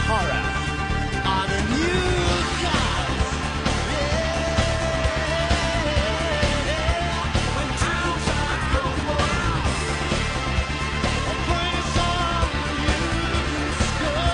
horror on a new cause. Yeah. When times are comfortable, a place on you can score.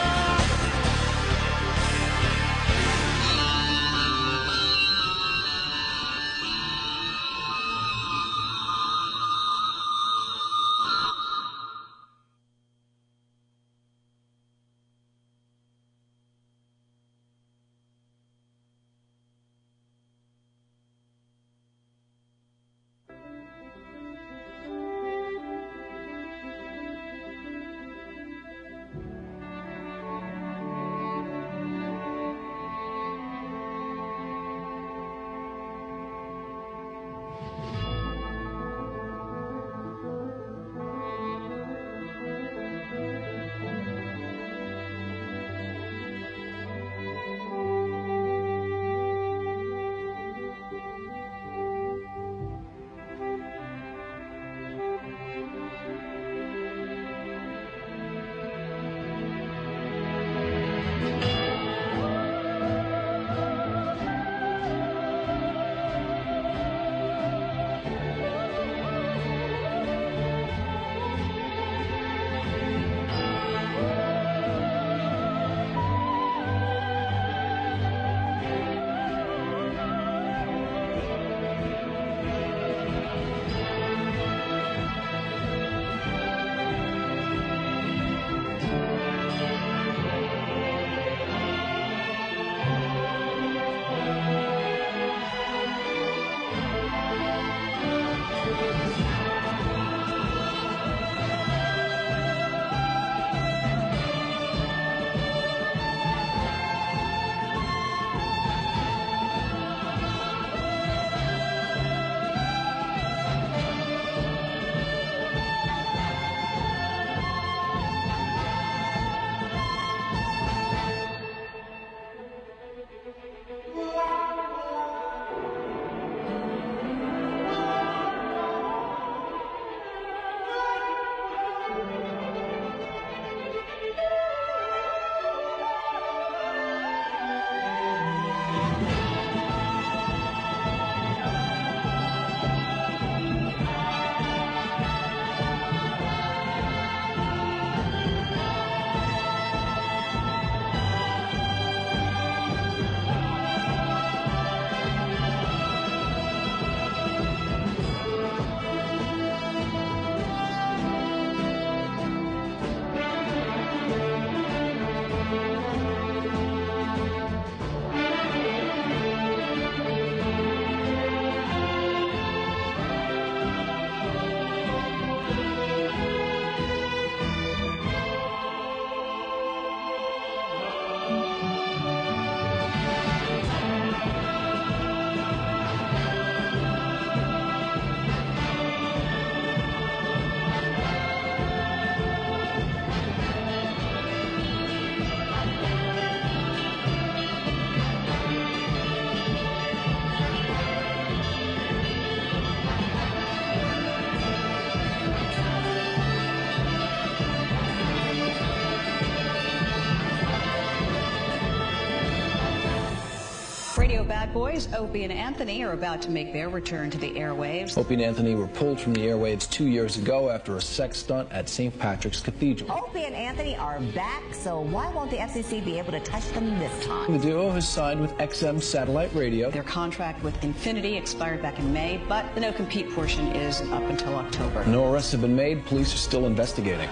Radio bad boys, Opie and Anthony, are about to make their return to the airwaves. Opie and Anthony were pulled from the airwaves 2 years ago after a sex stunt at St. Patrick's Cathedral. Opie and Anthony are back, so why won't the FCC be able to touch them this time? The duo has signed with XM Satellite Radio. Their contract with Infinity expired back in May, but the no-compete portion is up until October. No arrests have been made. Police are still investigating.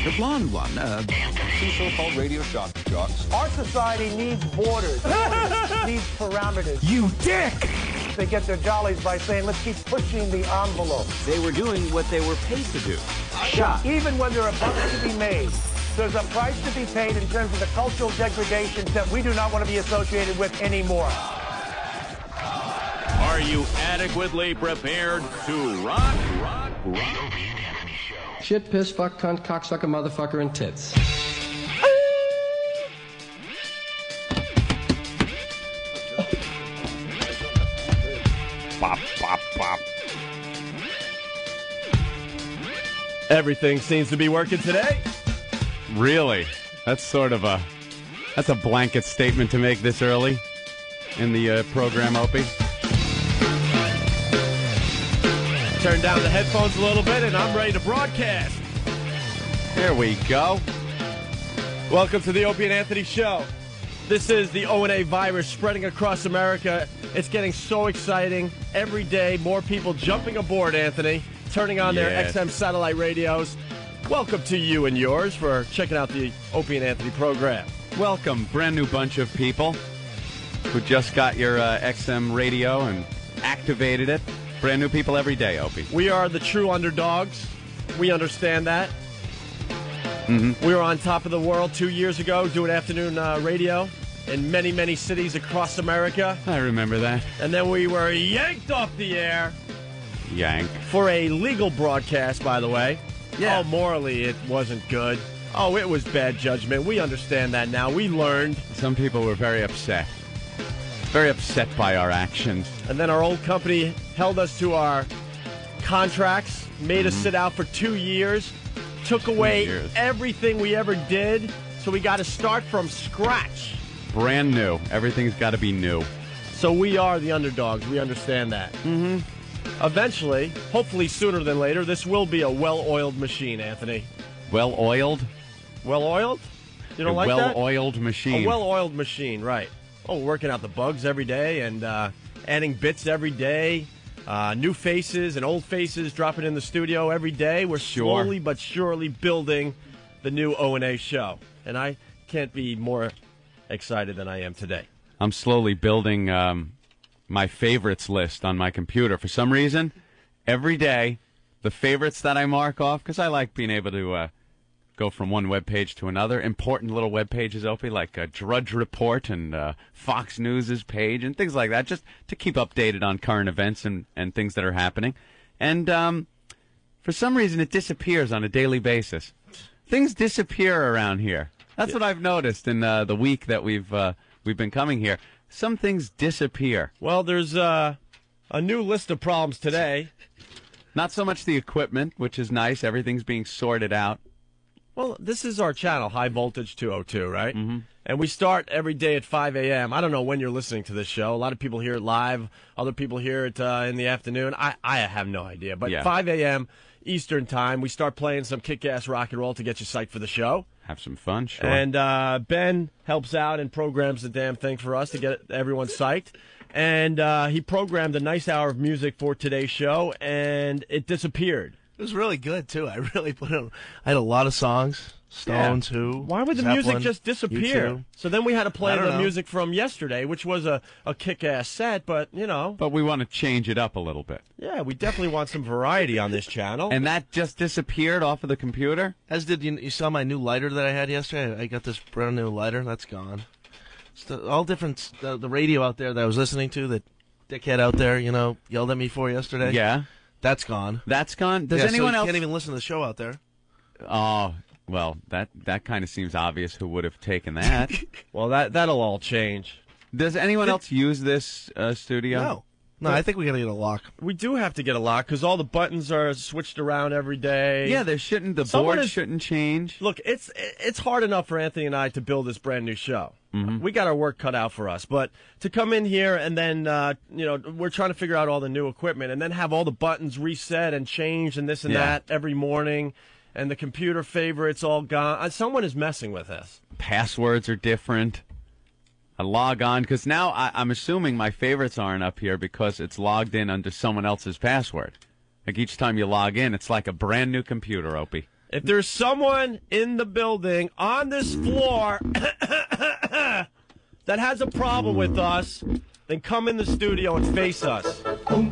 The blonde one, two so-called radio shock jocks. Our society needs borders, needs parameters. You dick! They get their jollies by saying, let's keep pushing the envelope. They were doing what they were paid to do. Shot. Even when there are bucks to be made, there's a price to be paid in terms of the cultural degradations that we do not want to be associated with anymore. Are you adequately prepared to rock? Shit, piss, fuck, cunt, cocksucker, motherfucker, and tits. Bop, bop, bop. Everything seems to be working today. Really? That's a blanket statement to make this early in the program, Opie. Turn down the headphones a little bit, and I'm ready to broadcast. There we go. Welcome to the Opie and Anthony Show. This is the O&A virus spreading across America. It's getting so exciting. Every day, more people jumping aboard, Anthony, turning on their XM satellite radios. Welcome to you and yours for checking out the Opie and Anthony program. Welcome, brand new bunch of people who just got your XM radio and activated it. Brand new people every day, Opie. We are the true underdogs. We understand that. Mm-hmm. We were on top of the world 2 years ago doing afternoon radio in many, many cities across America. I remember that. And then we were yanked off the air. Yank. For a legal broadcast, by the way. Yeah. Oh, morally, it wasn't good. Oh, it was bad judgment. We understand that now. We learned. Some people were very upset. Very upset by our actions. And then our old company held us to our contracts, made us sit out for 2 years, took away everything we ever did, so we got to start from scratch. Brand new. Everything's got to be new. So we are the underdogs. We understand that. Mm-hmm. Eventually, hopefully sooner than later, this will be a well-oiled machine, Anthony. Well-oiled? Well-oiled? You don't like that? Well-oiled machine. A well-oiled machine, right. Oh, working out the bugs every day and adding bits every day. New faces and old faces dropping in the studio every day. We're slowly but surely building the new O&A show. And I can't be more excited than I am today. I'm slowly building my favorites list on my computer. For some reason, every day, the favorites that I mark off, because I like being able to go from one web page to another. Important little web pages, Opie, like Drudge Report and Fox News' page and things like that, just to keep updated on current events and things that are happening. And for some reason, it disappears on a daily basis. Things disappear around here. That's what I've noticed in the week that we've been coming here. Some things disappear. Well, there's a new list of problems today. Not so much the equipment, which is nice. Everything's being sorted out. Well, this is our channel, High Voltage 202, right? Mm-hmm. And we start every day at 5 a.m. I don't know when you're listening to this show. A lot of people hear it live. Other people hear it in the afternoon. I have no idea. But 5 a.m. Eastern time, we start playing some kick-ass rock and roll to get you psyched for the show. Have some fun, sure. And Ben helps out and programs the damn thing for us to get everyone psyched. And he programmed a nice hour of music for today's show, and it disappeared. It was really good, too. I really I had a lot of songs. Stones, Who. Why would the music just disappear? So then we had to play the music from yesterday, which was a kick-ass set, but, you know. But we want to change it up a little bit. Yeah, we definitely want some variety on this channel. And that just disappeared off of the computer? As did, you saw my new lighter that I had yesterday? I got this brand new lighter. That's gone. It's all different, the radio out there that I was listening to, that dickhead out there, yelled at me for yesterday. Yeah. That's gone. That's gone? Does anyone else? Can't even listen to the show out there. Oh, well, that kind of seems obvious who would have taken that. Well, that'll all change. Does anyone else use this studio? No, I think we got to get a lock. We do have to get a lock because all the buttons are switched around every day. Yeah, the board shouldn't change. Look, it's hard enough for Anthony and I to build this brand new show. Mm-hmm. We got our work cut out for us, but to come in here and then we're trying to figure out all the new equipment and then have all the buttons reset and changed and this and that every morning. And the computer favorites all gone. Someone is messing with us. Passwords are different. I log on, because now I'm assuming my favorites aren't up here because it's logged in under someone else's password. Like each time you log in, it's like a brand new computer, Opie. If there's someone in the building on this floor that has a problem with us, then come in the studio and face us. I don't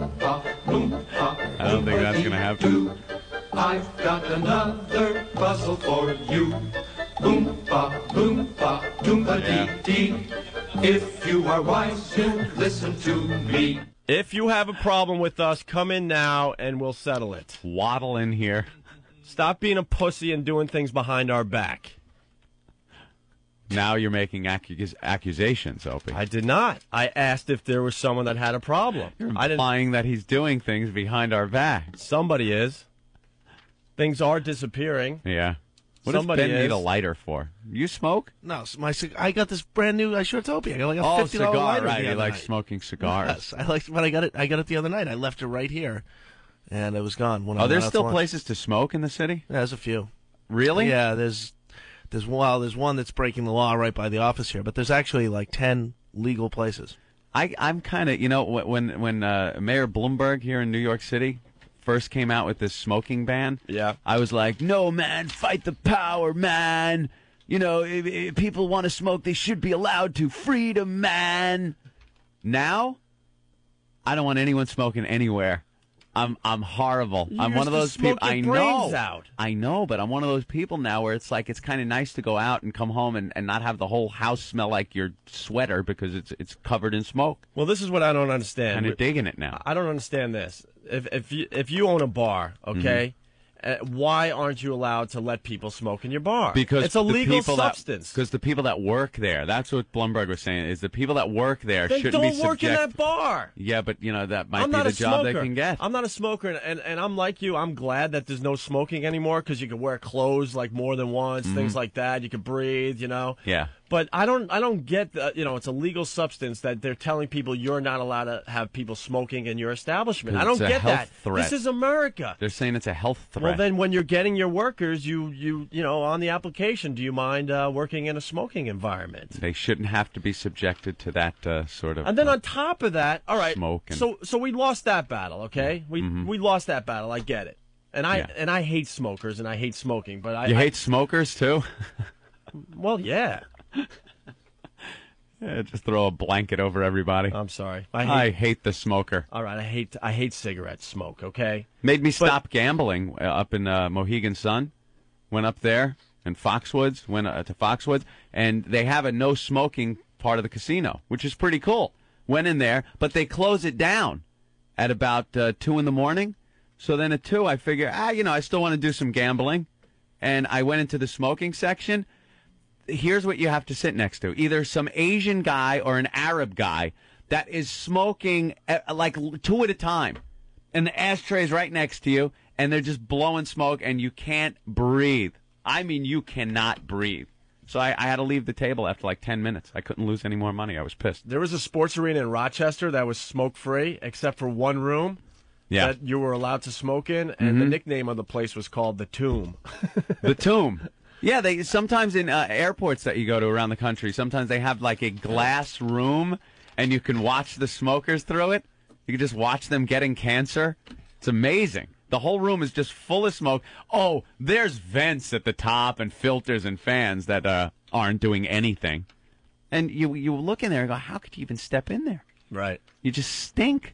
think that's going to happen. I've got another puzzle for you. Boomba, boomba, doomba dee dee. If you are wise, you'll listen to me. If you have a problem with us, come in now and we'll settle it. Waddle in here. Stop being a pussy and doing things behind our back. Now you're making accusations, Opie. I did not. I asked if there was someone that had a problem. You're implying that he's doing things behind our back. Somebody is. Things are disappearing. Yeah. What Somebody does Ben need a is. lighter for? You smoke? No, I got this brand new. I sure told you. I got like a $50 cigar, lighter. right? The He other likes night. smoking cigars. Yes, I like. But I got it the other night. I left it right here, and it was gone. When I Oh, went there's out still to lunch. places to smoke in the city? Yeah, there's a few. Really? Yeah, there's one that's breaking the law right by the office here, but there's actually like 10 legal places. I'm kind of, when Mayor Bloomberg here in New York City first came out with this smoking ban, Yeah. I was like, no, man, fight the power, man. If people want to smoke, they should be allowed to. Freedom, man. Now, I don't want anyone smoking anywhere. I'm horrible. I'm one of those people. I know. I know, but I'm one of those people now where it's like it's kind of nice to go out and come home and not have the whole house smell like your sweater because it's covered in smoke. Well, this is what I don't understand. Kind of digging it now. I don't understand this. If you own a bar, okay, why aren't you allowed to let people smoke in your bar? Because it's a legal substance. Because the people that work there, that's what Bloomberg was saying, is the people that work there They shouldn't be don't work in that bar. Yeah, but that might I'm be not the a job smoker. they can get. I'm not a smoker, and I'm like you. I'm glad that there's no smoking anymore because you can wear clothes like more than once, things like that. You can breathe, Yeah. But I don't get that. It's a legal substance that they're telling people you're not allowed to have people smoking in your establishment. I don't It's a get health that. threat. This is America. They're saying it's a health threat. Well, then when you're getting your workers, you on the application, do you mind working in a smoking environment? They shouldn't have to be subjected to that sort of. And then on top of that, all right, smoke and- so we lost that battle, okay? We lost that battle. I get it. And I hate smokers and I hate smoking, but You hate smokers too? Well, yeah. Yeah, just throw a blanket over everybody. I'm sorry. I hate the smoker. All right, I hate cigarette smoke, okay? Made me stop gambling up in Mohegan Sun. Went up there in Foxwoods, went to Foxwoods, and they have a no smoking part of the casino, which is pretty cool. Went in there, but they close it down at about 2 in the morning. So then at 2, I figure, I still want to do some gambling. And I went into the smoking section. Here's what you have to sit next to. Either some Asian guy or an Arab guy that is smoking like 2 at a time. And the ashtray's right next to you, and they're just blowing smoke, and you can't breathe. I mean, you cannot breathe. So I had to leave the table after like 10 minutes. I couldn't lose any more money. I was pissed. There was a sports arena in Rochester that was smoke-free, except for one room that you were allowed to smoke in, and the nickname of the place was called The Tomb. The Tomb. Yeah, they sometimes in airports that you go to around the country, sometimes they have like a glass room, and you can watch the smokers through it. You can just watch them getting cancer. It's amazing. The whole room is just full of smoke. Oh, there's vents at the top and filters and fans that aren't doing anything. And you look in there and go, how could you even step in there? Right. You just stink.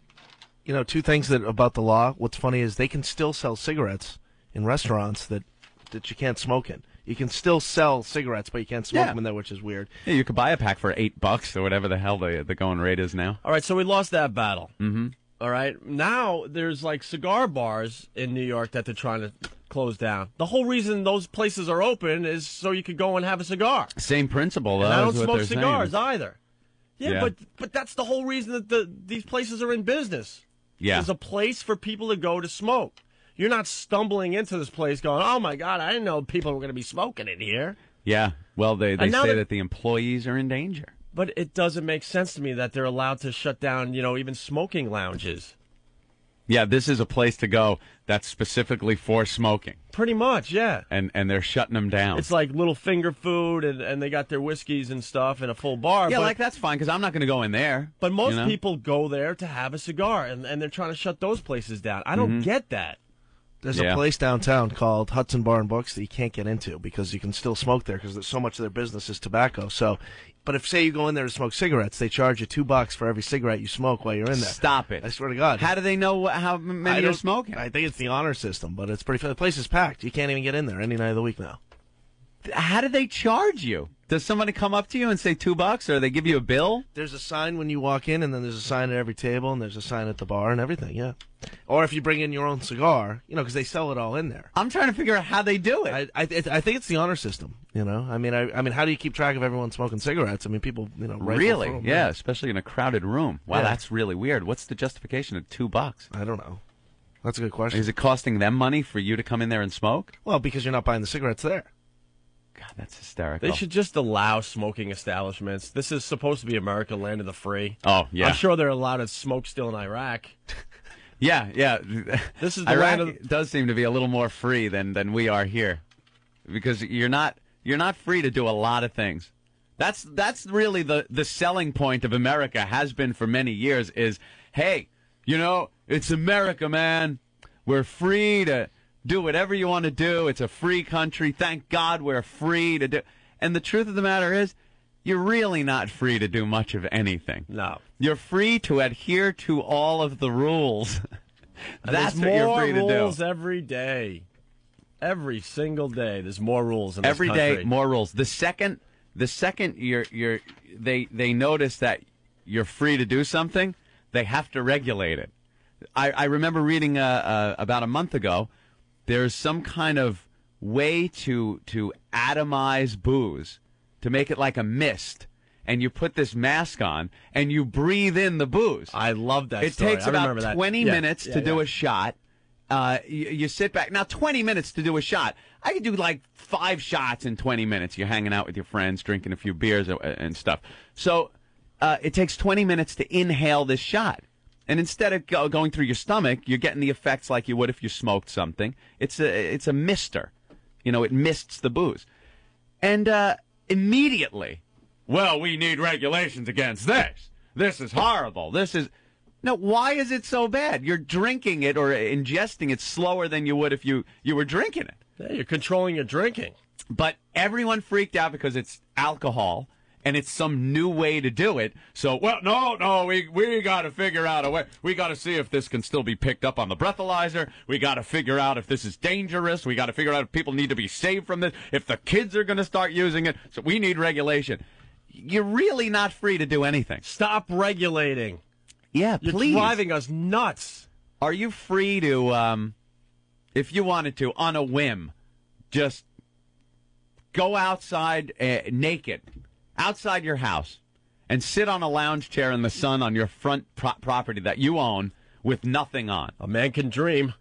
2 things about the law. What's funny is they can still sell cigarettes in restaurants that you can't smoke in. You can still sell cigarettes, but you can't smoke them in there, which is weird. Yeah, you could buy a pack for $8 or whatever the hell the going rate is now. All right, so we lost that battle. Mm-hmm. All right, now there's like cigar bars in New York that they're trying to close down. The whole reason those places are open is so you could go and have a cigar. Same principle, though. And I don't is what smoke they're cigars saying. either. Yeah, but that's the whole reason that these places are in business. Yeah. There's a place for people to go to smoke. You're not stumbling into this place going, oh, my God, I didn't know people were going to be smoking in here. Yeah. Well, they now say that the employees are in danger. But it doesn't make sense to me that they're allowed to shut down, even smoking lounges. Yeah, this is a place to go that's specifically for smoking. Pretty much, yeah. And they're shutting them down. It's like little finger food, and they got their whiskeys and stuff in a full bar. Yeah, but, that's fine, because I'm not going to go in there. But most people go there to have a cigar, and they're trying to shut those places down. I don't get that. There's a place downtown called Hudson Bar and Books that you can't get into because you can still smoke there because so much of their business is tobacco. So, but if, say, you go in there to smoke cigarettes, they charge you $2 for every cigarette you smoke while you're in there. Stop it. I swear to God. How do they know how many you're smoking? I think it's the honor system, but it's pretty. The place is packed. You can't even get in there any night of the week now. How do they charge you? Does somebody come up to you and say $2, or they give you a bill? There's a sign when you walk in, and then there's a sign at every table, and there's a sign at the bar and everything, yeah. Or if you bring in your own cigar, because they sell it all in there. I'm trying to figure out how they do it. I think it's the honor system, I mean, how do you keep track of everyone smoking cigarettes? I mean, people, Really? Them, yeah, especially in a crowded room. Wow, yeah. That's really weird. What's the justification of $2? I don't know. That's a good question. Is it costing them money for you to come in there and smoke? Well, because you're not buying the cigarettes there. God, that's hysterical. They should just allow smoking establishments. This is supposed to be America, land of the free. Oh, yeah. I'm sure they're allowed to smoke still in Iraq. Yeah. This is the Iraq land of... does seem to be a little more free than we are here, because you're not free to do a lot of things. That's really the selling point of America, has been for many years, is, hey, it's America, man. We're free to do whatever you want to do. It's a free country. Thank God we're free to do. And the truth of the matter is, you're really not free to do much of anything. No. You're free to adhere to all of the rules. That's what you're free to do. More rules every day. Every single day, there's more rules in this country. Every day, more rules. The second they notice that you're free to do something, they have to regulate it. I remember reading about a month ago, there's some kind of way to atomize booze, to make it like a mist, and you put this mask on and you breathe in the booze. I love that. It story. takes about 20 minutes to do a shot. You sit back. Now, 20 minutes to do a shot. I could do like 5 shots in 20 minutes. You're hanging out with your friends, drinking a few beers and stuff. So it takes 20 minutes to inhale this shot. And instead of going through your stomach, you're getting the effects like you would if you smoked something. It's a mister. It mists the booze. And immediately, well, we need regulations against this. This is horrible. No, why is it so bad? You're drinking it or ingesting it slower than you would if you were drinking it. Yeah, you're controlling your drinking. But everyone freaked out because it's alcohol and it's some new way to do it. So, well, no, we got to figure out a way. We got to see if this can still be picked up on the breathalyzer. We got to figure out if this is dangerous. We got to figure out if people need to be saved from this, if the kids are going to start using it. So we need regulation. You're really not free to do anything. Stop regulating. Yeah, You're please. driving us nuts. Are you free to, if you wanted to, on a whim, just go outside naked, outside your house, and sit on a lounge chair in the sun on your front property that you own with nothing on? A man can dream.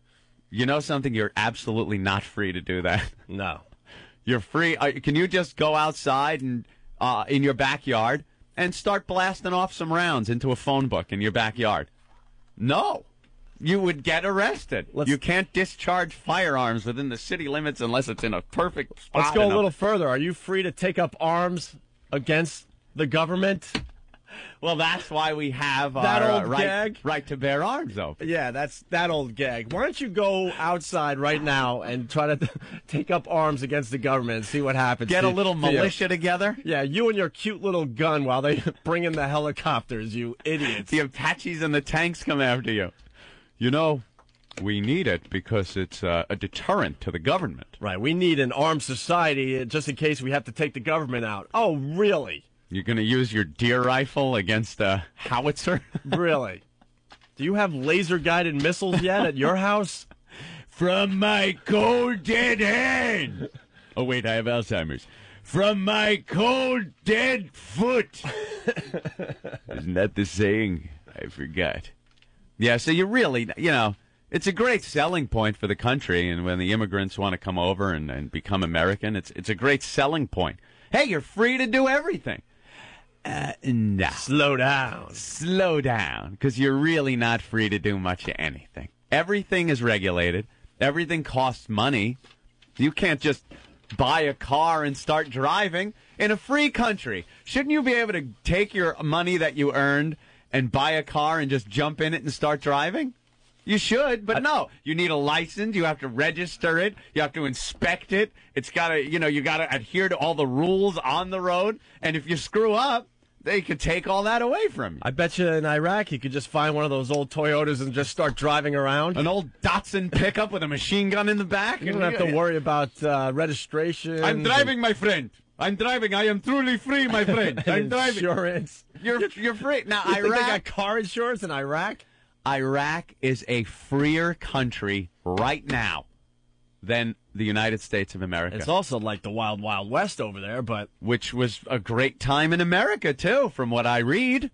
You know something? You're absolutely not free to do that. No. You're free. Can you just go outside and in your backyard and start blasting off some rounds into a phone book in your backyard? No. You would get arrested. You can't discharge firearms within the city limits unless it's in a perfect spot. Let's go a little further. Are you free to take up arms against the government? Well, that's why we have that our old gag. right to bear arms open. Yeah, that's that old gag. Why don't you go outside right now and try to take up arms against the government and see what happens? Get a little militia together? Yeah, you and your cute little gun while they bring in the helicopters, you idiots. The Apaches and the tanks come after you. We need it because it's a deterrent to the government. Right, we need an armed society just in case we have to take the government out. Oh, really? You're going to use your deer rifle against a howitzer? Really? Do you have laser-guided missiles yet at your house? From my cold, dead hand. Oh, wait, I have Alzheimer's. From my cold, dead foot. Isn't that the saying? I forgot. Yeah, so you really, it's a great selling point for the country, and when the immigrants want to come over and become American, it's a great selling point. Hey, you're free to do everything. No. Slow down. Slow down, because you're really not free to do much of anything. Everything is regulated. Everything costs money. You can't just buy a car and start driving. In a free country, shouldn't you be able to take your money that you earned and buy a car and just jump in it and start driving? You should, but no. You need a license. You have to register it. You have to inspect it. It's got to, you got to adhere to all the rules on the road. And if you screw up, they could take all that away from you. I bet you in Iraq you could just find one of those old Toyotas and just start driving around. An old Datsun pickup with a machine gun in the back. You don't have to worry about registration. I'm driving, my friend. I'm driving. I am truly free, my friend. I'm driving. Insurance. You're free. Now, you Iraq. Think they got car insurance in Iraq? Iraq is a freer country right now than the United States of America. It's also like the Wild Wild West over there, but which was a great time in America too, from what I read.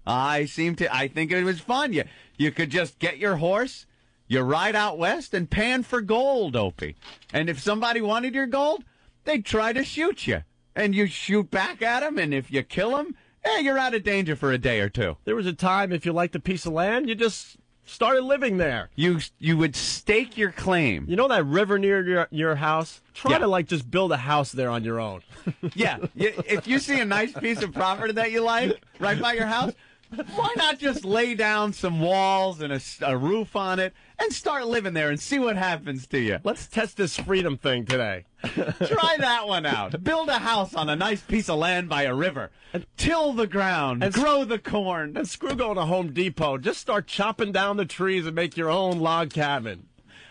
I think it was fun. You could just get your horse, You ride out west and pan for gold, Opie. And if somebody wanted your gold, they'd try to shoot you. And you shoot back at them, and if you kill them, you're out of danger for a day or two. There was a time, if you liked a piece of land, you just started living there. You would stake your claim. You know that river near your house? Try to, just build a house there on your own. Yeah. If you see a nice piece of property that you like right by your house, why not just lay down some walls and a roof on it and start living there and see what happens to you? Let's test this freedom thing today. Try that one out. Build a house on a nice piece of land by a river. Till the ground. And grow the corn. And screw going to Home Depot. Just start chopping down the trees and make your own log cabin.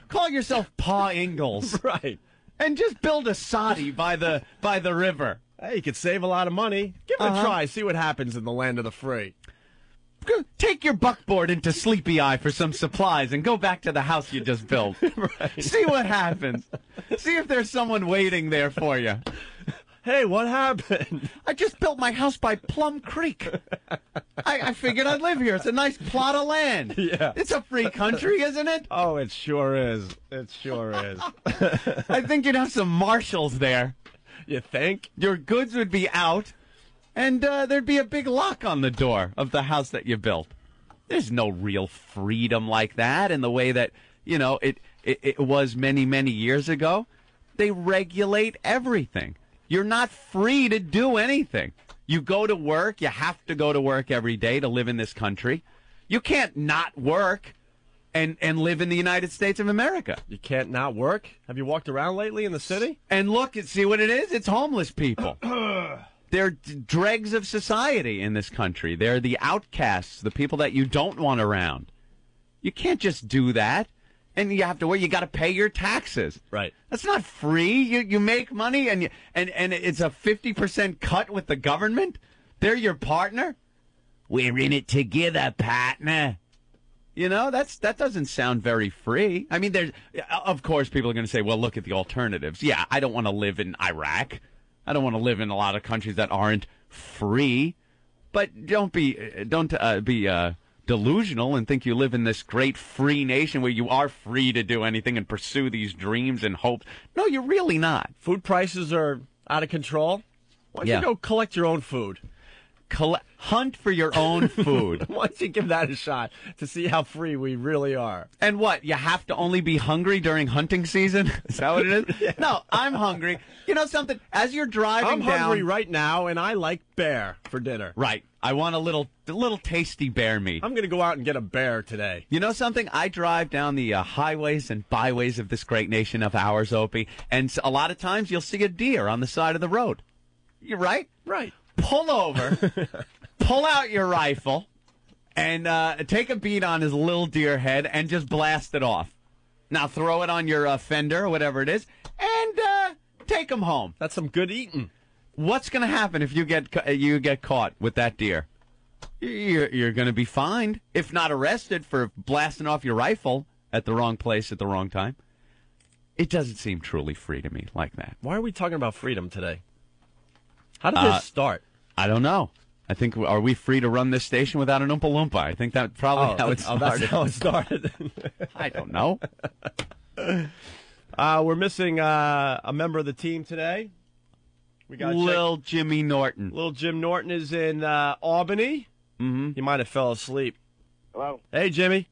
Call yourself Pa Ingalls. Right. And just build a soddy by the river. Hey, you could save a lot of money. Give it a try. See what happens in the land of the free. Take your buckboard into Sleepy Eye for some supplies and go back to the house you just built. Right. See what happens. See if there's someone waiting there for you. Hey, what happened? I just built my house by Plum Creek. I figured I'd live here. It's a nice plot of land. Yeah. It's a free country, isn't it? Oh, it sure is. It sure is. I think you'd have some marshals there. You think? Your goods would be out. And there'd be a big lock on the door of the house that you built. There's no real freedom like that in the way that, it was many, many years ago. They regulate everything. You're not free to do anything. You go to work. You have to go to work every day to live in this country. You can't not work and live in the United States of America. You can't not work? Have you walked around lately in the city? And look and see what it is. It's homeless people. They're dregs of society in this country. They're the outcasts, the people that you don't want around. You can't just do that. And you have to work. You got to pay your taxes. Right. That's not free. You make money and it's a 50% cut with the government. They're your partner. We're in it together, partner. That doesn't sound very free. I mean, of course people are going to say, well, look at the alternatives. Yeah, I don't want to live in Iraq. I don't want to live in a lot of countries that aren't free, but don't be delusional and think you live in this great free nation where you are free to do anything and pursue these dreams and hopes. No, you're really not. Food prices are out of control. Why don't you go collect your own food? Hunt for your own food. Why don't you give that a shot to see how free we really are? And what, you have to only be hungry during hunting season? Is that what it is? Yeah. No, I'm hungry. You know something? As you're driving down... I'm hungry right now, and I like bear for dinner. Right. I want a little tasty bear meat. I'm going to go out and get a bear today. You know something? I drive down the highways and byways of this great nation of ours, Opie, and a lot of times you'll see a deer on the side of the road. You're right? Right. Pull over, pull out your rifle, and take a beat on his little deer head and just blast it off. Now throw it on your fender or whatever it is, and take him home. That's some good eating. What's going to happen if you get caught with that deer? You're going to be fined, if not arrested, for blasting off your rifle at the wrong place at the wrong time. It doesn't seem truly free to me like that. Why are we talking about freedom today? How did this start? I don't know. I think, are we free to run this station without an Oompa Loompa? I think that's probably how it started. That's how it started. I don't know. We're missing a member of the team today. We got Little Jimmy Norton. Little Jim Norton is in Albany. Mm-hmm. He might have fell asleep. Hello. Hey, Jimmy.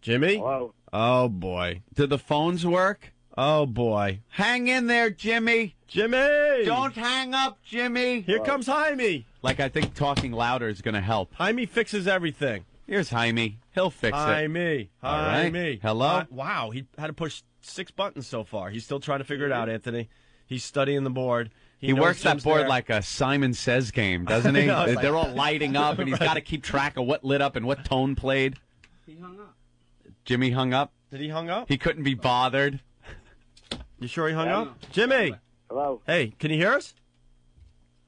Jimmy? Hello. Oh, boy. Do the phones work? Oh, boy. Hang in there, Jimmy. Jimmy! Don't hang up, Jimmy. Here comes Jaime. Like, I think talking louder is going to help. Jaime fixes everything. Here's Jaime. He'll fix it. Jaime. All right. Jaime. Hello? Wow, he had to push 6 buttons so far. He's still trying to figure it out, Anthony. He's studying the board. He works that board like a Simon Says game, doesn't he? They're all lighting up, and he's got to keep track of what lit up and what tone played. He hung up. Jimmy hung up? Did he hung up? He couldn't be bothered. You sure he hung up? Jimmy! Hello. Hey, can you hear us?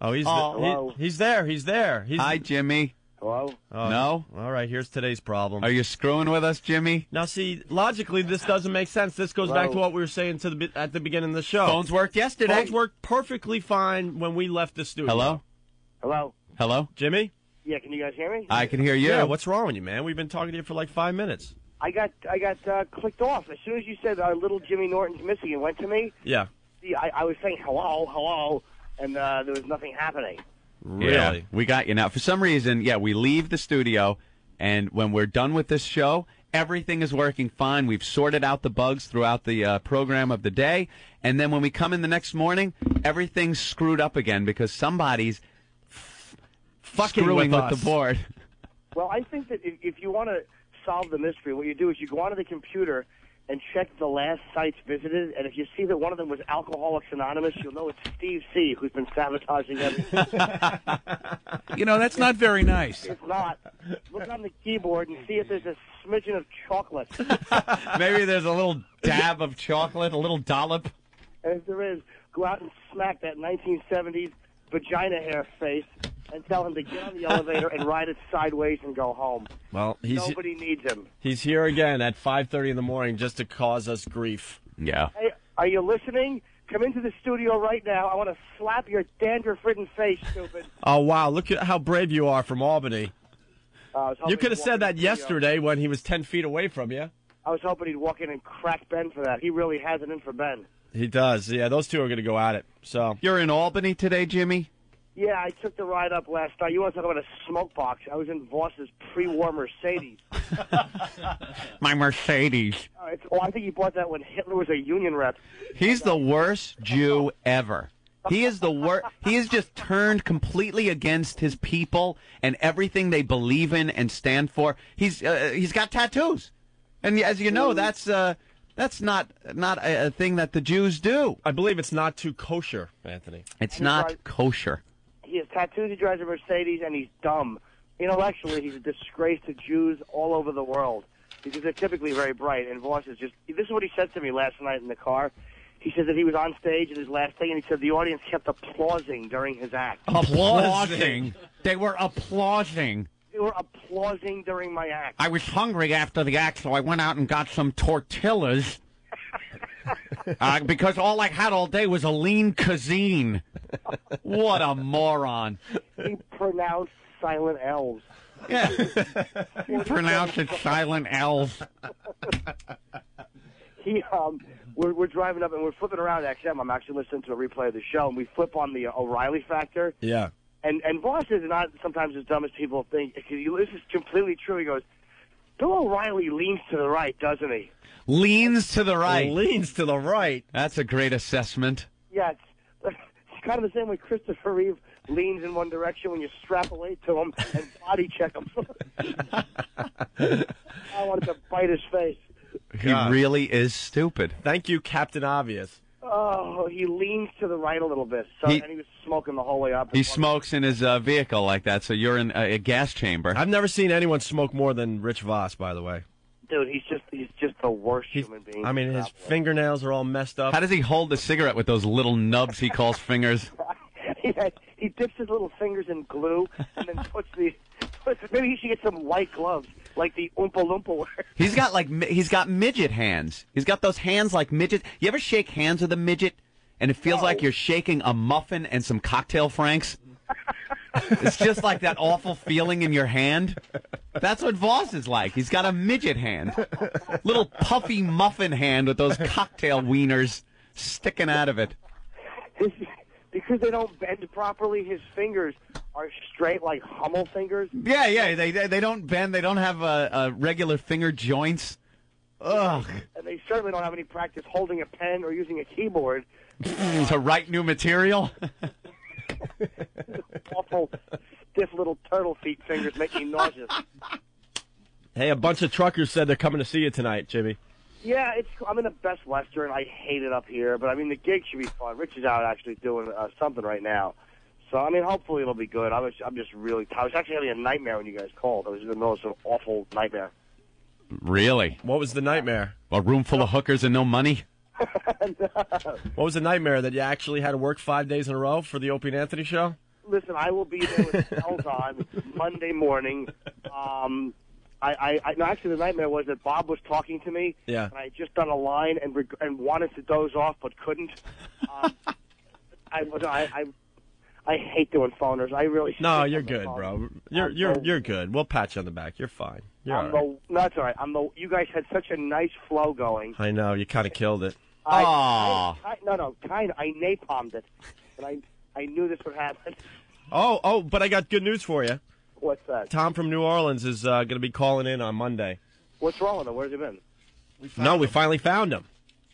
Oh, he's there. He's there. Hi, Jimmy. Hello? No? All right, here's today's problem. Are you screwing with us, Jimmy? Now, see, logically, this doesn't make sense. This goes back to what we were saying at the beginning of the show. Phones worked yesterday. Phones worked perfectly fine when we left the studio. Hello? Hello? Hello? Jimmy? Yeah, can you guys hear me? I can hear you. Yeah, what's wrong with you, man? We've been talking to you for like 5 minutes. I got clicked off. As soon as you said little Jimmy Norton's missing, it went to me. Yeah. See, I was saying hello, and there was nothing happening. Really? Yeah, we got you. Now, for some reason, we leave the studio, and when we're done with this show, everything is working fine. We've sorted out the bugs throughout the program of the day, and then when we come in the next morning, everything's screwed up again because somebody's fucking screwing with us. the board. Well, I think that if you want to solve the mystery, what you do is you go onto the computer and check the last sites visited, and if you see that one of them was Alcoholics Anonymous, you'll know it's Steve C., who's been sabotaging everything. That's not very nice. It's not. Look on the keyboard and see if there's a smidgen of chocolate. Maybe there's a little dab of chocolate, a little dollop. And if there is, go out and smack that 1970s vagina hair face and tell him to get on the elevator and ride it sideways and go home. Well, nobody needs him. He's here again at 5:30 in the morning just to cause us grief. Yeah. Hey, are you listening? Come into the studio right now. I want to slap your dandruff-ridden face, stupid. Oh, wow. Look at how brave you are from Albany. You could have said that in yesterday when he was 10 feet away from you. I was hoping he'd walk in and crack Ben for that. He really has it in for Ben. He does. Yeah, those two are going to go at it. So You're in Albany today, Jimmy? Yeah, I took the ride up last night. You want to talk about a smoke box? I was in Voss's pre-war Mercedes. My Mercedes. I think he bought that when Hitler was a union rep. He's the worst Jew ever. He is the worst. He has just turned completely against his people and everything they believe in and stand for. He's got tattoos, and as you know, that's not a thing that the Jews do. I believe it's not too kosher, Anthony. It's not kosher. He has tattoos, he drives a Mercedes, and he's dumb. Intellectually, he's a disgrace to Jews all over the world because they're typically very bright. And Voss is just... This is what he said to me last night in the car. He said that he was on stage at his last thing, and he said the audience kept applauding during his act. Applauding? They were applauding. They were applauding during my act. I was hungry after the act, so I went out and got some tortillas. Because all I had all day was a lean cuisine. What a moron. He pronounced silent L's. Yeah. You pronounce it silent L's. We're driving up and we're flipping around XM. I'm actually listening to a replay of the show, and we flip on the O'Reilly factor. Yeah. And Voss is not sometimes as dumb as people think. This is completely true. He goes, Bill O'Reilly leans to the right, doesn't he? Leans to the right. Leans to the right. That's a great assessment. Yeah, it's kind of the same way Christopher Reeve leans in one direction when you strap away to him and body check him. I wanted to bite his face. He really is stupid. Thank you, Captain Obvious. Oh, he leans to the right a little bit. And he was smoking the whole way up. He smokes in his vehicle like that, so you're in a gas chamber. I've never seen anyone smoke more than Rich Voss, by the way. Dude, he's just the worst human being. I mean, his fingernails are all messed up. How does he hold the cigarette with those little nubs he calls fingers? He dips his little fingers in glue and then maybe he should get some white gloves like the Oompa Loompa wear. He's got midget hands. He's got those hands like midget. You ever shake hands with a midget and it feels like you're shaking a muffin and some cocktail franks? It's just like that awful feeling in your hand. That's what Voss is like. He's got a midget hand. Little puffy muffin hand with those cocktail wieners sticking out of it. Because they don't bend properly, his fingers are straight like Hummel fingers. Yeah, they don't bend. They don't have regular finger joints. Ugh. And they certainly don't have any practice holding a pen or using a keyboard. To write new material? Awful, stiff little turtle feet fingers make me nauseous. Hey, a bunch of truckers said they're coming to see you tonight, Jimmy. Yeah, I'm in the Best Western. I hate it up here, but I mean the gig should be fun. Rich is out actually doing something right now, so I mean hopefully it'll be good. I'm just really tired. I was actually having a nightmare when you guys called. I was in the middle of some awful nightmare. Really? What was the nightmare? A room full of hookers and no money? No. What was the nightmare, that you actually had to work 5 days in a row for the Opie and Anthony show? Listen, I will be there with bells on Monday morning. No, actually, the nightmare was that Bob was talking to me, yeah, and I had just done a line and wanted to doze off but couldn't. I hate doing phoners. I really. No, you're good, bro. You're good. We'll pat you on the back. You're fine. You're all right. No, that's all right. You guys had such a nice flow going. I know. You kind of killed it. No, kind of. I napalmed it, and I knew this would happen. Oh, but I got good news for you. What's that? Tom from New Orleans is going to be calling in on Monday. What's wrong with him? Where's he been? We finally found him.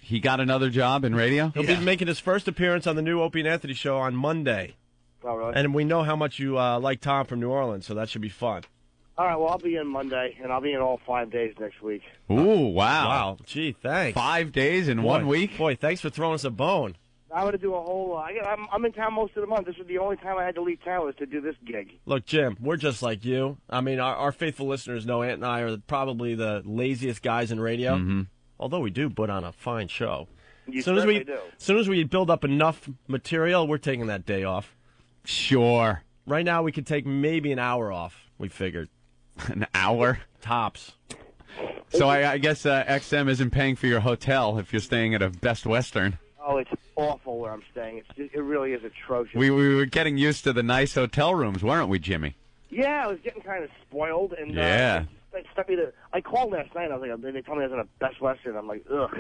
He got another job in radio? He'll be making his first appearance on the new Opie and Anthony show on Monday. Oh, really? And we know how much you like Tom from New Orleans, so that should be fun. All right, well, I'll be in Monday, and I'll be in all 5 days next week. Ooh, wow. Wow. Gee, thanks. 5 days in 1 week? Boy, thanks for throwing us a bone. I'm going to do a whole... I'm in town most of the month. This is the only time I had to leave town was to do this gig. Look, Jim, we're just like you. I mean, our faithful listeners know Ant and I are probably the laziest guys in radio. Mm-hmm. Although we do put on a fine show. You certainly do. As soon as we build up enough material, we're taking that day off. Sure. Right now, we could take maybe an hour off, we figured. An hour? Tops. So I guess XM isn't paying for your hotel if you're staying at a Best Western. Oh, it's awful where I'm staying. It really is atrocious. We were getting used to the nice hotel rooms, weren't we, Jimmy? Yeah, I was getting kind of spoiled. And they stuck me to... I called last night. I was like, they told me I was in a Best Western. I'm like, ugh.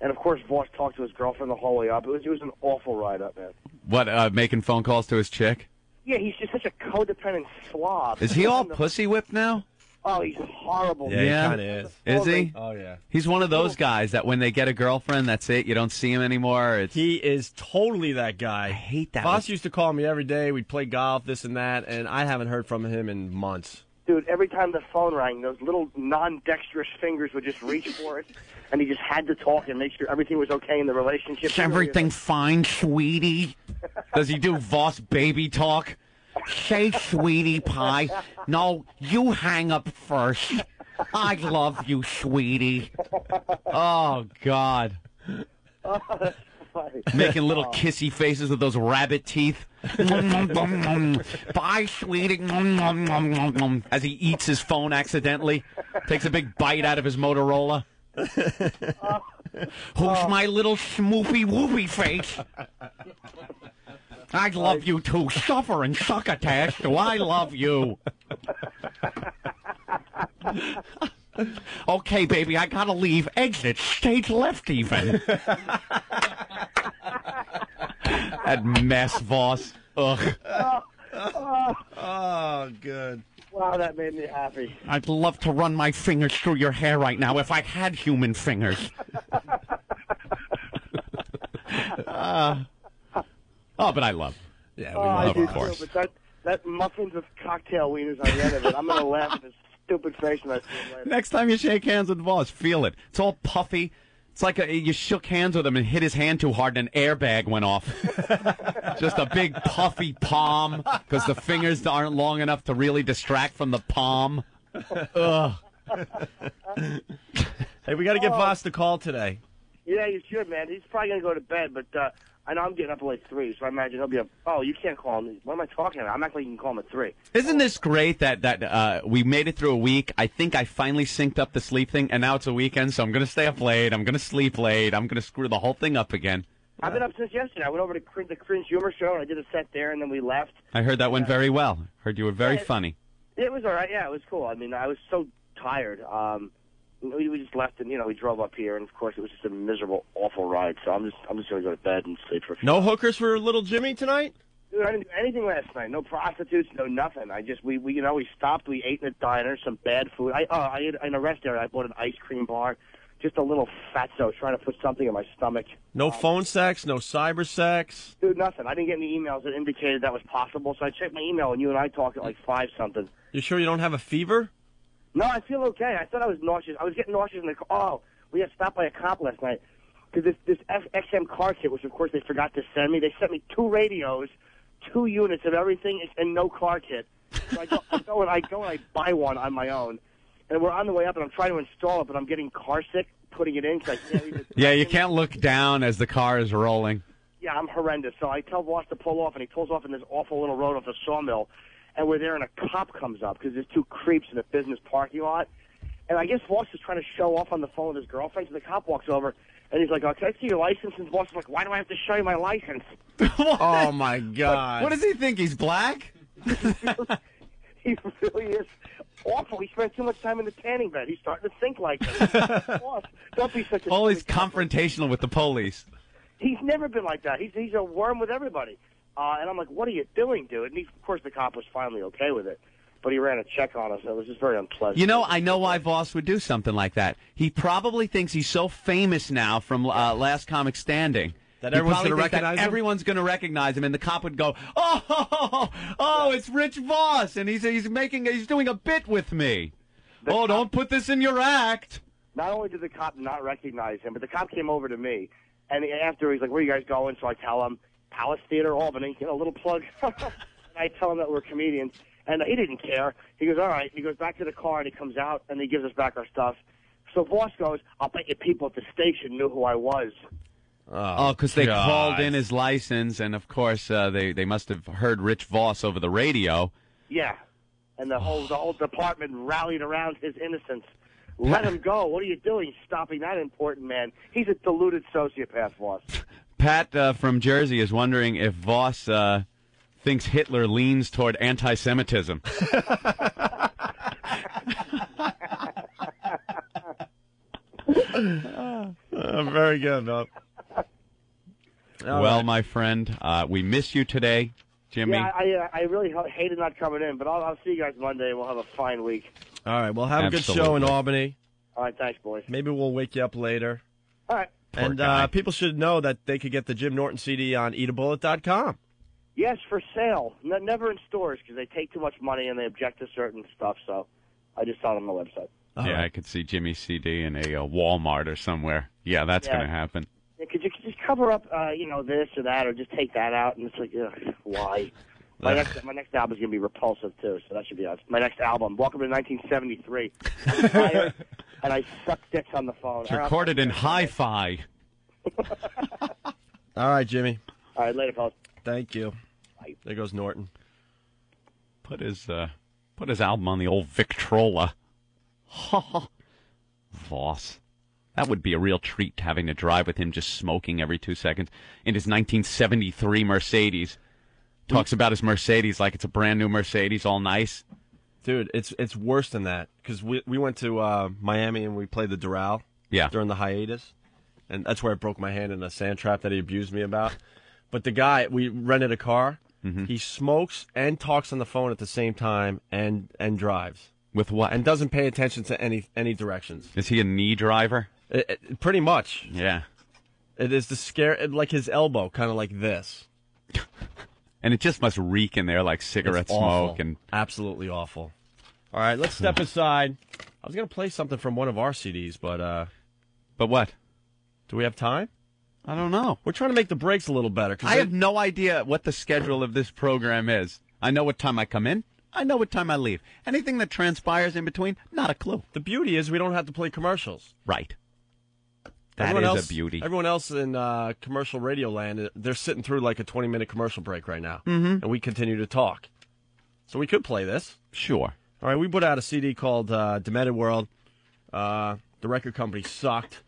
And, of course, Voss talked to his girlfriend the whole way up. It was an awful ride up, man. What, making phone calls to his chick? Yeah, he's just such a codependent slob. Is he all pussy whipped now? Oh, he's horrible. Yeah, he kind of is. Is he? Oh, yeah. He's one of those guys that when they get a girlfriend, that's it. You don't see him anymore. He is totally that guy. I hate that. Voss used to call me every day. We'd play golf, this and that, and I haven't heard from him in months. Dude, every time the phone rang, those little non-dexterous fingers would just reach for it, and he just had to talk and make sure everything was okay in the relationship. Is everything fine, sweetie? Does he do Voss baby talk? Say, sweetie pie. No, you hang up first. I love you, sweetie. Oh, God. Oh, that's funny. Making little kissy faces with those rabbit teeth. Bye, sweetie. As he eats his phone accidentally. Takes a big bite out of his Motorola. Who's my little smoopy whoopy face? I love you too. Suffer and succotash. Do I love you? Okay, baby, I gotta leave. Exit. Stage left even. That mess, Voss. Ugh. Oh, good. Wow, that made me happy. I'd love to run my fingers through your hair right now if I had human fingers. Oh, but I love. Yeah, we love, of course. Too, but that muffins with cocktail wieners on the end of it, I'm going to laugh at his stupid face when I see him later. Next time you shake hands with Voss, feel it. It's all puffy. It's like you shook hands with him and hit his hand too hard and an airbag went off. Just a big puffy palm because the fingers aren't long enough to really distract from the palm. Ugh. Hey, we got to get Voss the call today. Yeah, you should, man. He's probably going to go to bed, but I know I'm getting up at like 3, so I imagine he'll be up. Oh, you can't call him. What am I talking about? I'm acting like you can call him at 3. Isn't this great that we made it through a week? I think I finally synced up the sleep thing, and now it's a weekend, so I'm going to stay up late. I'm going to sleep late. I'm going to screw the whole thing up again. I've been up since yesterday. I went over to the Cringe Humor Show, and I did a set there, and then we left. I heard that went very well. Heard you were very funny. It was all right. Yeah, it was cool. I mean, I was so tired. We just left, and we drove up here, and of course, it was just a miserable, awful ride. So I'm just going to go to bed and sleep for a few No hours. hookers for little Jimmy tonight? Dude, I didn't do anything last night. No prostitutes, no nothing. I just we stopped. We ate in a diner, some bad food. I ate in a restaurant. I bought an ice cream bar. Just a little fatso trying to put something in my stomach. No phone sex, no cyber sex. Dude, nothing. I didn't get any emails that indicated that was possible. So I checked my email, and you and I talked at like 5 something. You sure you don't have a fever? No, I feel okay. I thought I was nauseous. I was getting nauseous in the car. Oh, we got stopped by a cop last night because this XM car kit, which of course they forgot to send me. They sent me 2 radios, 2 units of everything, and no car kit. So I go and I buy one on my own, and we're on the way up, and I'm trying to install it, but I'm getting car sick putting it in because I can't even. Yeah, you can't look down as the car is rolling. Yeah, I'm horrendous. So I tell Voss to pull off, and he pulls off in this awful little road off the sawmill. And we're there, and a cop comes up because there's 2 creeps in a business parking lot. And I guess Voss is trying to show off on the phone with his girlfriend, so the cop walks over, And he's like, "Oh, can I see your license?" And the boss is like, "Why do I have to show you my license?" Oh, my God. What does he think? He's black? He really is awful. He spends too much time in the tanning bed. He's starting to think like this. Boss, don't be such a... Always confrontational with the police. He's never been like that. He's a worm with everybody. And I'm like, "What are you doing, dude?" And of course, the cop was finally okay with it. But he ran a check on us, and it was just very unpleasant. You know, I know why Voss would do something like that. He probably thinks he's so famous now from Last Comic Standing that everyone's going to recognize him? Everyone's going to recognize him, and the cop would go, "Oh, it's Rich Voss, and he's doing a bit with me. Don't put this in your act." Not only did the cop not recognize him, but the cop came over to me, and after he's like, "Where are you guys going?" So I tell him, "Palace Theater, Albany," a little plug. And I tell him that we're comedians. And he didn't care. He goes, "All right." He goes back to the car, and he comes out, and he gives us back our stuff. So Voss goes, "I'll bet you people at the station knew who I was." Oh, because they called in his license, and of course they must have heard Rich Voss over the radio. Yeah, and the whole department rallied around his innocence. Let him go. What are you doing, stopping that important man? He's a deluded sociopath, Voss. Pat from Jersey is wondering if Voss thinks Hitler leans toward anti-Semitism. Very good, Bob. Well, my friend, we miss you today, Jimmy. Yeah, I really hated not coming in, but I'll see you guys Monday. We'll have a fine week. All right, well, have a good show in Albany. All right, thanks, boys. Maybe we'll wake you up later. All right. And people should know that they could get the Jim Norton CD on eatabullet.com. Yes, for sale. Never in stores because they take too much money and they object to certain stuff. So I just saw it on the website. Yeah, I could see Jimmy's CD in a Walmart or somewhere. Yeah, that's going to happen. Yeah, could you just cover up, this or that, or just take that out? And it's like, why? My next album is going to be Repulsive too, so that should be my next album. Welcome to 1973. I'm tired, and I suck dicks on the phone. It's recorded in hi-fi. All right, Jimmy. All right, later, fellas. Thank you. Bye. There goes Norton. Put his album on the old Victrola. Voss. That would be a real treat, having to drive with him just smoking every 2 seconds in his 1973 Mercedes. Talks about his Mercedes like it's a brand new Mercedes, all nice. Dude, it's worse than that, because we went to Miami and we played the Doral during the hiatus, and that's where I broke my hand in a sand trap that he abused me about. But the guy, we rented a car, he smokes and talks on the phone at the same time and drives. With what? And doesn't pay attention to any directions. Is he a knee driver? Pretty much. Yeah. It is like his elbow, kind of like this. And it just must reek in there like cigarette smoke. And absolutely awful. All right, let's step aside. I was going to play something from one of our CDs, but what? Do we have time? I don't know. We're trying to make the breaks a little better. I have no idea what the schedule of this program is. I know what time I come in. I know what time I leave. Anything that transpires in between, not a clue. The beauty is we don't have to play commercials. Right. That is a beauty. Everyone else in commercial radio land, they're sitting through like a 20-minute commercial break right now. Mm-hmm. And we continue to talk. So we could play this. Sure. All right, we put out a CD called Demented World. The record company sucked.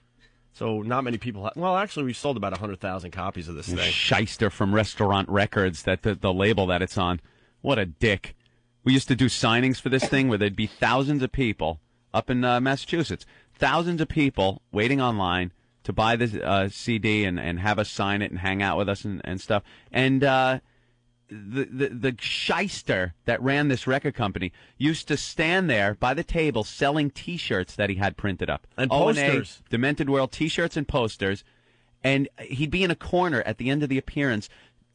So not many people... Well, actually, we sold about 100,000 copies of this thing. Shyster from Restaurant Records, that the label that it's on. What a dick. We used to do signings for this thing where there'd be thousands of people up in Massachusetts. Thousands of people waiting online to buy the CD and have us sign it and hang out with us and stuff. And the shyster that ran this record company used to stand there by the table selling T-shirts that he had printed up. And posters. Demented World T-shirts and posters. And he'd be in a corner at the end of the appearance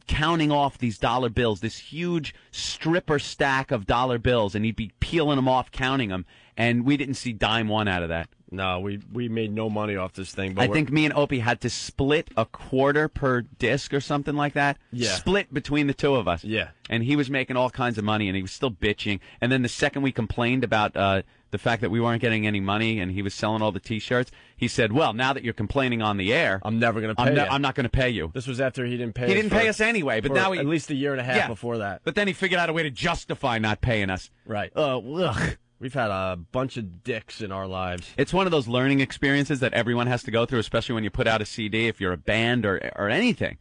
counting off these dollar bills, this huge stripper stack of dollar bills, and he'd be peeling them off, counting them, and we didn't see dime one out of that. No, we made no money off this thing. But I think me and Opie had to split a quarter per disc or something like that. Yeah. Split between the two of us. Yeah. And he was making all kinds of money, and he was still bitching. And then the second we complained about the fact that we weren't getting any money and he was selling all the T-shirts, he said, well, now that you're complaining on the air, I'm never going to pay you. I'm not going to pay you. This was after he didn't pay us. He didn't pay us anyway, but now at least a year and a half before that. But then he figured out a way to justify not paying us. Right. Ugh. We've had a bunch of dicks in our lives. It's one of those learning experiences that everyone has to go through, especially when you put out a CD, if you're a band or anything.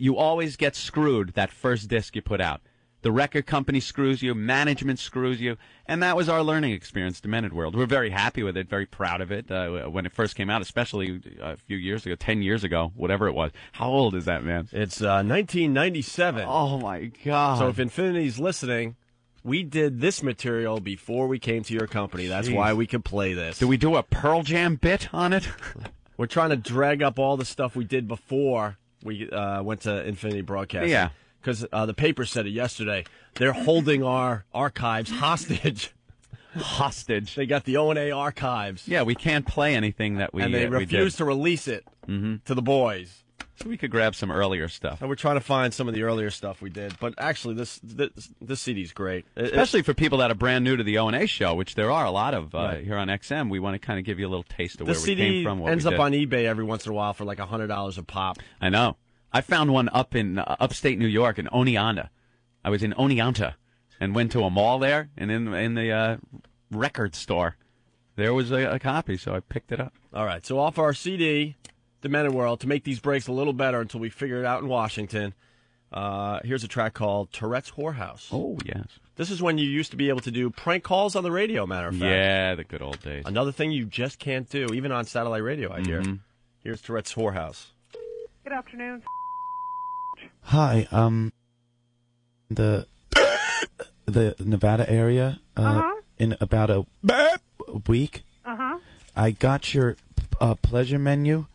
You always get screwed that first disc you put out. The record company screws you, management screws you, and that was our learning experience, Demented World. We're very happy with it, very proud of it. When it first came out, especially a few years ago, 10 years ago, whatever it was. How old is that, man? It's 1997. Oh, my God. So if Infinity's listening, we did this material before we came to your company. That's Jeez. why we could play this. Did we do a Pearl Jam bit on it? We're trying to drag up all the stuff we did before we went to Infinity Broadcasting. Yeah. Because the paper said it yesterday. They're holding our archives hostage. Hostage. They got the O&A archives. Yeah, we can't play anything that we And they refuse to release it to the boys. So we could grab some earlier stuff. And we're trying to find some of the earlier stuff we did. But actually, this CD's great. Especially for people that are brand new to the O&A show, which there are a lot of Right. here on XM. We want to kind of give you a little taste of The where we CD came from. What ends we up did. on eBay every once in a while for like $100 a pop. I know. I found one up in upstate New York in Oneonta. I was in Oneonta and went to a mall there, and in the record store, there was a copy, so I picked it up. All right, so off our CD, Demented World, to make these breaks a little better until we figure it out in Washington, here's a track called Tourette's Whorehouse. Oh, yes. This is when you used to be able to do prank calls on the radio, matter of fact. Yeah, the good old days. Another thing you just can't do, even on satellite radio, I hear. Here's Tourette's Whorehouse. Good afternoon. Hi, the Nevada area, in about a week. I got your pleasure menu.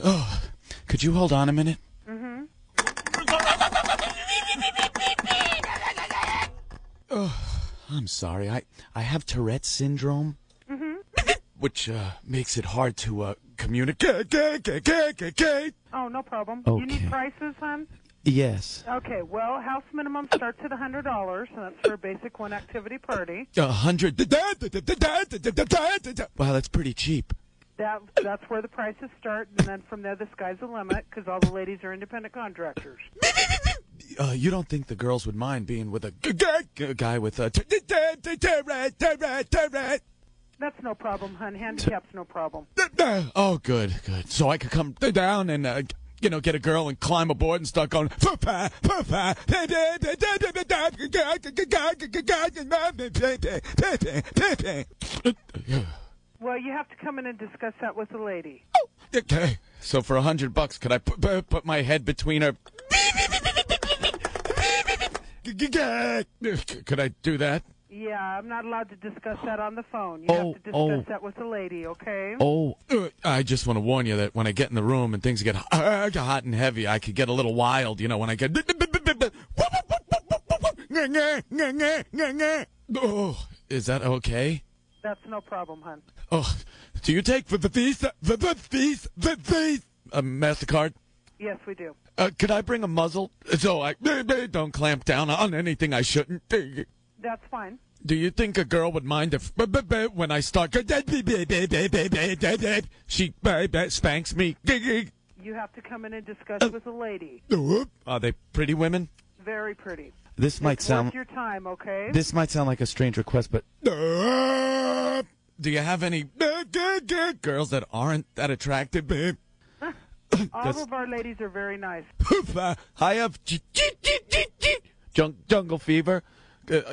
Oh, could you hold on a minute? Oh, I'm sorry. I have Tourette's syndrome, which makes it hard to communicate. Oh, no problem. Okay. You need prices, hon? Yes. Okay, well, house minimum starts at $100, and that's for a basic one-activity party. 100. Wow, that's pretty cheap. That's where the prices start, and then from there the sky's the limit, because all the ladies are independent contractors. You don't think the girls would mind being with a guy with a That's no problem, hon. Handicap's no problem. Oh, good. So I could come down and, get a girl and climb aboard and start going, poopa, poopa, Well, you have to come in and discuss that with the lady. Okay. So for $100, could I put my head between her? Could I do that? Yeah, I'm not allowed to discuss that on the phone. You have to discuss that with the lady, okay? I just want to warn you that when I get in the room and things get hot and heavy, I could get a little wild, when I get... Oh, is that okay? That's no problem, hon. Oh, do you take the MasterCard? Yes, we do. Could I bring a muzzle so I don't clamp down on anything I shouldn't? That's fine. Do you think a girl would mind if when I start she spanks me? You have to come in and discuss with the lady. Are they pretty women? Very pretty. This might sound worth your time, okay? This might sound like a strange request, but do you have any girls that aren't that attractive, babe? All of our ladies are very nice. I have jungle fever.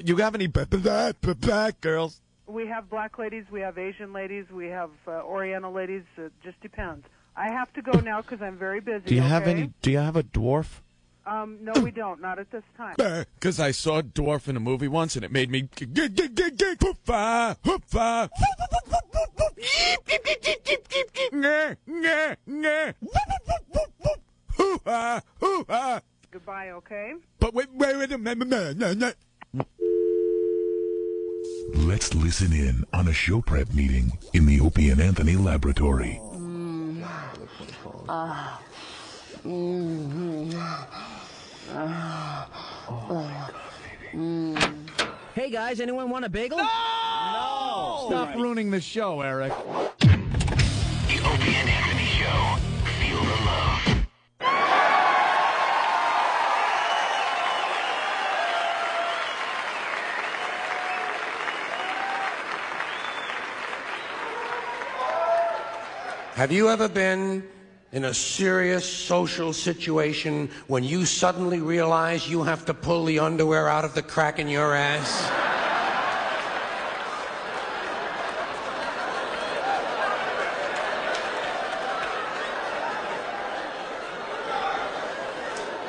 You have any black girls? We have black ladies, we have Asian ladies, we have Oriental ladies. It just depends. I have to go now because I'm very busy. Do you have any? Do you have a dwarf? No, we don't. Not at this time. Because I saw a dwarf in a movie once, and it made me Goodbye, okay? But wait a minute. Let's listen in on a show prep meeting in the Opie and Anthony laboratory. Hey guys, anyone want a bagel? No! Stop ruining the show, Eric. The Opie and Anthony Show. Feel the love. Have you ever been in a serious social situation when you suddenly realize you have to pull the underwear out of the crack in your ass?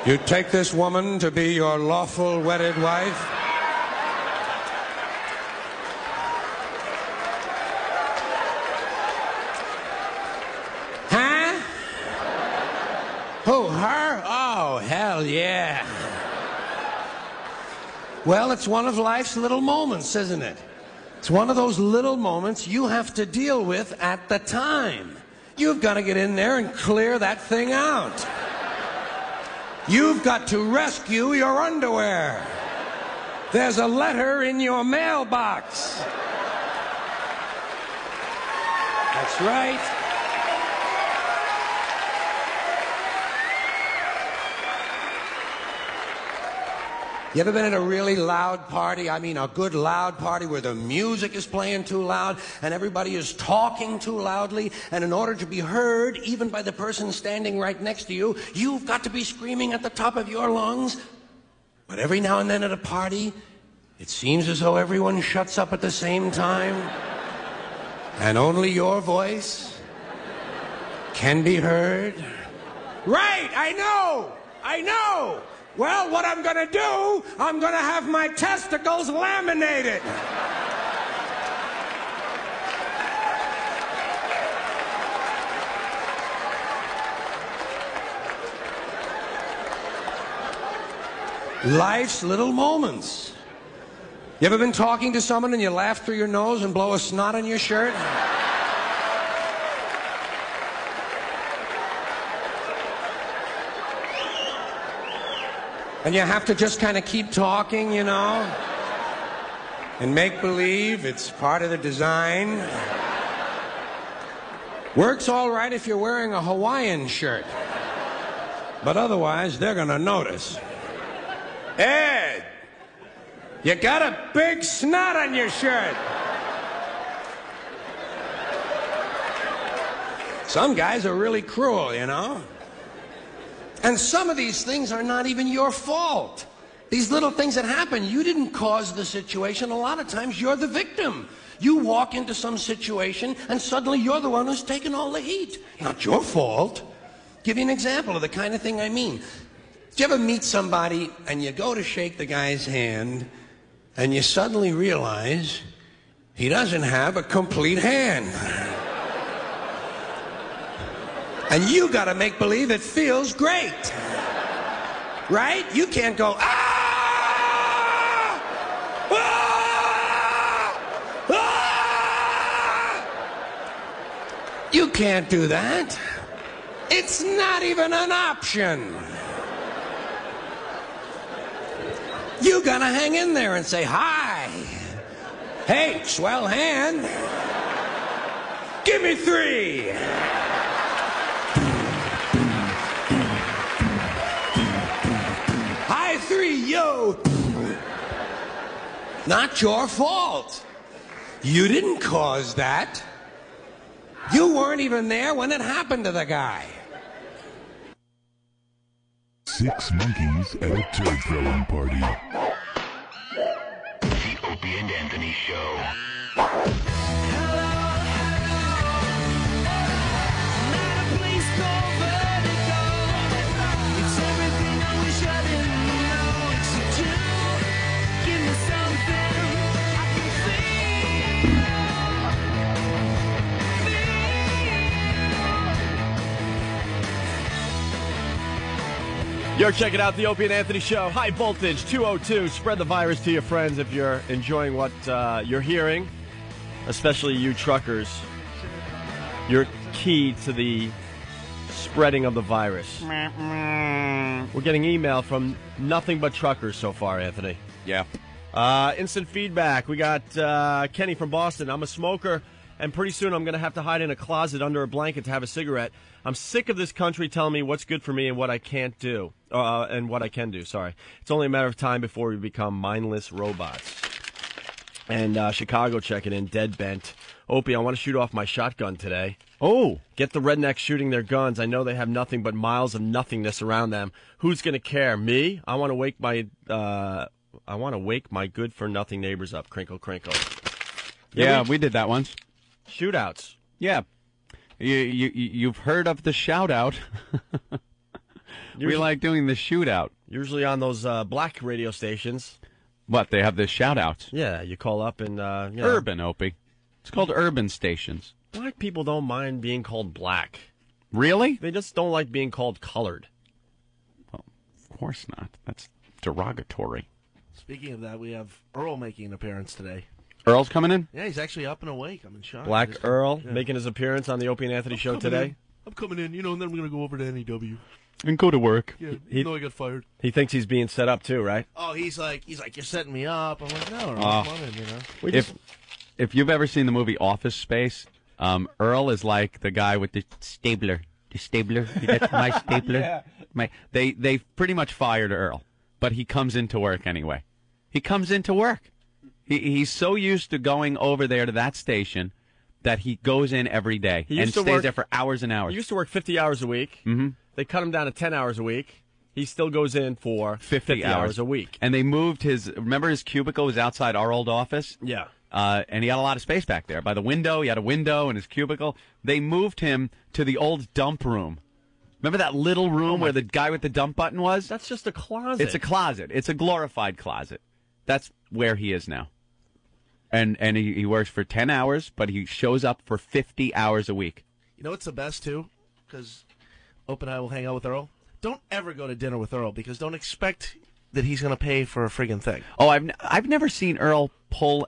You take this woman to be your lawful wedded wife? Huh? Who, her? Oh, hell yeah. Well, it's one of life's little moments, isn't it? It's one of those little moments you have to deal with at the time. You've got to get in there and clear that thing out. You've got to rescue your underwear. There's a letter in your mailbox. That's right. You ever been at a really loud party? I mean, a good loud party where the music is playing too loud and everybody is talking too loudly, and in order to be heard, even by the person standing right next to you, you've got to be screaming at the top of your lungs. But every now and then at a party, it seems as though everyone shuts up at the same time, and only your voice can be heard. Right, I know. Well, what I'm going to do, I'm going to have my testicles laminated. Life's little moments. You ever been talking to someone and you laugh through your nose and blow a snot on your shirt? And you have to just kind of keep talking, you know, and make believe it's part of the design. Works all right if you're wearing a Hawaiian shirt, but otherwise they're going to notice. Ed, you got a big snot on your shirt. Some guys are really cruel, you know. And some of these things are not even your fault. These little things that happen, you didn't cause the situation. A lot of times you're the victim. You walk into some situation and suddenly you're the one who's taking all the heat. Not your fault. Give you an example of the kind of thing I mean. Did you ever meet somebody and you go to shake the guy's hand and you suddenly realize he doesn't have a complete hand? And you got to make believe it feels great. Right? You can't go, ah! Ah! Ah! You can't do that. It's not even an option. You got to hang in there and say, hi. Hey, swell hand. Give me 3. Yo! Not your fault. You didn't cause that. You weren't even there when it happened to the guy. 6 monkeys at a turd throwing party. The Opie and Anthony Show. You're checking out the Opie and Anthony Show. High voltage 202. Spread the virus to your friends if you're enjoying what you're hearing, especially you truckers. You're key to the spreading of the virus. We're getting email from nothing but truckers so far, Anthony. Yeah. Instant feedback. We got Kenny from Boston. I'm a smoker, and pretty soon I'm going to have to hide in a closet under a blanket to have a cigarette. I'm sick of this country telling me what's good for me and what I can't do. And what I can do, sorry. It's only a matter of time before we become mindless robots. And Chicago checking in, dead bent Opie, I want to shoot off my shotgun today. Oh. Get the rednecks shooting their guns. I know they have nothing but miles of nothingness around them. Who's going to care? Me? I want to wake my good-for-nothing neighbors up. Crinkle, crinkle. Yeah, we did that once. Shootouts. Yeah. You've heard of the shout-out. We like doing the shootout. Usually on those black radio stations. What, they have the shout-outs? Yeah, you call up and... Urban, Opie. It's called urban stations. Black people don't mind being called black. Really? They just don't like being called colored. Well, of course not. That's derogatory. Speaking of that, we have Earl making an appearance today. Earl's coming in? Yeah, he's actually up and awake. I'm in shock. Black Earl making his appearance on the Opie and Anthony show today. I'm coming in, and then we're going to go over to NEW. And go to work. Yeah, even though I got fired. He thinks he's being set up too, right? Oh, he's like, you're setting me up. I'm like, no, Earl, come on in, If you've ever seen the movie Office Space, Earl is like the guy with the stapler. The stapler? That's my stapler. Yeah. They pretty much fired Earl, but he comes into work anyway. He comes into work. He's so used to going over there to that station that he goes in every day and stays there for hours and hours. He used to work 50 hours a week. Mm-hmm. They cut him down to 10 hours a week. He still goes in for 50 hours a week. And they moved remember his cubicle was outside our old office? Yeah. And he had a lot of space back there. By the window, he had a window in his cubicle. They moved him to the old dump room. Remember that little room where the guy with the dump button was? That's just a closet. It's a closet. It's a glorified closet. That's where he is now. And he works for 10 hours, but he shows up for 50 hours a week. You know what's the best, too? Because Ope and I will hang out with Earl. Don't ever go to dinner with Earl, because don't expect that he's going to pay for a friggin' thing. Oh, I've never seen Earl pull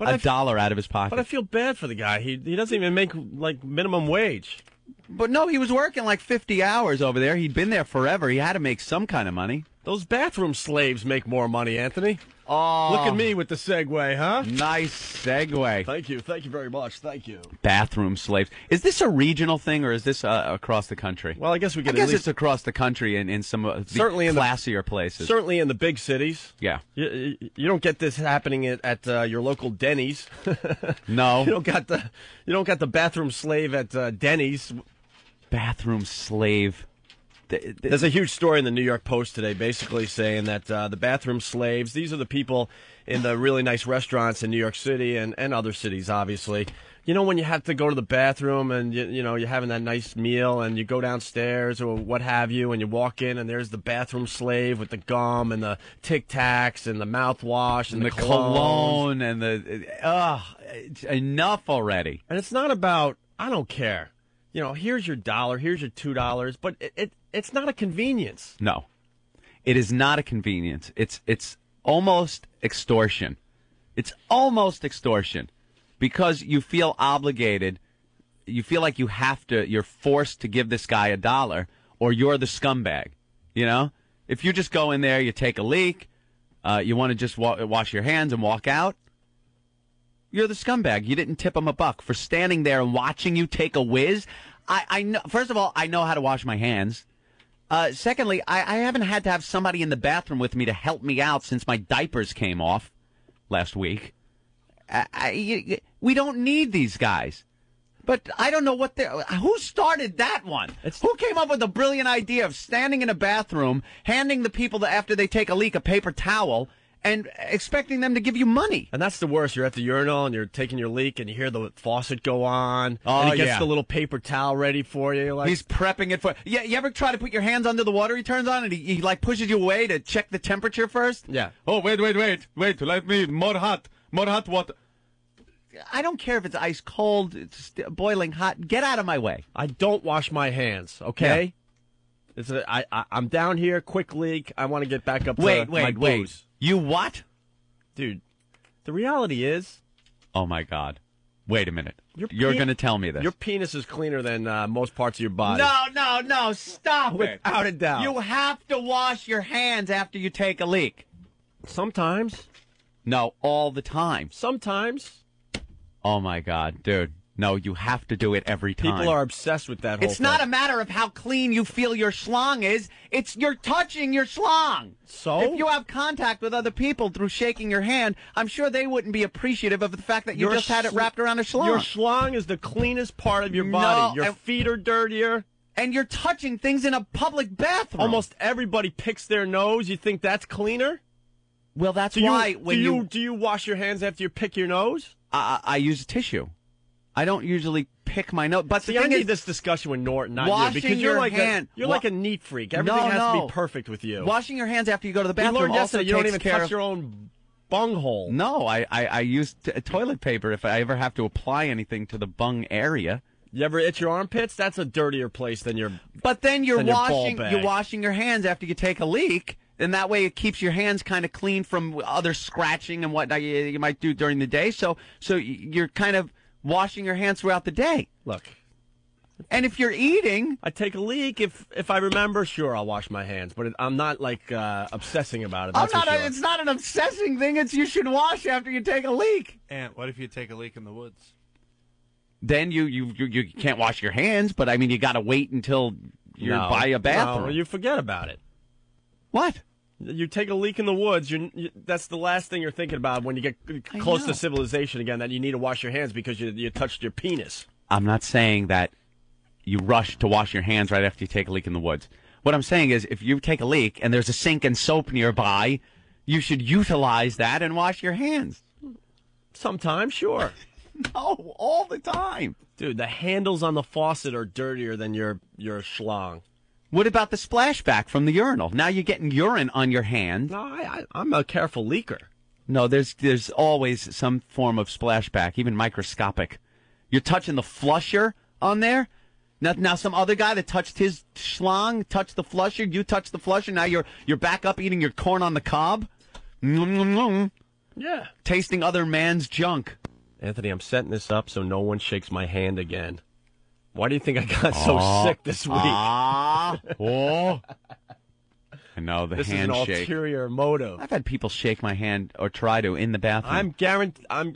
a dollar out of his pocket. But I feel bad for the guy. He doesn't even make, like, minimum wage. But no, he was working like 50 hours over there. He'd been there forever. He had to make some kind of money. Those bathroom slaves make more money, Anthony. Oh. Look at me with the segue, huh? Nice segue. Thank you. Thank you very much. Thank you. Bathroom slaves. Is this a regional thing, or is this across the country? Well, I guess we get. I guess it's across the country in some of the certainly classier places. Certainly in the big cities. Yeah. You don't get this happening at your local Denny's. No. You don't got the bathroom slave at Denny's. Bathroom slave. There's a huge story in the New York Post today basically saying that the bathroom slaves, these are the people in the really nice restaurants in New York City and other cities, obviously. You know, when you have to go to the bathroom and, you're having that nice meal and you go downstairs or what have you and you walk in and there's the bathroom slave with the gum and the Tic Tacs and the mouthwash and the cologne and enough already. And it's not about, I don't care. Here's your $1, here's your $2, but it's not a convenience. No, it is not a convenience. It's almost extortion. It's almost extortion because you feel obligated. You feel like you're forced to give this guy $1 or you're the scumbag. If you just go in there, you take a leak, you want to just wash your hands and walk out, you're the scumbag. You didn't tip him $1 for standing there and watching you take a whiz. I know. First of all, I know how to wash my hands. Secondly, I haven't had to have somebody in the bathroom with me to help me out since my diapers came off last week. We don't need these guys. But I don't know who started that one? Who came up with the brilliant idea of standing in a bathroom, handing the people after they take a leak a paper towel, and expecting them to give you money? And that's the worst. You're at the urinal and you're taking your leak and you hear the faucet go on. Oh, and he gets the little paper towel ready for you. You're like, he's prepping it for you. You ever try to put your hands under the water he turns on and he like pushes you away to check the temperature first? Yeah. Oh, wait. Let me more hot water. I don't care if it's ice cold, it's boiling hot. Get out of my way. I don't wash my hands, okay? Yeah. I'm down here, quick leak. I want to get back up to my booze. Wait. You what? Dude, the reality is... Oh, my God. Wait a minute. You're going to tell me this. Your penis is cleaner than most parts of your body. No. Stop it. Without a doubt. You have to wash your hands after you take a leak. Sometimes. No, all the time. Sometimes. Oh, my God, dude. No, you have to do it every time. People are obsessed with that whole It's thing. not a matter of how clean you feel your schlong is. It's you're touching your schlong. So? If you have contact with other people through shaking your hand, I'm sure they wouldn't be appreciative of the fact that you just had it wrapped around a schlong. Your schlong is the cleanest part of your body. Your feet are dirtier. And you're touching things in a public bathroom. Almost everybody picks their nose. You think that's cleaner? Well, that's why do you wash your hands after you pick your nose? I use tissue. I don't usually pick my nose. But see, I need this discussion with Norton, not you, because you're like a neat freak. Everything has to be perfect with you. Washing your hands after you go to the bathroom. We learned also yesterday you don't even touch of your own bunghole. No, I use toilet paper if I ever have to apply anything to the bung area. You ever itch your armpits? That's a dirtier place than your. But then you're washing your hands after you take a leak. And that way it keeps your hands kind of clean from other scratching and what you might do during the day. So you're kind of washing your hands throughout the day. Look. And if you're eating... I take a leak. If I remember, sure, I'll wash my hands. But I'm not, obsessing about it. That's for sure. It's not an obsessing thing. It's you should wash after you take a leak. And what if you take a leak in the woods? Then you can't wash your hands, but, I mean, you got to wait until you're by a bathroom. No, you forget about it. What? You take a leak in the woods, that's the last thing you're thinking about when you get close to civilization again, that you need to wash your hands because you touched your penis. I'm not saying that you rush to wash your hands right after you take a leak in the woods. What I'm saying is if you take a leak and there's a sink and soap nearby, you should utilize that and wash your hands. Sometimes, sure. No, all the time. Dude, the handles on the faucet are dirtier than your schlong. What about the splashback from the urinal? Now you're getting urine on your hand. No, I'm a careful leaker. No, there's always some form of splashback, even microscopic. You're touching the flusher on there. Now some other guy that touched his schlong, touched the flusher, you touched the flusher, now you're back up eating your corn on the cob. Yeah. Tasting other man's junk. Anthony, I'm setting this up so no one shakes my hand again. Why do you think I got so sick this week? I know, the this handshake. This is an ulterior motive. I've had people shake my hand or try to in the bathroom.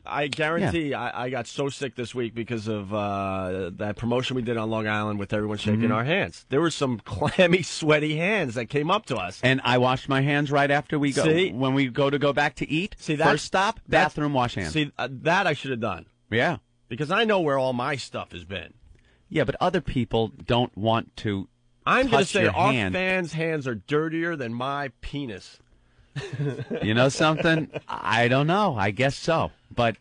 I guarantee I got so sick this week because of that promotion we did on Long Island with everyone shaking our hands. There were some clammy, sweaty hands that came up to us. And I washed my hands right after we go. See? When we go back to eat. See, first stop, bathroom, wash hands. See, that I should have done. Yeah. Because I know where all my stuff has been. Yeah, but other people don't want to I'm going to touch say your our hand. fans' hands are dirtier than my penis. You know something? I don't know. I guess so. But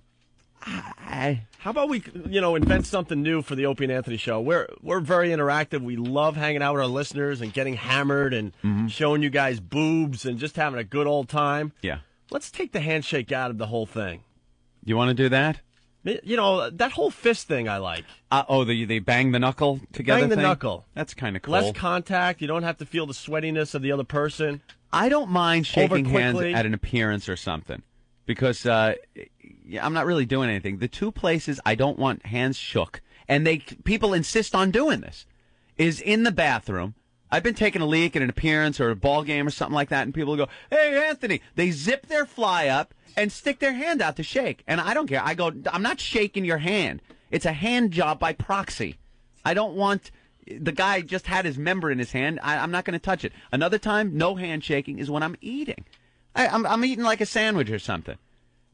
how about we, invent something new for the Opie and Anthony show? We're very interactive. We love hanging out with our listeners and getting hammered and showing you guys boobs and just having a good old time. Yeah. Let's take the handshake out of the whole thing. You want to do that? That whole fist thing I like. They bang the knuckle together Bang the thing? knuckle. That's kind of cool. Less contact. You don't have to feel the sweatiness of the other person. I don't mind shaking hands at an appearance or something because I'm not really doing anything. The two places I don't want hands shook, and people insist on doing this, is in the bathroom. I've been taking a leak at an appearance or a ball game or something like that, and people go, "Hey, Anthony!" They zip their fly up and stick their hand out to shake, and I don't care. I go, "I'm not shaking your hand. It's a hand job by proxy. I don't want." The guy just had his member in his hand. I'm not going to touch it. Another time, no handshaking is when I'm eating. I'm eating like a sandwich or something.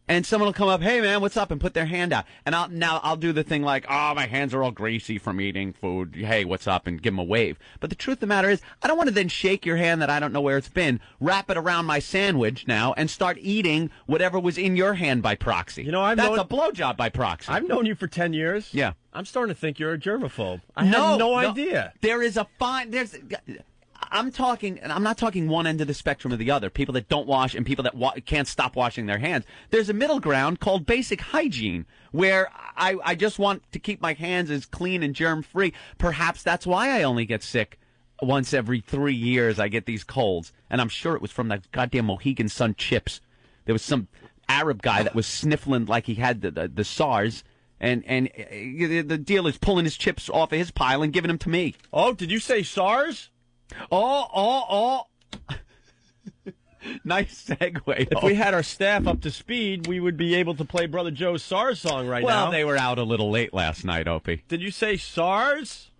And someone will come up, "Hey, man, what's up?" and put their hand out. And I'll do the thing like, "Oh, my hands are all greasy from eating food. Hey, what's up?" and give them a wave. But the truth of the matter is, I don't want to then shake your hand that I don't know where it's been, wrap it around my sandwich now, and start eating whatever was in your hand by proxy. That's a blowjob by proxy. I've known you for 10 years. Yeah. I'm starting to think you're a germaphobe. I had no idea. There is a fine. I'm not talking one end of the spectrum or the other. People that don't wash and people that can't stop washing their hands. There's a middle ground called basic hygiene, where I just want to keep my hands as clean and germ free. Perhaps that's why I only get sick once every 3 years. I get these colds, and I'm sure it was from that goddamn Mohegan Sun chips. There was some Arab guy that was sniffling like he had the SARS. And the deal is pulling his chips off of his pile and giving them to me. Oh, did you say SARS? Oh. Nice segue. If we had our staff up to speed, we would be able to play Brother Joe's SARS song now. Well, they were out a little late last night, Opie. Did you say SARS?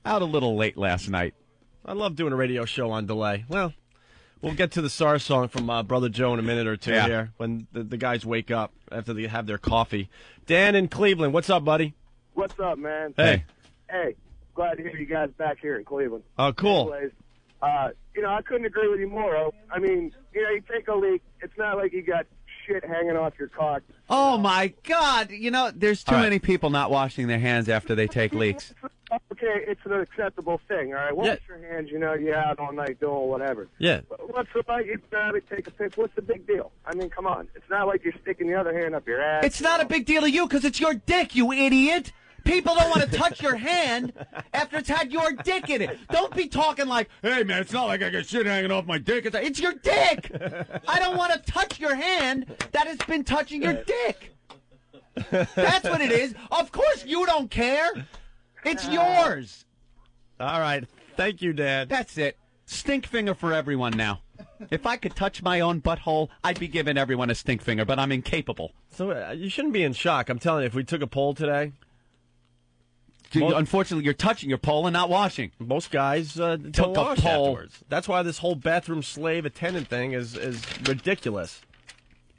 Out a little late last night. I love doing a radio show on delay. Well, we'll get to the SARS song from Brother Joe in a minute or two here when the guys wake up after they have their coffee. Dan in Cleveland, what's up, buddy? What's up, man? Hey. Hey, glad to hear you guys back here in Cleveland. Oh, cool. Anyways, I couldn't agree with you more, Ope. I mean, you take a leak, it's not like you got shit hanging off your cock. Oh, my God. There's too many people not washing their hands after they take leaks. Okay, it's an acceptable thing, all right? Wash your hands, you're out all night doing whatever. Yeah. But what's the like? You grab it, take a piss. What's the big deal? I mean, come on. It's not like you're sticking the other hand up your ass. It's not a big deal to you because it's your dick, you idiot. People don't want to touch your hand after it's had your dick in it. Don't be talking like, hey, man, it's not like I got shit hanging off my dick. It's your dick. I don't want to touch your hand that has been touching your dick. That's what it is. Of course you don't care. It's yours. All right. Thank you, Dad. That's it. Stink finger for everyone now. If I could touch my own butthole, I'd be giving everyone a stink finger, but I'm incapable. So you shouldn't be in shock. I'm telling you, if we took a poll today. Unfortunately, you're touching your pole and not washing. Most guys don't wash afterwards. That's why this whole bathroom slave attendant thing is ridiculous.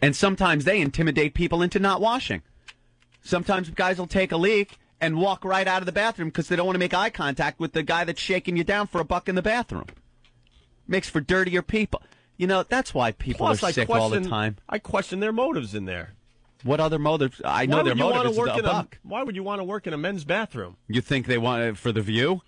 And sometimes they intimidate people into not washing. Sometimes guys will take a leak and walk right out of the bathroom because they don't want to make eye contact with the guy that's shaking you down for $1 in the bathroom. Makes for dirtier people. That's why people are sick all the time. I question their motives in there. What other motives? I know their motive is $1. Why would you want to work in a men's bathroom? You think they want it for the view?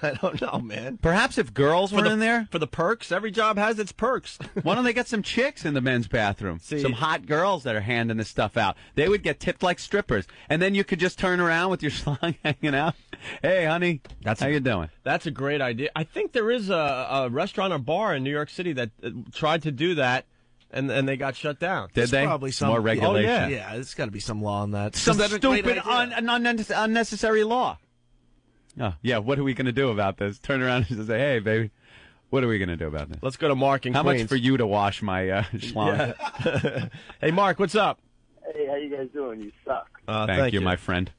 I don't know, man. Perhaps if girls were in there? For the perks. Every job has its perks. Why don't they get some chicks in the men's bathroom? See, some hot girls that are handing this stuff out. They would get tipped like strippers. And then you could just turn around with your schlong hanging out. Hey, honey, how you doing? That's a great idea. I think there is a restaurant or bar in New York City that tried to do that. And they got shut down. Did they? Probably some more regulation. Oh, yeah, there's got to be some law on that. Some stupid, unnecessary law. Oh, yeah, what are we going to do about this? Turn around and say, hey, baby, what are we going to do about this? Let's go to Mark in How Queens. much for you to wash my schlong? Yeah. Hey, Mark, what's up? Hey, how you guys doing? You suck. Thank you, my friend.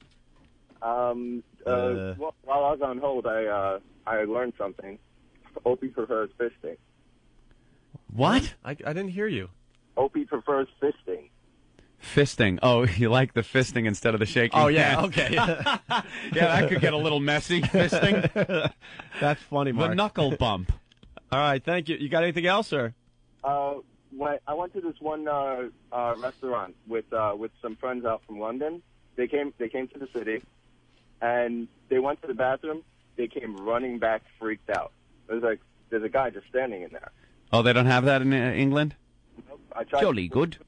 While I was on hold, I learned something. Opie prefers fisting. What? I didn't hear you. Opie prefers fisting. Fisting. Oh, you like the fisting instead of the shaking? Oh, yeah. hand. Okay. Yeah, that could get a little messy, fisting. That's funny, Mark. The knuckle bump. All right, thank you. You got anything else, sir? I went to this one restaurant with some friends out from London. They came to the city, and they went to the bathroom. They came running back, freaked out. It was like there's a guy just standing in there. Oh, they don't have that in England? Nope. I tried Jolly good.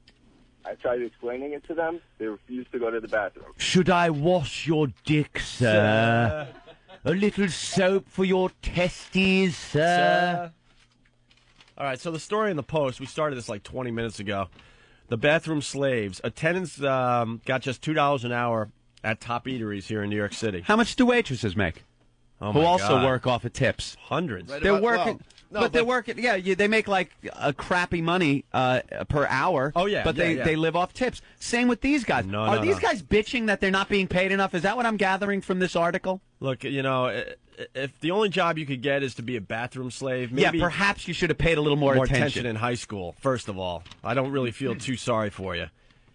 I tried explaining it to them. They refused to go to the bathroom. Should I wash your dick, sir? A little soap for your testes, sir? All right, so the story in the Post, we started this like 20 minutes ago. The bathroom slaves. Attendants got just $2 an hour at top eateries here in New York City. How much do waitresses make? Oh, who my also God. work off of tips? Hundreds. Right, they're working... they're working. Yeah, they make like a crappy money per hour. Oh yeah, but they live off tips. Same with these guys. Are these guys bitching that they're not being paid enough? Is that what I'm gathering from this article? Look, if the only job you could get is to be a bathroom slave, maybe perhaps you should have paid a little more attention in high school. First of all, I don't really feel too sorry for you.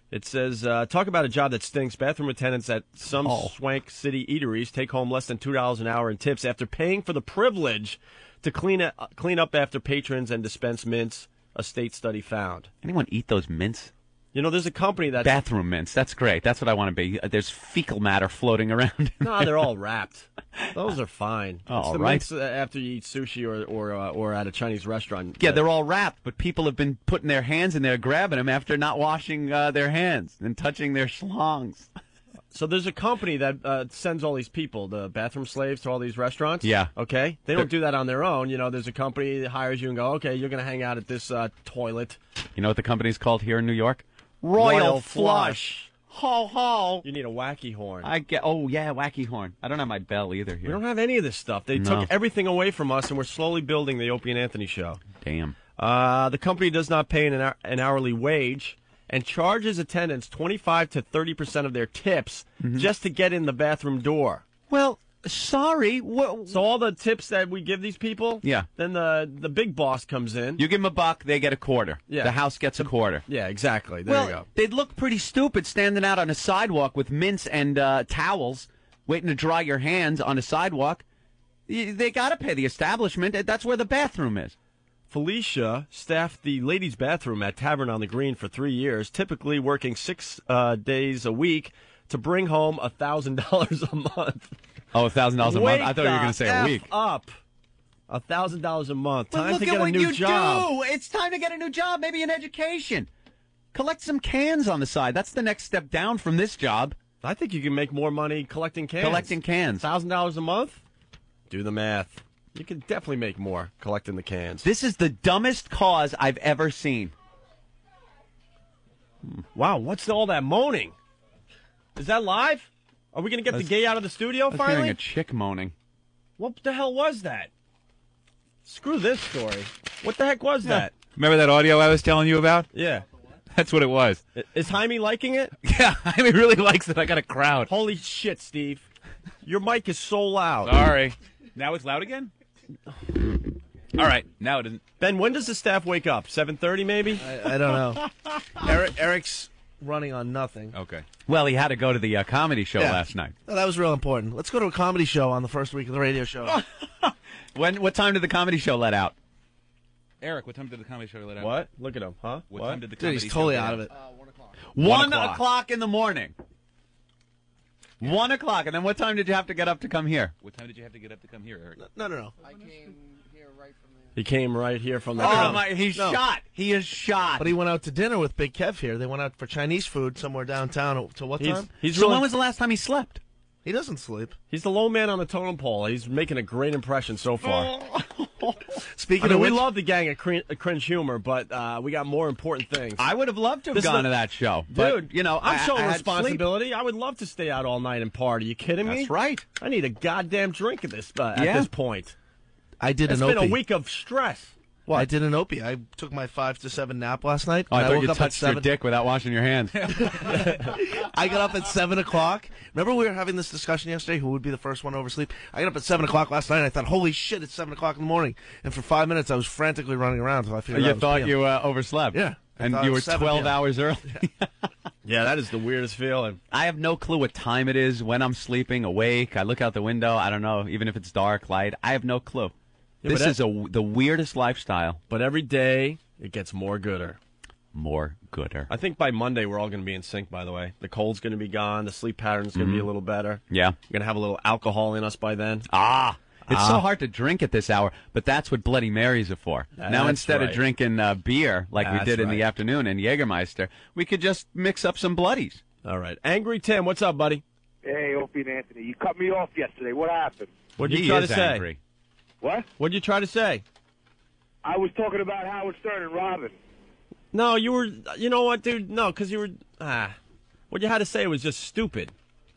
It says, talk about a job that stinks. Bathroom attendants at some swank city eateries take home less than $2 an hour in tips after paying for the privilege to clean up after patrons and dispense mints, a state study found. Anyone eat those mints? There's a company that... Bathroom mints. That's great. That's what I want to be. There's fecal matter floating around. No, they're all wrapped. Those are fine. Oh, it's the right. mints after you eat sushi or at a Chinese restaurant. Yeah, they're all wrapped, but people have been putting their hands in there, grabbing them after not washing their hands and touching their schlongs. So there's a company that sends all these people, the bathroom slaves, to all these restaurants. Yeah. Okay? They don't do that on their own. There's a company that hires you and go, okay, you're going to hang out at this toilet. You know what the company's called here in New York? Royal Flush. Ho, ho. You need a wacky horn. Oh, yeah, wacky horn. I don't have my bell either here. We don't have any of this stuff. They took everything away from us, and we're slowly building the Opie and Anthony show. Damn. The company does not pay an hourly wage and charges attendants 25 to 30% of their tips just to get in the bathroom door. Well, sorry. So all the tips that we give these people, Yeah. then the big boss comes in. You give them $1, they get a quarter. Yeah. The house gets a quarter. Yeah, exactly. There you go. They'd look pretty stupid standing out on a sidewalk with mints and towels, waiting to dry your hands on a sidewalk. They got to pay the establishment. That's where the bathroom is. Felicia staffed the ladies' bathroom at Tavern on the Green for 3 years, typically working 6 days a week to bring home $1,000 a month. Oh, $1,000 a month? I thought you were going to say a week. Up. $1,000 a month. Well, Time look to at get a what new you job. do. It's time to get a new job, maybe an education. Collect some cans on the side. That's the next step down from this job. I think you can make more money collecting cans. Collecting cans. $1,000 a month? Do the math. You can definitely make more collecting the cans. This is the dumbest cause I've ever seen. Wow, what's all that moaning? Is that live? Are we going to get the gay out of the studio I was finally? hearing a chick moaning. What the hell was that? Screw this story. What the heck was that? Remember that audio I was telling you about? Yeah. That's what it was. Is Jaime liking it? Yeah, Jaime really likes it. I got a crowd. Holy shit, Steve. Your mic is so loud. Sorry. Now it's loud again? All right, now it isn't. Ben, when does the staff wake up? 7:30 maybe? I don't know. Eric's running on nothing. Okay. Well, he had to go to the comedy show last night. Oh, that was real important. Let's go to a comedy show on the first week of the radio show. What time did the comedy show let out? Eric, what time did the comedy show let out? What? Look at him, huh? What time did the Dude, comedy he's show totally let out of it. 1 o'clock in the morning. 1 o'clock. And then what time did you have to get up to come here? What time did you have to get up to come here, Eric? No. I came here right from there. He came right here from the Oh, my, he's shot. He is shot. But he went out to dinner with Big Kev here. They went out for Chinese food somewhere downtown. To what time? So when was the last time he slept? He doesn't sleep. He's the low man on the totem pole. He's making a great impression so far. Speaking of which, we love the gang of cringe humor, but we got more important things. I would have loved to have gone to that show. Dude, But, you know, I'm showing I had responsibility. I would love to stay out all night and party. You kidding me? That's right. I need a goddamn drink at this point. I did It's an been Opie. a week of stress. I did an Opie. I took my 5 to 7 nap last night. Oh, I and thought woke you up at touched your 7. dick without washing your hands. I got up at 7 o'clock. Remember we were having this discussion yesterday, who would be the first one to oversleep? I got up at 7 o'clock last night, and I thought, holy shit, it's 7 o'clock in the morning. And for 5 minutes, I was frantically running around until I figured out You it was thought PM. you overslept? Yeah. I And thought you it were was 7 12 PM. hours early? Yeah, that is the weirdest feeling. I have no clue what time it is, when I'm sleeping, awake. I look out the window. I don't know, even if it's dark, light. I have no clue. Yeah, This but is the weirdest lifestyle. But every day, it gets more gooder. More gooder. I think by Monday, we're all going to be in sync, by the way. The cold's going to be gone. The sleep pattern's going to be a little better. Yeah. We're going to have a little alcohol in us by then. It's so hard to drink at this hour, but that's what Bloody Marys are for. Now, That's instead right. of drinking beer like we That's did in the right. afternoon and Jägermeister, we could just mix up some Bloodies. All right. Angry Tim, what's up, buddy? Hey, Opie and Anthony, you cut me off yesterday. What happened? What'd you He try is to say? angry. What? What'd you try to say? I was talking about Howard Stern and Robin. No, you were, you know what, dude? No, because you were, what you had to say was just stupid.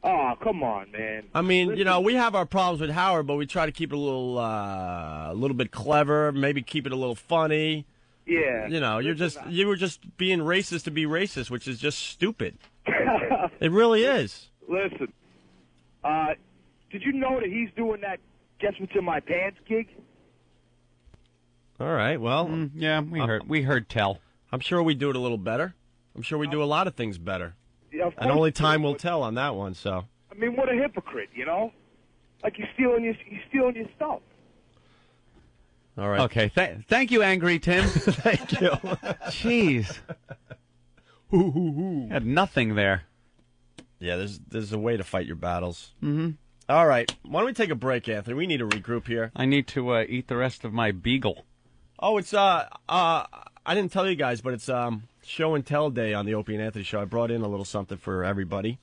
Oh, come on, man. I mean, you know, we have our problems with Howard, but we try to keep it a little bit clever, maybe keep it a little funny. Yeah. You know, you were just being racist to be racist, which is just stupid. It really is. Listen, did you know that he's doing that Guess What's in My Pants gig? All right, well. Yeah, we heard tell. I'm sure we do it a little better. I'm sure we do a lot of things better. Yeah, of And course only you do, time will but- tell on that one, so. I mean, what a hypocrite, you know? Like he's stealing your stuff. All right. Okay, thank you, Angry Tim. Thank you. Jeez. Had nothing there. Yeah, there's a way to fight your battles. Mm-hmm. All right. Why don't we take a break, Anthony? We need to regroup here. I need to eat the rest of my beagle. Oh, it's I didn't tell you guys, but it's show and tell day on the Opie and Anthony show. I brought in a little something for everybody.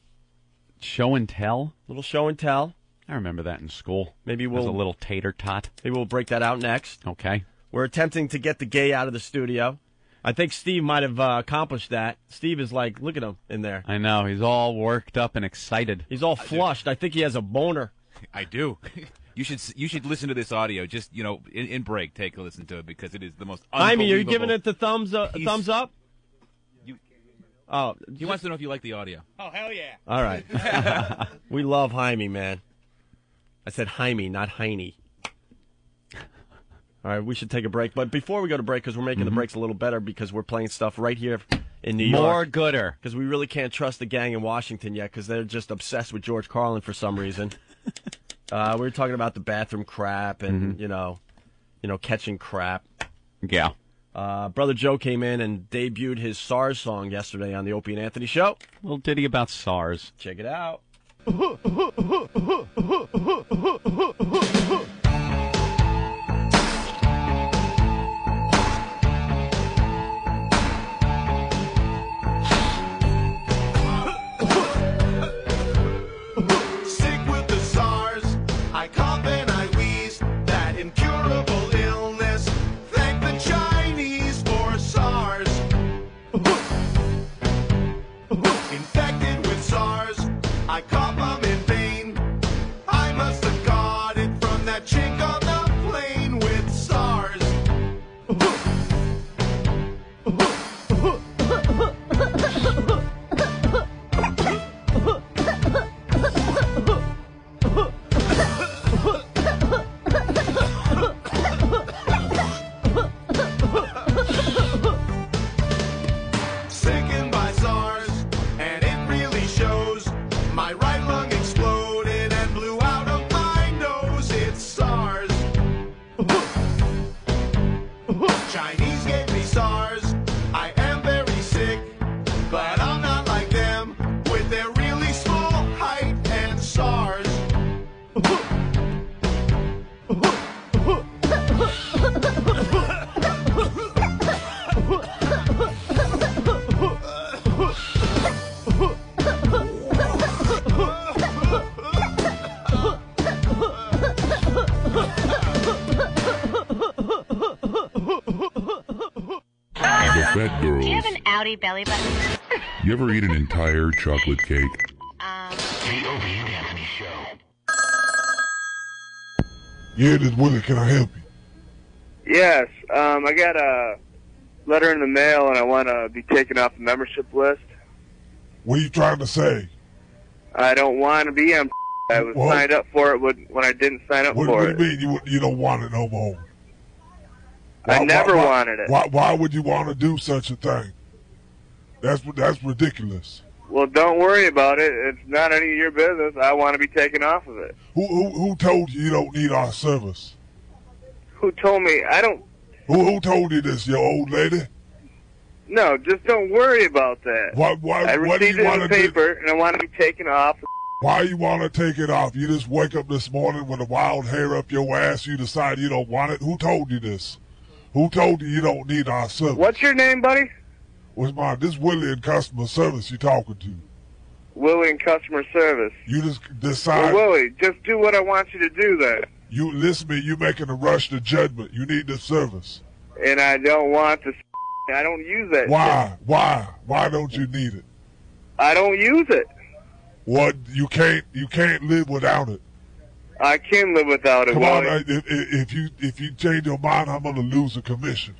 Show and tell? Little show and tell. I remember that in school. Maybe As we'll a little tater tot. Maybe we'll break that out next. Okay. We're attempting to get the gay out of the studio. I think Steve might have accomplished that. Steve is like, look at him in there. I know. He's all worked up and excited. He's all flushed. I think he has a boner. I do. You should listen to this audio. Just in break, take a listen to it because it is the most. Jaime, are you giving it the thumbs up? Oh, he wants to know if you like the audio. Oh, hell yeah! All right, we love Jaime, man. I said Jaime, not Heine. All right, we should take a break. But before we go to break, because we're making the breaks a little better because we're playing stuff right here in New York. More gooder. Because we really can't trust the gang in Washington yet because they're just obsessed with George Carlin for some reason. We were talking about the bathroom crap and, catching crap. Yeah. Brother Joe came in and debuted his SARS song yesterday on the Opie and Anthony Show. A little ditty about SARS. Check it out. Fat girls. Do you have an outie belly button? You ever eat an entire chocolate cake? The Opie and Anthony Show. Yeah, this Willie. Can I help you? Yes, I got a letter in the mail, and I want to be taken off the membership list. What are you trying to say? I don't want to be on. I was signed up for it when I didn't sign up for it. What do you mean you don't want it no more? I never wanted it. Why would you want to do such a thing? That's ridiculous. Well, don't worry about it. It's not any of your business. I want to be taken off of it. Who told you don't need our service? Who told me? I don't. Who told you this? Your old lady? No, just don't worry about that. I received it in the paper, and I want to be taken off. Why you want to take it off? You just wake up this morning with a wild hair up your ass. You decide you don't want it. Who told you this? Who told you don't need our service? What's your name, buddy? What's mine? This Willie in customer service you talking to. Willie in customer service. You just decide. Well, Willie, just do what I want you to do then. You listen to me. You making a rush to judgment. You need this service. And I don't want to. I don't use that. Why? Shit. Why? Why don't you need it? I don't use it. What? You can't live without it. I can live without it. Come on, if you change your mind, I'm gonna lose a commission.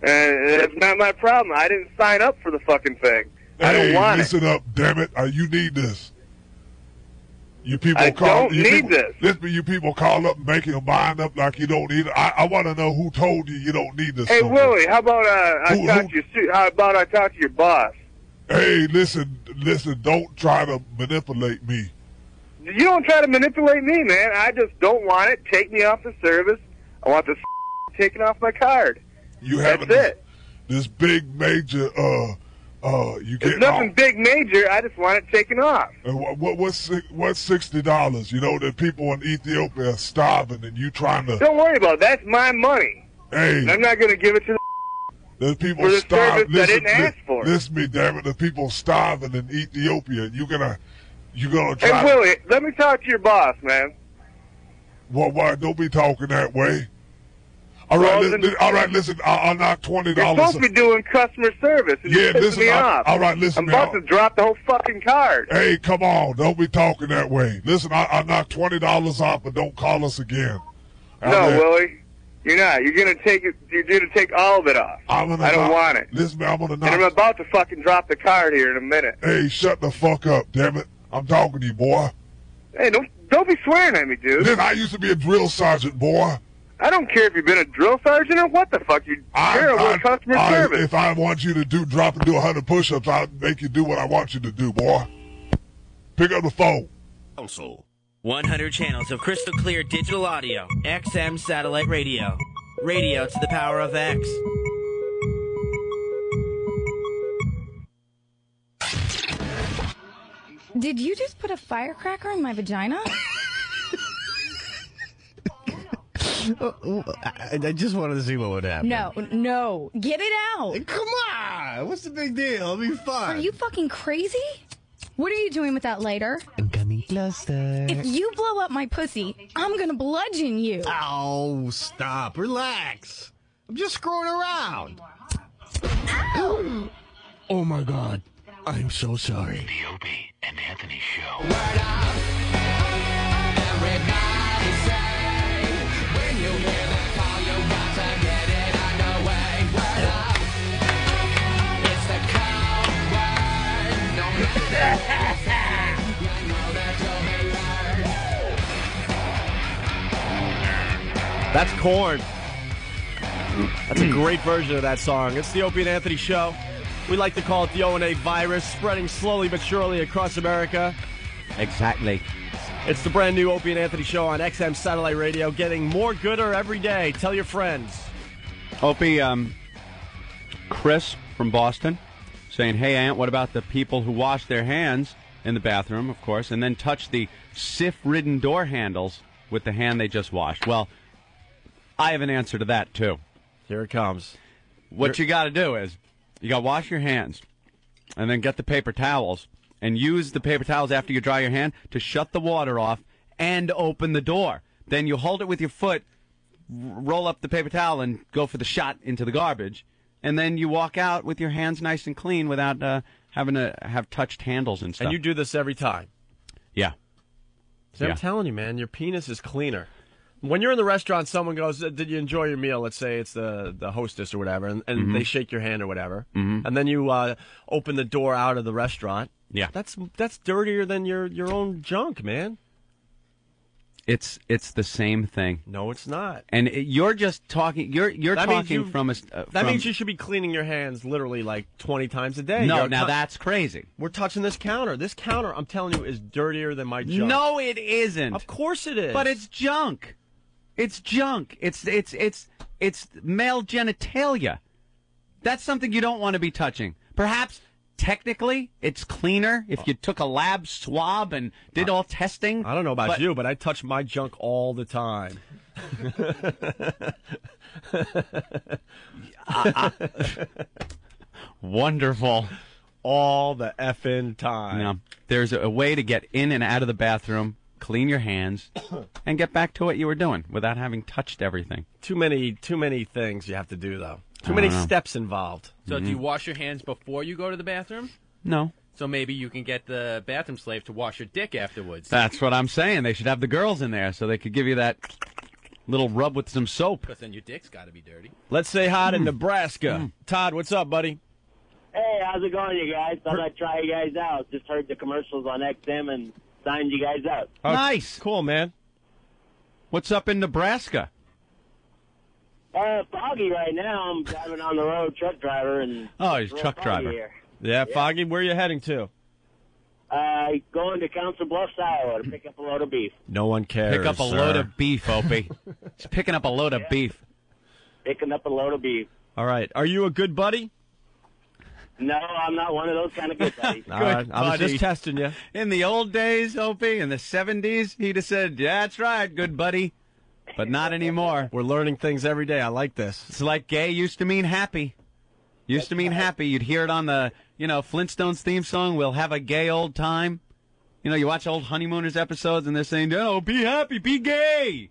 And it's not my problem. I didn't sign up for the fucking thing. I don't want it. Listen up, damn it! You need this. You people I don't need this. Listen, you people call up and make your mind up like you don't need it. I want to know who told you don't need this. Hey, Willie, how about How about I talk to your boss? Hey, listen! Don't try to manipulate me. You don't try to manipulate me, man. I just don't want it. Take me off the service. I want this taken off my card. That's it. This big major, you get. It's nothing big major. I just want it taken off. And what's $60? You know that people in Ethiopia are starving, and you trying to. Don't worry about it. That's my money. Hey, and I'm not going to give it to there's people for the starving. service I didn't ask for. Listen to me, damn it. The people starving in Ethiopia, and you're gonna try. Hey, Willie, let me talk to your boss, man. Why? Don't be talking that way. All right, listen. I'll knock $20. You're supposed to be doing customer service. And you're pissing me off. All right, listen. I'm about to drop the whole fucking card. Hey, come on. Don't be talking that way. Listen, I'll knock $20 off, but don't call us again. No, Willie. You're not. You're gonna take it. You're gonna take all of it off. I don't want it. Listen, man, I'm gonna knock. And I'm about to fucking drop the card here in a minute. Hey, shut the fuck up, damn it! I'm talking to you, boy. Hey, don't be swearing at me, dude. Listen, I used to be a drill sergeant, boy. I don't care if you've been a drill sergeant or what the fuck. You care about customer service. If I want you to drop and do 100 push-ups, I'll make you do what I want you to do, boy. Pick up the phone. Council. 100 channels of crystal clear digital audio. XM satellite radio. Radio to the power of X. Did you just put a firecracker in my vagina? I just wanted to see what would happen. No. Get it out. Come on. What's the big deal? It'll be fun. Are you fucking crazy? What are you doing with that lighter? I'm coming closer. If you blow up my pussy, I'm gonna bludgeon you. Oh, stop. Relax. I'm just screwing around. Ow! Oh, my God. I'm so sorry. The Opie and Anthony Show. Everybody say, when you hear that call, you got to get it underway. Word up. It's the code word. No matter what you say, you know that you'll be heard. That's Korn. That's a great version of that song. It's the Opie and Anthony Show. We like to call it the O&A virus, spreading slowly but surely across America. Exactly. It's the brand new Opie and Anthony Show on XM Satellite Radio, getting more gooder every day. Tell your friends. Opie, Chris from Boston saying, hey, Aunt, what about the people who wash their hands in the bathroom, of course, and then touch the sift-ridden door handles with the hand they just washed? Well, I have an answer to that, too. Here it comes. What you got to do is, you got to wash your hands and then get the paper towels and use the paper towels after you dry your hand to shut the water off and open the door. Then you hold it with your foot, roll up the paper towel, and go for the shot into the garbage. And then you walk out with your hands nice and clean without having to have touched handles and stuff. And you do this every time. Yeah. See, I'm telling you, man, your penis is cleaner. When you're in the restaurant, someone goes, did you enjoy your meal? Let's say it's the hostess or whatever, and they shake your hand or whatever. And then you open the door out of the restaurant. Yeah. That's dirtier than your own junk, man. It's the same thing. No, it's not. And you're just talking. You're talking from a. That means you should be cleaning your hands literally like 20 times a day. No, now that's crazy. We're touching this counter. This counter, I'm telling you, is dirtier than my junk. No, it isn't. Of course it is. But it's junk. It's junk. It's male genitalia. That's something you don't want to be touching. Perhaps technically it's cleaner if you took a lab swab and did all testing. I don't know about you, but I touch my junk all the time. Wonderful. All the effing time. Yeah. There's a way to get in and out of the bathroom, clean your hands, and get back to what you were doing without having touched everything. Too many things you have to do, though. Too many steps involved. So do you wash your hands before you go to the bathroom? No. So maybe you can get the bathroom slave to wash your dick afterwards. That's what I'm saying. They should have the girls in there so they could give you that little rub with some soap. Because then your dick's got to be dirty. Let's say hi to Nebraska. Todd, what's up, buddy? Hey, how's it going, you guys? Thought I'd try you guys out. Just heard the commercials on XM and signed you guys up. Oh, nice. Cool, man. What's up in Nebraska? Foggy right now. I'm driving on the road, truck driver. And oh, he's a truck driver. Here. Yeah, Foggy, where are you heading to? Going to Council Bluffs, Iowa to pick up a load of beef. No one cares. Pick up a load of beef, Opie. He's picking up a load of beef. Picking up a load of beef. All right. Are you a good buddy? No, I'm not one of those kind of good buddies. I was just testing you. In the old days, Opie, in the 70s, he'd have said, yeah, that's right, good buddy. But not anymore. We're learning things every day. I like this. It's like gay used to mean happy. Used to mean happy. You'd hear it on the, Flintstones theme song, We'll Have a Gay Old Time. You watch old Honeymooners episodes and they're saying, oh, be happy, be gay.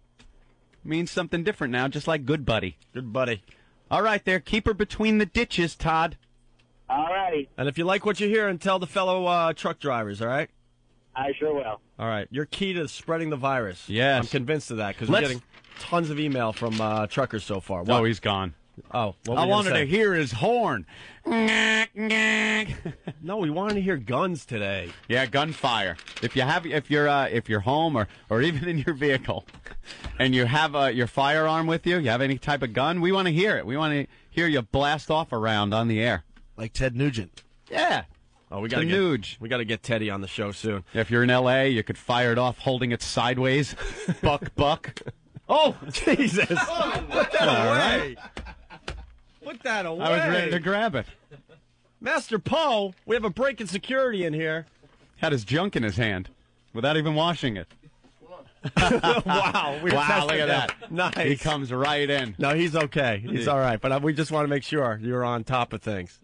means something different now, just like good buddy. Good buddy. All right, there. Keep her between the ditches, Todd. All righty. And if you like what you hear, and tell the fellow truck drivers, all right? I sure will. All right. You're key to spreading the virus. Yes. I'm convinced of that because we're getting tons of email from truckers so far. Oh, he's gone. Oh, what were I you wanted gonna to say? hear his horn. No, we wanted to hear guns today. Yeah, gunfire. If you're home or even in your vehicle, and you have your firearm with you, you have any type of gun, we want to hear it. We want to hear you blast off a round on the air, like Ted Nugent. Yeah. Oh, we got to get Teddy on the show soon. If you're in L.A., you could fire it off holding it sideways. Buck. Oh, Jesus! Put that away. Put that away. I was ready to grab it. Master Poe, we have a break in security in here. Had his junk in his hand without even washing it. Wow. Look at that. Nice. He comes right in. No, he's okay. He's all right. But we just want to make sure you're on top of things.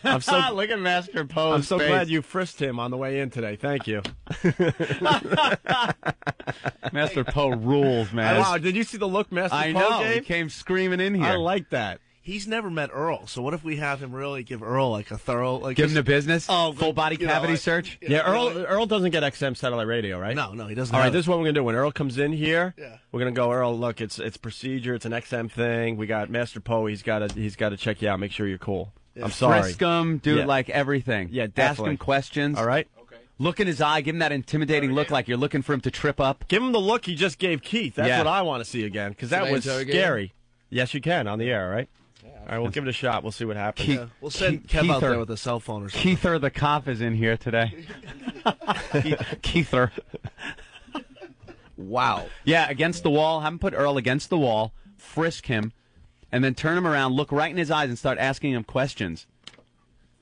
I'm so Look at Master Poe's I'm so face. glad you frisked him on the way in today. Thank you. Master Poe rules, man. Wow, did you see the look Master I Poe know. gave? He came screaming in here. I like that. He's never met Earl, so what if we have him really give Earl like a thorough, like Give him the business? Oh, full body cavity search? Yeah, Earl doesn't get XM satellite radio, right? No, he doesn't. All right, have this is what we're gonna do. When Earl comes in here, Yeah. we're gonna go. Earl, look, it's procedure. It's an XM thing. We got Master Poe. He's got to check you out. Make sure you're cool. I'm sorry. Frisk him, do Yeah. like everything. Yeah, Ask definitely. him questions. All right. Look in his eye. Give him that intimidating look like you're looking for him to trip up. Give him the look he just gave Keith. That's Yeah. what I want to see again because that Can I was interrogate him? scary. Yes, you can on the air, right? All right, we'll give it a shot. We'll see what happens. Yeah, we'll send Kev out there with a cell phone or something. Keither the cop is in here today. Keither. Wow. Yeah, against the wall. Have him put Earl against the wall, frisk him, and then turn him around, look right in his eyes, and start asking him questions.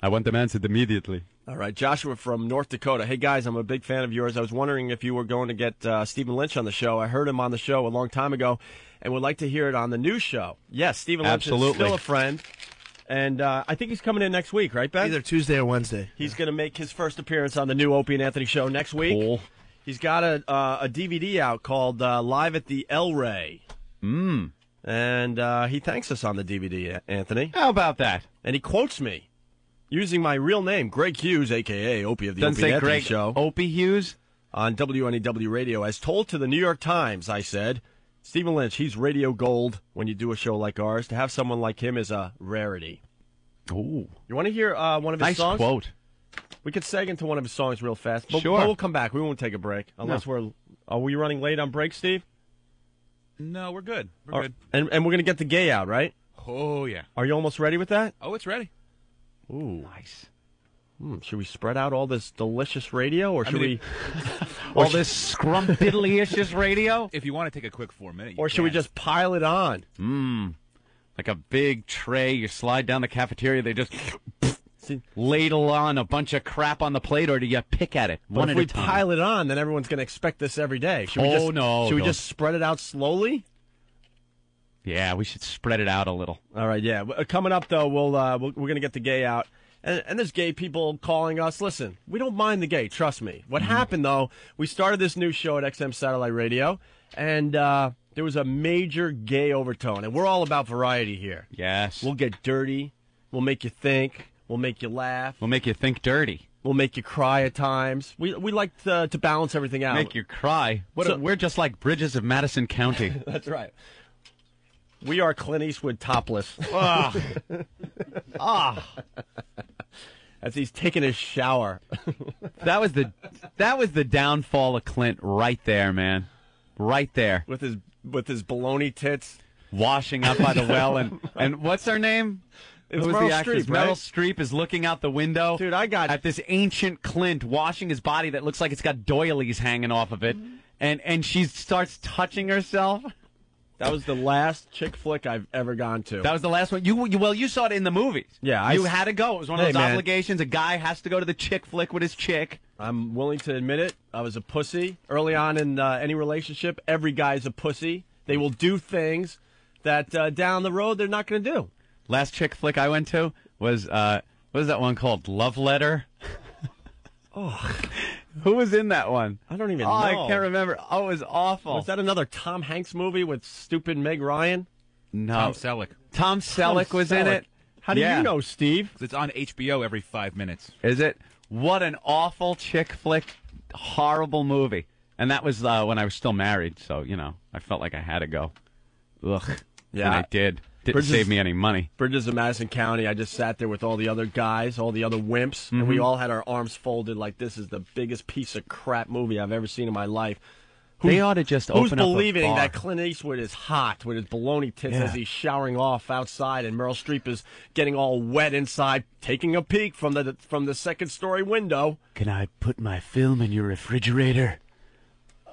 I want them answered immediately. All right, Joshua from North Dakota. Hey, guys, I'm a big fan of yours. I was wondering if you were going to get Stephen Lynch on the show. I heard him on the show a long time ago and would like to hear it on the new show. Yes, Stephen Lynch is still a friend. And I think he's coming in next week, right, Ben? Either Tuesday or Wednesday. He's going to make his first appearance on the new Opie and Anthony show next week. Cool. He's got a DVD out called Live at the El Rey. And he thanks us on the DVD, Anthony. How about that? And he quotes me. Using my real name, Greg Hughes, a.k.a. Opie of the Doesn't Opie and say Anthony Greg Show. Opie Hughes? On WNEW Radio. As told to the New York Times, I said, Stephen Lynch, he's radio gold when you do a show like ours. To have someone like him is a rarity. Ooh. You want to hear one of his Nice songs? quote. We could seg into one of his songs real fast. But, Sure. but we'll come back. We won't take a break. Unless Are we running late on break, Steve? No, we're good. We're Or- good. And we're going to get the gay out, right? Oh, yeah. Are you almost ready with that? Oh, it's ready. Ooh. Nice. Should we spread out all this delicious radio, or should we... All this scrumptiddly-icious radio? If you want to take a quick 4 minute, Or should we just pile it on? Like a big tray. You slide down the cafeteria, they just ladle on a bunch of crap on the plate, or do you pick at it But one if at we a time? pile it on, then everyone's going to expect this every day. Should we Oh, just, no, Should we don't. just spread it out slowly? Yeah, we should spread it out a little. All right, yeah. Coming up, though, we're going to get the gay out. And there's gay people calling us. Listen, we don't mind the gay, trust me. What happened, though, we started this new show at XM Satellite Radio, and there was a major gay overtone. And we're all about variety here. Yes. We'll get dirty. We'll make you think. We'll make you laugh. We'll make you think dirty. We'll make you cry at times. We like to balance everything out. Make you cry. We're just like bridges of Madison County. That's right. We are Clint Eastwood topless. As he's taking his shower. That was the downfall of Clint right there, man. Right there. With his baloney tits. Washing up by the well. And what's her name? It was Who Meryl the actress? Streep, right? Meryl Streep is looking out the window. Dude, I got at this ancient Clint washing his body that looks like it's got doilies hanging off of it. And she starts touching herself. That was the last chick flick I've ever gone to. That was the last one. You saw it in the movies. Yeah, you had to go. It was one of Hey, those man. obligations. A guy has to go to the chick flick with his chick. I'm willing to admit it. I was a pussy early on in any relationship. Every guy's a pussy. They will do things that down the road they're not going to do. Last chick flick I went to was what was that one called? Love Letter. Oh, Who was in that one? I don't even know. I can't remember. Oh, it was awful. Was that another Tom Hanks movie with stupid Meg Ryan? No. Tom Selleck. Tom Selleck was in it. How do you know, Steve? It's on HBO every 5 minutes. Is it? What an awful chick flick, horrible movie. And that was when I was still married, so, I felt like I had to go. Ugh. Yeah. And I did. Didn't save me any money. Bridges of Madison County, I just sat there with all the other guys, all the other wimps, and we all had our arms folded like this is the biggest piece of crap movie I've ever seen in my life. They ought to just open up a bar. Who's believing that Clint Eastwood is hot with his baloney tits as he's showering off outside, and Meryl Streep is getting all wet inside, taking a peek from the second-story window? Can I put my film in your refrigerator?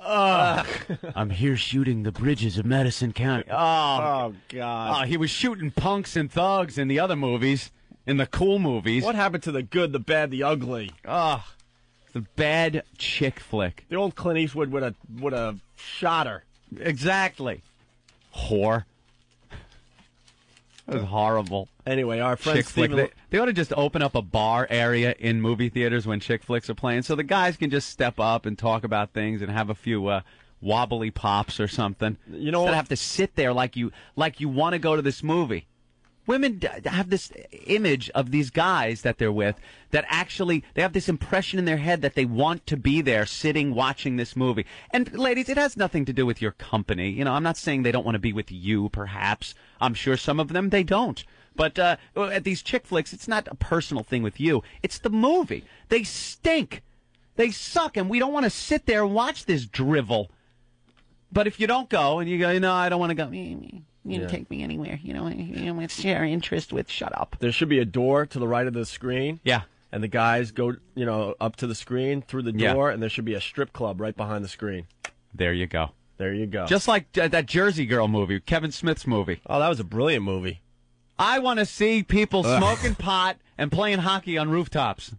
I'm here shooting the Bridges of Madison County. Oh, God. Oh, he was shooting punks and thugs in the other movies, in the cool movies. What happened to the good, the bad, the ugly? The bad chick flick. The old Clint Eastwood would have shot her. Exactly. Whore. That was horrible. Anyway, our friend chick flick. Stephen... They ought to just open up a bar area in movie theaters when chick flicks are playing, so the guys can just step up and talk about things and have a few wobbly pops or something. You know, instead of have to sit there like you want to go to this movie. Women have this image of these guys that they're with that actually they have this impression in their head that they want to be there sitting watching this movie. And ladies, it has nothing to do with your company. I'm not saying they don't want to be with you, perhaps. I'm sure some of them they don't. But at these chick flicks, it's not a personal thing with you. It's the movie. They stink. They suck, and we don't want to sit there and watch this drivel. But if you don't go and you go, no, I don't want to go. You can take me anywhere. It's your interest with. Shut up. There should be a door to the right of the screen. Yeah. And the guys go, up to the screen, through the door, and there should be a strip club right behind the screen. There you go. There you go. Just like that Jersey Girl movie, Kevin Smith's movie. Oh, that was a brilliant movie. I want to see people smoking pot and playing hockey on rooftops.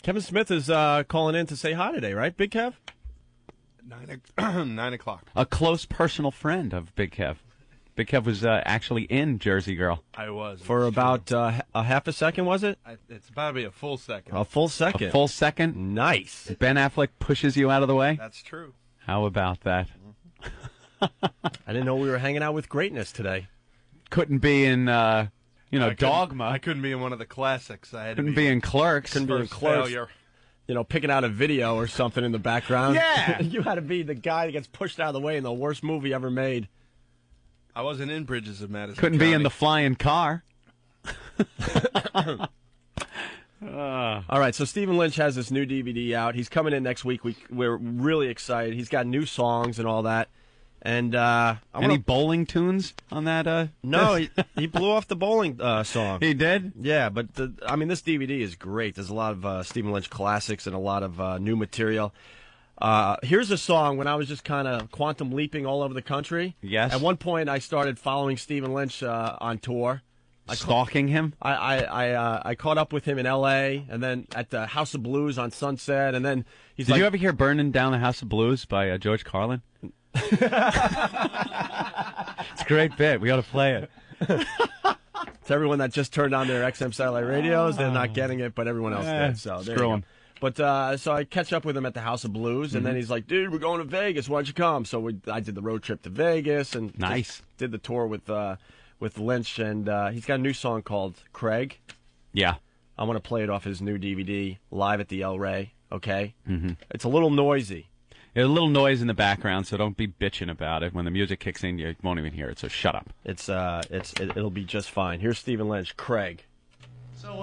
Kevin Smith is calling in to say hi today, right, Big Kev? 9 o'clock. A close personal friend of Big Kev. Big Kev was actually in Jersey Girl. I was. For about a half a second, was it? It's about to be a full second. A full second. A full second? Nice. Ben Affleck pushes you out of the way? That's true. How about that? I didn't know we were hanging out with greatness today. Couldn't be in, Dogma. I couldn't be in one of the classics. I had couldn't be in Clerks. Couldn't be in Clerks. Failure. Picking out a video or something in the background. Yeah. You had to be the guy that gets pushed out of the way in the worst movie ever made. I wasn't in Bridges of Madison Couldn't County. be in the flying car. All right, so Stephen Lynch has this new DVD out. He's coming in next week. We're really excited. He's got new songs and all that. And any bowling tunes on that? No, he blew off the bowling song. He did? Yeah, but this DVD is great. There's a lot of Stephen Lynch classics and a lot of new material. Here's a song when I was just kind of quantum leaping all over the country. Yes. At one point, I started following Stephen Lynch on tour. Stalking him? I caught up with him in L.A. and then at the House of Blues on Sunset, and then he's Did you ever hear "Burning Down the House of Blues" by George Carlin? It's a great bit. We ought to play it. To everyone that just turned on their XM satellite radios, they're not getting it, but everyone else did. So there screw you go. 'em. But so I catch up with him at the House of Blues, and then he's like, "Dude, we're going to Vegas. Why don't you come?" So I did the road trip to Vegas, and nice. Did the tour with Lynch, and he's got a new song called Craig. Yeah, I want to play it off his new DVD, Live at the El Rey. Okay, mm-hmm. It's a little noisy. There's a little noise in the background, so don't be bitching about it. When the music kicks in, you won't even hear it. So shut up. It'll be just fine. Here's Stephen Lynch, Craig. So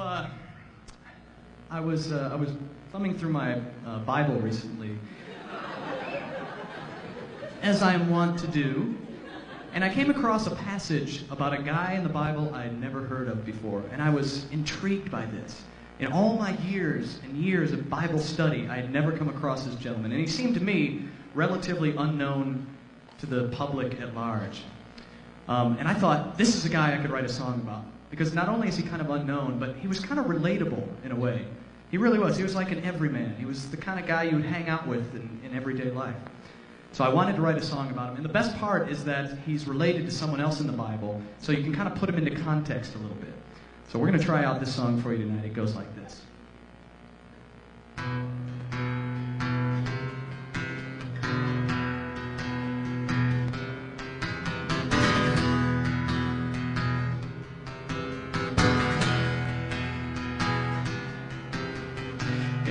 I was thumbing through my Bible recently, as I am wont to do, and I came across a passage about a guy in the Bible I'd never heard of before, and I was intrigued by this. In all my years and years of Bible study, I had never come across this gentleman, and he seemed to me relatively unknown to the public at large. And I thought, this is a guy I could write a song about, because not only is he kind of unknown, but he was kind of relatable in a way. He really was. He was like an everyman. He was the kind of guy you would hang out with in everyday life. So I wanted to write a song about him. And the best part is that he's related to someone else in the Bible, so you can kind of put him into context a little bit. So we're going to try out this song for you tonight. It goes like this.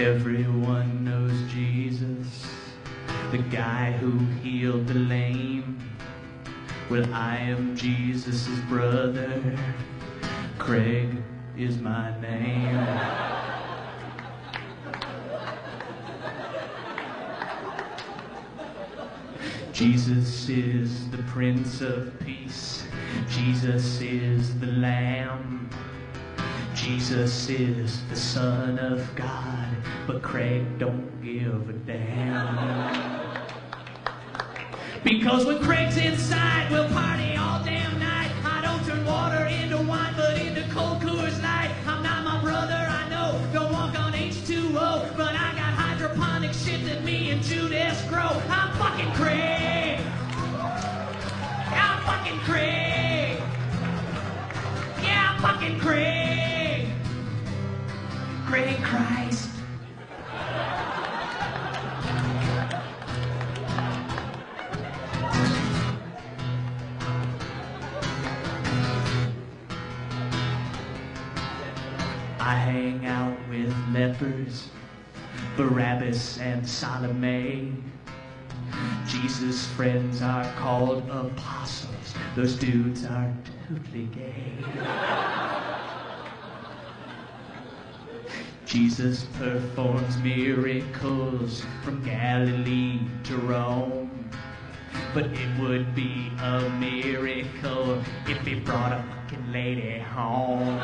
Everyone knows Jesus, the guy who healed the lame. Well, I am Jesus' brother. Craig is my name. Jesus is the Prince of Peace. Jesus is the Lamb. Jesus is the Son of God, but Craig don't give a damn. Because when Craig's inside, we'll party all damn night. I don't turn water into wine, but into cold Coors Light. I'm not my brother, I know, don't walk on H2O, but I got hydroponic shit that me and Judas grow. I'm fucking Craig. I'm fucking Craig. Yeah, I'm fucking Craig. Craig Christ. I hang out with lepers, Barabbas and Salome. Jesus' friends are called apostles. Those dudes are totally gay. Jesus performs miracles from Galilee to Rome. But it would be a miracle if he brought a fucking lady home.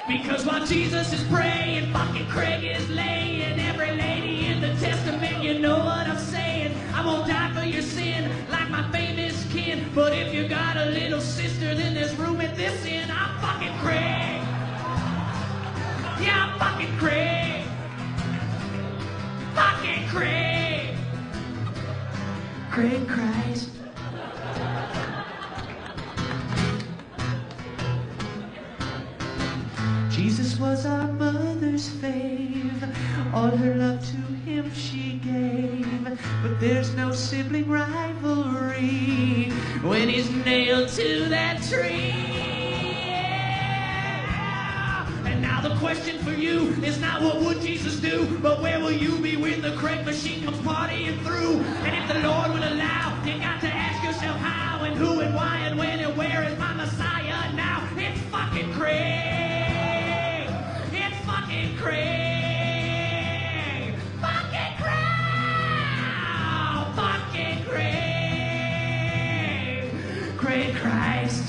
Because while Jesus is praying, fucking Craig is laying. Every lady in the testament, you know what I'm saying. I won't die for your sin like my famous kin. But if you got a little sister, then there's room at this inn. I'm fucking Craig. Yeah, I'm fucking Craig. Fucking Craig. Craig Christ. Jesus was our mother's fave. All her love to him she gave. But there's no sibling rivalry when he's nailed to that tree. And now the question for you is not what would Jesus do, but where will you be when the Craig machine comes partying through? And if the Lord will allow, you got to ask yourself how and who and why and when and where is my Messiah now? It's fucking Craig. Fucking Craig! Fucking Craig! Fucking Craig! Craig Christ!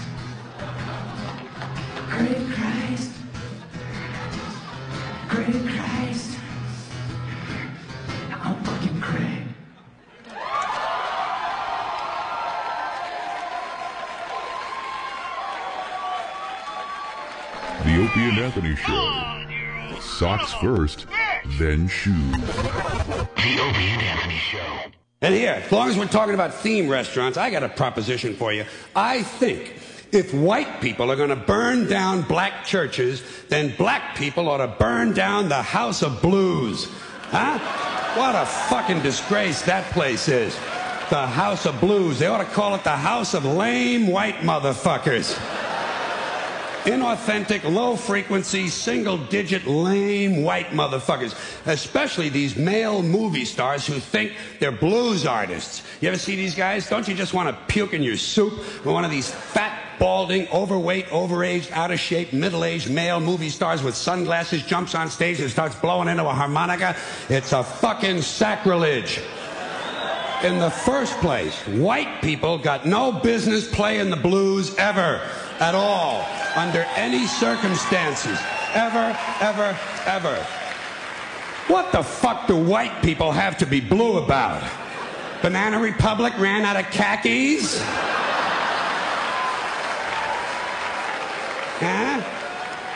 Craig Christ! Craig Christ! I'm fucking Craig. The Opie and Anthony Show. Socks first, then shoes. The Opie and Anthony Show. And here, as long as we're talking about theme restaurants, I got a proposition for you. I think if white people are going to burn down black churches, then black people ought to burn down the House of Blues. Huh? What a fucking disgrace that place is. The House of Blues. They ought to call it the House of Lame White Motherfuckers. Inauthentic, low-frequency, single-digit, lame white motherfuckers. Especially these male movie stars who think they're blues artists. You ever see these guys? Don't you just want to puke in your soup when one of these fat, balding, overweight, overaged, out-of-shape, middle-aged male movie stars with sunglasses jumps on stage and starts blowing into a harmonica? It's a fucking sacrilege. In the first place, white people got no business playing the blues ever, at all, under any circumstances, ever, ever, ever. What the fuck do white people have to be blue about? Banana Republic ran out of khakis? Huh?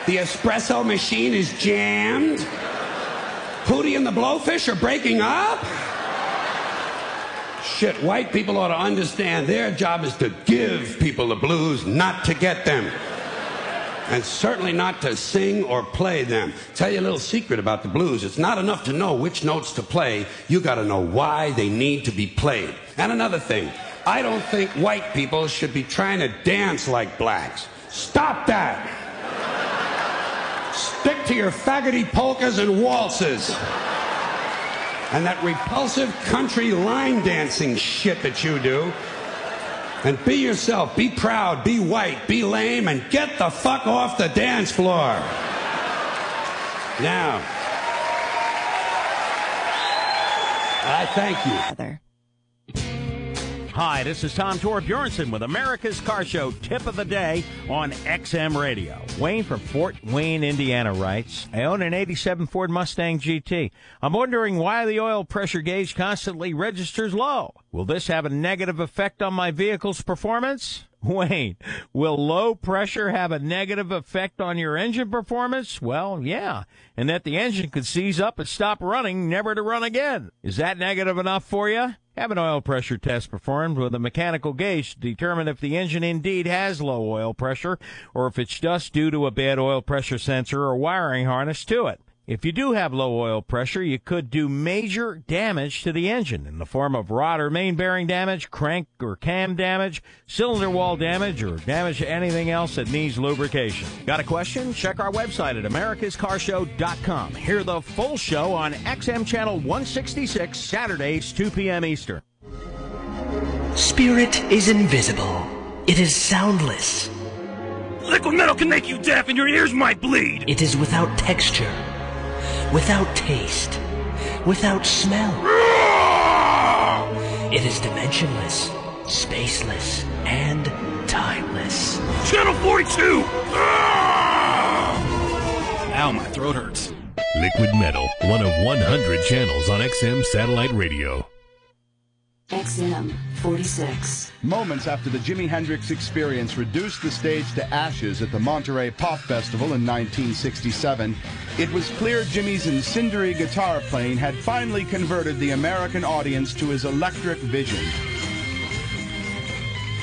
The espresso machine is jammed? Hootie and the Blowfish are breaking up? Shit, white people ought to understand their job is to give people the blues, not to get them. And certainly not to sing or play them. Tell you a little secret about the blues. It's not enough to know which notes to play. You got to know why they need to be played. And another thing, I don't think white people should be trying to dance like blacks. Stop that! Stick to your faggoty polkas and waltzes. And that repulsive country line dancing shit that you do. And be yourself, be proud, be white, be lame, and get the fuck off the dance floor. Now, I thank you. Hi, this is Tom Torbjornsen with America's Car Show Tip of the Day on XM Radio. Wayne from Fort Wayne, Indiana writes, I own an 87 Ford Mustang GT. I'm wondering why the oil pressure gauge constantly registers low. Will this have a negative effect on my vehicle's performance? Wayne, will low pressure have a negative effect on your engine performance? Well, yeah, and that the engine could seize up and stop running, never to run again. Is that negative enough for you? Have an oil pressure test performed with a mechanical gauge to determine if the engine indeed has low oil pressure or if it's just due to a bad oil pressure sensor or wiring harness to it. If you do have low oil pressure, you could do major damage to the engine in the form of rod or main bearing damage, crank or cam damage, cylinder wall damage, or damage to anything else that needs lubrication. Got a question? Check our website at americascarshow.com. Hear the full show on XM Channel 166, Saturdays, 2 p.m. Eastern. Spirit is invisible. It is soundless. Liquid metal can make you deaf and your ears might bleed. It is without texture, without taste, without smell. It is dimensionless, spaceless, and timeless. Channel 42! Ow, my throat hurts. Liquid Metal, one of 100 channels on XM Satellite Radio. XM 46. Moments after the Jimi Hendrix Experience reduced the stage to ashes at the Monterey Pop Festival in 1967, it was clear Jimmy's incendiary guitar playing had finally converted the American audience to his electric vision.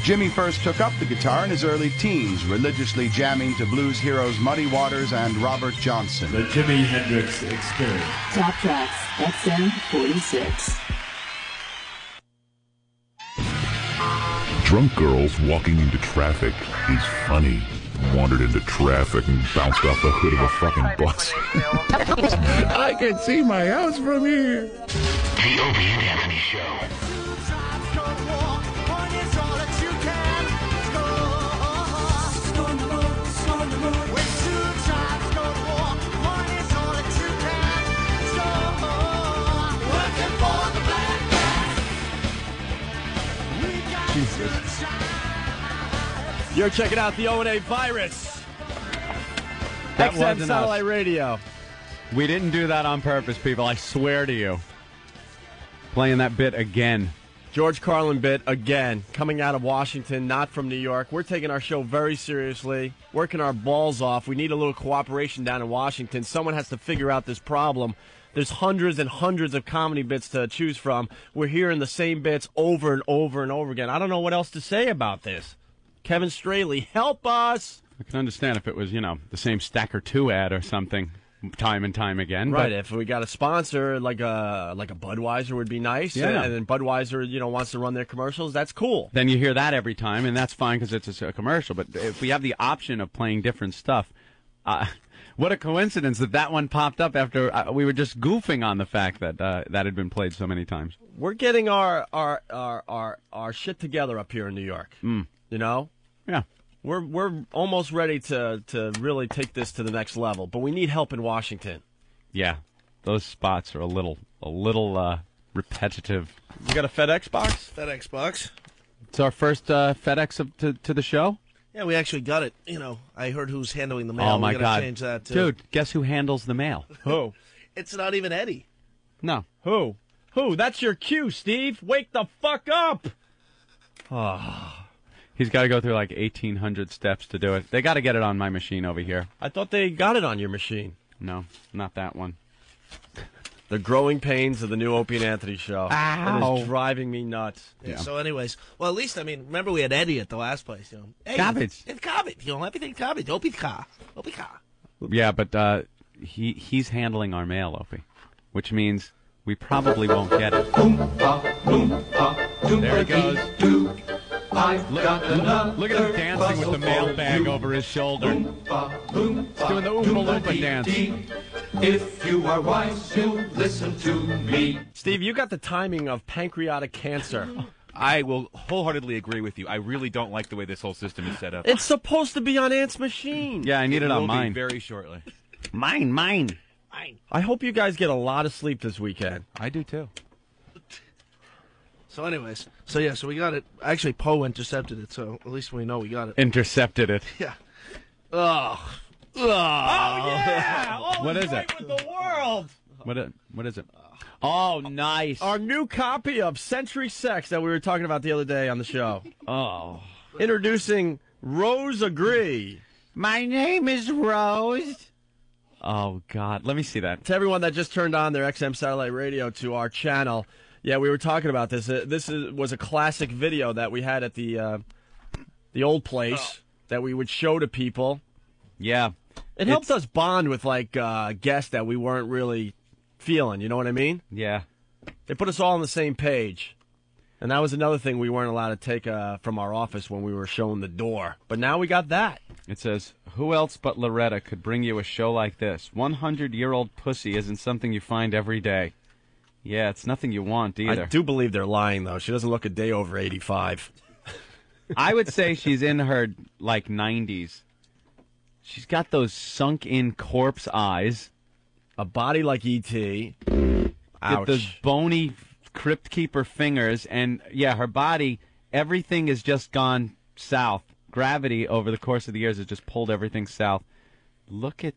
Jimmy first took up the guitar in his early teens, religiously jamming to blues heroes Muddy Waters and Robert Johnson. The Jimi Hendrix Experience. Top tracks, XM 46. Drunk girls walking into traffic is funny. Wandered into traffic and bounced off the hood of a fucking bus. I can see my house from here. The Opie and Anthony Show. You're checking out the O&A Virus. That XM wasn't Satellite us. Radio. We didn't do that on purpose, people. I swear to you. Playing that bit again. George Carlin bit again, coming out of Washington, not from New York. We're taking our show very seriously, working our balls off. We need a little cooperation down in Washington. Someone has to figure out this problem. There's hundreds and hundreds of comedy bits to choose from. We're hearing the same bits over and over and over again. I don't know what else to say about this. Kevin Straley, help us! I can understand if it was, the same Stacker 2 ad or something, time and time again. Right, but if we got a sponsor like a Budweiser would be nice, Yeah. and then Budweiser, wants to run their commercials, that's cool. then you hear that every time, and that's fine because it's a commercial. But if we have the option of playing different stuff, what a coincidence that one popped up after we were just goofing on the fact that that had been played so many times. We're getting our shit together up here in New York. Yeah. We're almost ready to really take this to the next level, but we need help in Washington. Yeah, those spots are a little repetitive. You got a FedEx box? FedEx box. It's our first FedEx to the show. Yeah, we actually got it. I heard who's handling the mail. Oh my We're gonna God, change that too. dude! Guess who handles the mail? Who? It's not even Eddie. No. Who? That's your cue, Steve. Wake the fuck up! He's got to go through like 1,800 steps to do it. They got to get it on my machine over here. I thought they got it on your machine. No, not that one. The growing pains of the new Opie and Anthony show. Ow. It is driving me nuts. Yeah. So, anyways, well, at least remember we had Eddie at the last place. Hey, Garbage. It's garbage. Everything's garbage. Opie's car. Yeah, but he's handling our mail, Opie, which means we probably won't get it. There he goes. Look at him dancing with the mailbag over his shoulder. He's doing the Oompa Loompa dance. If you are wise, you'll listen to me. Steve, you got the timing of pancreatic cancer. I will wholeheartedly agree with you. I really don't like the way this whole system is set up. It's supposed to be on Ant's machine. Yeah, I need it on will mine. Be very shortly. Mine. I hope you guys get a lot of sleep this weekend. I do too. So anyways, so we got it. Actually, Poe intercepted it, so at least we know we got it. Intercepted it. Yeah. Oh yeah! What is it? With the world. What is it? Oh, nice. Our new copy of Century Sex that we were talking about the other day on the show. Oh. Introducing Rose Agree. My name is Rose. Oh, God. Let me see that. To everyone that just turned on their XM satellite radio to our channel, yeah, we were talking about this. Was a classic video that we had at the old place that we would show to people. Yeah. It helped us bond with, like, guests that we weren't really feeling, you know what I mean? Yeah. It put us all on the same page. And that was another thing we weren't allowed to take from our office when we were showing the door. But now we got that. It says, who else but Loretta could bring you a show like this? 100-year-old pussy isn't something you find every day. Yeah, it's nothing you want either. I do believe they're lying, though. She doesn't look a day over 85. I would say she's in her, 90s. She's got those sunk-in corpse eyes. A body like E.T. Ouch. With those bony crypt keeper fingers. And, yeah, her body, everything has just gone south. Gravity over the course of the years has just pulled everything south. Look at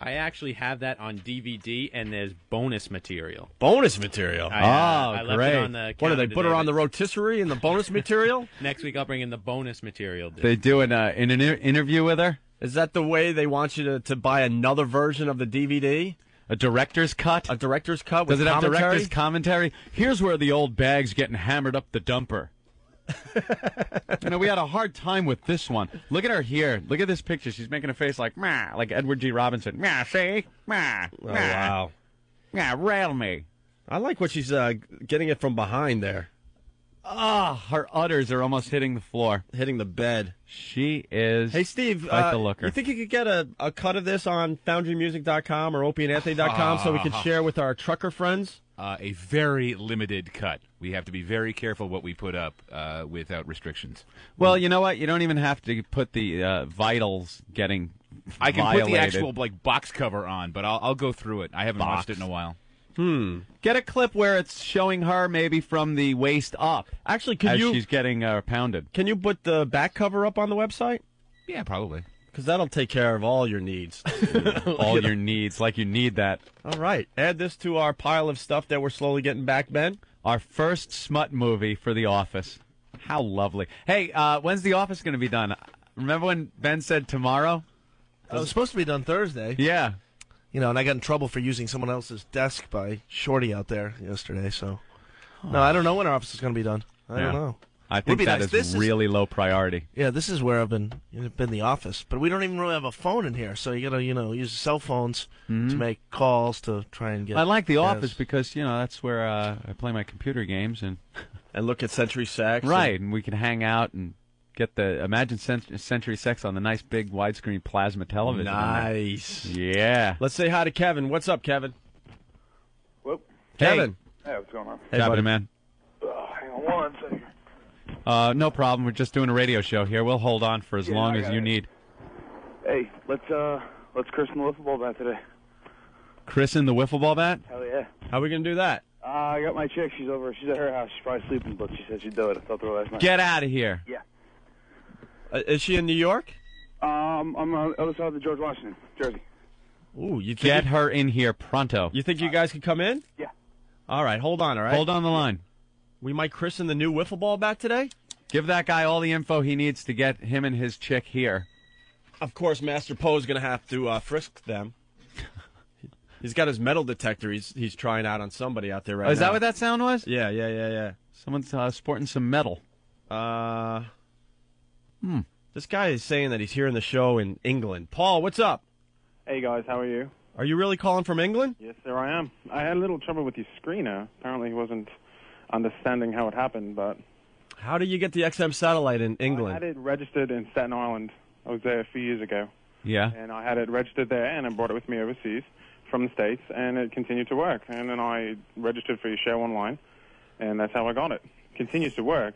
I actually have that on DVD, and there's bonus material. Bonus material? I left it on the what, do they put her today, on the rotisserie in the bonus material? Next week I'll bring in the bonus material. They do an interview with her? Is that the way they want you to buy another version of the DVD? A director's cut? A director's cut with Does it have commentary? director's commentary? Here's where the old bag's getting hammered up the dumper. We had a hard time with this one. Look at her here. Look at this picture. She's making a face like, meh, like Edward G. Robinson. Meh, see? Meh. Oh, wow. Yeah, rail me. I like what she's getting it from behind there. Her udders are almost hitting the floor. Hitting the bed. She is. Hey, Steve, quite the looker. You think you could get a cut of this on foundrymusic.com or opieandanthony.com so we could share with our trucker friends? A very limited cut. We have to be very careful what we put up without restrictions. Well, you know what? You don't even have to put the vitals getting I can violated. put the actual box cover on, but I'll go through it. I haven't watched it in a while. Get a clip where it's showing her maybe from the waist up. Actually, she's getting pounded. Can you put the back cover up on the website? Yeah, probably. Because that'll take care of all your needs. All your needs, like you need that. All right. Add this to our pile of stuff that we're slowly getting back, Ben. Our first smut movie for The Office. How lovely. Hey, when's The Office going to be done? Remember when Ben said tomorrow? It was supposed to be done Thursday. Yeah. And I got in trouble for using someone else's desk by Shorty out there yesterday, so. No, I don't know when our office is going to be done. I don't know. I think that is really low priority. Yeah, this is where I've been the office. But we don't even really have a phone in here, so you got to, use cell phones to make calls to try and get. I like the office because, that's where I play my computer games and look at Century Sex. Right, and we can hang out and get imagine Century Sex on the nice big widescreen plasma television. Nice. Yeah. Let's say hi to Kevin. What's up, Kevin? Whoop. Kevin. Hey, what's going on? Hey, buddy, man. Hang on one second. No problem. We're just doing a radio show here. We'll hold on for as long as you need. Hey, let's christen the wiffle ball bat today. Christen the wiffle ball bat? Hell yeah. How are we going to do that? I got my chick. She's over. She's at her house. She's probably sleeping, but she said she'd do it. I thought her last night. Get out of here. Yeah. Is she in New York? I'm on the other side of the George Washington, Jersey. Ooh, you get her in here pronto. You think you guys could come in? Yeah. All right, hold on, all right? Hold on the line. We might christen the new wiffle ball bat today? Give that guy all the info he needs to get him and his chick here. Of course, Master Poe's going to have to frisk them. He's got his metal detector he's trying out on somebody out there right now. Is that what that sound was? Yeah. Someone's sporting some metal. This guy is saying that he's hearing the show in England. Paul, what's up? Hey, guys, how are you? Are you really calling from England? Yes, sir, I am. I had a little trouble with your screener. Apparently he wasn't understanding how it happened, but... How did you get the XM satellite in England? I had it registered in Staten Island. I was there a few years ago. Yeah. And I had it registered there, and I brought it with me overseas from the States, and it continued to work. And then I registered for your show online, and that's how I got it. Continues to work.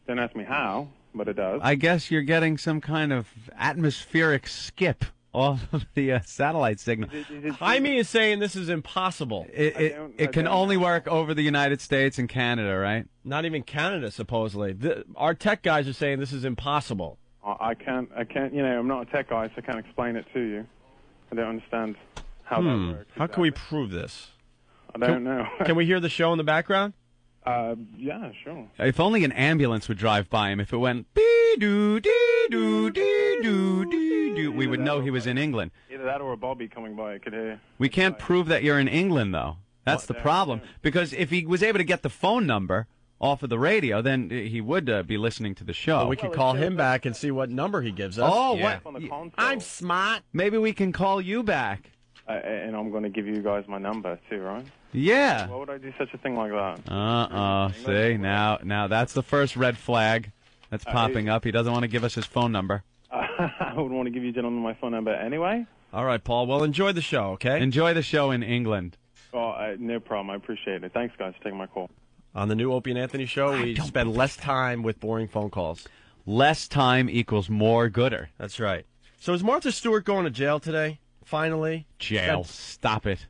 Don't ask me how, but it does. I guess you're getting some kind of atmospheric skip off of the satellite signal. Jaime is saying this is impossible. It can only work over the United States and Canada, right? Not even Canada, supposedly. Our tech guys are saying this is impossible. I can't, I'm not a tech guy, so I can't explain it to you. I don't understand how that works. How can we prove this? I don't know. Can we hear the show in the background? Yeah, sure. If only an ambulance would drive by him. If it went dee-doo, dee-doo, dee-doo, dee-doo, we would know he was in England. Either that or a Bobby coming by, I could hear. We can't prove that you're in England, though. That's the problem. Because if he was able to get the phone number off of the radio, then he would be listening to the show. Well, we could call him back and see what number he gives us. Oh, yeah. what? I'm smart. Maybe we can call you back. And I'm going to give you guys my number, too, right? Yeah. Why would I do such a thing like that? See, now that's the first red flag that's popping up. He doesn't want to give us his phone number. I would want to give you gentlemen my phone number anyway. All right, Paul. Well, enjoy the show, okay? Enjoy the show in England. Oh, no problem. I appreciate it. Thanks, guys, for taking my call. On the new Opie and Anthony show, we spend less time with boring phone calls. Less time equals more gooder. That's right. So is Martha Stewart going to jail today? Finally? Jail. Stop it.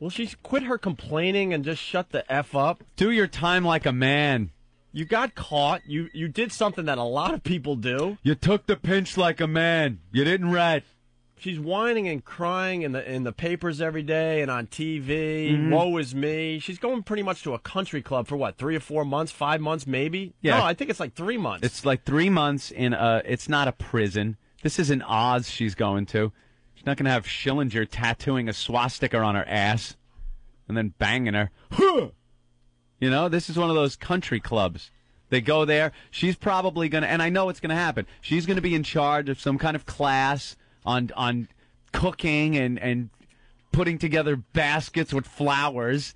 Will she quit her complaining and just shut the F up? Do your time like a man. You got caught. You did something that a lot of people do. You took the pinch like a man. You didn't rat. She's whining and crying in the papers every day and on TV. Woe is me. She's going pretty much to a country club for what, 3 or 4 months, 5 months maybe? Yeah. No, I think it's like 3 months. It's like 3 months in it's not a prison. This isn't Oz she's going to. She's not going to have Schillinger tattooing a swastika on her ass and then banging her. Huh! You know, this is one of those country clubs. They go there. She's probably going to, and I know it's going to happen, she's going to be in charge of some kind of class on cooking and putting together baskets with flowers.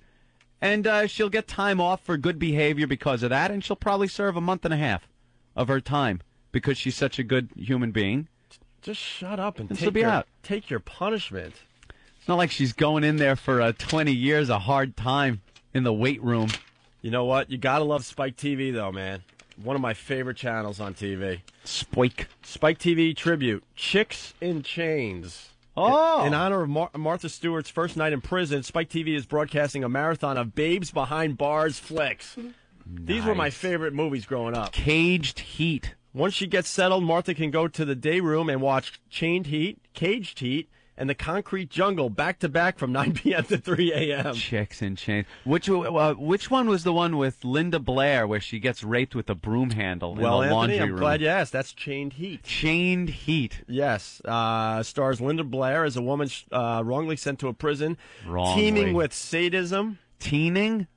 And she'll get time off for good behavior because of that, and she'll probably serve a month and a half of her time because she's such a good human being. Just shut up and take your punishment. It's not like she's going in there for 20 years, a hard time in the weight room. You know what? You got to love Spike TV, though, man. One of my favorite channels on TV. Spike TV Tribute. Chicks in Chains. Oh! In honor of Martha Stewart's first night in prison, Spike TV is broadcasting a marathon of Babes Behind Bars flicks. Nice. These were my favorite movies growing up. Caged Heat. Once she gets settled, Martha can go to the day room and watch Chained Heat, Caged Heat, and The Concrete Jungle back-to-back from 9 p.m. to 3 a.m. Chicks in Chains. Which one was the one with Linda Blair where she gets raped with a broom handle in the laundry room? I'm glad you asked. That's Chained Heat. Chained Heat. Yes. Stars Linda Blair as a woman wrongly sent to a prison. Wrongly. Teeming with sadism. Teeming?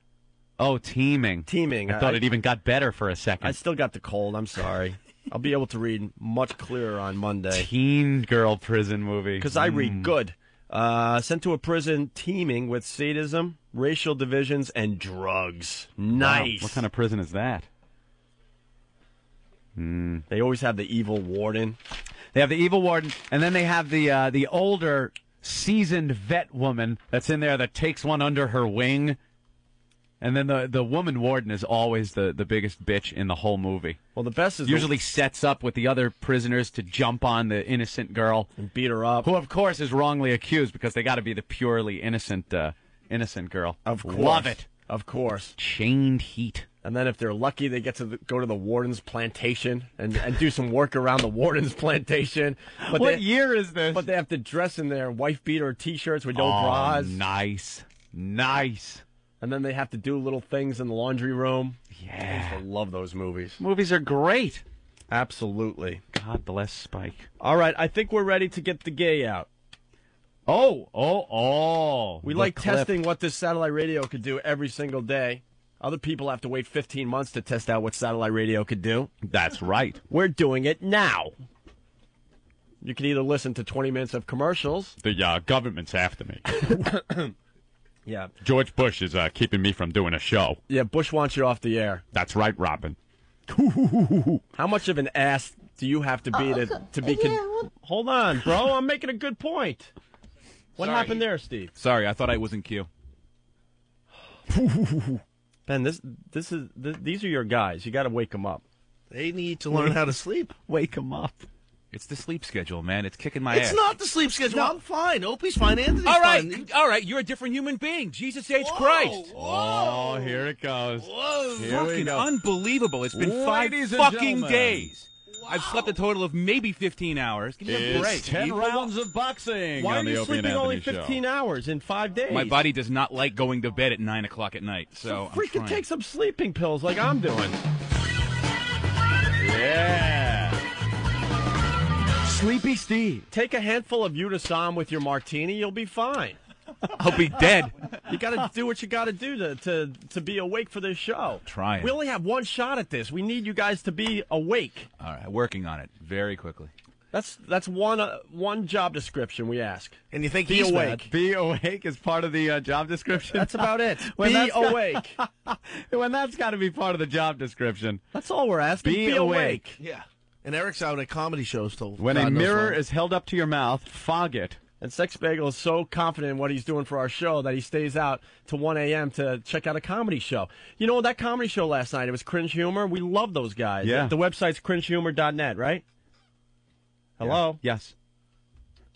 Oh, teeming. Teeming. I thought it even got better for a second. I still got the cold. I'm sorry. I'll be able to read much clearer on Monday. Teen girl prison movie. Because I read good. Sent to a prison teeming with sadism, racial divisions, and drugs. Nice. Wow. What kind of prison is that? They always have the evil warden. They have the evil warden, and then they have the older, seasoned vet woman that's in there that takes one under her wing. And then the woman warden is always the biggest bitch in the whole movie. Well, the best is usually sets up with the other prisoners to jump on the innocent girl and beat her up. Who, of course, is wrongly accused because they got to be the purely innocent girl. Of course, love it. Of course, Chained Heat. And then if they're lucky, they get to go to the warden's plantation and do some work around the warden's plantation. But what year is this? But they have to dress in their wife beater T-shirts with no bras. Nice. And then they have to do little things in the laundry room. Yeah. I love those movies. Movies are great. Absolutely. God bless Spike. All right, I think we're ready to get the gay out. Oh. We like testing what this satellite radio could do every single day. Other people have to wait 15 months to test out what satellite radio could do. That's right. We're doing it now. You can either listen to 20 minutes of commercials. The government's after me. Yeah. George Bush is keeping me from doing a show. Yeah, Bush wants you off the air. That's right, Robin. How much of an ass do you have to be to be? Hold on, bro. I'm making a good point. What Sorry. happened there, Steve? Sorry, I thought I was in queue. Ben, these are your guys. You got to wake them up. They need to learn how to sleep. Wake them up. It's the sleep schedule, man. It's kicking my It's ass. not the sleep schedule. I'm fine. Opie's fine. Anthony's All right, fine. all right. You're a different human being. Jesus H. Christ. Oh, here it goes. Whoa. Here we Fucking go. unbelievable. It's been Ladies 5 and fucking gentlemen. days. I've slept a total of maybe 15 hours. Give me a break. It's 10 rounds of boxing Why on are the you Opie and sleeping only Anthony 15 Show. hours in 5 days? My body does not like going to bed at 9 o'clock at night. So I'm freaking trying. take some sleeping pills like I'm doing. Yeah. Sleepy Steve. Take a handful of Unisom with your martini. You'll be fine. I'll be dead. You got to do what you got to do to be awake for this show. Trying. We only have one shot at this. We need you guys to be awake. All right, working on it very quickly. That's one job description we ask. And you think be he's awake? mad. Be awake is part of the job description? That's about it. When Be that's got- awake. When that's got to be part of the job description. That's all we're asking. Be awake. Yeah. And Eric's out at comedy shows till When God a knows mirror when. is held up to your mouth, fog it. And Sex Bagel is so confident in what he's doing for our show that he stays out to 1 a.m. to check out a comedy show. You know, that comedy show last night, it was Cringe Humor. We love those guys. Yeah. The website's cringehumor.net, right? Hello? Yes.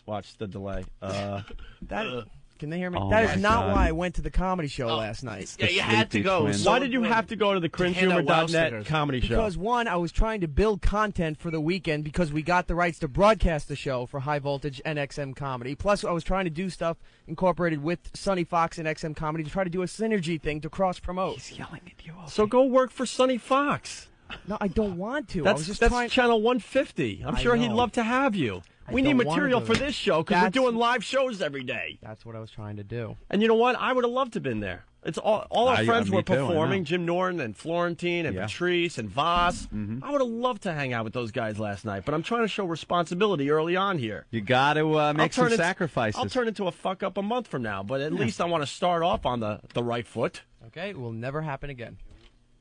Watch the delay. Can they hear me? Oh That my is not God. why I went to the comedy show last night. Yeah, you had to go. Twins. So Why did you have to go to the hand out wow cringehumor.net stickers. comedy show? Because one, I was trying to build content for the weekend because we got the rights to broadcast the show for High Voltage and XM Comedy. Plus, I was trying to do stuff incorporated with Sonny Fox and XM Comedy to try to do a synergy thing to cross-promote. He's yelling at you. So go work for Sonny Fox. No, I don't want to. I was just That's trying. channel 150. I'm I sure he'd know. love to have you. I We need don't wanna material do for it. this show because we're That's- doing live shows every day. That's what I was trying to do. And you know what? I would have loved to have been there. It's all our friends me were too, I performing. know. Jim Norton and Florentine and Yeah. Patrice and Voss. I would have loved to hang out with those guys last night, but I'm trying to show responsibility early on here. You got to make some sacrifices. I'll turn into a fuck up a month from now, but at least I want to start off on the right foot. Okay, it will never happen again.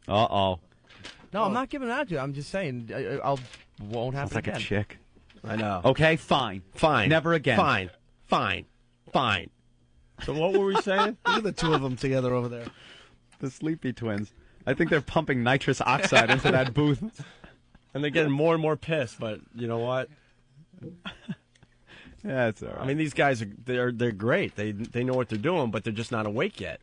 Uh-oh. No, I'm not giving that to you. I'm just saying I'll won't happen Sounds like again. a chick. I know. Okay, fine. Fine. Never again. Fine. Fine. Fine. So what were we saying? Look at the two of them together over there. The Sleepy Twins. I think they're pumping nitrous oxide into that booth. And they're getting more and more pissed, but you know what? Yeah, it's all right. I mean, these guys they're great. They know what they're doing, but they're just not awake yet.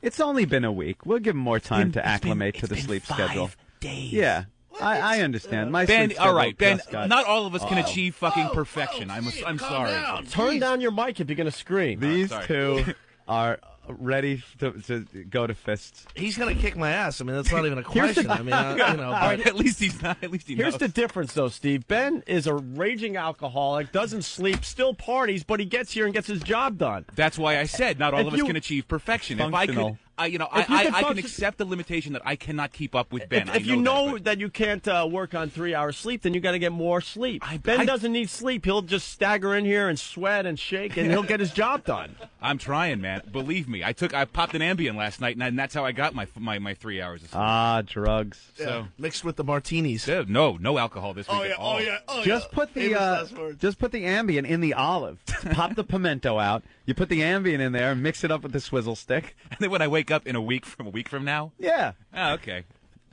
It's only been a week. We'll give them more time to acclimate to the sleep schedule. Yeah, I understand. My Ben, sleep all right, schedule Ben. just got- Not all of us can achieve fucking perfection. I'm sorry. Turn down your mic if you're going to scream. These sorry. two are ready to go to fists. He's gonna kick my ass. I mean, that's not even a Here's the- question. I mean, you know. All right, at least he's not. At least he Here's knows. the difference, though, Steve. Ben is a raging alcoholic, doesn't sleep, still parties, but he gets here and gets his job done. That's why I said not all If of us you- can achieve perfection. If I could, Functional. If you could I can function- accept the limitation that I cannot keep up with Ben. If you know that you can't work on 3 hours sleep, then you got to get more sleep. Ben doesn't need sleep. He'll just stagger in here and sweat and shake, and he'll get his job done. I'm trying, man. Believe me. I popped an Ambien last night, and that's how I got my 3 hours of sleep. Ah, drugs. So mixed with the martinis. No alcohol this week. at all. Just put the Ambien in the olive. Pop the pimento out. You put the Ambien in there, mix it up with the swizzle stick. And then when I wake up in a week from now. Yeah. Oh, okay.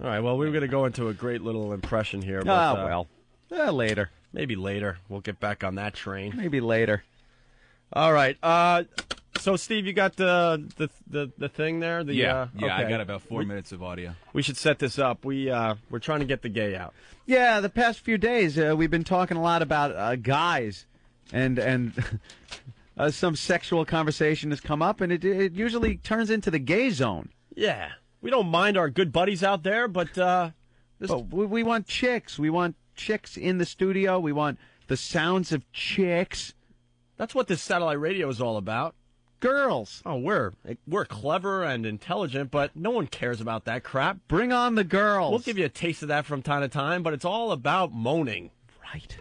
All right, well, we were going to go into a great little impression here. But, later. Maybe later. We'll get back on that train. Maybe later. All right. So, Steve, you got the thing there? Yeah, okay. I got about 4 minutes of audio. We should set this up. We're trying to get the gay out. Yeah, the past few days we've been talking a lot about guys, and some sexual conversation has come up, and it usually turns into the gay zone. Yeah, we don't mind our good buddies out there, but we want chicks. We want chicks in the studio. We want the sounds of chicks. That's what this satellite radio is all about. Girls. Oh, we're clever and intelligent, but no one cares about that crap. Bring on the girls. We'll give you a taste of that from time to time, but it's all about moaning. Right.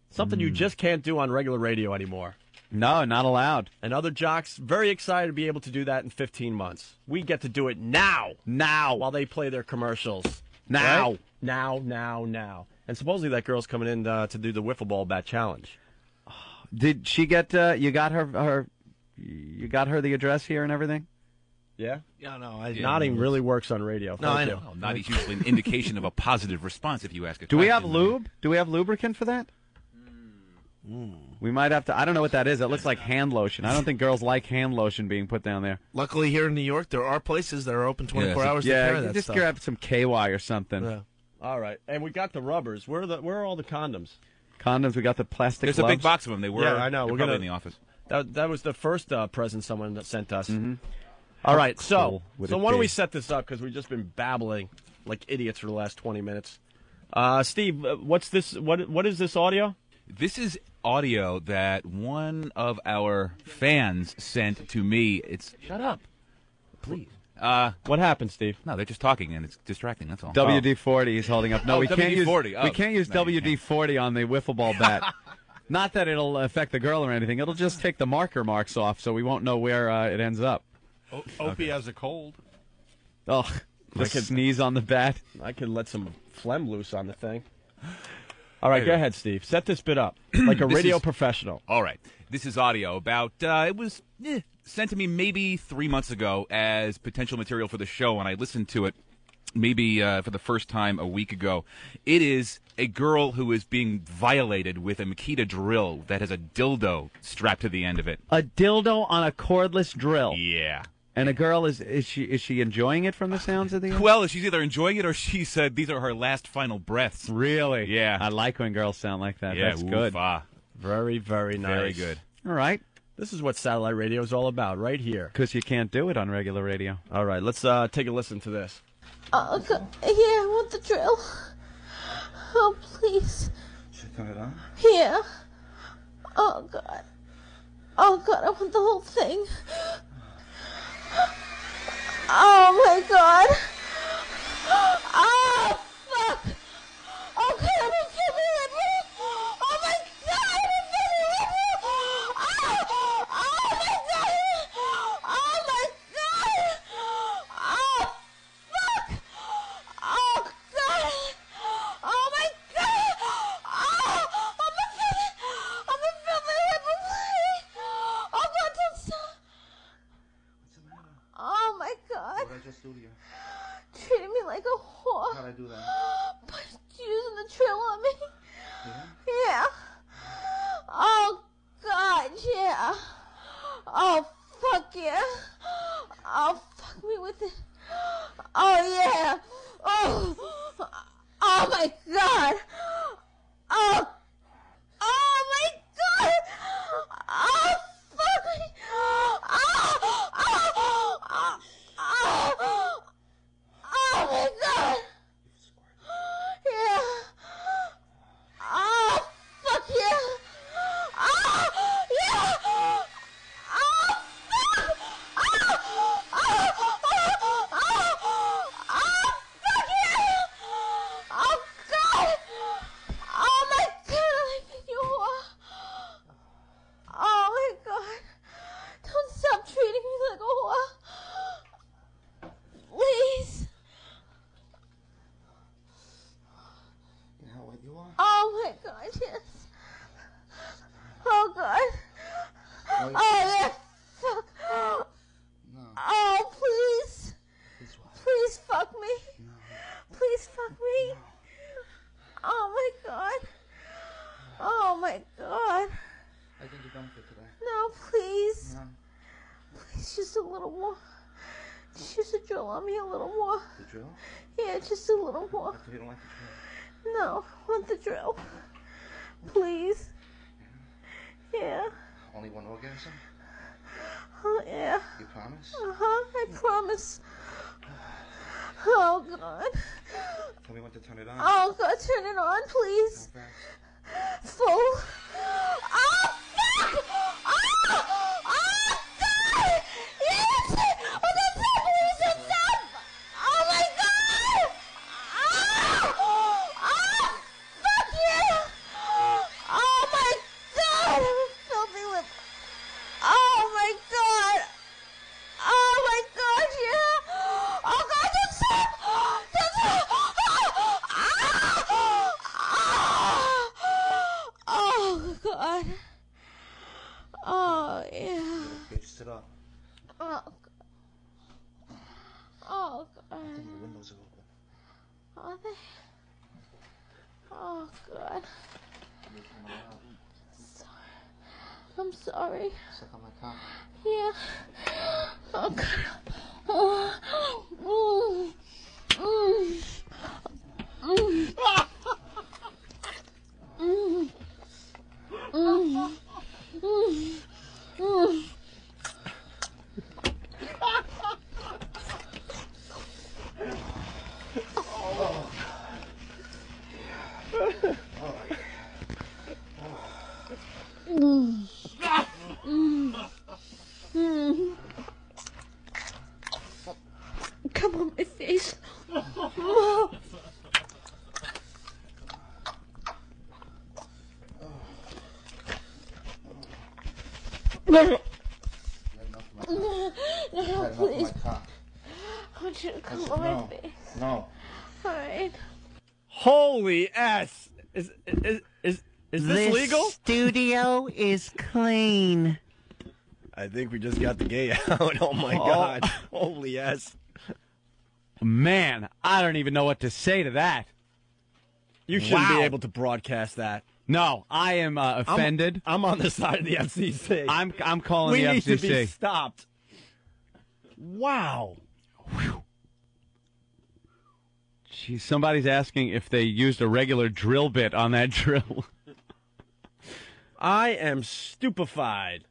Something you just can't do on regular radio anymore. No, not allowed. And other jocks, very excited to be able to do that in 15 months. We get to do it now. Now. While they play their commercials. Now. Right? Now. And supposedly that girl's coming in to do the wiffle ball bat challenge. Did she get? You got her. You got her the address here and everything. Yeah. Yeah, no. Nodding really works on radio. No, I know. Well, not usually an indication of a positive response if you ask a Do we have question. lube? Do we have lubricant for that? We might have to. I don't know what that is. It looks like hand lotion. I don't think girls like hand lotion being put down there. Luckily, here in New York, there are places that are open 24 hours to carry that just stuff. grab some KY or something. Yeah. All right, and we got the rubbers. Where are all the condoms? Condoms. We got the plastic. There's gloves. a big box of them. They were. Yeah, I know. They're We're probably gonna in the office. That was the first present someone that sent us. Mm-hmm. All How right, so cool would it why don't be? we set this up because we've just been babbling like idiots for the last 20 minutes. Steve, what's this? What is this audio? This is audio that one of our fans sent to me. Shut up, please. What happened, Steve? No, they're just talking and it's distracting. That's all. WD-40 he's holding up. No, we can't use WD-40. we can't use WD-40 on the wiffle ball bat. Not that it'll affect the girl or anything. It'll just take the marks off, so we won't know where it ends up. Opie has a cold. Oh, just sneeze on the bat. I could let some phlegm loose on the thing. All right, go ahead, Steve. Set this bit up like a radio professional. All right. This is audio about, it was sent to me maybe 3 months ago as potential material for the show, and I listened to it maybe for the first time a week ago. It is a girl who is being violated with a Makita drill that has a dildo strapped to the end of it. A dildo on a cordless drill. Yeah. And a girl is she enjoying it from the sounds of the? Well, she's either enjoying it or she said these are her last final breaths. Really? Yeah. I like when girls sound like that. Yeah, That's good. Very, very nice. Very good. All right. This is what satellite radio is all about, right here. Because you can't do it on regular radio. All right, let's take a listen to this. Oh, God. Yeah, I want the drill. Oh, please. Should I turn it on? Yeah. Oh, God. Oh, God, I want the whole thing. Oh, my God. Oh, fuck. Oh, God, I'm going to kill me with it. Oh, my God, I'm going to kill me with it. Oh, my God. Oh, my God. Oh, fuck. Oh, God. Oh, my God. Oh, I'm a filthy hypocrite. Oh, God, don't stop. Oh, my God. What did I just do to you? Treating me like a whore. How'd I do that? By using the drill on me. Yeah? Yeah. Oh, God, yeah. Oh, fuck yeah. Oh, fuck me with it. Oh, yeah. Oh, my God. Oh, my God. Oh, fuck me. Oh, my God. Yeah. Oh, fuck yeah. Oh, yeah. Oh, fuck. Fuck yeah. Oh, God. Oh, my God. I think you are. Oh, my God. Don't stop treating me like a whore. Please. You know what you are? Oh, my God, yes. Oh, God. Oh, yeah. Fuck. Oh, please. Please fuck me. Please fuck me. Oh, my God. Oh, my God. I think you're done for today. No, please. No. Please, just a little more. Just a drill on me a little more. The drill? Yeah, just a little more. After you don't like the drill? No, I want the drill. Please. Yeah. Only one orgasm? Oh, yeah. You promise? Uh-huh, I promise. Oh, God. Tell me when to turn it on. Oh, God, turn it on, please. How fast? Full. Oh, fuck! Oh, God! Yes! Oh, that's it! Please don't stop! Oh, my God! Oh, fuck yeah! Oh, my God! I'm filthy with... Oh, my God! Oh, my God, yeah! Oh, God, don't stop! Don't stop! Oh, Are they? Oh, God. I'm sorry. Suck on my cock. Yeah. Oh, God. Oh. Come on my face. No, please. I want you to come on my face. No. All right. Holy S! Is this legal? Studio is clean. I think we just got the gay out. Oh my God! Holy S! Man, I don't even know what to say to that. You shouldn't Wow. be able to broadcast that. No, I am offended. I'm on the side of the FCC. I'm calling we the need FCC. to be stopped. Wow. Geez, somebody's asking if they used a regular drill bit on that drill. I am stupefied.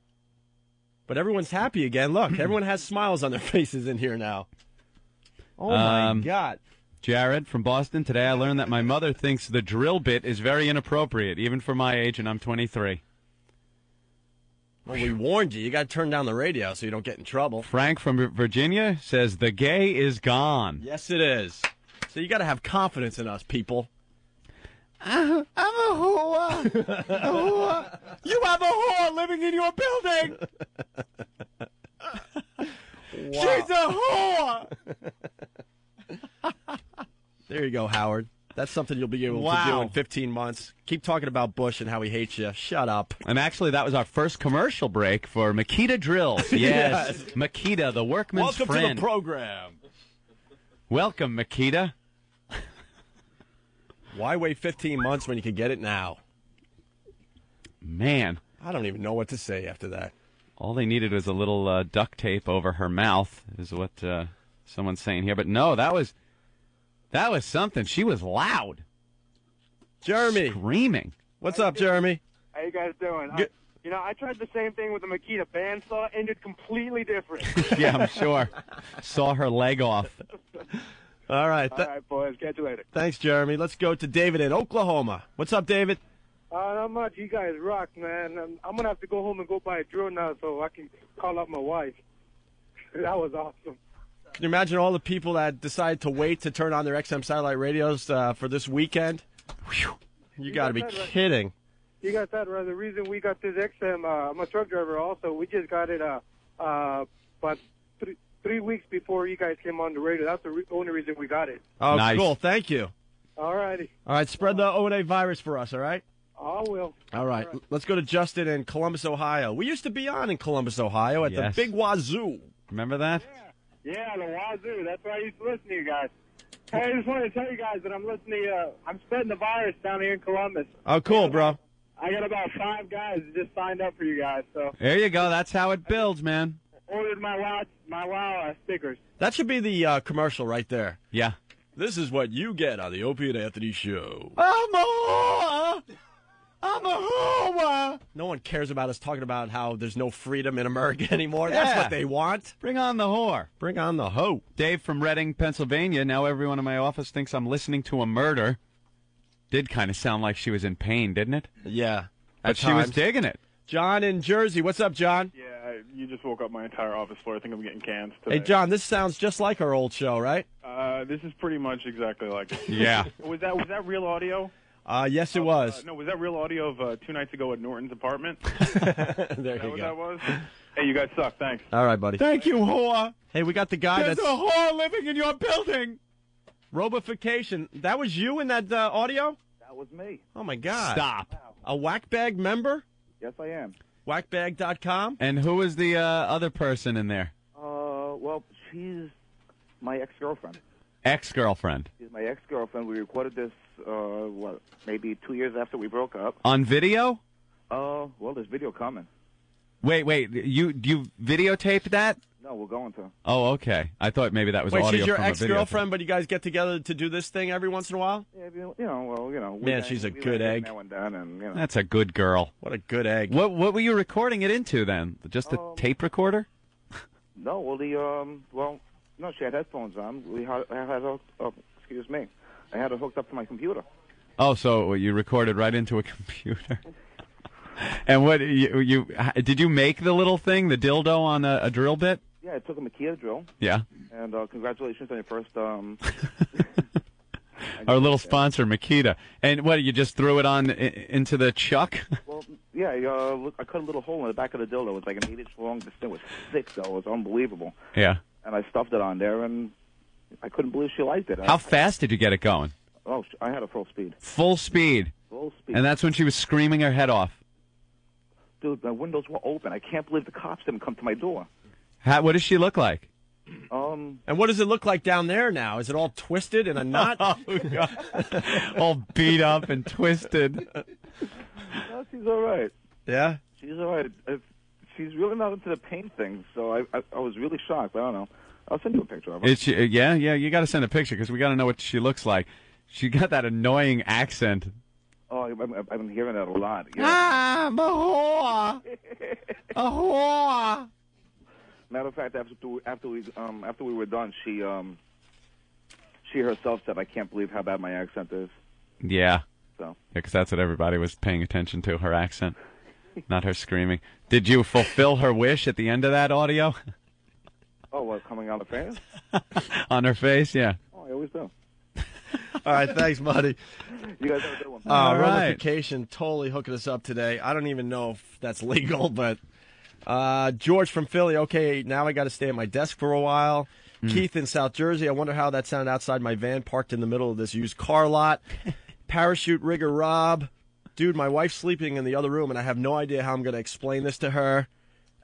But everyone's happy again. Look, everyone has smiles on their faces in here now. Oh, my God. Jared from Boston, today I learned that my mother thinks the drill bit is very inappropriate, even for my age, and I'm 23. Well, we warned you. You got to turn down the radio so you don't get in trouble. Frank from Virginia says the gay is gone. Yes, it is. So you got to have confidence in us, people. I'm a whore. You have a whore living in your building. She's a whore. There you go, Howard. That's something you'll be able to do in 15 months. Keep talking about Bush and how he hates you. Shut up. And actually, that was our first commercial break for Makita Drills. Yes, Makita, the workman's Welcome friend. to the program. Welcome, Makita. Why wait 15 months when you can get it now? Man. I don't even know what to say after that. All they needed was a little duct tape over her mouth, is what someone's saying here. But no, that was something. She was loud. Jeremy. Screaming. What's up, Jeremy? How you guys doing? I tried the same thing with the Makita bandsaw, ended completely different. Yeah, I'm sure. Saw her leg off. All right. All right, boys. Catch you later. Thanks, Jeremy. Let's go to David in Oklahoma. What's up, David? Not much. You guys rock, man. I'm going to have to go home and go buy a drill now so I can call up my wife. That was awesome. Can you imagine all the people that decide to wait to turn on their XM satellite radios for this weekend? Whew. You got to be kidding. You got that right. The reason we got this XM, I'm a truck driver also. We just got it about 3 weeks before you guys came on the radio. That's the only reason we got it. Oh, nice. Cool. Thank you. All righty. All right, spread the O&A virus for us, all right? I will. All right. Let's go to Justin in Columbus, Ohio. We used to be on in Columbus, Ohio at the Big Wazoo. Remember that? Yeah, the Wazoo. That's why I used to listen to you guys. Hey, I just wanted to tell you guys that I'm listening. I'm spreading the virus down here in Columbus. Oh, cool, bro. I got about 5 guys that just signed up for you guys. So There you go. That's how it builds, man. ordered my wow stickers. That should be the commercial right there. Yeah. This is what you get on the Opie and Anthony Show. I'm a whore. I'm a whore. No one cares about us talking about how there's no freedom in America anymore. That's what they want. Bring on the whore. Bring on the hoe. Dave from Reading, Pennsylvania. Now everyone in my office thinks I'm listening to a murder. Did kind of sound like she was in pain, didn't it? Yeah. But she was digging it. John in Jersey. What's up, John? Yeah, you just woke up my entire office floor. I think I'm getting cans today. Hey, John, this sounds just like our old show, right? This is pretty much exactly like it. Yeah. Was that real audio? Yes, it was. No, was that real audio of 2 nights ago at Norton's apartment? There you what go. that was? Hey, you guys suck. Thanks. All right, buddy. Thank you, whore. Hey, we got the guy There's that's... a whore living in your building. Robification. That was you in that audio? That was me. Oh, my God. Stop. A Whackbag member? Yes, I am. Whackbag.com? And who was the other person in there? Well, she's my ex-girlfriend. ex-girlfriend. She's my ex-girlfriend. We recorded this, maybe 2 years after we broke up. On video? Well, there's video coming. Wait, you videotaped that? No, we're going to. Oh, okay. I thought maybe that was Wait, audio she's your from a video. ex-girlfriend, but you guys get together to do this thing every once in a while? Yeah, Man, she's a good egg. Now and then, and, That's a good girl. What a good egg. What were you recording it into then? Just a tape recorder? No, no, she had headphones on. I had it hooked up to my computer. Oh, so you recorded right into a computer. And what did you make the little thing, the dildo on a drill bit? Yeah, I took a Makita drill. Yeah. And congratulations on your first. Our little sponsor, Makita. And what, you just threw it on into the chuck? Well, yeah, I cut a little hole in the back of the dildo. It was like an 8-inch long. This thing was thick, though. It was unbelievable. Yeah. And I stuffed it on there, and I couldn't believe she liked it. How fast did you get it going? Oh, I had a full speed. Full speed. Full speed. And that's when she was screaming her head off. Dude, my windows were open. I can't believe the cops didn't come to my door. What does she look like? And what does it look like down there now? Is it all twisted in a knot? Oh, God. All beat up and twisted. No, she's all right. Yeah? She's all right. She's really not into the pain thing, so I was really shocked. I don't know. I'll send you a picture of her. Yeah, you got to send a picture because we got to know what she looks like. She got that annoying accent. Oh, I've been hearing that a lot. Yeah. I'm a whore. A whore. Matter of fact, after we were done, she herself said, "I can't believe how bad my accent is." Yeah. So. Because that's what everybody was paying attention to, her accent, not her screaming. Did you fulfill her wish at the end of that audio? Oh, what, coming on the face? On her face, yeah. Oh, I always do. All right, thanks, buddy. You guys have a good one. All right. Ramification totally hooking us up today. I don't even know if that's legal, but George from Philly. Okay, now I got to stay at my desk for a while. Keith in South Jersey. I wonder how that sounded outside my van parked in the middle of this used car lot. Parachute rigger Rob. Dude, my wife's sleeping in the other room, and I have no idea how I'm going to explain this to her.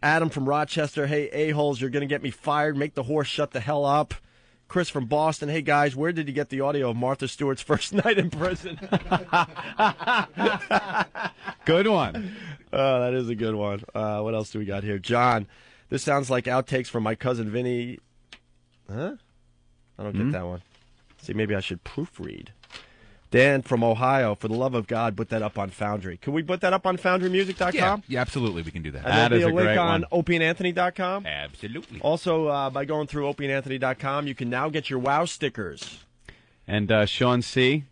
Adam from Rochester. Hey, a-holes, you're going to get me fired. Make the horse shut the hell up. Chris from Boston. Hey, guys, where did you get the audio of Martha Stewart's first night in prison? Good one. That is a good one. What else do we got here? John, this sounds like outtakes from my cousin Vinny. Huh? I don't get that one. See, maybe I should proofread. Dan from Ohio, for the love of God, put that up on Foundry. Can we put that up on FoundryMusic.com? Yeah, absolutely, we can do that. And That there'll is be a a link great on one. OpieandAnthony.com. Absolutely. Also, by going through OpieandAnthony.com, you can now get your WOW stickers. And Sean C.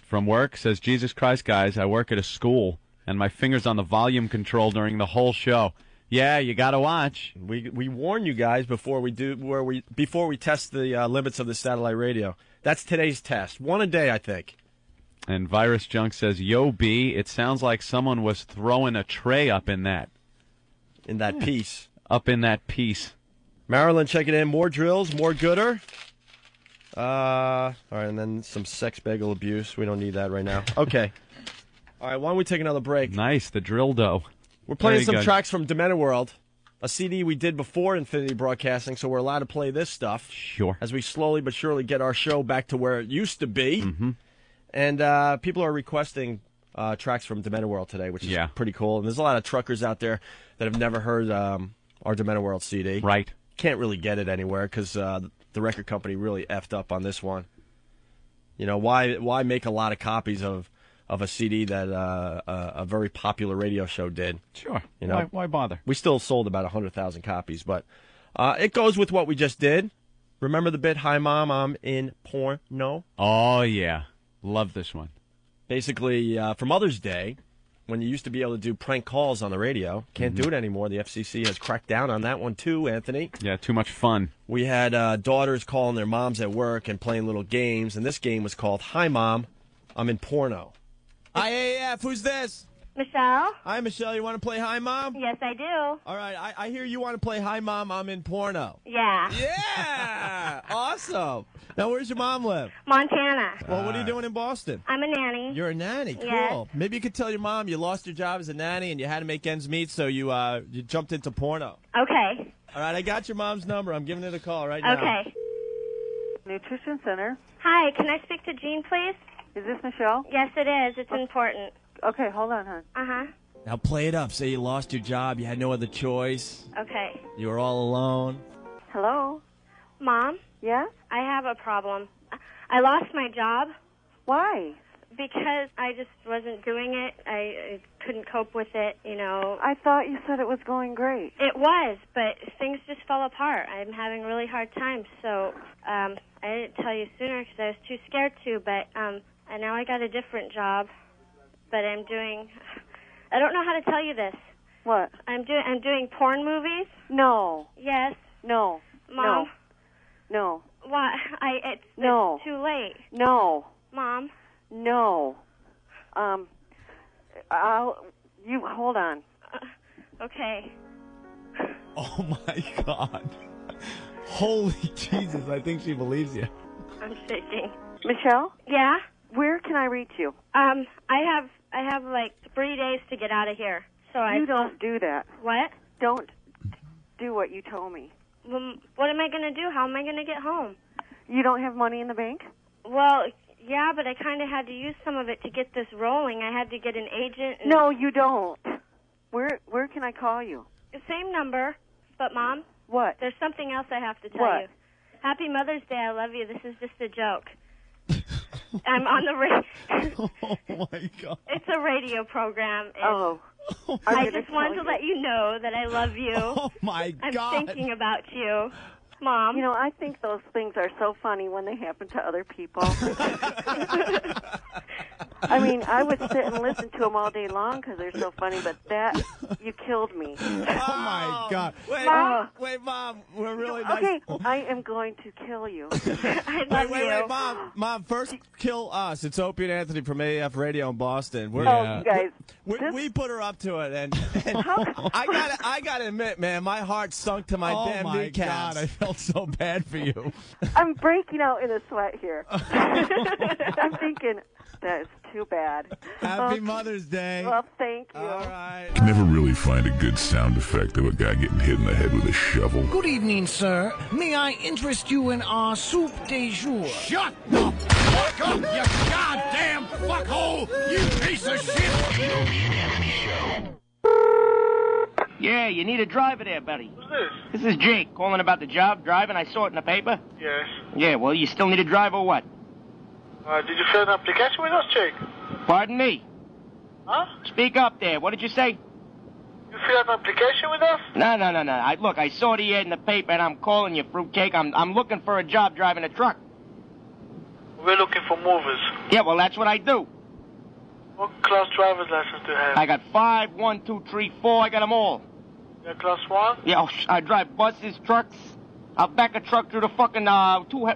from work says, Jesus Christ, guys, I work at a school, and my finger's on the volume control during the whole show. Yeah, you got to watch. We warn you guys before we test the limits of the satellite radio. That's today's test. One a day, I think. And Virus Junk says, Yo, B, it sounds like someone was throwing a tray up in that. In that piece. Up in that piece. Marilyn checking in. More drills, more gooder. All right, and then some sex bagel abuse. We don't need that right now. Okay. All right, why don't we take another break? Nice, the drill dough. We're playing Very some good. tracks from Demented World, a CD we did before Infinity Broadcasting, so we're allowed to play this stuff. Sure. As we slowly but surely get our show back to where it used to be. Mm-hmm. And people are requesting tracks from Demented World today, which is pretty cool. And there's a lot of truckers out there that have never heard our Demented World CD. Right. Can't really get it anywhere because the record company really effed up on this one. You know, why make a lot of copies of a CD that a very popular radio show did? Sure. You know, Why bother? We still sold about 100,000 copies, but it goes with what we just did. Remember the bit, Hi Mom, I'm in porno? Oh, yeah. Love this one. Basically, for Mother's Day, when you used to be able to do prank calls on the radio, can't do it anymore. The FCC has cracked down on that one too, Anthony. Yeah, too much fun. We had daughters calling their moms at work and playing little games, and this game was called Hi Mom, I'm in porno. IAF, who's this? Michelle? Hi, Michelle. You want to play Hi Mom? Yes, I do. All right, I hear you want to play Hi Mom, I'm in porno. Yeah. Yeah! Awesome. Now, where's your mom live? Montana. Well, what are you doing in Boston? I'm a nanny. You're a nanny. Cool. Yes. Maybe you could tell your mom you lost your job as a nanny and you had to make ends meet, so you jumped into porno. Okay. All right, I got your mom's number. I'm giving it a call right now. Okay. Nutrition Center. Hi, can I speak to Jean, please? Is this Michelle? Yes, it is. It's important. Okay, hold on, hon. Uh-huh. Now play it up. Say you lost your job, you had no other choice, Okay. you were all alone. Hello? Mom? Yes? I have a problem. I lost my job. Why? Because I just wasn't doing it. I couldn't cope with it, you know. I thought you said it was going great. It was, but things just fell apart. I'm having really hard times, so I didn't tell you sooner because I was too scared to, but and now I got a different job, but I don't know how to tell you this. What? I'm doing porn movies. No. Yes. No. Mom. No. Why? It's too late. No. Mom. No. You hold on. Okay. Oh my God. Holy Jesus, I think she believes you. I'm shaking. Michelle? Yeah? Where can I reach you? I have like 3 days to get out of here. So You don't do that. What? Don't do what you told me. Well, what am I going to do? How am I going to get home? You don't have money in the bank? Well, yeah, but I kind of had to use some of it to get this rolling. I had to get an agent. And No, you don't. Where can I call you? The same number, but Mom. What? There's something else I have to tell What? you. Happy Mother's Day. I love you. This is just a joke. I'm on the radio. Oh my God. It's a radio program. And Oh. I just wanted to let you know that I love you. Oh my God. I'm thinking about you. Mom. You know, I think those things are so funny when they happen to other people. I mean, I would sit and listen to them all day long because they're so funny, but you killed me. Oh my God. Wait, Mom. wait, Mom. We're really nice. Okay, I am going to kill you. I love you. Wait, Mom, first kill us. It's Opie and Anthony from AF Radio in Boston. You guys. We put her up to it, and I gotta admit, man, my heart sunk to my damn kneecaps. God, I felt so bad for you. I'm breaking out in a sweat here. I'm thinking, that is too bad. Happy Mother's Day. Well, thank you. All right. Can never really find a good sound effect of a guy getting hit in the head with a shovel. Good evening, sir. May I interest you in our soup de jour? Shut the fuck up, you goddamn fuckhole! You piece of shit! The Opie and Anthony Show. Yeah, you need a driver there, buddy. Who's this? This is Jake calling about the job driving. I saw it in the paper. Yes. Yeah, well, you still need a driver or what? Did you fill an application with us, Jake? Pardon me? Huh? Speak up there. What did you say? You filled an application with us? No. Look, I saw the ad in the paper, and I'm calling you, fruitcake. I'm looking for a job driving a truck. We're looking for movers. Yeah, well, that's what I do. What class driver's license do you have? I got 5, 1, 2, 3, 4. I got them all. You're class 1? Yeah, I drive buses, trucks. I'll back a truck through the fucking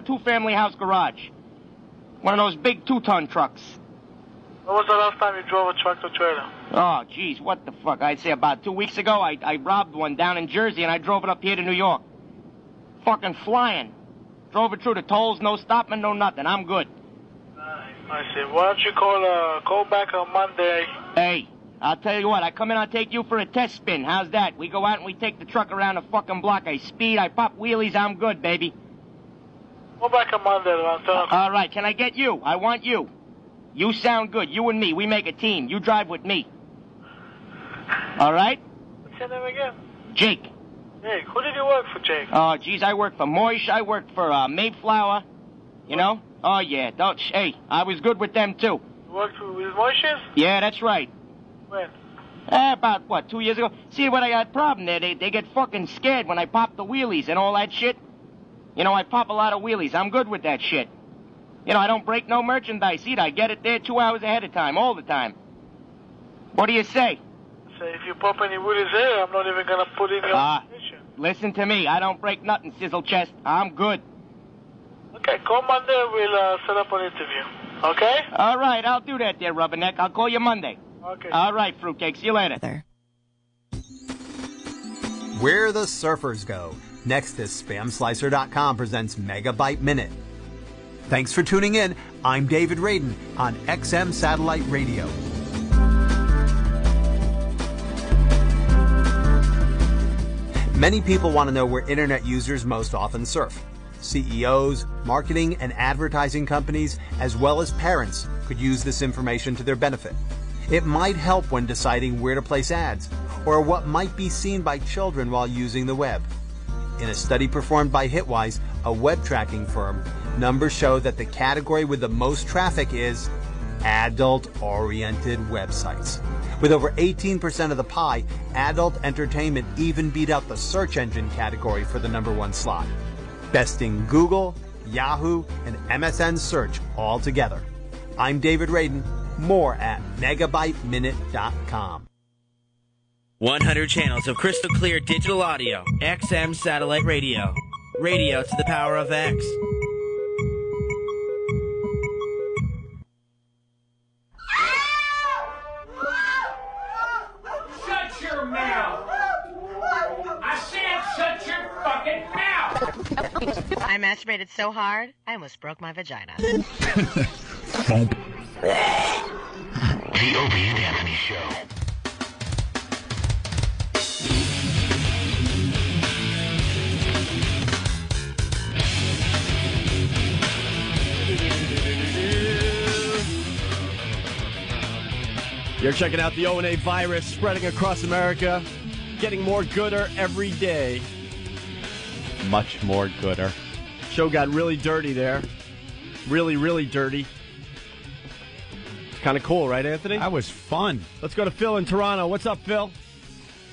two-family house garage. One of those big 2-ton trucks. When was the last time you drove a tractor trailer? Oh, geez, what the fuck? I'd say about 2 weeks ago, I robbed one down in Jersey, and I drove it up here to New York. Fucking flying. Drove it through the tolls, no stopping, no nothing. I'm good. I see. Why don't you call back on Monday? Hey, I'll tell you what. I come in, I'll take you for a test spin. How's that? We go out and we take the truck around the fucking block. I speed, I pop wheelies, I'm good, baby. Go back on Monday around 10 o'clock. All right, can I get you? I want you. You sound good. You and me, we make a team. You drive with me. All right? What's your name again? Jake. Jake. Who did you work for, Jake? Oh, geez, I worked for Moish. I worked for Mayflower. You know? Oh, yeah. Hey, I was good with them, too. You worked with Moishes? Yeah, that's right. When? About, 2 years ago. See, what I got a problem there, they get fucking scared when I pop the wheelies and all that shit. You know, I pop a lot of wheelies. I'm good with that shit. You know, I don't break no merchandise either. I get it there 2 hours ahead of time, all the time. What do you say? Say, if you pop any wheelies there, I'm not even going to put in your application. Listen to me. I don't break nothing, sizzle chest. I'm good. Okay, call Monday. We'll set up an interview. Okay? All right, I'll do that there, Rubberneck. I'll call you Monday. Okay. All right, fruitcake. See you later. Where the surfers go. Next is SpamSlicer.com presents Megabyte Minute. Thanks for tuning in. I'm David Radin on XM Satellite Radio. Many people want to know where internet users most often surf. CEOs, marketing and advertising companies, as well as parents could use this information to their benefit. It might help when deciding where to place ads or what might be seen by children while using the web. In a study performed by Hitwise, a web tracking firm, numbers show that the category with the most traffic is adult-oriented websites. With over 18% of the pie, adult entertainment even beat out the search engine category for the #1 slot, besting Google, Yahoo, and MSN Search all together. I'm David Radin. More at megabyteminute.com. 100 channels of crystal clear digital audio. XM satellite radio. Radio to the power of X. Shut your mouth! I said shut your fucking mouth! I masturbated so hard, I almost broke my vagina. The Opie and Anthony Show. You're checking out the O&A virus spreading across America, getting more gooder every day. Much more gooder. Show got really dirty there. Really, really dirty. It's kind of cool, right, Anthony? That was fun. Let's go to Phil in Toronto. What's up, Phil?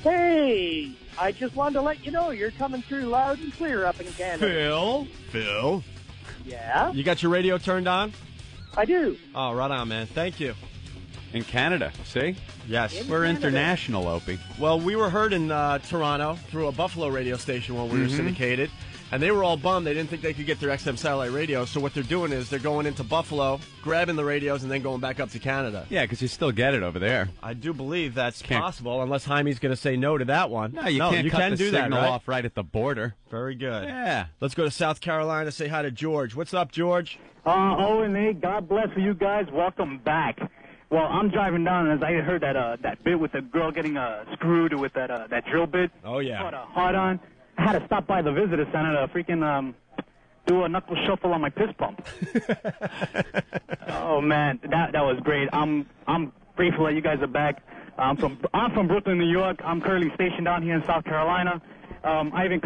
Hey, I just wanted to let you know you're coming through loud and clear up in Canada. Phil? Yeah? You got your radio turned on? I do. Oh, right on, man. Thank you. In Canada, see? Yes. We're international, Opie. Well, we were heard in Toronto through a Buffalo radio station when we were syndicated, and they were all bummed. They didn't think they could get their XM satellite radio, so what they're doing is they're going into Buffalo, grabbing the radios, and then going back up to Canada. Yeah, because you still get it over there. I do believe that's possible, unless Jaime's going to say no to that one. No, you can't cut the do signal that, right? off right at the border. Very good. Yeah. Let's go to South Carolina, say hi to George. What's up, George? O&A, God bless you guys. Welcome back. Well, I'm driving down, and as I heard that bit with the girl getting screwed with that drill bit. Oh, yeah. Caught a hard-on. I had to stop by the visitor center to freaking do a knuckle shuffle on my piss pump. Oh, man, that was great. I'm grateful that you guys are back. I'm from Brooklyn, New York. I'm currently stationed down here in South Carolina. I even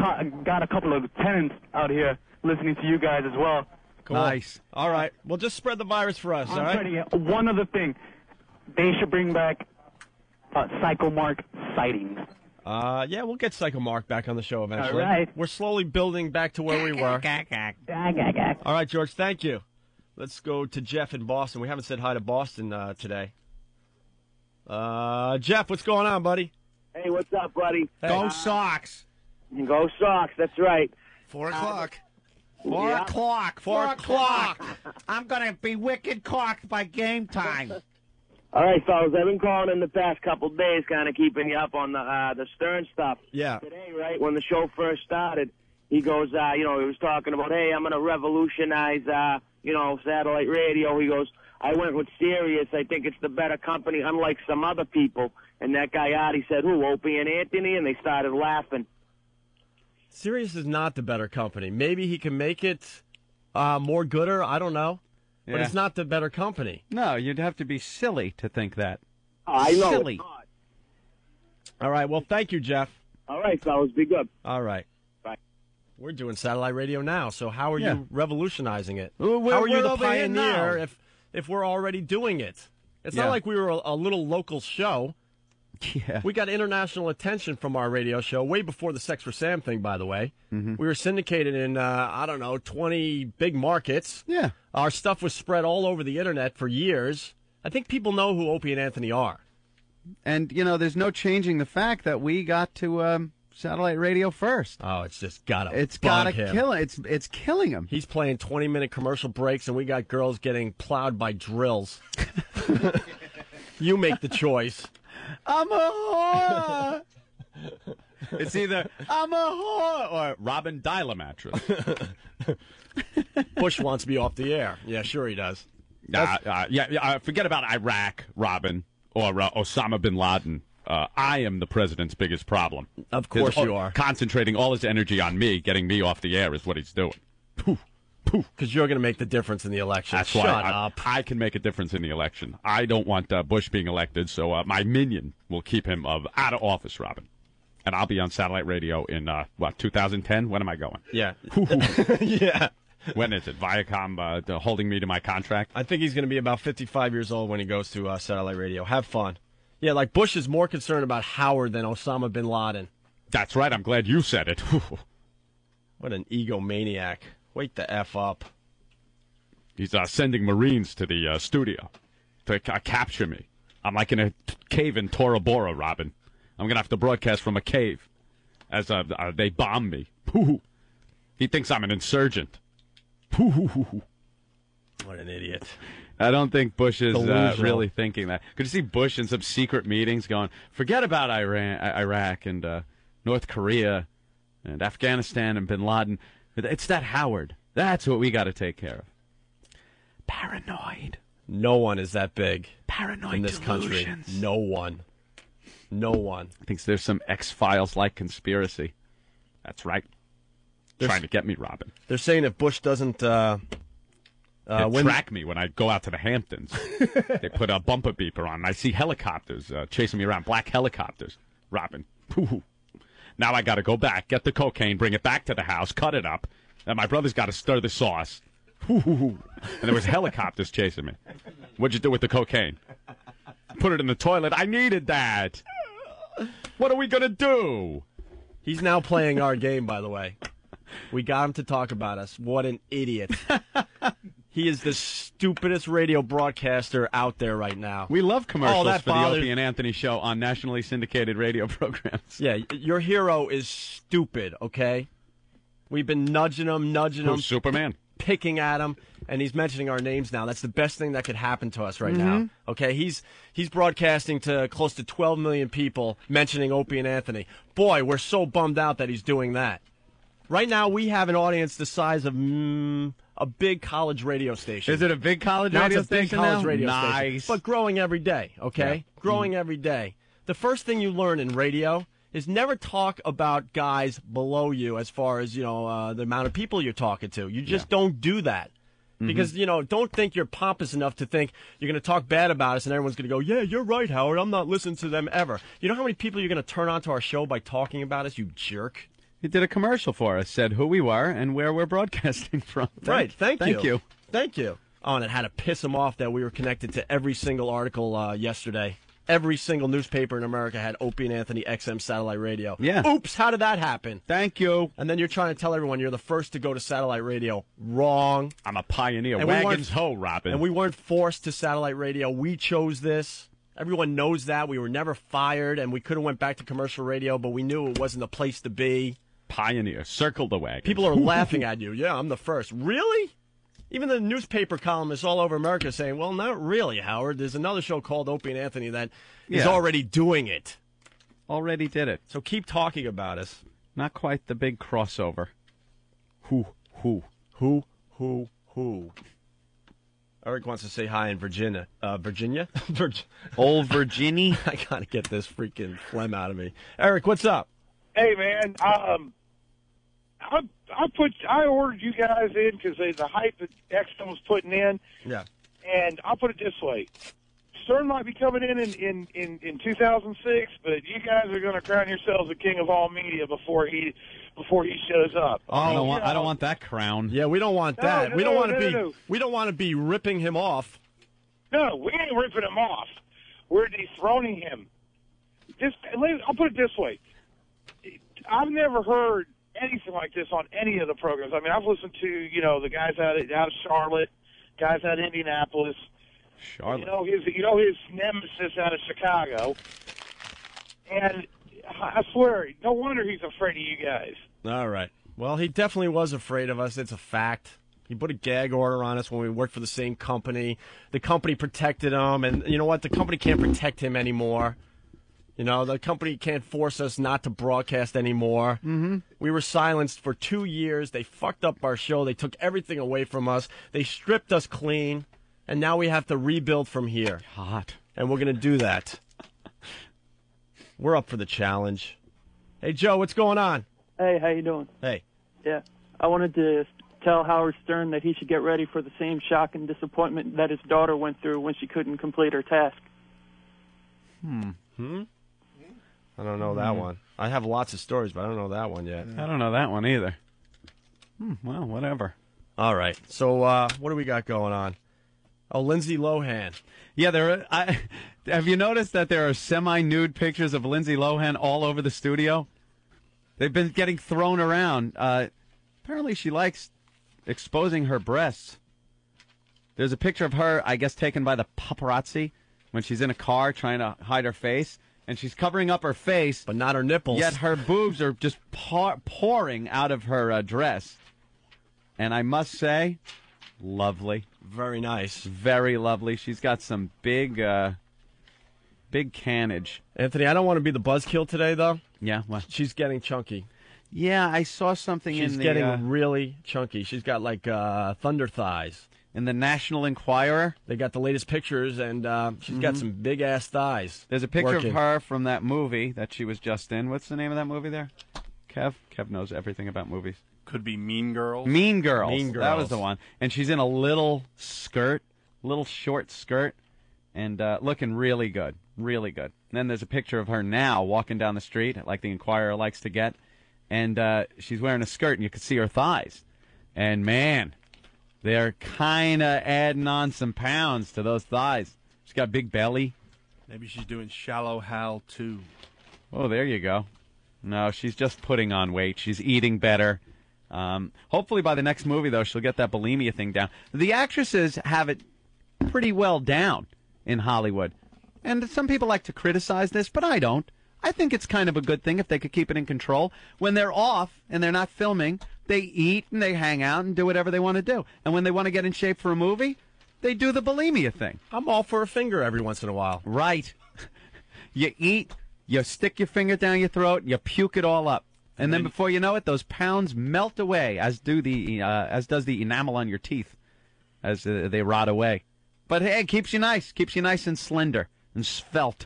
got a couple of tenants out here listening to you guys as well. Cool. Nice. All right. Well, just spread the virus for us, all right? Trying to get one other thing. They should bring back Psycho Mark sightings. Yeah, we'll get Psycho Mark back on the show eventually. All right. We're slowly building back to where we were. All right, George, thank you. Let's go to Jeff in Boston. We haven't said hi to Boston today. Jeff, what's going on, buddy? Hey, what's up, buddy? Go Sox. Go Sox, that's right. 4 o'clock. 4 o'clock. 4 o'clock. I'm going to be wicked cocked by game time. All right, fellas, I've been calling in the past couple days, kind of keeping you up on the Stern stuff. Yeah. Today, right, when the show first started, he goes, he was talking about, hey, I'm going to revolutionize, satellite radio. He goes, I went with Sirius. I think it's the better company, unlike some other people. And that guy, Artie, said, who, Opie and Anthony? And they started laughing. Sirius is not the better company. Maybe he can make it more gooder. I don't know. But Yeah. it's not the better company. No, you'd have to be silly to think that. I know. Silly. It's not. All right. Well, thank you, Jeff. All right, fellas. Be good. All right. Bye. We're doing satellite radio now, so how are Yeah. you revolutionizing it? Well, how are you we're the over here pioneer now. if we're already doing it? It's Yeah. not like we were a little local show. Yeah. We got international attention from our radio show way before the Sex for Sam thing, by the way. Mm-hmm. We were syndicated in, 20 big markets. Yeah. Our stuff was spread all over the internet for years. I think people know who Opie and Anthony are. And, there's no changing the fact that we got to satellite radio first. Oh, it's just gotta him. Kill him. It's killing him. He's playing 20-minute commercial breaks, and we got girls getting plowed by drills. You make the choice. I'm a whore. It's either I'm a whore or Robin Dial a mattress. Bush wants me off the air. Yeah, sure he does. Forget about Iraq, Robin, or Osama bin Laden. I am the president's biggest problem. Of course you are. Concentrating all his energy on me, getting me off the air is what he's doing. Because you're going to make the difference in the election. That's Shut why up. I can make a difference in the election. I don't want Bush being elected, so my minion will keep him out of office, Robin. And I'll be on satellite radio in, 2010? When am I going? Yeah. Yeah. When is it? Viacom holding me to my contract? I think he's going to be about 55 years old when he goes to satellite radio. Have fun. Yeah, like Bush is more concerned about Howard than Osama bin Laden. That's right. I'm glad you said it. What an egomaniac. Wait the F up. He's sending Marines to the studio to capture me. I'm like in a cave in Tora Bora, Robin. I'm going to have to broadcast from a cave as they bomb me. He thinks I'm an insurgent. What an idiot. I don't think Bush is Delusional. really thinking that. Could you see Bush in some secret meetings going, forget about Iraq and North Korea and Afghanistan and bin Laden. It's that Howard. That's what we got to take care of. Paranoid. No one is that big Paranoid in this delusions. country. No one. No one. Thinks there's some X-Files-like conspiracy. That's right. Trying to get me, Robin. They're saying if Bush doesn't track me when I go out to the Hamptons. They put a bumper beeper on, and I see helicopters chasing me around, black helicopters. Robin. Now I got to go back, get the cocaine, bring it back to the house, cut it up, and my brother's got to stir the sauce. And there was helicopters chasing me. What'd you do with the cocaine? Put it in the toilet. I needed that. What are we going to do? He's now playing our game, by the way. We got him to talk about us. What an idiot. He is the stupidest radio broadcaster out there right now. We love commercials that for bothers- the Opie and Anthony show on nationally syndicated radio programs. Yeah, your hero is stupid, okay? We've been nudging him, Who's Superman? picking at him, and he's mentioning our names now. That's the best thing that could happen to us right now. Okay, he's broadcasting to close to 12 million people, mentioning Opie and Anthony. Boy, we're so bummed out that he's doing that. Right now, we have an audience the size of a big college radio station. Is it a big college Now radio it's a big station college now? radio Nice. station, but growing every day. Okay, Yeah. growing every day. The first thing you learn in radio is never talk about guys below you as far as the amount of people you're talking to. You just don't do that. Because, don't think you're pompous enough to think you're going to talk bad about us and everyone's going to go, yeah, you're right, Howard. I'm not listening to them ever. You know how many people you're going to turn onto our show by talking about us, you jerk? He did a commercial for us, said who we were and where we're broadcasting from. Right, thank you. Thank you. Oh, and it had to piss him off that we were connected to every single article yesterday. Every single newspaper in America had Opie and Anthony XM satellite radio. Yeah. Oops, how did that happen? Thank you. And then you're trying to tell everyone you're the first to go to satellite radio. Wrong. I'm a pioneer. And we Wagons weren't- ho, Robin. And we weren't forced to satellite radio. We chose this. Everyone knows that. We were never fired, and we could have went back to commercial radio, but we knew it wasn't the place to be. Pioneer. Circle the wagon. People are laughing at you. Yeah, I'm the first. Really? Even the newspaper columnists all over America saying, well, not really, Howard. There's another show called Opie and Anthony that is already doing it. Already did it. So keep talking about us. Not quite the big crossover. Who? Eric wants to say hi in Virginia. Virginia? Old Virginia? I got to get this freaking phlegm out of me. Eric, what's up? Hey, man. I ordered you guys in because the hype that XM was putting in. Yeah. And I'll put it this way. Stern might be coming in 2006, but you guys are going to crown yourselves the king of all media before he shows up. I don't want that crown. Yeah, we don't want that. No, we don't want to be. no. We don't want to be ripping him off. No, we ain't ripping him off. We're dethroning him. I'll put it this way. I've never heard anything like this on any of the programs. I mean, I've listened to, the guys out of Charlotte, guys out of Indianapolis. Charlotte. You know his nemesis out of Chicago. And I swear, no wonder he's afraid of you guys. All right. Well, he definitely was afraid of us. It's a fact. He put a gag order on us when we worked for the same company. The company protected him, and you know what? The company can't protect him anymore. The company can't force us not to broadcast anymore. Mm-hmm. We were silenced for 2 years. They fucked up our show. They took everything away from us. They stripped us clean, and now we have to rebuild from here. Hot. And we're going to do that. We're up for the challenge. Hey, Joe, what's going on? Hey, how you doing? Hey. Yeah, I wanted to tell Howard Stern that he should get ready for the same shock and disappointment that his daughter went through when she couldn't complete her task. I don't know that one. I have lots of stories, but I don't know that one yet. I don't know that one either. Well, whatever. All right. So what do we got going on? Oh, Lindsay Lohan. Yeah, have you noticed that there are semi-nude pictures of Lindsay Lohan all over the studio? They've been getting thrown around. Apparently she likes exposing her breasts. There's a picture of her, I guess, taken by the paparazzi when she's in a car trying to hide her face. And she's covering up her face. But not her nipples. Yet her boobs are just pouring out of her dress. And I must say, lovely. Very nice. Very lovely. She's got some big cannage. Anthony, I don't want to be the buzzkill today, though. Yeah, what? She's getting chunky. Yeah, I saw something She's in the... getting really chunky. She's got, like, thunder thighs. In the National Enquirer? They got the latest pictures, and she's got some big-ass thighs. There's a picture working. of her from that movie that she was just in. What's the name of that movie there? Kev? Kev knows everything about movies. Could be Mean Girls. Mean Girls. Mean Girls. That was the one. And she's in a little skirt, little short skirt, and looking really good. Really good. And then there's a picture of her now walking down the street, like the Enquirer likes to get. And she's wearing a skirt, and you can see her thighs. And, man, they're kind of adding on some pounds to those thighs. She's got a big belly. Maybe she's doing Shallow Hal, too. Oh, there you go. No, she's just putting on weight. She's eating better. Hopefully by the next movie, though, she'll get that bulimia thing down. The actresses have it pretty well down in Hollywood. And some people like to criticize this, but I don't. I think it's kind of a good thing if they could keep it in control. When they're off and they're not filming, they eat and they hang out and do whatever they want to do. And when they want to get in shape for a movie, they do the bulimia thing. I'm all for a finger every once in a while. Right. You eat, you stick your finger down your throat, you puke it all up. And then before you know it, those pounds melt away, as does the enamel on your teeth, as they rot away. But hey, it keeps you nice and slender and svelte.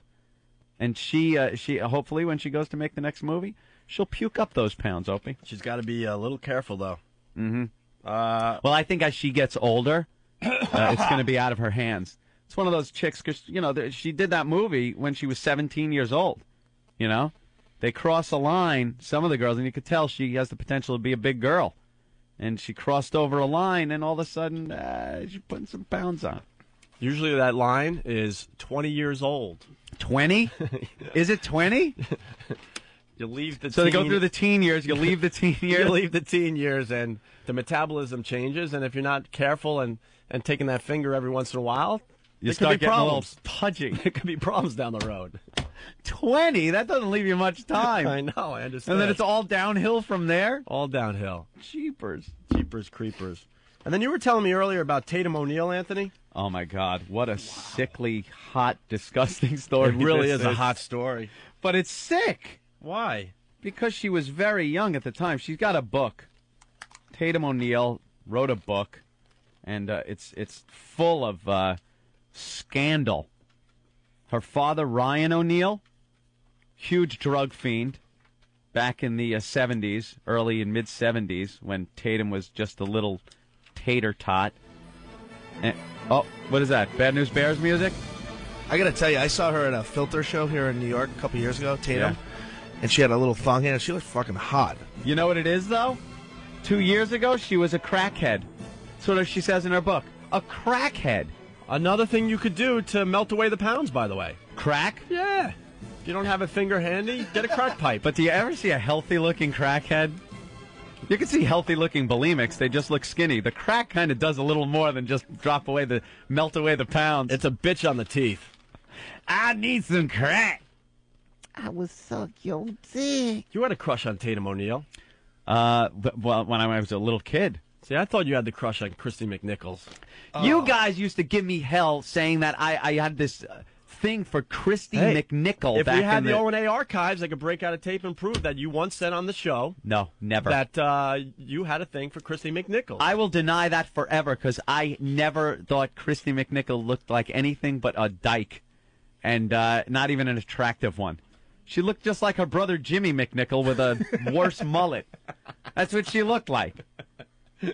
And she hopefully when she goes to make the next movie, she'll puke up those pounds, Opie. She's got to be a little careful, though. Mm-hmm. Well, I think as she gets older, it's going to be out of her hands. It's one of those chicks, because, she did that movie when she was 17 years old, They cross a line, some of the girls, and you could tell she has the potential to be a big girl. And she crossed over a line, and all of a sudden, she's putting some pounds on. Usually that line is 20 years old. 20? Is it 20? You leave the So they go through the teen years, you leave the teen years? You leave the teen years, and the metabolism changes, and if you're not careful and taking that finger every once in a while, you start getting a little pudgy. It could be problems down the road. 20? That doesn't leave you much time. I know, I understand. And then it's all downhill from there? All downhill. Jeepers. Jeepers creepers. And then you were telling me earlier about Tatum O'Neal, Anthony. Oh, my God. What a sickly, hot, disgusting story. It really is a hot story. But it's sick. Why? Because she was very young at the time. She's got a book. Tatum O'Neal wrote a book, and it's full of scandal. Her father, Ryan O'Neal, huge drug fiend, back in the 70s, early and mid-70s, when Tatum was just a little tater tot. And, oh, what is that? Bad News Bears music? I got to tell you, I saw her at a filter show here in New York a couple years ago, Tatum, Yeah. and she had a little thong in, and she looked fucking hot. You know what it is, though? 2 years ago, she was a crackhead. That's what she says in her book. A crackhead. Another thing you could do to melt away the pounds, by the way. Crack? Yeah. If you don't have a finger handy, get a crack pipe. But do you ever see a healthy-looking crackhead? You can see healthy-looking bulimics. They just look skinny. The crack kind of does a little more than just melt away the pounds. It's a bitch on the teeth. I need some crack. I was suck your dick. You had a crush on Tatum O'Neal. Well, when I was a little kid. See, I thought you had the crush on Christy McNichols. You guys used to give me hell saying that I had this thing for Christy McNichol. If back we had in the O&A archives, I could break out a tape and prove that you once said on the show. No, never. That you had a thing for Christy McNichols. I will deny that forever because I never thought Christy McNichol looked like anything but a dyke, and not even an attractive one. She looked just like her brother Jimmy McNichol with a worse mullet. That's what she looked like.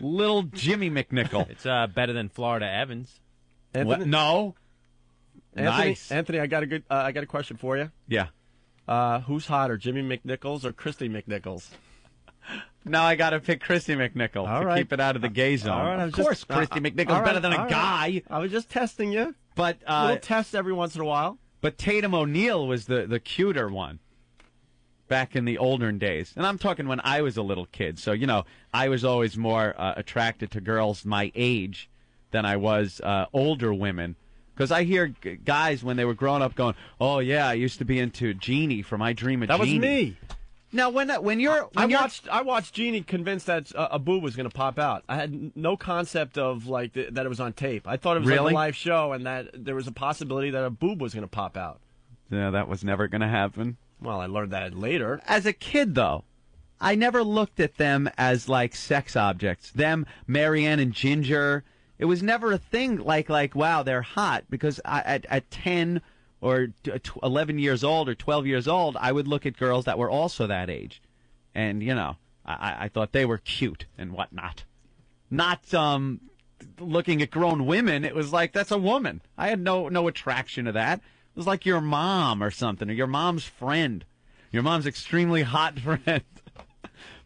Little Jimmy McNichol. It's better than Florida Evans. What? No. Nice. Anthony, I got a question for you. Yeah. Who's hotter, Jimmy McNichols or Christy McNichols? Now I got to pick Christy McNichol All to right. keep it out of the gay zone. All right, Of course, Christy McNichol's better than a guy. I was just testing you. But little test every once in a while. But Tatum O'Neal was the cuter one back in the olden days. And I'm talking when I was a little kid. So, I was always more attracted to girls my age than I was older women. Because I hear guys when they were growing up going, oh, yeah, I used to be into Jeannie from I Dream of That Jeannie. was me. Now, I watched Jeannie convinced that a boob was going to pop out. I had no concept of that it was on tape. I thought it was like Really? a live show and that there was a possibility that a boob was going to pop out. Yeah, that was never going to happen. Well, I learned that later. As a kid, though, I never looked at them as like sex objects. Them, Marianne and Ginger, it was never a thing like wow, they're hot. Because at 10 or 11 years old or 12 years old, I would look at girls that were also that age. And, I thought they were cute and whatnot. Not looking at grown women, it was like, that's a woman. I had no attraction to that. It was like your mom or something, or your mom's friend. Your mom's extremely hot friend.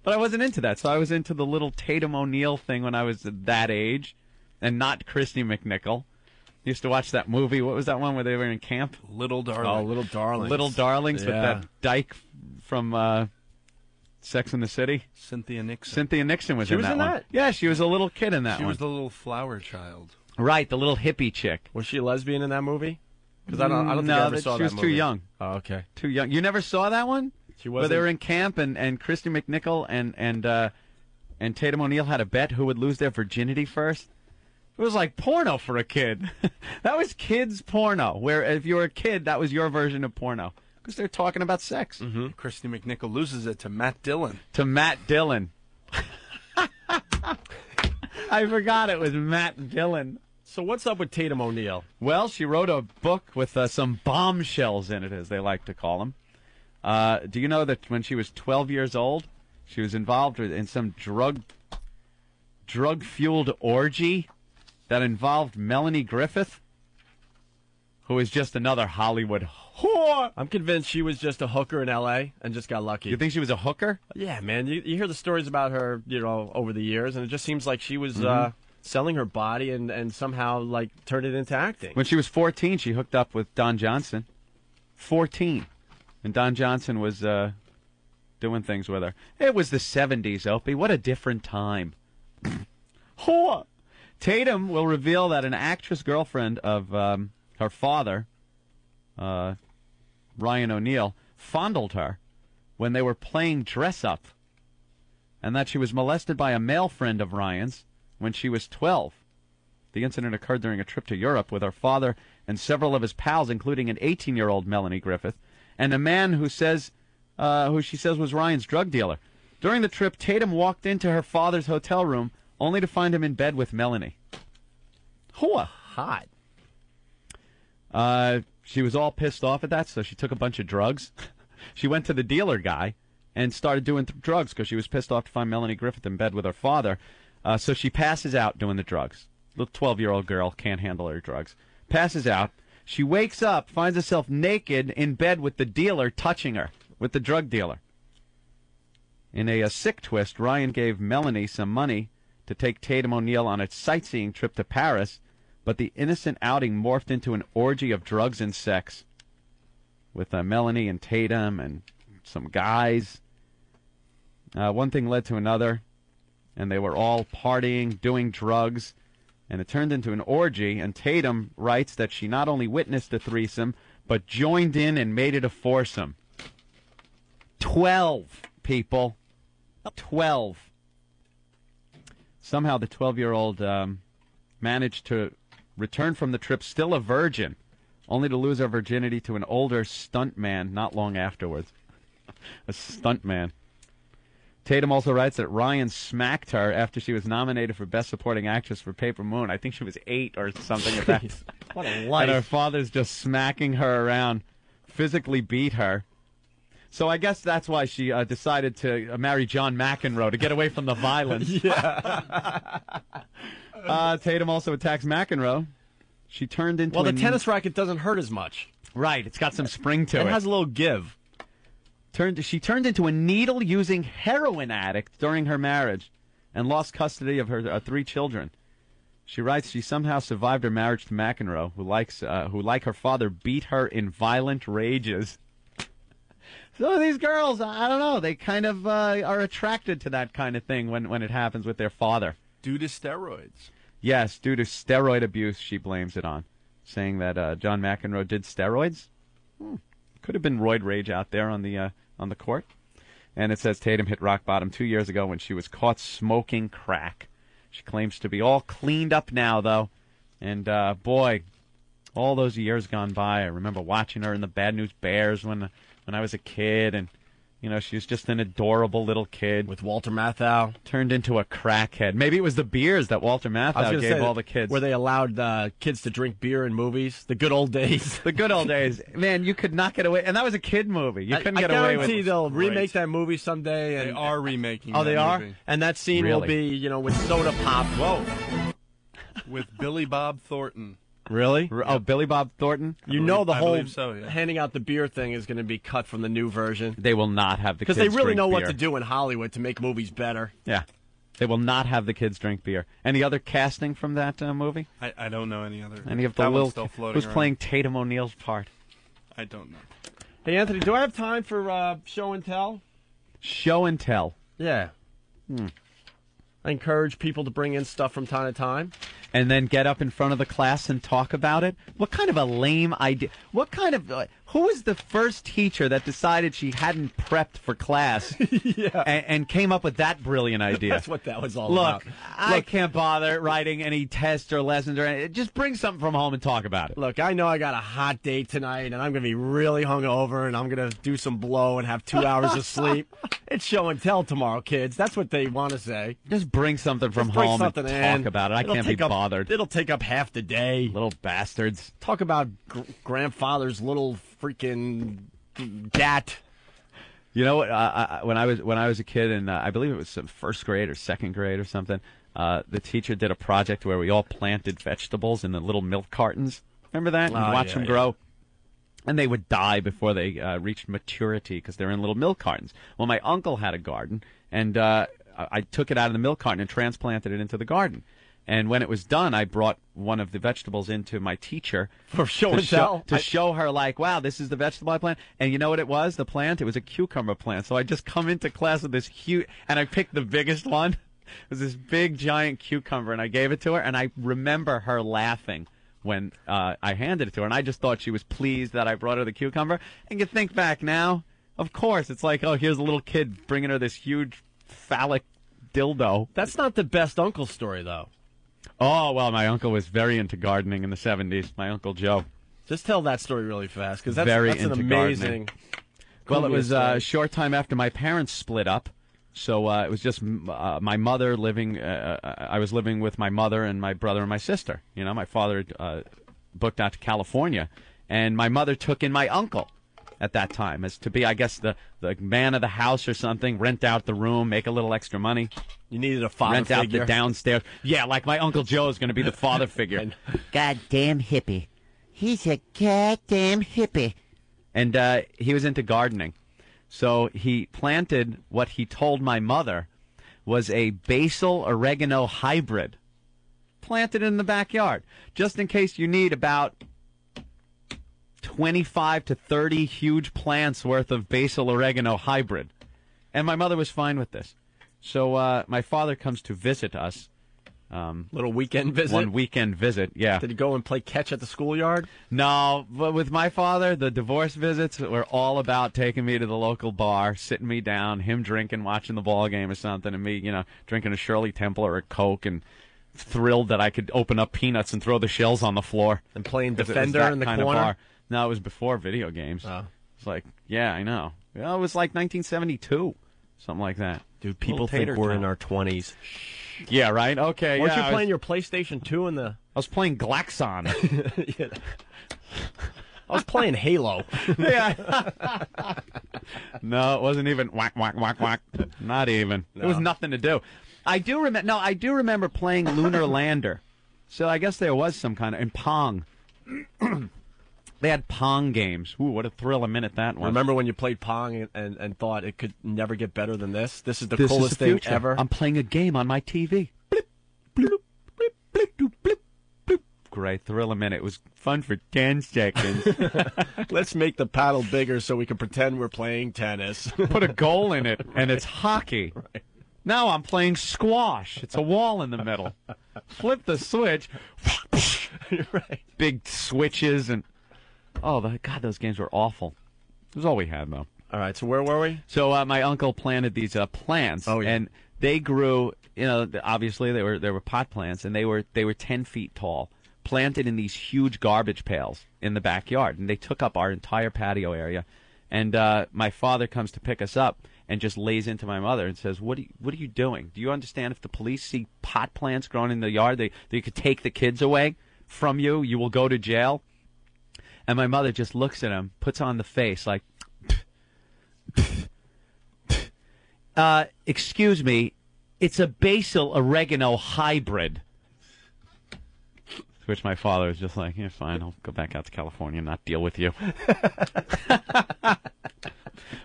But I wasn't into that, so I was into the little Tatum O'Neal thing when I was that age, and not Christy McNichol. Used to watch that movie. What was that one where they were in camp? Little Darlings. Oh, Little Darlings. Little Darlings with Yeah. that dyke from Sex and the City. Cynthia Nixon. Cynthia Nixon was She in was that in one. that? Yeah, she was a little kid in that She one. was the little flower child. Right, the little hippie chick. Was she a lesbian in that movie? Because I don't think I ever saw that she was movie. too young. Oh, okay. Too young. You never saw that one? She Where wasn't. they were in camp and Christy McNichol and Tatum O'Neal had a bet who would lose their virginity first. It was like porno for a kid. That was kids' porno, where if you were a kid, that was your version of porno. Because they're talking about sex. Mm-hmm. Christy McNichol loses it to Matt Dillon. To Matt Dillon. I forgot it was Matt Dillon. So what's up with Tatum O'Neal? Well, she wrote a book with some bombshells in it, as they like to call them. Do you know that when she was 12 years old, she was involved in some drug-fueled orgy that involved Melanie Griffith, who is just another Hollywood whore? I'm convinced she was just a hooker in L.A. and just got lucky. You think she was a hooker? Yeah, man. You hear the stories about her, over the years, and it just seems like she was selling her body and somehow, turned it into acting. When she was 14, she hooked up with Don Johnson. 14. And Don Johnson was doing things with her. It was the 70s, Opie. What a different time. Whore! Tatum will reveal that an actress girlfriend of her father, Ryan O'Neal, fondled her when they were playing dress-up, and that she was molested by a male friend of Ryan's when she was 12. The incident occurred during a trip to Europe with her father and several of his pals, including an 18-year-old Melanie Griffith, and a man who she says was Ryan's drug dealer. During the trip, Tatum walked into her father's hotel room only to find him in bed with Melanie. Hooah. Hot. She was all pissed off at that, so she took a bunch of drugs. She went to the dealer guy and started doing drugs because she was pissed off to find Melanie Griffith in bed with her father. So she passes out doing the drugs. Little 12-year-old girl can't handle her drugs. Passes out. She wakes up, finds herself naked in bed with the dealer touching her, with the drug dealer. In a sick twist, Ryan gave Melanie some money to take Tatum O'Neal on a sightseeing trip to Paris, but the innocent outing morphed into an orgy of drugs and sex with Melanie and Tatum and some guys. One thing led to another, and they were all partying, doing drugs, and it turned into an orgy, and Tatum writes that she not only witnessed the threesome, but joined in and made it a foursome. 12 people. 12. Somehow the 12-year-old managed to return from the trip still a virgin, only to lose her virginity to an older stuntman not long afterwards. A stuntman. Tatum also writes that Ryan smacked her after she was nominated for Best Supporting Actress for Paper Moon. I think she was 8 or something like that. What a life. And her father's just smacking her around, physically beat her. So I guess that's why she decided to marry John McEnroe to get away from the violence. Tatum also attacks McEnroe. She turned into Well, the tennis racket doesn't hurt as much. Right, it's got some spring to it. It has a little give. She turned into a needle-using heroin addict during her marriage and lost custody of her 3 children. She writes she somehow survived her marriage to McEnroe, who, like her father, beat her in violent rages. So these girls, I don't know, they kind of are attracted to that kind of thing when it happens with their father. Due to steroids. Yes, due to steroid abuse, she blames it on, saying that John McEnroe did steroids. Could have been roid rage out there on the court. And it says Tatum hit rock bottom 2 years ago when she was caught smoking crack. She claims to be all cleaned up now, though. And, boy, all those years gone by, I remember watching her in the Bad News Bears when I was a kid, and she was just an adorable little kid. With Walter Matthau. Turned into a crackhead. Maybe it was the beers that Walter Matthau gave all the kids. Where they allowed kids to drink beer in movies. The good old days. The good old days. Man, you could not get away. And that was a kid movie. You couldn't get away with it. I guarantee they'll remake that movie someday. And they are remaking Oh, they that are? movie. And that scene will be, with soda pop. Whoa. With Billy Bob Thornton. Really? Oh, Billy Bob Thornton? The whole yeah. handing out the beer thing is going to be cut from the new version. They will not have the kids Because they really drink know what beer. to do in Hollywood to make movies better. Yeah. They will not have the kids drink beer. Any other casting from that movie? I don't know any other. Any of the that little one's still floating who's around. playing Tatum O'Neal's part? I don't know. Hey, Anthony, do I have time for show and tell? Show and tell. Yeah. I encourage people to bring in stuff from time to time. And then get up in front of the class and talk about it? What kind of a lame idea? What kind of... who was the first teacher that decided she hadn't prepped for class and came up with that brilliant idea? That's what that was all about. Look, I can't bother writing any tests or lessons or anything. Just bring something from home and talk about it. Look, I know I got a hot date tonight, and I'm going to be really hungover, and I'm going to do some blow and have 2 hours of sleep. It's show and tell tomorrow, kids. That's what they want to say. Just bring something from Just bring home something and in. talk about it. I can't be bothered. It'll take up half the day. Little bastards. Talk about grandfather's little freaking gat. You know, when I was a kid, and I believe it was first grade or second grade or something, the teacher did a project where we all planted vegetables in the little milk cartons. Remember that? And watch them grow. And they would die before they reached maturity because they're in little milk cartons. Well, my uncle had a garden, and I took it out of the milk carton and transplanted it into the garden. And when it was done, I brought one of the vegetables into my teacher for show and tell to show her, like, wow, this is the vegetable I planted. And you know what it was? The plant? It was a cucumber plant. So I just come into class with this huge, and I picked the biggest one. It was this big, giant cucumber, and I gave it to her. And I remember her laughing when I handed it to her, and I just thought she was pleased that I brought her the cucumber. And you think back now, of course, it's like, oh, here's a little kid bringing her this huge phallic dildo. That's not the best uncle story, though. Oh, well, my uncle was very into gardening in the 70s, my Uncle Joe. Just tell that story really fast, because that's very an into amazing... Well, it was story. a short time after my parents split up, so it was just my mother living... I was living with my mother and my brother and my sister. You know, my father booked out to California, and my mother took in my uncle at that time as to be, I guess, the man of the house or something, rent out the room, make a little extra money. You needed a father Rent figure. out the downstairs. Yeah, like my Uncle Joe is going to be the father figure. Goddamn hippie. He's a goddamn hippie. And he was into gardening. So he planted what he told my mother was a basil oregano hybrid. Planted in the backyard. Just in case you need about 25 to 30 huge plants worth of basil oregano hybrid. And my mother was fine with this. So my father comes to visit us. Little weekend visit? One weekend visit, yeah. Did he go and play catch at the schoolyard? No, but with my father, the divorce visits were all about taking me to the local bar, sitting me down, him drinking, watching the ball game or something, and me, drinking a Shirley Temple or a Coke, and thrilled that I could open up peanuts and throw the shells on the floor. And playing Defender in the corner? No, it was before video games. Oh. It's like, yeah, I know. Well, it was like 1972, something like that. Dude, people think we're in our 20s. Yeah, right? Okay, Weren't yeah. you playing your PlayStation 2 in the... I was playing Glaxon. Yeah. I was playing Halo. Yeah. No, it wasn't even whack, whack, whack, whack. Not even. No. There was nothing to do. I do remember playing Lunar Lander. So I guess there was some kind of... And Pong. They had Pong games. Ooh, what a thrill a minute that was. Remember when you played Pong and thought it could never get better than this? This is the This coolest is the thing future. ever. I'm playing a game on my TV. Blip, bloop, blip, blip, doop, blip, bloop. Great thrill a minute. It was fun for 10 seconds. Let's make the paddle bigger so we can pretend we're playing tennis. Put a goal in it, and it's hockey. Right. Now I'm playing squash. It's a wall in the middle. Flip the switch. Right. Big switches and... Oh, God, those games were awful. It was all we had, though. All right, so where were we? So my uncle planted these plants, and they grew. You know, obviously they were pot plants, and they were 10 feet tall, planted in these huge garbage pails in the backyard, and they took up our entire patio area. And my father comes to pick us up and just lays into my mother and says, "What are you doing? Do you understand? If the police see pot plants growing in the yard, they could take the kids away from you. You will go to jail." And my mother just looks at him, puts on the face like, excuse me, it's a basil oregano hybrid. To which my father was just like, yeah, fine, I'll go back out to California and not deal with you.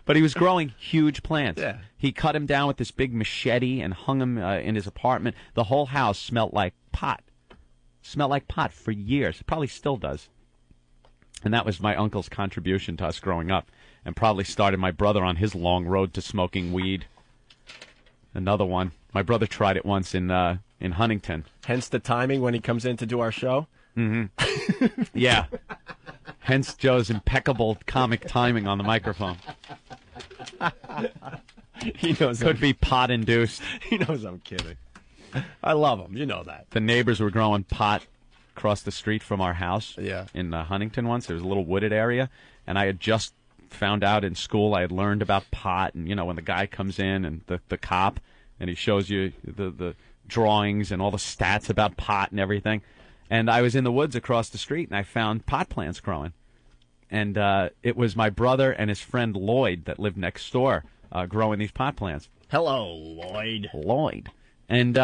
But he was growing huge plants. Yeah. He cut him down with this big machete and hung him in his apartment. The whole house smelled like pot. Smelled like pot for years. It probably still does. And that was my uncle's contribution to us growing up, and probably started my brother on his long road to smoking weed. Another one. My brother tried it once in Huntington. Hence the timing when he comes in to do our show? Mm-hmm. Yeah. Hence Joe's impeccable comic timing on the microphone. He knows. Could be pot-induced. He knows I'm kidding. I love him. You know that. The neighbors were growing pot across the street from our house. Yeah. In Huntington once. There was a little wooded area, and I had just found out in school, I had learned about pot, and, you know, when the guy comes in and the cop, and he shows you the drawings and all the stats about pot and everything. And I was in the woods across the street, and I found pot plants growing. And it was my brother and his friend Lloyd that lived next door growing these pot plants. Hello, Lloyd. Lloyd. And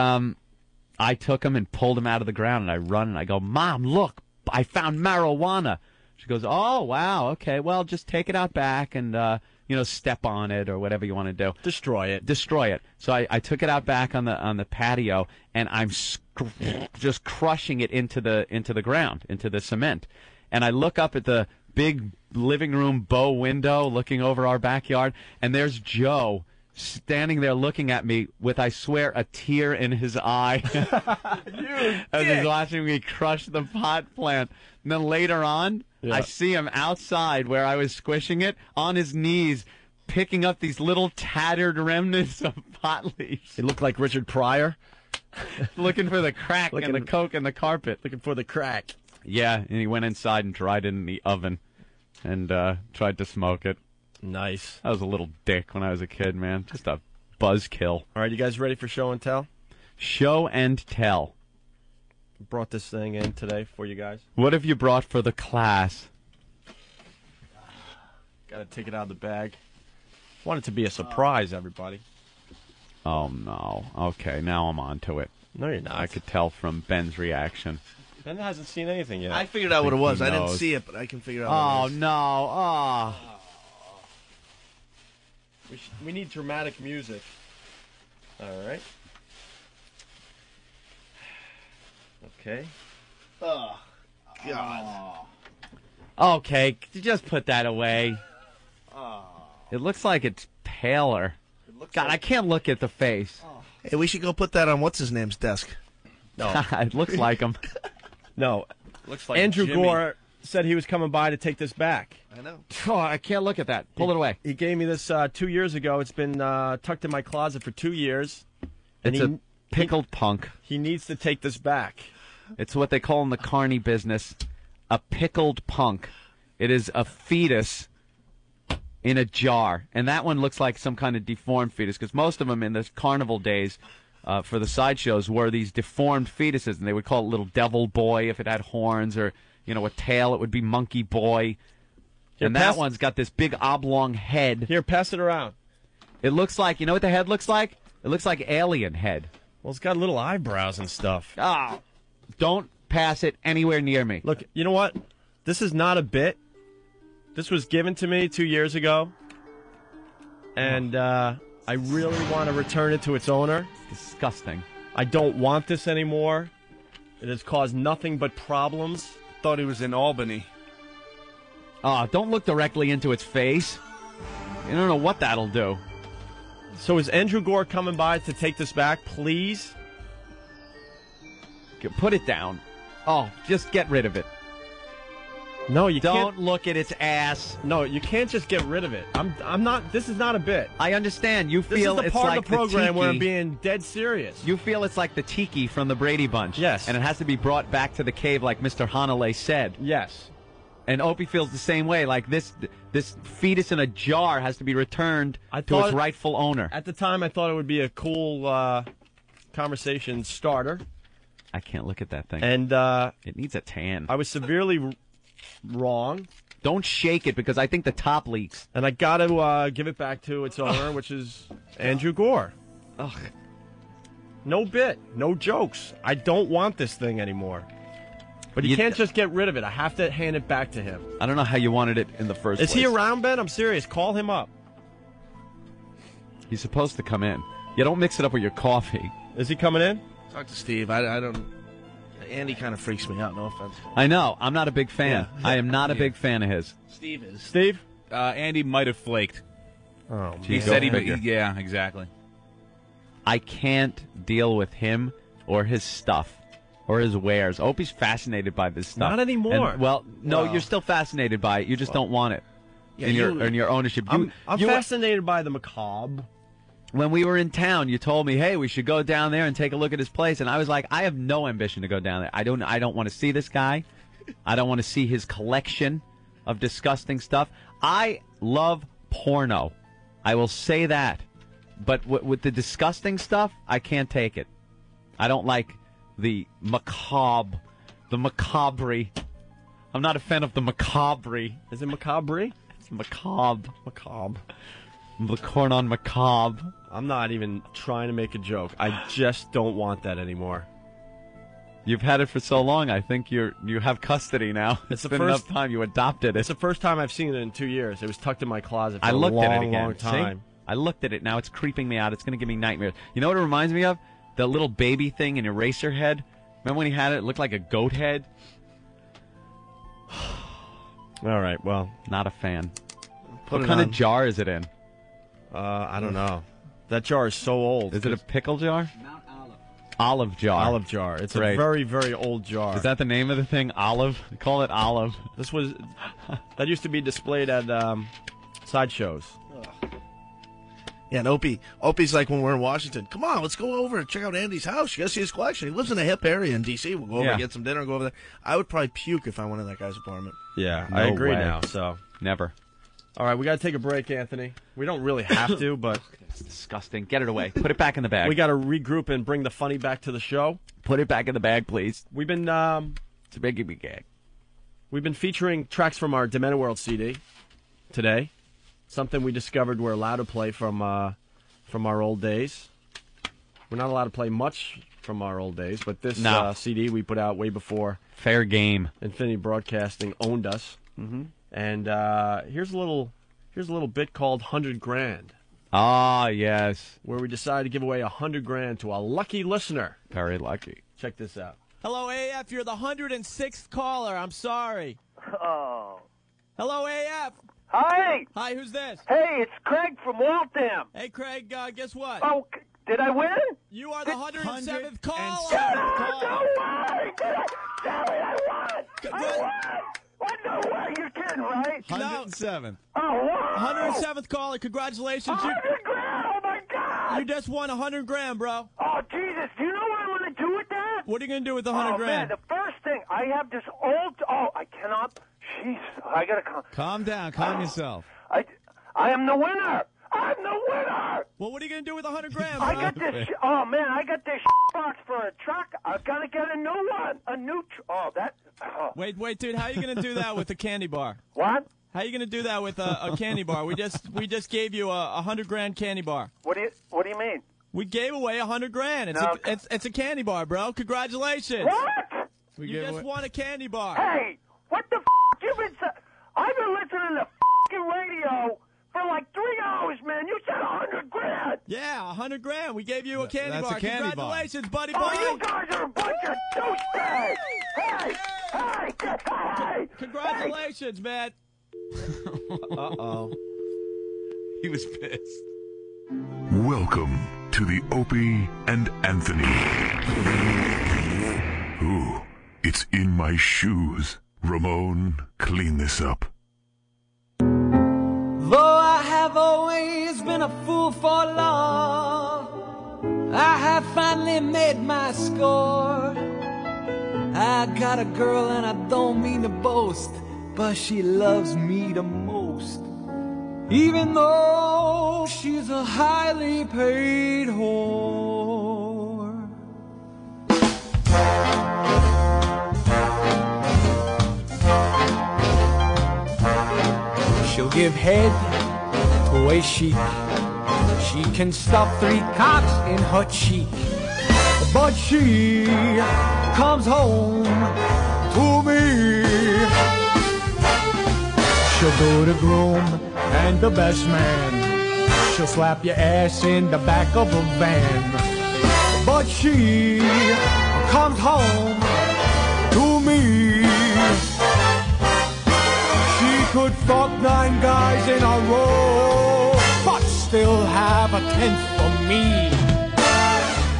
I took him and pulled him out of the ground, and I run, and I go, "Mom, look, I found marijuana." She goes, "Oh, wow, okay, well, just take it out back and, step on it or whatever you want to do. Destroy it. Destroy it." So I took it out back on the patio, and I'm just crushing it into the ground, into the cement. And I look up at the big living room bow window looking over our backyard, and there's Joe standing there looking at me with, I swear, a tear in his eye as he's watching me crush the pot plant. And then later on, I see him outside where I was squishing it, on his knees, picking up these little tattered remnants of pot leaves. He looked like Richard Pryor. Looking for the crack and the coke in the carpet. Looking for the crack. Yeah, and he went inside and tried it in the oven and tried to smoke it. Nice. I was a little dick when I was a kid, man. Just a buzzkill. All right, you guys ready for show and tell? Show and tell. Brought this thing in today for you guys. What have you brought for the class? Got to take it out of the bag. Want it to be a surprise, everybody. Oh, no. Okay, now I'm on to it. No, you're not. I could tell from Ben's reaction. Ben hasn't seen anything yet. I figured out what it was. he I didn't knows. see it, but I can figure out Oh, what it is. no. Oh. We need dramatic music. All right. Okay. Oh, God. Okay, just put that away. It looks like it's paler. God, I can't look at the face. Hey, we should go put that on what's-his-name's desk. No. It looks like him. No. Looks like Andrew Jimmy. Gore said he was coming by to take this back. I know. Oh, I can't look at that. Pull it away. He gave me this 2 years ago. It's been tucked in my closet for 2 years. It's a pickled punk. He needs to take this back. It's what they call in the carny business a pickled punk. It is a fetus in a jar. And that one looks like some kind of deformed fetus, because most of them in the carnival days for the sideshows were these deformed fetuses, and they would call it little devil boy if it had horns, or, a tail, it would be monkey boy. And that one's got this big oblong head. Here, pass it around. It looks like, you know what the head looks like? It looks like alien head. Well, it's got little eyebrows and stuff. Oh, don't pass it anywhere near me. Look, you know what? This is not a bit. This was given to me 2 years ago. And I really want to return it to its owner. Disgusting. I don't want this anymore. It has caused nothing but problems. Thought he was in Albany. Oh, don't look directly into its face. You don't know what that'll do. So is Andrew Gore coming by to take this back, please? Put it down. Oh, just get rid of it. No, you don't can't. Don't look at its ass. No, you can't just get rid of it. I'm not. This is not a bit. I understand. You feel this is the it's part like of the program tiki. where I'm being dead serious. You feel it's like the tiki from the Brady Bunch. Yes. And it has to be brought back to the cave like Mr. Hanalei said. Yes. And Opie feels the same way. Like this fetus in a jar has to be returned to its rightful owner. At the time, I thought it would be a cool conversation starter. I can't look at that thing. And it needs a tan. I was severely wrong. Don't shake it because I think the top leaks. And I got to give it back to its owner, which is Andrew Gore. Ugh. No bit. No jokes. I don't want this thing anymore. But you can't just get rid of it. I have to hand it back to him. I don't know how you wanted it in the first place. Is he around, Ben? I'm serious. Call him up. He's supposed to come in. You don't mix it up with your coffee. Is he coming in? Talk to Steve. I don't... Andy kind of freaks me out. No offense. I know. I'm not a big fan. Yeah. I am not a big fan of his. Steve is. Steve? Andy might have flaked. Oh, he said yeah, exactly. I can't deal with him or his stuff or his wares. Opie's fascinated by this stuff. Not anymore. And, no, you're still fascinated by it. You just don't want it in your ownership. I'm fascinated by the macabre. When we were in town, you told me, "Hey, we should go down there and take a look at his place." And I was like, "I have no ambition to go down there. I don't want to see this guy. I don't want to see his collection of disgusting stuff. I love porno. I will say that. But with the disgusting stuff, I can't take it. I don't like the macabre, the macabre. I'm not a fan of the macabre. Is it macabre? It's macabre. Macabre. The corn on macabre. I'm not even trying to make a joke. I just don't want that anymore. You've had it for so long. I think you have custody now. It's the been first enough time you adopted it. It's the first time I've seen it in 2 years. It was tucked in my closet for I looked a long, at it again. long time. See? I looked at it. Now it's creeping me out. It's going to give me nightmares. You know what it reminds me of? The little baby thing in Eraserhead. Remember when he had it? It looked like a goat head. All right, well. Not a fan. Put what it kind on. of jar is it in? I don't know. That jar is so old. Is it a pickle jar? Olive jar. Olive jar. It's Right. a very, very old jar. Is that the name of the thing? Olive? Call it olive. This was that used to be displayed at sideshows. Yeah, and Opie's like when we're in Washington, come on, let's go over and check out Andy's house. You gotta see his collection. He lives in a hip area in D.C. We'll go over and get some dinner and go over there. I would probably puke if I went in that guy's apartment. Yeah, No I agree way. now. So Never. all right, we got to take a break, Anthony. We don't really have to, but It's disgusting. Get it away. Put it back in the bag. we got to regroup and bring the funny back to the show. Put it back in the bag, please. We've been It's a big gag. we've been featuring tracks from our Demented World CD today. Something we discovered we're allowed to play from our old days. We're not allowed to play much from our old days, but this No. CD we put out way before Fair game. Infinity Broadcasting owned us. Mm-hmm. And here's a little bit called 100 Grand, Ah, yes. where we decided to give away 100 grand to a lucky listener. Very lucky. Check this out. Hello, AF. You're the 106th caller. I'm sorry. Oh. Hello, AF. Hi. Hi, who's this? Hey, it's Craig from Waltham. Hey, Craig, guess what? Oh, did I win? You are the 107th caller. No way! Damn it, I won! I won! What? No way! You're kidding, right? 107. Oh, wow! 107th caller. Congratulations. 100 grand! Oh, my God! You just won 100 grand, bro. Oh, Jesus. Do you know what I'm going to do with that? What are you going to do with the 100 Oh, grand? man, the first thing, I have this old... Oh, I cannot... Jeez, I got to... Calm down. Calm yourself. I am the winner! I'm the winner! Well, what are you going to do with 100 grand, bro? I got this... Oh, man, I got this box for a truck. I've got to get a new one. A new... Oh, that... Oh. Wait, dude. How are you going to do that with the candy bar? What? How you gonna do that with a candy bar? We just gave you a $100,000 candy bar. What do you mean? We gave away $100,000. It's a candy bar, bro. Congratulations. What? You just won a candy bar. Hey, what the f***? I've been listening to f***ing radio for like 3 hours, man. You said $100,000. Yeah, $100,000. We gave you a candy That's bar. a candy Congratulations, bar. buddy boy. Oh, you guys are a bunch of douchebags. Hey. Congratulations, man. Uh-oh. He was pissed. Welcome to the Opie and Anthony. Ooh, it's in my shoes. Ramon, clean this up. Though I have always been a fool for love, I have finally made my score. I got a girl and I don't mean to boast, but she loves me the most. Even though she's a highly paid whore. She'll give head to a chic. She can stuff 3 cocks in her cheek. But she comes home to me. She'll do the groom and the best man. She'll slap your ass in the back of a van. But she comes home to me. She could fuck 9 guys in a row, but still have a 10th for me.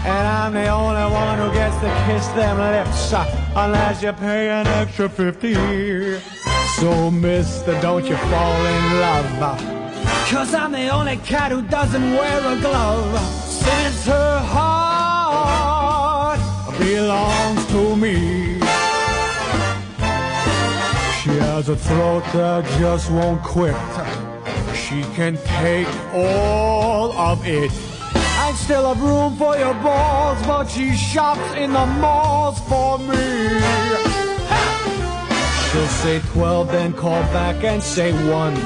And I'm the only one who gets to kiss them lips, unless you pay an extra 50. So mister, don't you fall in love, 'cause I'm the only cat who doesn't wear a glove. Since her heart belongs to me, she has a throat that just won't quit. She can take all of it. I'd still have room for your balls, but she shops in the malls for me. She'll say 12, then call back and say 1.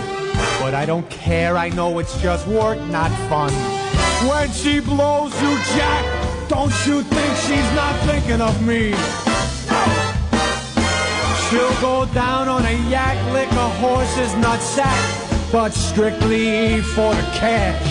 But I don't care, I know it's just work, not fun. When she blows you, Jack, don't you think she's not thinking of me? She'll go down on a yak, lick a horse's nutsack, but strictly for the cash.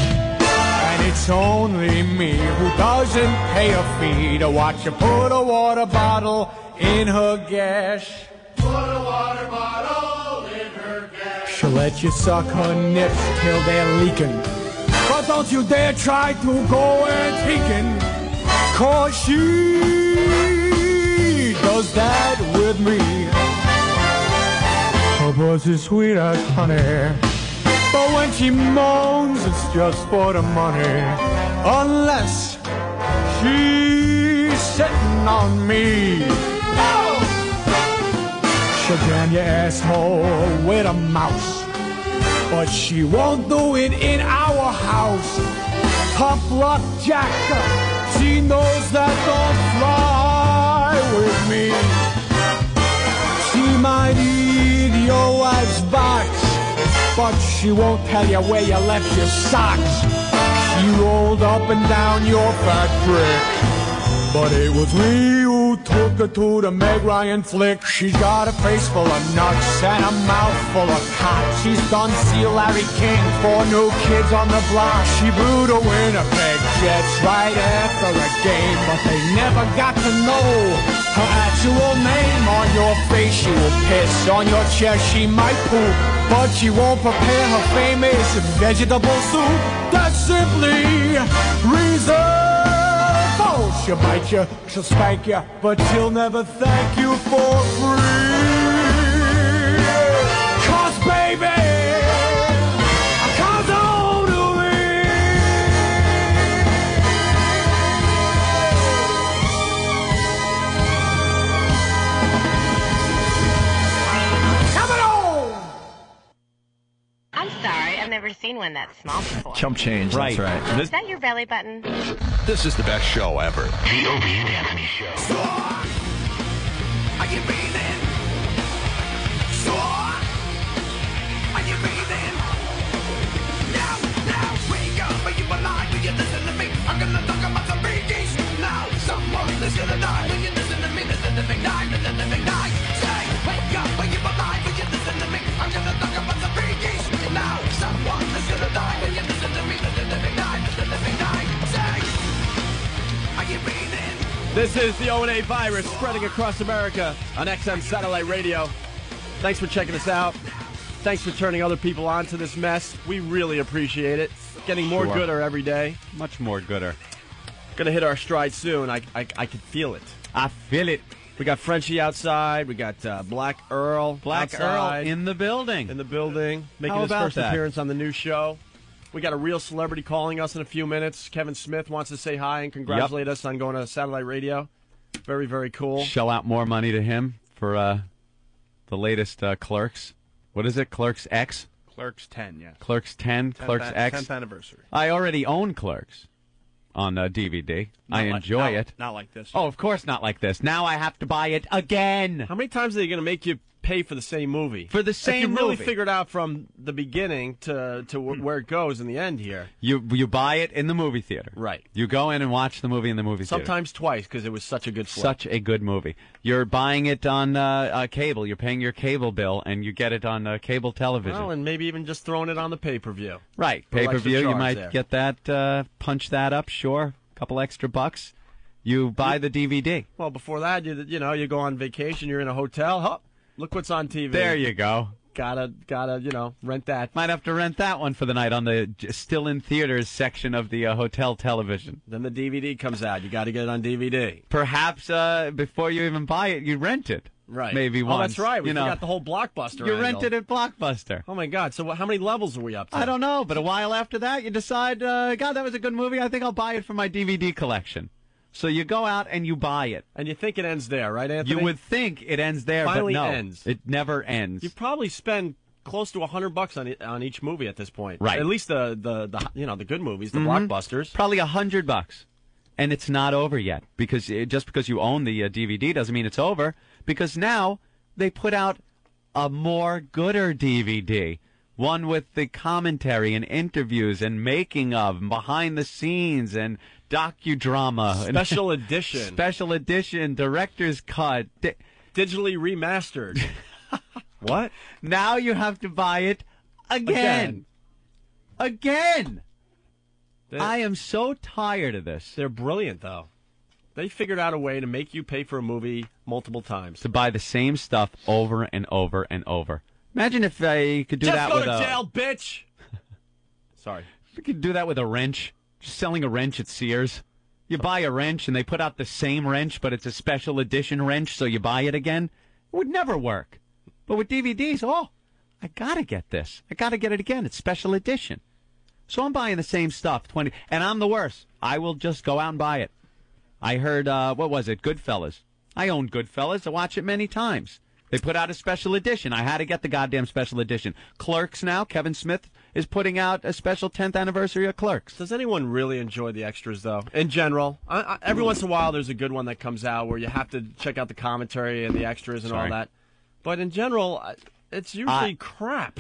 And it's only me who doesn't pay a fee to watch her put a water bottle in her gash. Put a water bottle in her gash. She'll let you suck her nips till they're leaking, but don't you dare try to go antiquing, 'cause she does that with me. Her pussy's sweet as honey, but when she moans, it's just for the money. Unless she's sitting on me. Oh! She'll jam your asshole with a mouse, but she won't do it in our house. Tough luck, Jack. She knows that don't fly with me. She might eat your wife's box, but she won't tell you where you left your socks. She rolled up and down your fat brick, but it was me who took her to the Meg Ryan flick. She's got a face full of nuts and a mouth full of cock. She's done see Larry King, 4 new kids on the block. She blew the Winnipeg Jets right after a game, but they never got to know her actual name. On your face she will piss, on your chest she might poop, but she won't prepare her famous vegetable soup. That's simply reserved. Oh, she'll bite you, she'll spank you, but she'll never thank you for free. 'Cause baby, comes home to me. Coming home. I'm sorry, I've never seen one that small before. Chump change, that's right. Is that your belly button? This is the best show ever. The Opie and Anthony Show. I can breathe in. Sure. I is the O&A virus spreading across America on XM Satellite Radio. Thanks for checking us out. Thanks for turning other people on to this mess. We really appreciate it. Getting more gooder every day. Much more gooder. Gonna hit our stride soon. I can feel it. I feel it. We got Frenchie outside. We got Black Earl outside. Earl in the building. Making his first appearance on the new show. We got a real celebrity calling us in a few minutes. Kevin Smith wants to say hi and congratulate us on going to satellite radio. Very, very cool. Shell out more money to him for the latest Clerks. What is it? Clerks X? Clerks 10, yeah. Clerks 10, Clerks X. 10th anniversary. I already own Clerks on DVD. I enjoy it. Not like this. Oh, of course not like this. Now I have to buy it again. How many times are they going to make you pay for the same movie? For the same movie. You really movie. figured out from the beginning to where it goes in the end here. You buy it in the movie theater. Right. You go in and watch the movie in the movie theater. Sometimes twice because it was such a good flip. Such a good movie. You're buying it on cable. You're paying your cable bill, and you get it on cable television. Well, and maybe even just throwing it on the pay-per-view. Right. Pay-per-view, you might get that, punch that up, sure. Couple extra bucks. You buy the DVD. Well, before that, you go on vacation, you're in a hotel. Oh, look what's on TV. There you go. Gotta, rent that. Might have to rent that one for the night on the still in theaters section of the hotel television. Then the DVD comes out. You got to get it on DVD. Perhaps before you even buy it, you rent it. Right. Maybe once. Oh, that's right. We forgot the whole Blockbuster You angle. rented at Blockbuster. Oh, my God. So how many levels are we up to? I don't know, but a while after that, you decide, God, that was a good movie. I think I'll buy it for my DVD collection. So you go out and you buy it. And you think it ends there, right, Anthony? You would think it ends there, Finally but no. ends. It never ends. You probably spend close to $100 on each movie at this point. Right. At least the good movies, the blockbusters. Probably $100. And it's not over yet. Just because you own the DVD doesn't mean it's over. Because now they put out a more gooder DVD. One with the commentary and interviews and making of, and behind the scenes and docudrama. Special edition. Special edition, director's cut. Digitally remastered. What? Now you have to buy it again. Again. I am so tired of this. They're brilliant, though. They figured out a way to make you pay for a movie multiple times. To buy the same stuff over and over and over. Imagine if you could do that with Just go to jail, bitch! Sorry. You could do that with a wrench. Just selling a wrench at Sears. You buy a wrench and they put out the same wrench, but it's a special edition wrench, so you buy it again. It would never work. But with DVDs, I gotta get this. I gotta get it again. It's special edition. So I'm buying the same stuff, and I'm the worst. I will just go out and buy it. I heard, what was it, Goodfellas. I own Goodfellas. I watch it many times. They put out a special edition. I had to get the goddamn special edition. Clerks now, Kevin Smith is putting out a special 10th anniversary of Clerks. Does anyone really enjoy the extras, though? In general, every once in a while there's a good one that comes out where you have to check out the commentary and the extras and all that. But in general, it's usually crap.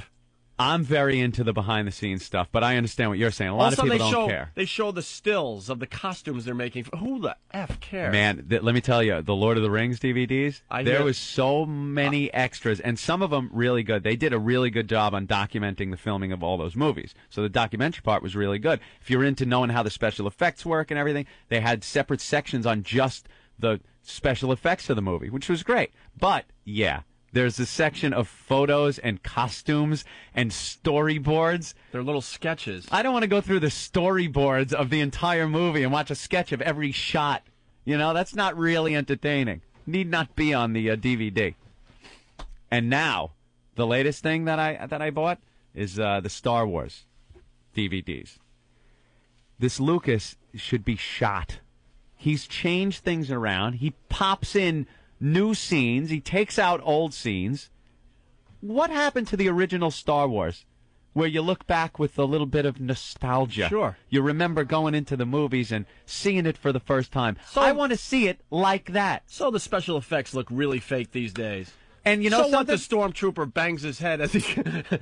I'm very into the behind-the-scenes stuff, but I understand what you're saying. A lot of people don't care. They show the stills of the costumes they're making. Who the F cares? Man, let me tell you, the Lord of the Rings DVDs, there was so many extras, and some of them really good. They did a really good job on documenting the filming of all those movies. So the documentary part was really good. If you're into knowing how the special effects work and everything, they had separate sections on just the special effects of the movie, which was great. But, yeah. There's a section of photos and costumes and storyboards. They're little sketches. I don't want to go through the storyboards of the entire movie and watch a sketch of every shot. You know, that's not really entertaining. Need not be on the DVD. And now, the latest thing that I bought is the Star Wars DVDs. This Lucas should be shot. He's changed things around. He pops in new scenes. He takes out old scenes. What happened to the original Star Wars, where you look back with a little bit of nostalgia? Sure. You remember going into the movies and seeing it for the first time. So, I want to see it like that. So the special effects look really fake these days. And you know so something? What, the stormtrooper bangs his head as he's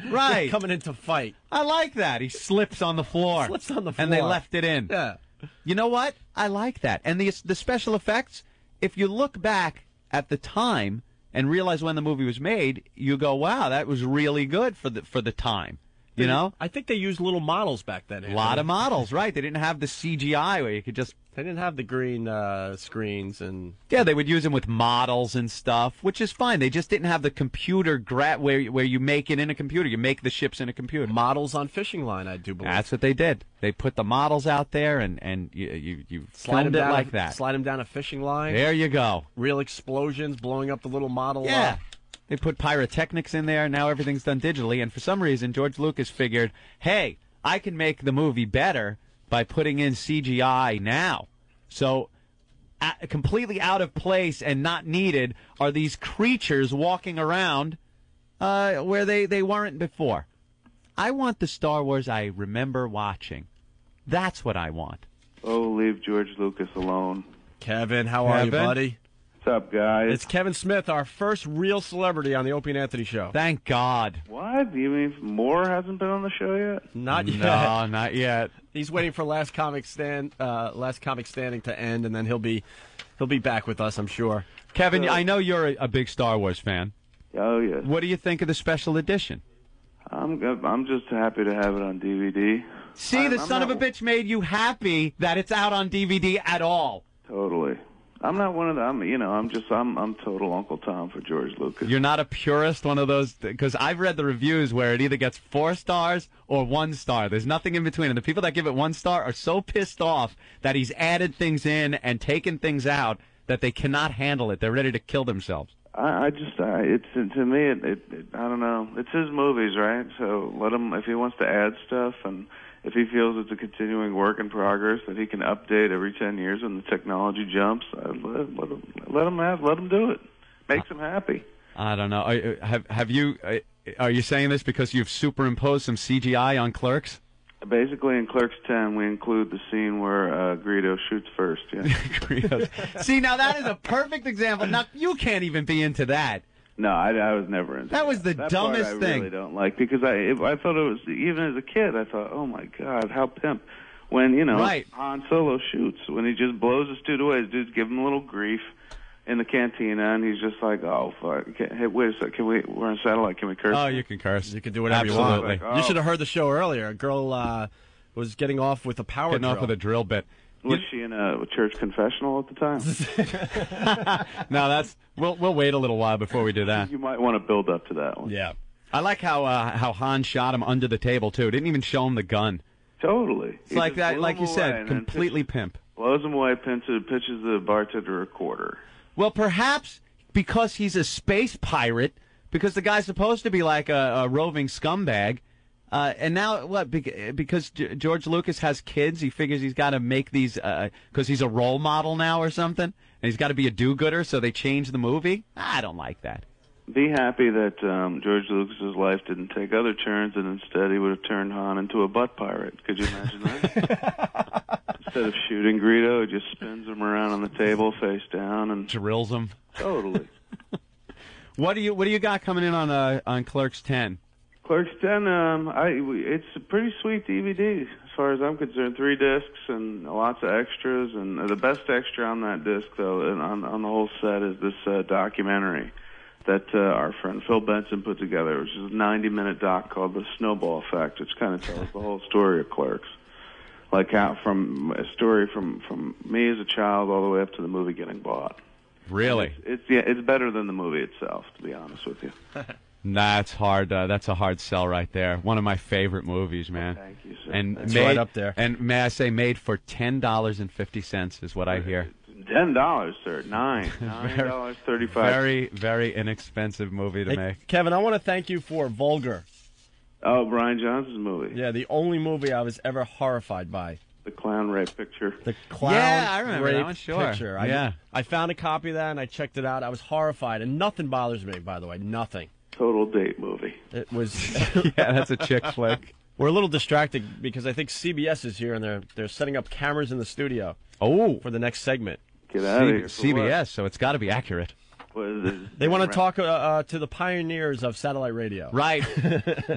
right. coming in to fight. I like that. He slips on the floor. Slips on the floor. And they left it in. Yeah. You know what? I like that. And the special effects, if you look back at the time and realize when the movie was made, you go, wow, that was really good for the time. you know? I think they used little models back then. A lot of models, right? They didn't have the CGI where you could just... They didn't have the green screens and... Yeah, they would use them with models and stuff, which is fine. They just didn't have the computer where you make it in a computer. You make the ships in a computer. Models on fishing line, I do believe. That's what they did. They put the models out there, and you filmed it like that. Slide them down a fishing line. There you go. Real explosions blowing up the little model. Yeah. They put pyrotechnics in there. Now everything's done digitally. And for some reason, George Lucas figured, hey, I can make the movie better by putting in CGI now. So completely out of place and not needed are these creatures walking around where they weren't before. I want the Star Wars I remember watching. That's what I want. Oh, leave George Lucas alone. Kevin, how are you, buddy? What's up, guys? It's Kevin Smith, our first real celebrity on the Opie and Anthony Show. Thank God. What? Do you mean Moore hasn't been on the show yet? Not yet. No, not yet. He's waiting for Last Comic Standing to end, and then he'll be back with us, I'm sure. Kevin, I know you're a big Star Wars fan. Oh, yes. What do you think of the special edition? I'm just happy to have it on DVD. See, the son of a bitch made you happy that it's out on DVD at all. Totally. I'm not one of them. I'm total Uncle Tom for George Lucas. You're not a purist, one of those, because I've read the reviews where it either gets 4 stars or 1 star. There's nothing in between. And the people that give it 1 star are so pissed off that he's added things in and taken things out that they cannot handle it. They're ready to kill themselves. It's to me, I don't know. It's his movies, right? So let him, if he wants to add stuff, and if he feels it's a continuing work in progress that he can update every 10 years when the technology jumps, let him do it. Makes him happy. I don't know. Are you saying this because you've superimposed some CGI on Clerks? Basically, in Clerks 10, we include the scene where Greedo shoots first. Yeah. Greedo. See, now that is a perfect example. Now you can't even be into that. No, I was never into that. That was the dumbest part thing. I really don't like, because I thought it was, even as a kid, I thought, oh my God, how pimp. When, right. Han Solo shoots, when he just blows this dude away, his dudes give him a little grief in the cantina, and he's just like, oh, fuck. Hey, wait a second, we're on satellite, can we curse? Oh, you can curse. You can do whatever Absolutely. you want. Like, you should have heard the show earlier. A girl was getting off with a power Getting drill. off with a drill bit. Was she in a church confessional at the time? No, we'll wait a little while before we do that. You might want to build up to that one. Yeah. I like how Han shot him under the table, too. Didn't even show him the gun. Totally. It's like that, like you said, completely pimp. Blows him away, pitches the bartender a quarter. Well, perhaps because he's a space pirate, because the guy's supposed to be like a roving scumbag, and now what? Because George Lucas has kids, he figures he's got to make these because he's a role model now or something, and he's got to be a do-gooder, so they change the movie. I don't like that. Be happy that George Lucas's life didn't take other turns, and instead he would have turned Han into a butt pirate. Could you imagine that? Instead of shooting Greedo, he just spins him around on the table face down and drills him. Totally. What do you got coming in on Clerks 10? Clerks 10, it's a pretty sweet DVD as far as I'm concerned. 3 discs and lots of extras, and the best extra on that disc, though, and on the whole set, is this documentary that our friend Phil Benson put together, which is a 90-minute doc called The Snowball Effect, which kind of tells the whole story of Clerks. Like how from a story from me as a child all the way up to the movie getting bought. Really? It's better than the movie itself, to be honest with you. That's hard. That's a hard sell right there. One of my favorite movies, man. Thank you, sir. And That's right up there. And may I say, made for $10.50 is what I hear. $10, sir. $9.35. Very, very inexpensive movie to make. Kevin, I want to thank you for Vulgar. Oh, Brian Johnson's movie. Yeah, the only movie I was ever horrified by. The clown rape picture. The clown I remember rape that one, sure. picture. Yeah. I found a copy of that, and I checked it out. I was horrified, and nothing bothers me, by the way. Nothing. Total date movie. It was... Yeah, that's a chick flick. We're a little distracted because I think CBS is here, and they're setting up cameras in the studio. Oh. For the next segment. Get out of here. CBS, so it's got to be accurate. They want to talk to the pioneers of satellite radio. Right.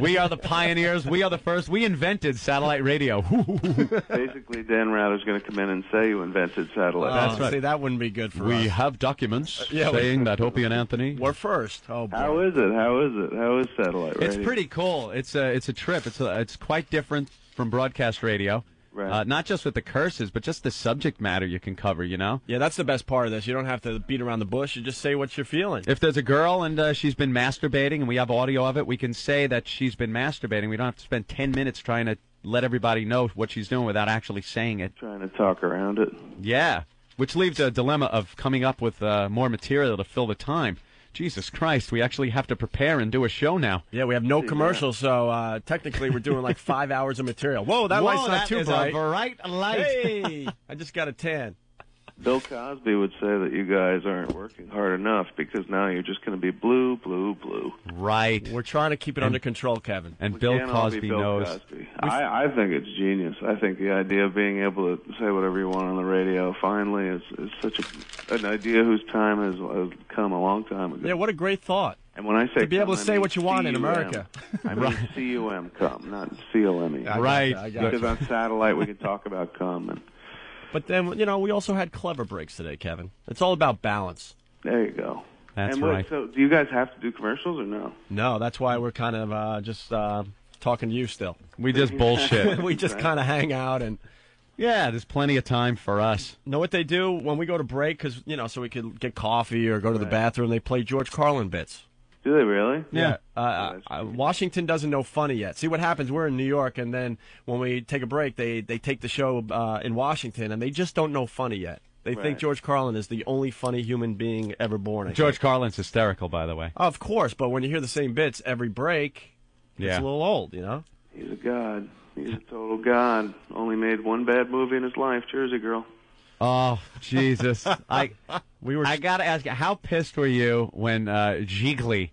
We are the pioneers. We are the first. We invented satellite radio. Basically, Dan Rather's going to come in and say you invented satellite. That's right. See, that wouldn't be good for us. We have documents saying that Opie and Anthony were first. Oh, boy. How is it? How is satellite radio? It's pretty cool. It's a trip. It's quite different from broadcast radio. Right. Not just with the curses, but just the subject matter you can cover, you know? Yeah, that's the best part of this. You don't have to beat around the bush. You just say what you're feeling. If there's a girl and she's been masturbating and we have audio of it, we can say that she's been masturbating. We don't have to spend 10 minutes trying to let everybody know what she's doing without actually saying it. Trying to talk around it. Yeah, which leaves a dilemma of coming up with more material to fill the time. Jesus Christ, we actually have to prepare and do a show now. Yeah, we have no commercials, so technically we're doing like 5 hours of material. Whoa, that light's not too bright. A bright light. Hey, I just got a tan. Bill Cosby would say that you guys aren't working hard enough because now you're just going to be blue, blue, blue. Right. We're trying to keep it under control, Kevin. And We Bill can't all be Cosby Bill knows. Cosby. I think it's genius. I think the idea of being able to say whatever you want on the radio finally is such an idea whose time has come a long time ago. Yeah, what a great thought. And when I say to be able to say what you want in C-U-M. America. I mean C-U-M, cum, not C-O-M-E. Right. Because on satellite we can talk about cum. And but then, we also had clever breaks today, Kevin. It's all about balance. there you go. That's and right. So do you guys have to do commercials or no? No, that's why we're kind of just talking to you still. We just bullshit. We just kind of hang out and... Yeah, there's plenty of time for us. Know what they do when we go to break? Because, so we could get coffee or go to the bathroom. They play George Carlin bits. Do they really? Yeah. Washington doesn't know funny yet. See what happens? We're in New York, and then when we take a break, they take the show in Washington, and they just don't know funny yet. They think George Carlin is the only funny human being ever born. George Carlin's hysterical, by the way. Of course, but when you hear the same bits every break, it's a little old, He's a god. He's a total god. Only made one bad movie in his life, Jersey Girl. Oh, Jesus. I got to ask you, how pissed were you when Gigli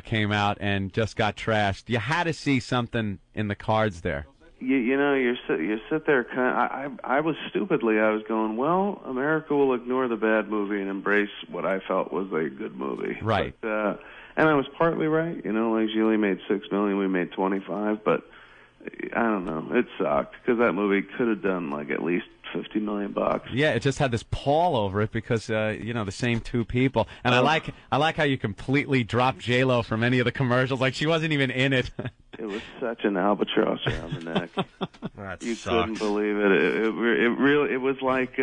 came out and just got trashed? You had to see something in the cards there. You sit there I was going, well, America will ignore the bad movie and embrace what I felt was a good movie. Right. But, and I was partly right. Like Gigli made $6 million, we made 25, but I don't know. It sucked because that movie could have done like at least $50 million. Yeah, it just had this pall over it because the same two people. And I like how you completely dropped J-Lo from any of the commercials. Like she wasn't even in it. It was such an albatross around the neck. You sucks. couldn't believe it. It was like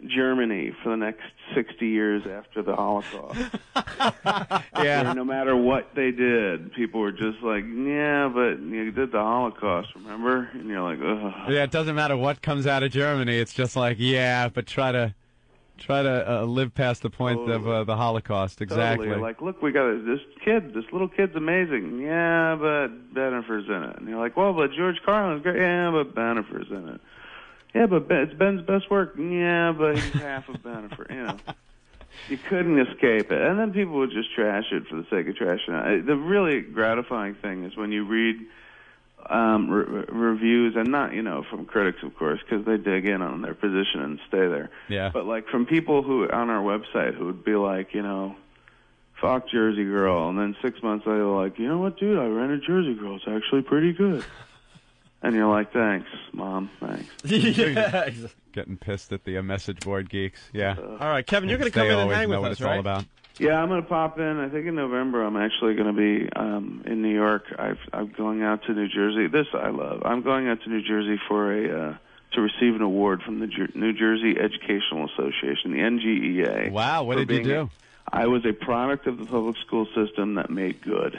Germany for the next 60 years after the Holocaust. Yeah. No matter what they did, people were just like, yeah, but you did the Holocaust, remember? And you're like, ugh. Yeah, it doesn't matter what comes out of Germany. It's just like, yeah, but try to live past the point of the Holocaust. Exactly. Totally. Like, look, we got this little kid's amazing. Yeah, but Bennifer's in it. And you're like, well, but George Carlin's great. Yeah, but Bennifer's in it. Yeah, but it's Ben's best work. Yeah, but he's half of Bennifer. You couldn't escape it. And then people would just trash it for the sake of trashing it. The really gratifying thing is when you read reviews, and not, from critics, of course, because they dig in on their position and stay there. Yeah. But, like, from people who on our website who would be like, fuck Jersey Girl. And then 6 months later, like, you know what, dude, I rented Jersey Girl. It's actually pretty good. And you're like, thanks, Mom, thanks. Yeah. Getting pissed at the message board geeks. Yeah. All right, Kevin, you're going to come in and hang with us, it's all about. Yeah, I'm going to pop in. I think in November I'm actually going to be in New York. I'm going out to New Jersey. This I love. I'm going out to New Jersey for to receive an award from the New Jersey Educational Association, the NGEA. Wow, what did you do? I was a product of the public school system that made good.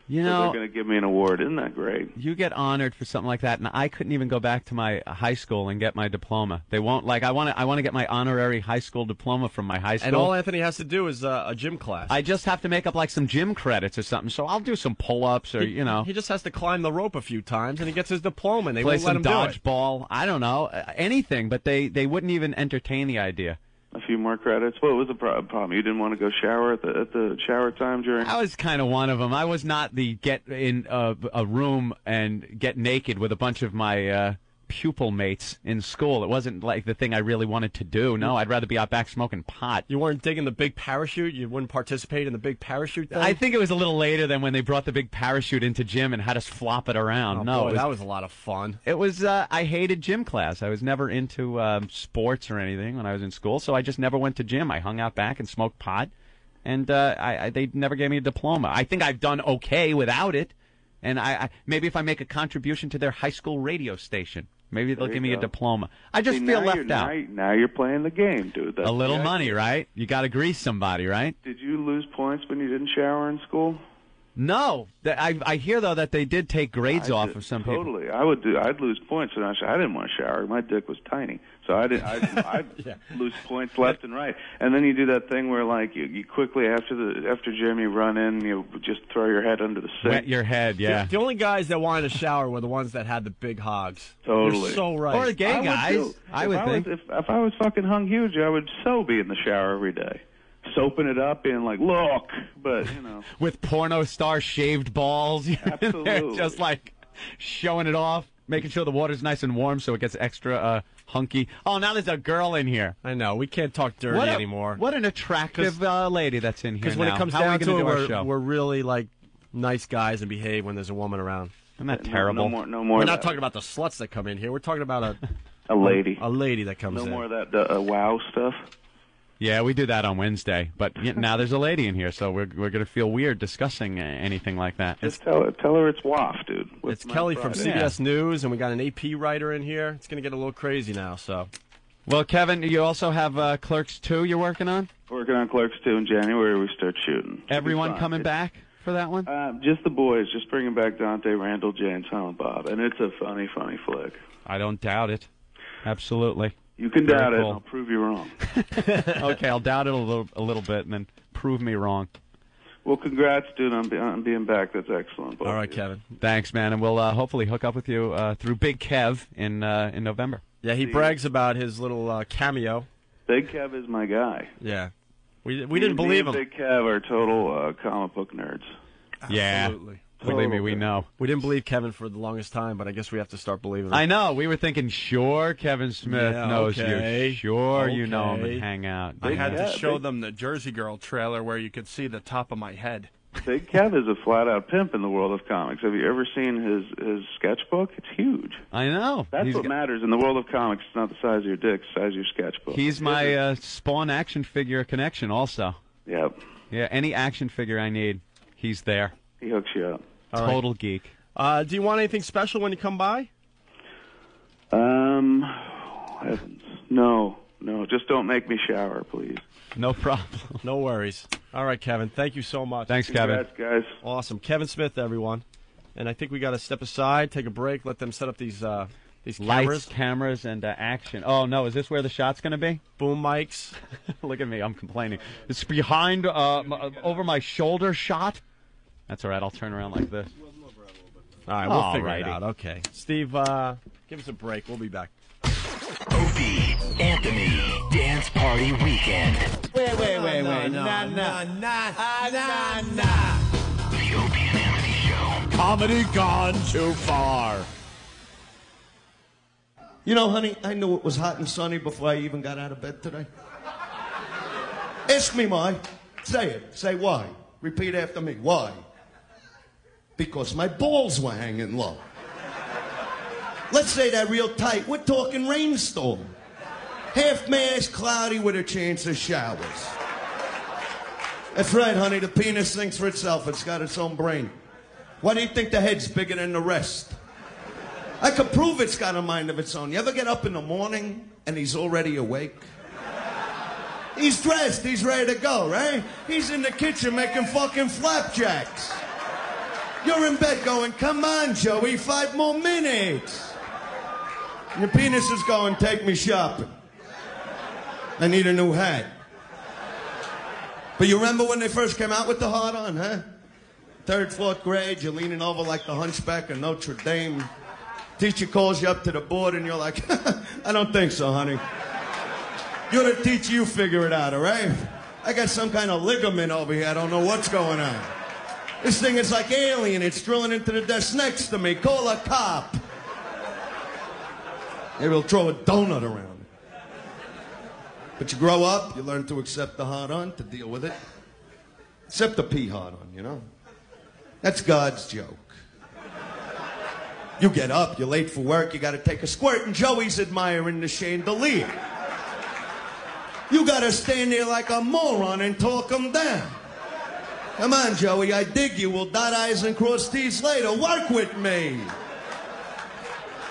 So they're going to give me an award. Isn't that great? You get honored for something like that, and I couldn't even go back to my high school and get my diploma. They won't. Like, I want to get my honorary high school diploma from my high school. And all Anthony has to do is a gym class. I just have to make up like some gym credits or something. So I'll do some pull-ups or He just has to climb the rope a few times, and he gets his diploma. And they play won't let him some do it. dodgeball. I don't know, anything. But they wouldn't even entertain the idea. A few more credits. What was the problem? You didn't want to go shower at the shower time during? I was kind of one of them. I was not the get in a room and get naked with a bunch of my pupil mates in school. It wasn't like the thing I really wanted to do. No, I'd rather be out back smoking pot. You weren't digging the big parachute? You wouldn't participate in the big parachute thing? I think it was a little later than when they brought the big parachute into gym and had us flop it around. Oh, no, boy, that was a lot of fun. It was. I hated gym class. I was never into sports or anything when I was in school, so I just never went to gym. I hung out back and smoked pot, and they never gave me a diploma. I think I've done okay without it, and I maybe if I make a contribution to their high school radio station, maybe they'll give me a diploma. I just feel left out. Now you're playing the game, dude. That's a little money, right? You got to grease somebody, right? Did you lose points when you didn't shower in school? No, I hear though that they did take grades off of some people. Totally, I'd lose points, and I didn't want to shower. My dick was tiny, so I'd lose points left and right. And then you do that thing where like you quickly after gym you run in, you just throw your head under the sink. Wet your head, yeah. The only guys that wanted to shower were the ones that had the big hogs. Totally, you're so right. Or the gay guys. I would think. If I was fucking hung huge, I would so be in the shower every day. Soaping it up, being like, look, but, you know. With porno star shaved balls. Absolutely. Just like showing it off, making sure the water's nice and warm so it gets extra hunky. Oh, now there's a girl in here. I know. We can't talk dirty anymore. What an attractive lady that's in here. Because when it comes down to it, we're really like nice guys and behave when there's a woman around. Isn't that terrible? No more. We're not talking about the sluts that come in here. We're talking about a lady. A lady that comes in. No more of that wow stuff. Yeah, we do that on Wednesday, but now there's a lady in here, so we're going to feel weird discussing anything like that. Just tell her it's WAF, dude. It's Kelly from CBS News, and we got an AP writer in here. It's going to get a little crazy now, so. Well, Kevin, you also have Clerks 2 you're working on? Working on Clerks 2 in January. We start shooting. Everyone coming back for that one? Just the boys. Just bringing back Dante, Randall, Jay, and Silent Bob, and it's a funny flick. I don't doubt it. Absolutely. You can doubt it, and I'll prove you wrong. Okay, I'll doubt it a little bit, and then prove me wrong. Well, congrats, dude, on being back. That's excellent. All right, Kevin. Thanks, man, and we'll hopefully hook up with you through Big Kev in November. Yeah, he brags about his little cameo. Big Kev is my guy. Yeah. We didn't believe him. Big Kev are total comic book nerds. Absolutely. Yeah. Believe me, we know. We didn't believe Kevin for the longest time, but I guess we have to start believing him. I know. We were thinking, sure, Kevin Smith knows you. Sure, you know him and hang out. I had to show them the Jersey Girl trailer where you could see the top of my head. Big Kev is a flat-out pimp in the world of comics. Have you ever seen his sketchbook? It's huge. I know. That's what matters in the world of comics. It's not the size of your dick, it's the size of your sketchbook. He's my Spawn action figure connection also. Yep. Yeah, any action figure I need, he's there. He hooks you up. Total geek. Do you want anything special when you come by? Heavens. No. Just don't make me shower, please. No problem. No worries. All right, Kevin. Thank you so much. Thanks, Kevin. Guys. Awesome. Kevin Smith, everyone. And I think we got to step aside, take a break, let them set up these cameras. Lights, cameras, and action. Oh, no. Is this where the shot's going to be? Boom mics. Look at me. I'm complaining. It's behind, over my shoulder shot. That's all right. I'll turn around like this. All right, we'll figure it out. Okay. Steve, give us a break. We'll be back. Opie, Anthony, Dance Party Weekend. Wait. Nah. The Opie and Anthony Show. Comedy gone too far. You know, honey, I knew it was hot and sunny before I even got out of bed today. Ask me why. Say it. Say why. Repeat after me. Why? Because my balls were hanging low. Let's say that real tight. We're talking rainstorm. Half mask, cloudy with a chance of showers. That's right, honey. The penis thinks for itself. It's got its own brain. Why do you think the head's bigger than the rest? I could prove it's got a mind of its own. You ever get up in the morning and he's already awake? He's dressed. He's ready to go, right? He's in the kitchen making fucking flapjacks. You're in bed going, come on, Joey, 5 more minutes. Your penis is going, take me shopping. I need a new hat. But you remember when they first came out with the hard-on, huh? 3rd, 4th grade, you're leaning over like the hunchback of Notre Dame. Teacher calls you up to the board and you're like, I don't think so, honey. You're the teacher, you figure it out, all right? I got some kind of ligament over here, I don't know what's going on. This thing is like alien. It's drilling into the desk next to me. Call a cop. Maybe he'll throw a donut around. But you grow up, you learn to accept the hard-on, to deal with it. Accept the pee hard-on, you know? That's God's joke. You get up, you're late for work, you gotta take a squirt, and Joey's admiring the chandelier. You gotta stand there like a moron and talk him down. Come on, Joey, I dig you. We'll dot I's and cross T's later. Work with me.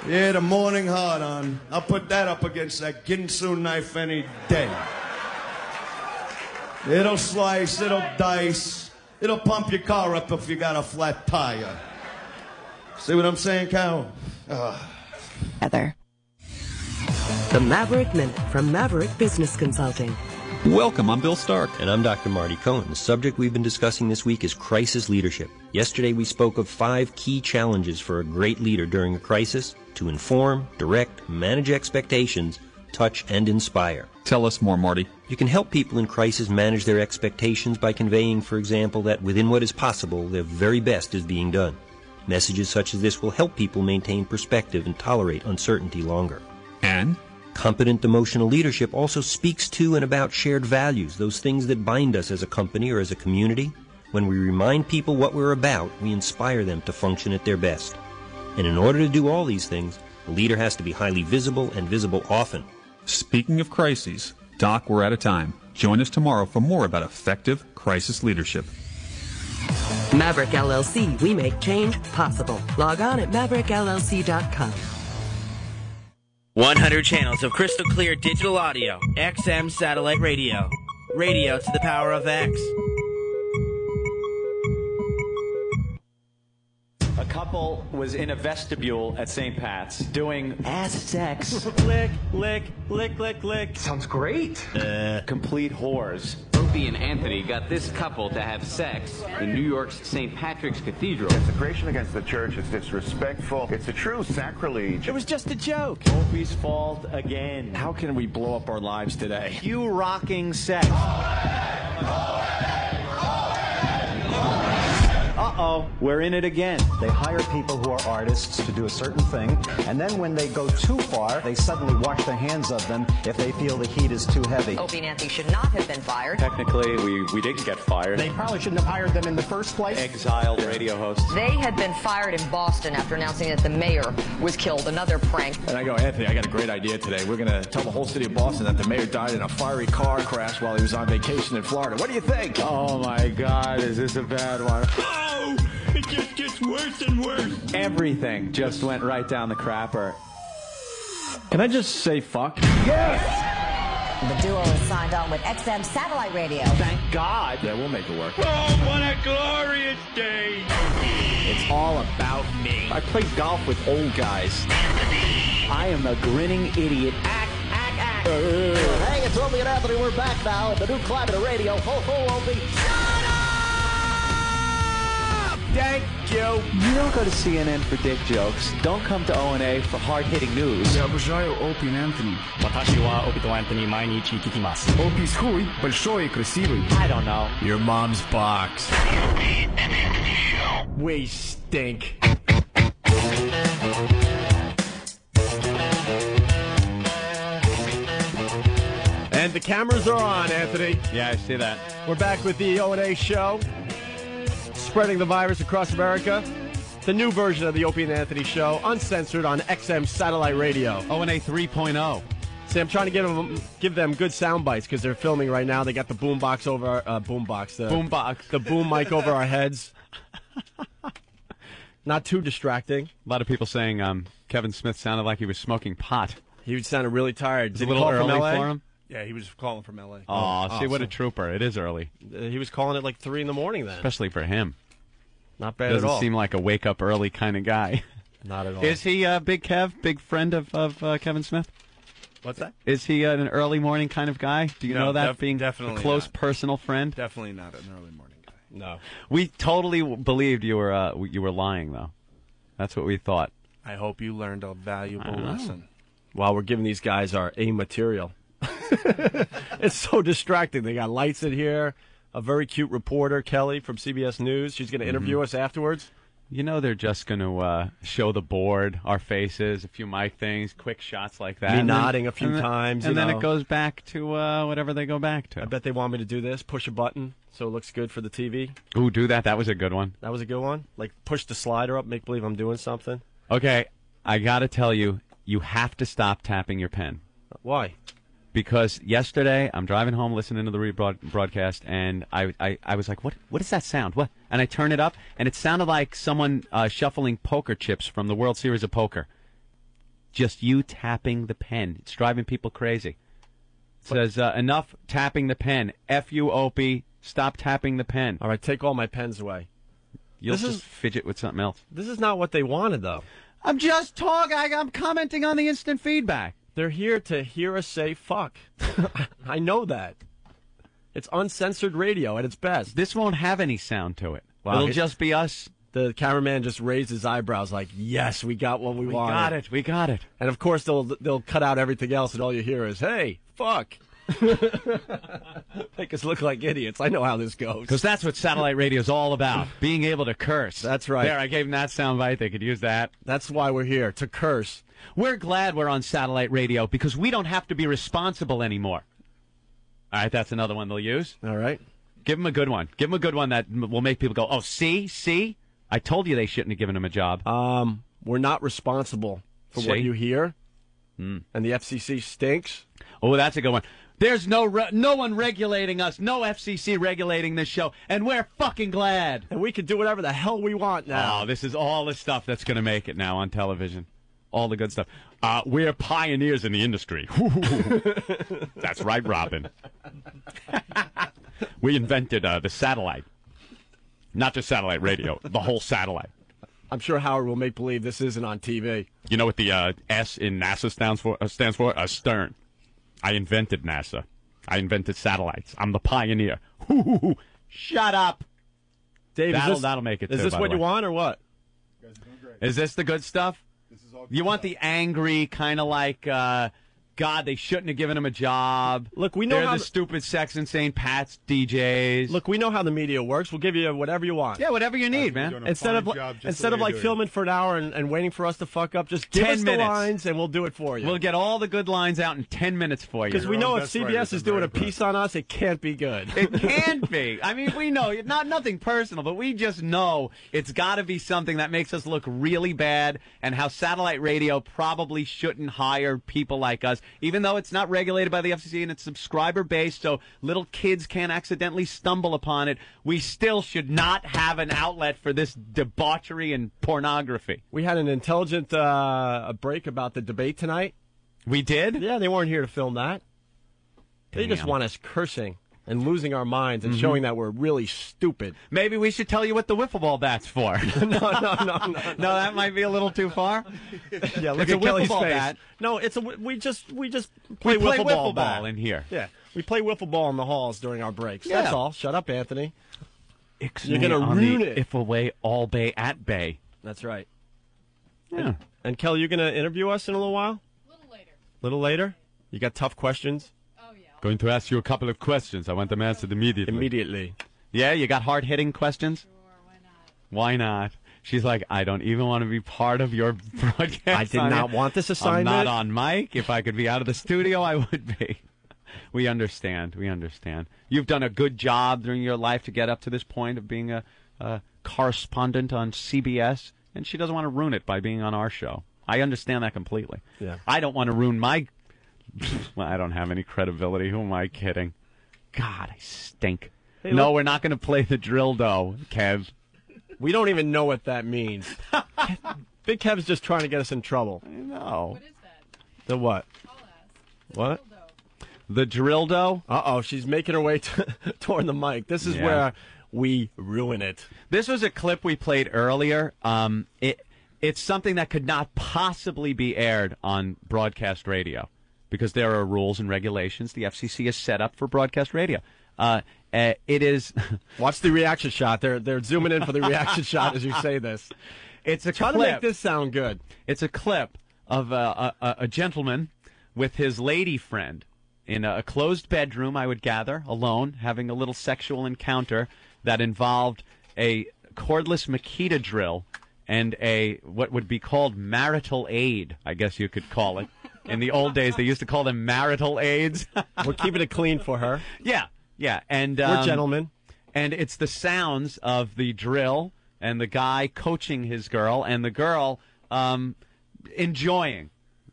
Yeah, the morning hard-on. I'll put that up against that Ginsu knife any day. It'll slice, it'll dice, it'll pump your car up if you got a flat tire. See what I'm saying, Carol? Heather. The Maverick Minute from Maverick Business Consulting. Welcome, I'm Bill Stark. And I'm Dr. Marty Cohen. The subject we've been discussing this week is crisis leadership. Yesterday we spoke of 5 key challenges for a great leader during a crisis: to inform, direct, manage expectations, touch, and inspire. Tell us more, Marty. You can help people in crisis manage their expectations by conveying, for example, that within what is possible, their very best is being done. Messages such as this will help people maintain perspective and tolerate uncertainty longer. And? Competent emotional leadership also speaks to and about shared values, those things that bind us as a company or as a community. When we remind people what we're about, we inspire them to function at their best. And in order to do all these things, a leader has to be highly visible and visible often. Speaking of crises, Doc, we're out of time. Join us tomorrow for more about effective crisis leadership. Maverick LLC, we make change possible. Log on at maverickllc.com. 100 channels of crystal clear digital audio. XM satellite radio. Radio to the power of X. A couple was in a vestibule at St. Pat's doing ass sex. Lick, lick, lick, lick, lick. Sounds great. Complete whores. Opie and Anthony got this couple to have sex in New York's St. Patrick's Cathedral. Desecration against the church is disrespectful. It's a true sacrilege. It was just a joke. Opie's fault again. How can we blow up our lives today? You rocking sex. Uh-oh, we're in it again. They hire people who are artists to do a certain thing, and then when they go too far, they suddenly wash their hands of them if they feel the heat is too heavy. Opie and Anthony should not have been fired. Technically, we didn't get fired. They probably shouldn't have hired them in the first place. Exiled radio hosts. They had been fired in Boston after announcing that the mayor was killed. Another prank. And I go, Anthony, I got a great idea today. We're going to tell the whole city of Boston that the mayor died in a fiery car crash while he was on vacation in Florida. What do you think? Oh, my God, is this a bad one? Oh, it just gets worse and worse. Everything just went right down the crapper. Can I just say fuck? Yes! The duo is signed on with XM satellite radio. Thank God. Yeah, we'll make it work. Oh, what a glorious day. It's all about me. I play golf with old guys. I am a grinning idiot. Hey, it's Opie and Anthony. We're back now at the new climate of radio. Ho, ho, Opie. Thank you. You don't go to CNN for dick jokes. Don't come to O&A for hard-hitting news. Я обожаю Opie and Anthony. 私は Opie と Anthony 毎日聞きます。 Opie's хуй большой и красивый. I don't know. Your mom's box. Opie and Anthony Show. We stink. And the cameras are on, Anthony. Yeah, I see that. We're back with the O&A show. Spreading the virus across America. The new version of the Opie and Anthony Show, uncensored on XM satellite radio. O&A 3.0. See, I'm trying to give them good sound bites because they're filming right now. They got the boom box over the boom mic over our heads. Not too distracting. A lot of people saying Kevin Smith sounded like he was smoking pot. He sounded really tired. Did he call from LA? For him? Yeah, he was calling from L.A. Oh, see, what a trooper. It is early. He was calling it like 3 in the morning then. Especially for him. Not bad at all. Doesn't seem like a wake-up early kind of guy. Not at all. Is he Big Kev, big friend of Kevin Smith? What's that? Is he an early morning kind of guy? Do you know that, being definitely a close not. Personal friend? Definitely not an early morning guy. No. We totally believed you were lying, though. That's what we thought. I hope you learned a valuable lesson. While we're giving these guys our A material. It's so distracting. They got lights in here. A very cute reporter, Kelly from CBS News. She's going to interview us afterwards. You know they're just going to show the board, our faces, a few mic things, quick shots like that. Me nodding a few times. And then it goes back to whatever they go back to. I bet they want me to do this, push a button so it looks good for the TV. Ooh, do that. That was a good one. That was a good one? Like push the slider up, make believe I'm doing something? Okay, I got to tell you, you have to stop tapping your pen. Why? Because yesterday, I'm driving home listening to the rebroadcast, and I was like, what is that sound? What? And I turn it up, and it sounded like someone shuffling poker chips from the World Series of Poker. Just you tapping the pen. It's driving people crazy. It says, enough tapping the pen. F you, Opie. Stop tapping the pen. All right, take all my pens away. You'll just fidget with something else. This is not what they wanted, though. I'm just talking. I'm commenting on the instant feedback. They're here to hear us say fuck. I know that. It's uncensored radio at its best. This won't have any sound to it. Well, it'll just be us. The cameraman just raised his eyebrows like, yes, we got what we wanted. We got it. And, of course, they'll cut out everything else, and all you hear is, hey, fuck. Make us look like idiots. I know how this goes. Because that's what satellite radio is all about, being able to curse. That's right. There, I gave them that soundbite. They could use that. That's why we're here, to curse. We're glad we're on satellite radio because we don't have to be responsible anymore. All right, that's another one they'll use. All right. Give them a good one. Give them a good one that will make people go, oh, see? I told you they shouldn't have given him a job. We're not responsible for what you hear, and the FCC stinks. Oh, that's a good one. There's no one regulating us, no FCC regulating this show, and we're fucking glad. And we can do whatever the hell we want now. Oh, this is all the stuff that's going to make it now on television. All the good stuff. We're pioneers in the industry. That's right, Robin. We invented the satellite. Not just satellite radio, the whole satellite. I'm sure Howard will make believe this isn't on TV. You know what the S in NASA stands for? Stern. I invented NASA. I invented satellites. I'm the pioneer. Shut up. Dave, that'll make it, Is too, this by what the you way. want or what? You guys are doing great. Is this the good stuff? This is all You want the angry, kind of like, God, they shouldn't have given him a job. Look, we know They're how the stupid Sex and St. Pat's DJs. Look, we know how the media works. We'll give you whatever you want. Yeah, whatever you need, man. Instead of like filming for an hour and waiting for us to fuck up, just give us the lines and we'll do it for you. We'll get all the good lines out in 10 minutes for you. Because we know if CBS is doing a piece on us, it can't be good. It can't be. I mean, we know, nothing personal, but we just know it's got to be something that makes us look really bad, and how satellite radio probably shouldn't hire people like us, even though it's not regulated by the FCC and it's subscriber-based, so little kids can't accidentally stumble upon it. We still should not have an outlet for this debauchery and pornography. We had an intelligent break about the debate tonight. We did? Yeah, they weren't here to film that. They just want us cursing and losing our minds and showing that we're really stupid. Maybe we should tell you what the wiffle ball bat's for. No, that might be a little too far. Yeah, look it's at a Kelly's wiffle ball face. bat. No, it's we just play wiffle ball ball in here. Yeah, we play wiffle ball in the halls during our breaks. Yeah. That's all. Shut up, Anthony. You're gonna ruin it. If away, all bay at bay. That's right. Yeah. And Kelly, you're gonna interview us in a little while. Little later. You got tough questions. Going to ask you a couple of questions. I want them answered immediately. Yeah, you got hard-hitting questions? Sure, why not? She's like, I don't even want to be part of your broadcast. I did not want this assignment. I'm not on mic. If I could be out of the studio, I would be. We understand. You've done a good job during your life to get up to this point of being a correspondent on CBS, and she doesn't want to ruin it by being on our show. I understand that completely. Yeah. I don't want to ruin my... Well, I don't have any credibility. Who am I kidding? God, I stink. Hey, no, look. we're not going to play the drill, though, Kev. We don't even know what that means. Big Kev's just trying to get us in trouble. I know. What is that? The what? I'll ask. What? The drill dough? Uh-oh, she's making her way toward the mic. This is where we ruin it. This was a clip we played earlier. It's something that could not possibly be aired on broadcast radio, because there are rules and regulations the FCC has set up for broadcast radio. It is... Watch the reaction shot. They're zooming in for the reaction shot as you say this. It's a Try clip. to make this sound good. It's a clip of a gentleman with his lady friend in a closed bedroom, I would gather, alone, having a little sexual encounter that involved a cordless Makita drill and a what would be called marital aid, I guess you could call it. In the old days, they used to call them marital aids. We're keeping it clean for her. Yeah. And we're gentlemen. And it's the sounds of the drill and the guy coaching his girl and the girl enjoying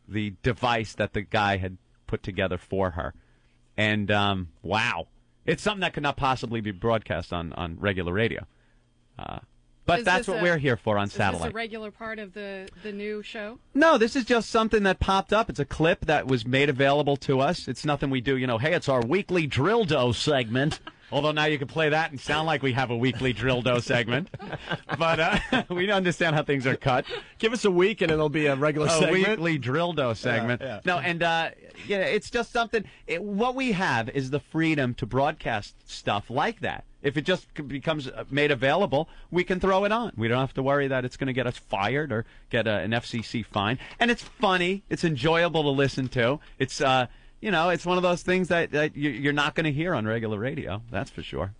the device that the guy had put together for her. And, wow. It's something that could not possibly be broadcast on regular radio. But that's what we're here for on satellite. Is this a regular part of the new show? No, this is just something that popped up. It's a clip that was made available to us. It's nothing we do, hey, it's our weekly drill dough segment. Although now you can play that and sound like we have a weekly drill dough segment. But we understand how things are cut. Give us a week and it'll be a regular segment. A weekly drill dough segment. Yeah. No, and it's just something. What we have is the freedom to broadcast stuff like that. If it just becomes made available, we can throw it on. We don't have to worry that it's going to get us fired or get an FCC fine. And it's funny. It's enjoyable to listen to. It's it's one of those things that you're not going to hear on regular radio. That's for sure.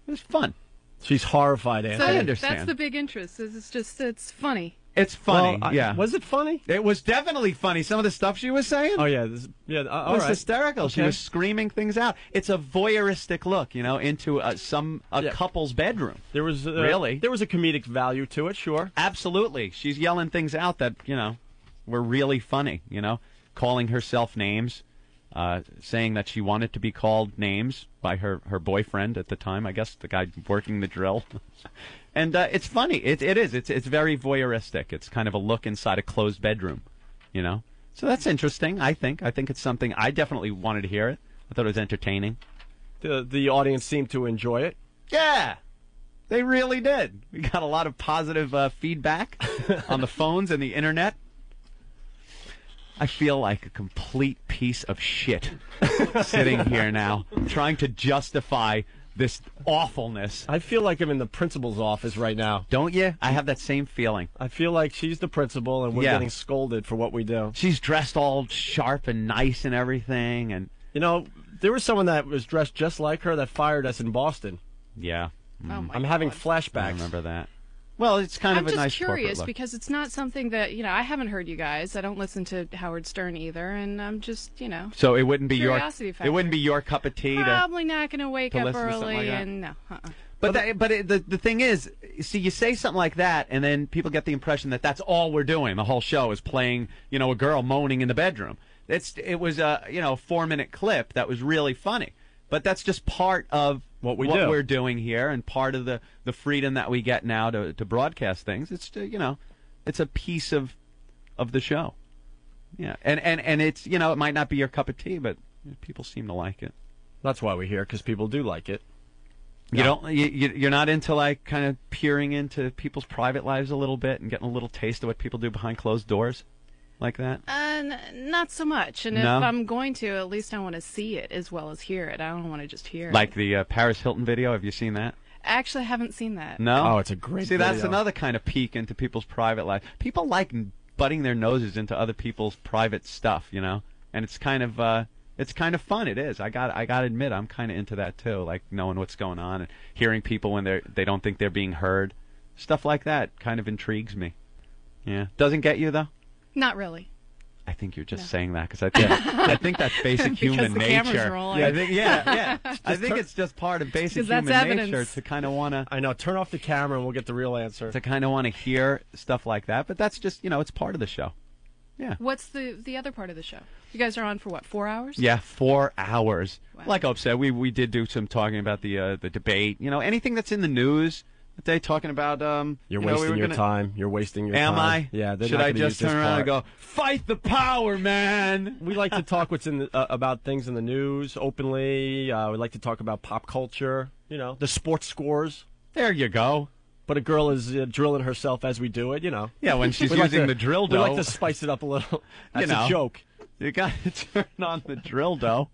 It's fun. She's horrified, Anthony. I understand. That's the big interest. It's funny. It's funny, yeah. Was it funny? It was definitely funny. Some of the stuff she was saying. Oh, yeah. All it was right. hysterical. Okay. She was screaming things out. It's a voyeuristic look, into a couple's bedroom. There was really. There was a comedic value to it, sure. Absolutely. She's yelling things out that, were really funny, calling herself names, saying that she wanted to be called names by her boyfriend at the time, I guess, the guy working the drill. And it's funny. It is. It's very voyeuristic. It's kind of a look inside a closed bedroom, So that's interesting, I think. I think it's something. I definitely wanted to hear it. I thought it was entertaining. The audience seemed to enjoy it. Yeah, they really did. We got a lot of positive feedback on the phones and the internet. I feel like a complete piece of shit sitting here now, trying to justify this awfulness. I feel like I'm in the principal's office right now. Don't you? I have that same feeling. I feel like she's the principal and we're getting scolded for what we do. She's dressed all sharp and nice and everything. And there was someone that was dressed just like her that fired us in Boston. Yeah. I'm having flashbacks. I remember that. Well, it's kind of a nice I'm just curious look. because it's not something that, I haven't heard you guys. I don't listen to Howard Stern either, and I'm just, So it wouldn't be curiosity factor. It wouldn't be your cup of tea. Probably not going to wake up early like and no. But the thing is, see, you say something like that, and then people get the impression that that's all we're doing. The whole show is playing, a girl moaning in the bedroom. It was a 4-minute clip that was really funny. But that's just part of what we're doing here, and part of the freedom that we get now to broadcast things. It's it's a piece of the show. Yeah, and it's it might not be your cup of tea, but people seem to like it. That's why we're here, because people do like it. You're not into like kind of peering into people's private lives a little bit and getting a little taste of what people do behind closed doors, like that. Not so much. And if I'm going to, at least I want to see it as well as hear it. I don't want to just hear it. Like the Paris Hilton video. Have you seen that? Actually, I haven't seen that. No? Oh, it's a great video. See, that's another kind of peek into people's private life. People like butting their noses into other people's private stuff, and it's kind of fun. It is. I got to admit, I'm kind of into that too, like knowing what's going on and hearing people when they don't think they're being heard. Stuff like that kind of intrigues me. Yeah. Doesn't get you though? Not really. I think you're just saying that because I think that's basic human nature. Yeah, I think it's just part of basic human nature to kind of want to. I know. Turn off the camera and we'll get the real answer. To kind of want to hear stuff like that, but that's just it's part of the show. Yeah. What's the other part of the show? You guys are on for what? 4 hours? Yeah, 4 hours. Wow. Like Opie said, we did do some talking about the debate. Anything that's in the news. They talking about you're wasting your time. You're wasting your time. Am I? Yeah. Should I just turn around and go fight the power, man? We like to talk about things in the news openly. We like to talk about pop culture. The sports scores. There you go. But a girl is drilling herself as we do it. Yeah, when she's using the drill dough. We like to spice it up a little. That's a joke. You got to turn on the drill dough.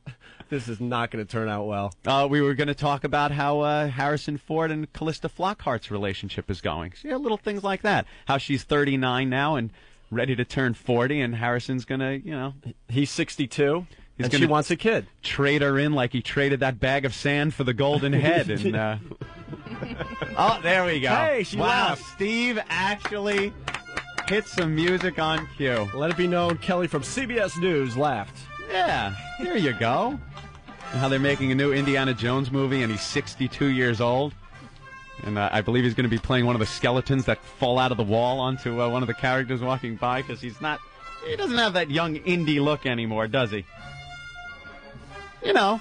This is not going to turn out well. We were going to talk about how Harrison Ford and Callista Flockhart's relationship is going. So, little things like that. How she's 39 now and ready to turn 40, and Harrison's going to, He's 62, and she wants a kid. Trade her in like he traded that bag of sand for the golden head. And Oh, there we go. Hey, she laughed. Steve actually hit some music on cue. Let it be known, Kelly from CBS News laughed. Yeah, there you go. And how they're making a new Indiana Jones movie, and he's 62 years old. And I believe he's going to be playing one of the skeletons that fall out of the wall onto one of the characters walking by, because he doesn't have that young indie look anymore, does he? You know,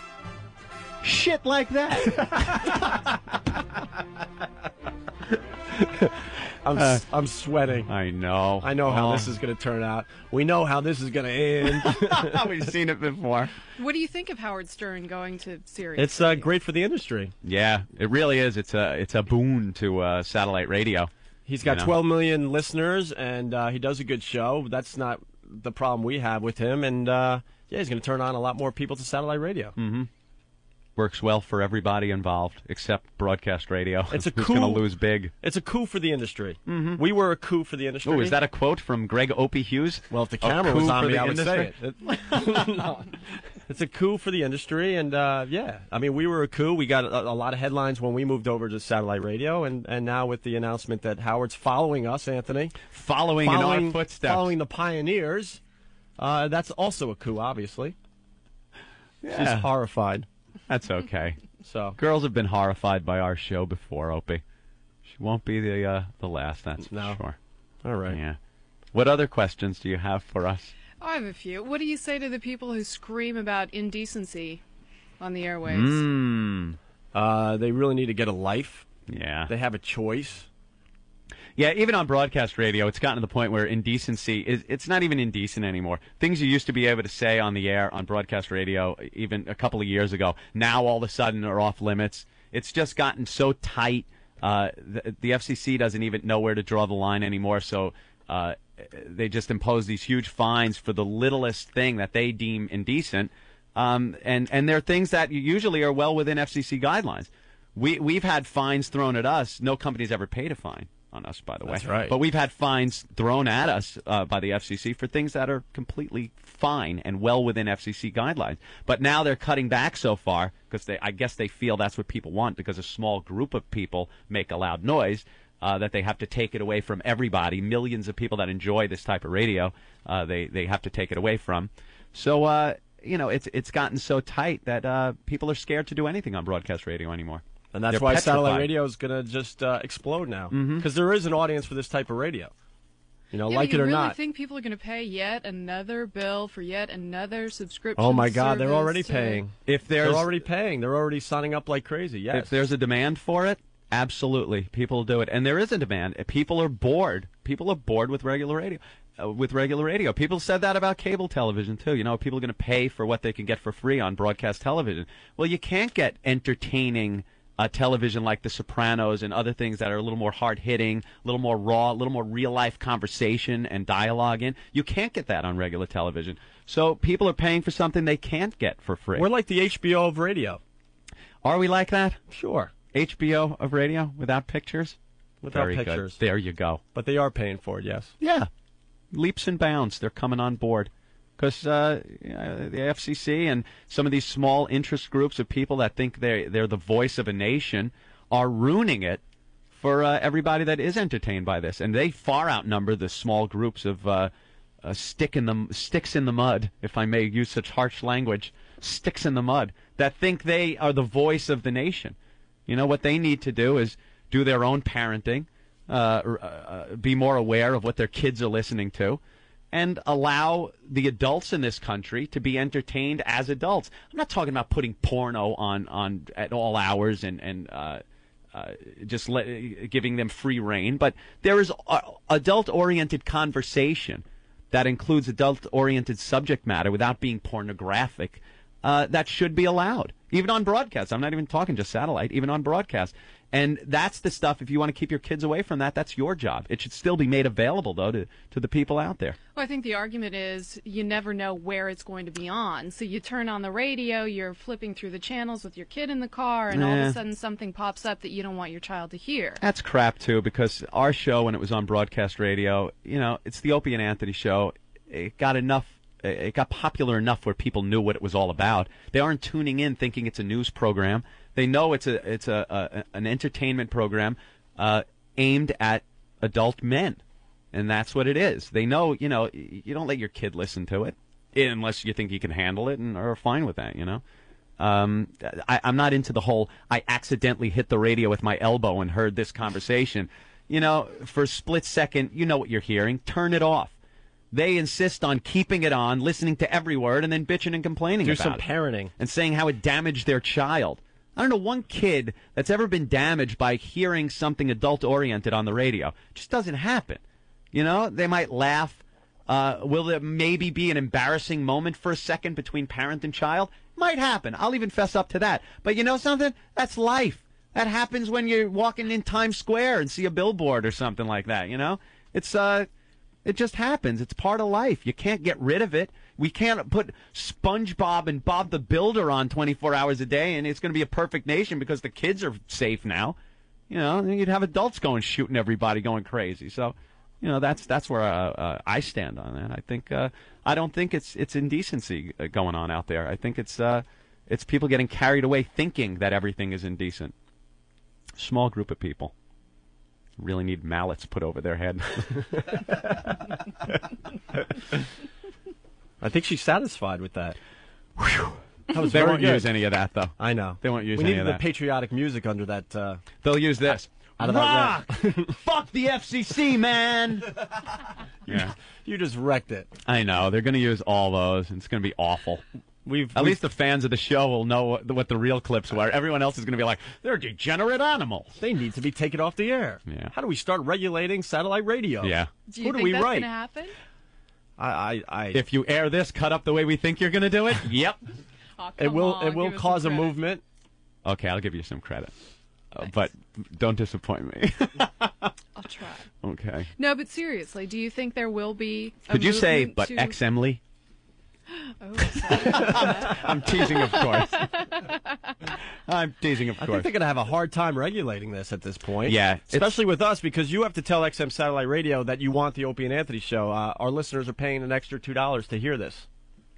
shit like that. I'm sweating. I know. I know how this is going to turn out. We know how this is going to end. We've seen it before. What do you think of Howard Stern going to Sirius? It's great for the industry. Yeah, it really is. It's a boon to satellite radio. He's got 12 million listeners, and he does a good show. That's not the problem we have with him. And, he's going to turn on a lot more people to satellite radio. Mm-hmm. Works well for everybody involved, except broadcast radio. It's a coup. Who's going to lose big. It's a coup for the industry. Mm-hmm. We were a coup for the industry. Oh, is that a quote from Greg Opie Hughes? Well, if the camera was on me, I would industry? say it. No. It's a coup for the industry, and I mean, we were a coup. We got a lot of headlines when we moved over to satellite radio, and now with the announcement that Howard's following us, Anthony. Following in our footsteps. Following the pioneers. That's also a coup, obviously. Yeah. She's horrified. That's okay. So girls have been horrified by our show before, Opie. She won't be the last, that's for sure. All right. Yeah. What other questions do you have for us? I have a few. What do you say to the people who scream about indecency on the airwaves? They really need to get a life. Yeah. They have a choice. Yeah, even on broadcast radio, it's gotten to the point where indecency it's not even indecent anymore. Things you used to be able to say on the air on broadcast radio even a couple of years ago, now all of a sudden are off limits. It's just gotten so tight. The FCC doesn't even know where to draw the line anymore, so they just impose these huge fines for the littlest thing that they deem indecent. And they're things that usually are well within FCC guidelines. We've had fines thrown at us. No company's ever paid a fine on us, by the way. That's right. But we've had fines thrown at us by the FCC for things that are completely fine and well within FCC guidelines. But now they're cutting back so far because I guess they feel that's what people want, because a small group of people make a loud noise, that they have to take it away from everybody. Millions of people that enjoy this type of radio, they have to take it away from. So, it's gotten so tight that people are scared to do anything on broadcast radio anymore. And that's why satellite radio is going to just explode now. Because there is an audience for this type of radio. Like it or not. You really think people are going to pay yet another bill for yet another subscription? Oh, my God. They're already paying. They're already paying. They're already signing up like crazy, yes. If there's a demand for it, absolutely. People will do it. And there is a demand. People are bored. People are bored with regular radio. People said that about cable television, too. People are going to pay for what they can get for free on broadcast television. Well, you can't get entertaining television like The Sopranos and other things that are a little more hard-hitting, a little more raw, a little more real-life conversation and dialogue in. You can't get that on regular television. So people are paying for something they can't get for free. We're like the HBO of radio. Are we like that? Sure. HBO of radio without pictures? Without Very pictures. Good. There you go. But they are paying for it, yes. Yeah. Leaps and bounds. They're coming on board. Because the FCC and some of these small interest groups of people that think they're the voice of a nation are ruining it for everybody that is entertained by this. And they far outnumber the small groups of sticks in the mud, if I may use such harsh language, sticks in the mud, that think they are the voice of the nation. What they need to do is do their own parenting, be more aware of what their kids are listening to, and allow the adults in this country to be entertained as adults. I'm not talking about putting porno on at all hours and just giving them free reign, but there is adult-oriented conversation that includes adult-oriented subject matter without being pornographic that should be allowed, even on broadcast. I'm not even talking just satellite, even on broadcast. And that's the stuff, if you want to keep your kids away from that, that's your job. It should still be made available, though, to the people out there. Well, I think the argument is you never know where it's going to be on. So you turn on the radio, you're flipping through the channels with your kid in the car, and all of a sudden something pops up that you don't want your child to hear. That's crap, too, because our show, when it was on broadcast radio, it's the Opie and Anthony show. It got popular enough where people knew what it was all about. They aren't tuning in thinking it's a news program. They know it's an entertainment program aimed at adult men, and that's what it is. They know, you don't let your kid listen to it unless you think you can handle it and are fine with that, I'm not into the whole I accidentally hit the radio with my elbow and heard this conversation. For a split second, you know what you're hearing. Turn it off. They insist on keeping it on, listening to every word, and then bitching and complaining about it. Do some parenting. And saying how it damaged their child. I don't know one kid that's ever been damaged by hearing something adult-oriented on the radio. It just doesn't happen. They might laugh. Will there maybe be an embarrassing moment for a second between parent and child? Might happen. I'll even fess up to that. But you know something? That's life. That happens when you're walking in Times Square and see a billboard or something like that, It just happens. It's part of life. You can't get rid of it. We can't put SpongeBob and Bob the Builder on 24 hours a day, and it's going to be a perfect nation because the kids are safe now. You'd have adults shooting everybody, going crazy. So, that's where I stand on that. I don't think it's indecency going on out there. I think it's people getting carried away thinking that everything is indecent. Small group of people. Really need mallets put over their head. I think she's satisfied with that. That was they won't use any of that, though. I know. They won't use any of that. We need the patriotic music under that. They'll use this. Out of Rock! Fuck the FCC, man! Yeah. You just wrecked it. I know. They're going to use all those, and it's going to be awful. At least the fans of the show will know what the real clips were. Everyone else is going to be like, they're degenerate animals. They need to be taken off the air. Yeah. How do we start regulating satellite radio? Yeah. Do you think that's going to happen? If you air this cut up the way we think you're going to do it, yep. Oh, it will cause a movement. Okay, I'll give you some credit. But don't disappoint me. I'll try. Okay. No, but seriously, do you think there will be a Could you say, but to... XM-ly? Oh, sorry. I'm teasing, of course. I'm teasing, of course. I think they're going to have a hard time regulating this at this point. Yeah. Especially with us, because you have to tell XM Satellite Radio that you want the Opie and Anthony show. Our listeners are paying an extra $2 to hear this.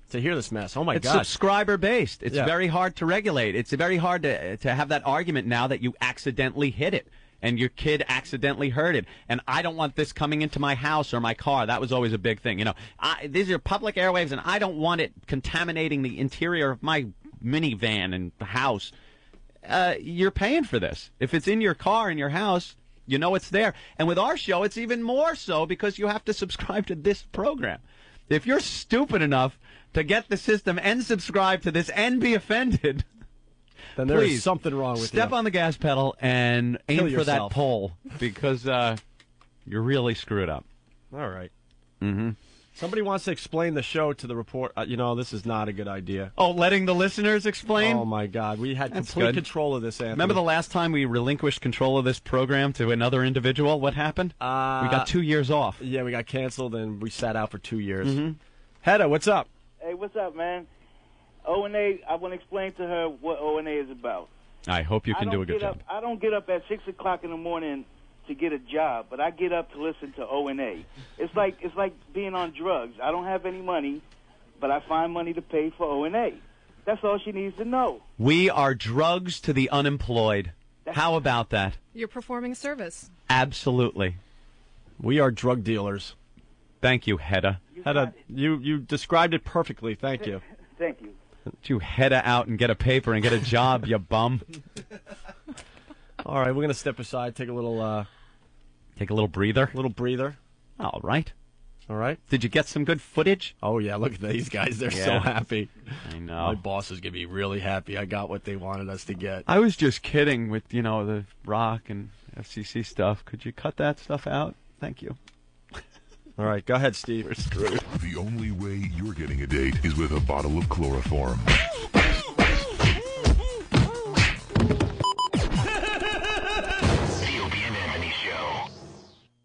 To hear this mess. Oh, my God. It's subscriber-based. It's very hard to regulate. It's very hard to have that argument now that you accidentally hit it and your kid accidentally heard it. And I don't want this coming into my house or my car. That was always a big thing. These are public airwaves, and I don't want it contaminating the interior of my minivan and house. You're paying for this. If it's in your car, in your house, you know it's there. And with our show, it's even more so because you have to subscribe to this program. If you're stupid enough to get the system and subscribe to this and be offended, then there is something wrong with you. Step on the gas pedal and aim for that pole because you're really screwed up. All right. Mm-hmm. Somebody wants to explain the show to the report. This is not a good idea. Oh, letting the listeners explain? Oh, my God. We had complete control of this, Anthony. Remember the last time we relinquished control of this program to another individual? What happened? We got 2 years off. Yeah, we got canceled, and we sat out for 2 years. Mm-hmm. Hedda, what's up? Hey, what's up, man? O&A, I want to explain to her what O&A is about. I hope you can do a good job. I don't get up at 6 o'clock in the morning to get a job, but I get up to listen to O&A. It's like being on drugs. I don't have any money, but I find money to pay for O&A. That's all she needs to know. We are drugs to the unemployed. How about that? You're performing a service. Absolutely. We are drug dealers. Thank you, Hedda. Hedda, you described it perfectly. Thank you. Thank you. You Hedda out and get a paper and get a job, you bum. All right, we're going to step aside, take a little breather. All right. All right. Did you get some good footage? Oh, yeah. Look at these guys. They're so happy. I know. My boss is going to be really happy. I got what they wanted us to get. I was just kidding with, the rock and FCC stuff. Could you cut that stuff out? Thank you. All right. Go ahead, Steve. We're screwed. The only way you're getting a date is with a bottle of chloroform.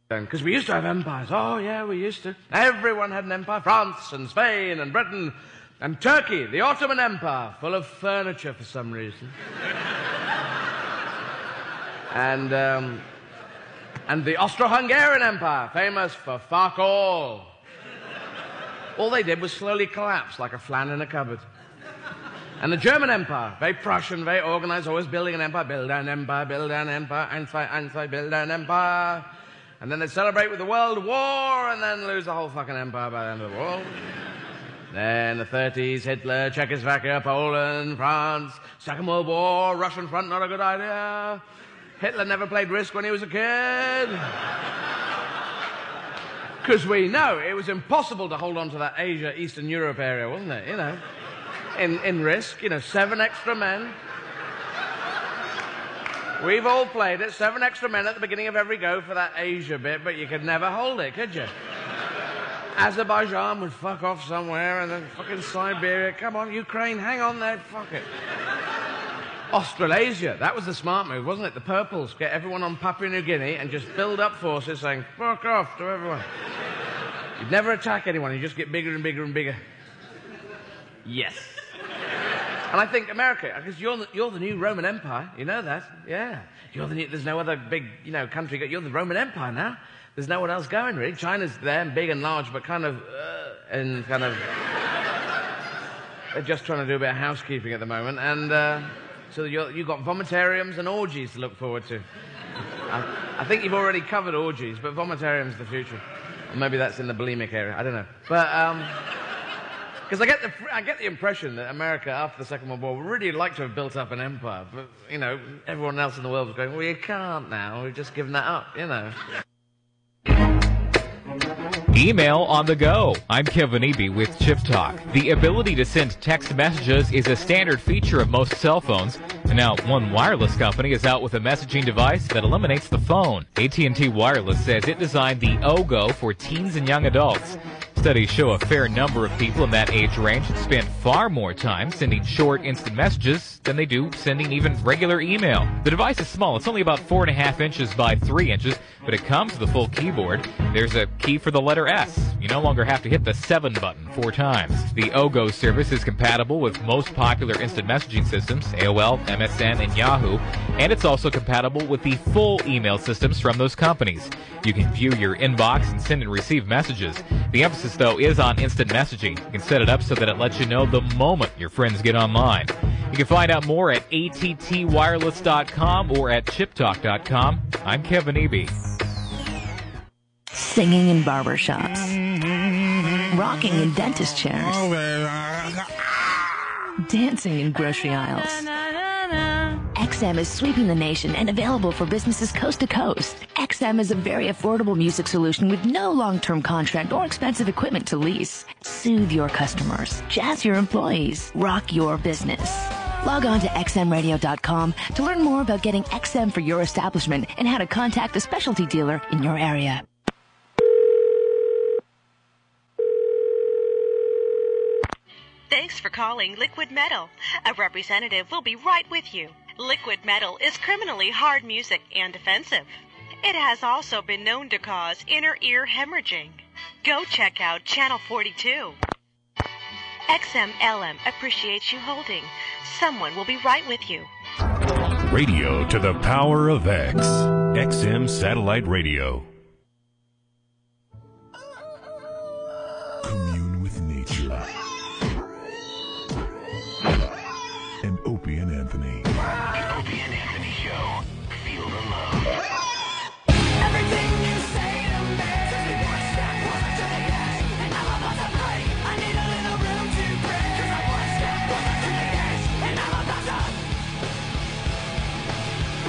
Because we used to have empires. Oh, yeah, we used to. Everyone had an empire. France and Spain and Britain and Turkey, the Ottoman Empire, full of furniture for some reason. And the Austro-Hungarian Empire, famous for fuck all. All they did was slowly collapse like a flan in a cupboard. And the German Empire, very Prussian, very organized, always building an empire, build an empire, Einstein, build an empire. And then they celebrate with the World War and then lose the whole fucking empire by the end of the war. Then the 30s, Hitler, Czechoslovakia, Poland, France, Second World War, Russian front, not a good idea. Hitler never played Risk when he was a kid. Because we know it was impossible to hold on to that Asia, Eastern Europe area, wasn't it? You know, in Risk, 7 extra men. We've all played it, 7 extra men at the beginning of every go for that Asia bit, but you could never hold it, could you? Azerbaijan would fuck off somewhere, and then fucking Siberia. Come on, Ukraine, hang on there, fuck it. Australasia, that was the smart move, wasn't it? The purples, get everyone on Papua New Guinea and just build up forces saying, fuck off to everyone. You'd never attack anyone, you just get bigger and bigger and bigger. Yes. And I think America, because you're the new Roman Empire, you know that, yeah. There's no other big, country, you're the Roman Empire now. There's no one else going, really. China's there, big and large, but they're just trying to do a bit of housekeeping at the moment, and so you've got vomitariums and orgies to look forward to. I think you've already covered orgies, but vomitarium's the future. Or maybe that's in the bulimic area, I don't know. But, because I get the impression that America, after the Second World War, would really like to have built up an empire, but, everyone else in the world was going, well, you can't now, we've just given that up, Email on the go. I'm Kevin Eby with Chip Talk. The ability to send text messages is a standard feature of most cell phones. And now, one wireless company is out with a messaging device that eliminates the phone. AT&T Wireless says it designed the OGO for teens and young adults. Studies show a fair number of people in that age range spend far more time sending short, instant messages than they do sending even regular email. The device is small. It's only about 4.5 inches by 3 inches, but it comes with a full keyboard. There's a key for the letter S. You no longer have to hit the 7 button 4 times. The OGO service is compatible with most popular instant messaging systems, AOL, MSN, and Yahoo, and it's also compatible with the full email systems from those companies. You can view your inbox and send and receive messages. The emphasis, though, is on instant messaging. You can set it up so that it lets you know the moment your friends get online. You can find out more at attwireless.com or at chiptalk.com. I'm Kevin Eby. Singing in barbershops. Rocking in dentist chairs. Dancing in grocery aisles. XM is sweeping the nation and available for businesses coast to coast. XM is a very affordable music solution with no long-term contract or expensive equipment to lease. Soothe your customers, jazz your employees, rock your business. Log on to xmradio.com to learn more about getting XM for your establishment and how to contact a specialty dealer in your area. Thanks for calling Liquid Metal. A representative will be right with you. Liquid Metal is criminally hard music and offensive. It has also been known to cause inner ear hemorrhaging. Go check out Channel 42. XMLM appreciates you holding. Someone will be right with you. Radio to the power of X. XM Satellite Radio. Commune with nature. And Opie and Anthony. The Opie and Anthony Show. Feel the love. Everything you say to me. One step closer to the edge, and I'm about to break. I need a little room to breathe. 'Cause I'm one step closer to the edge, and I'm about to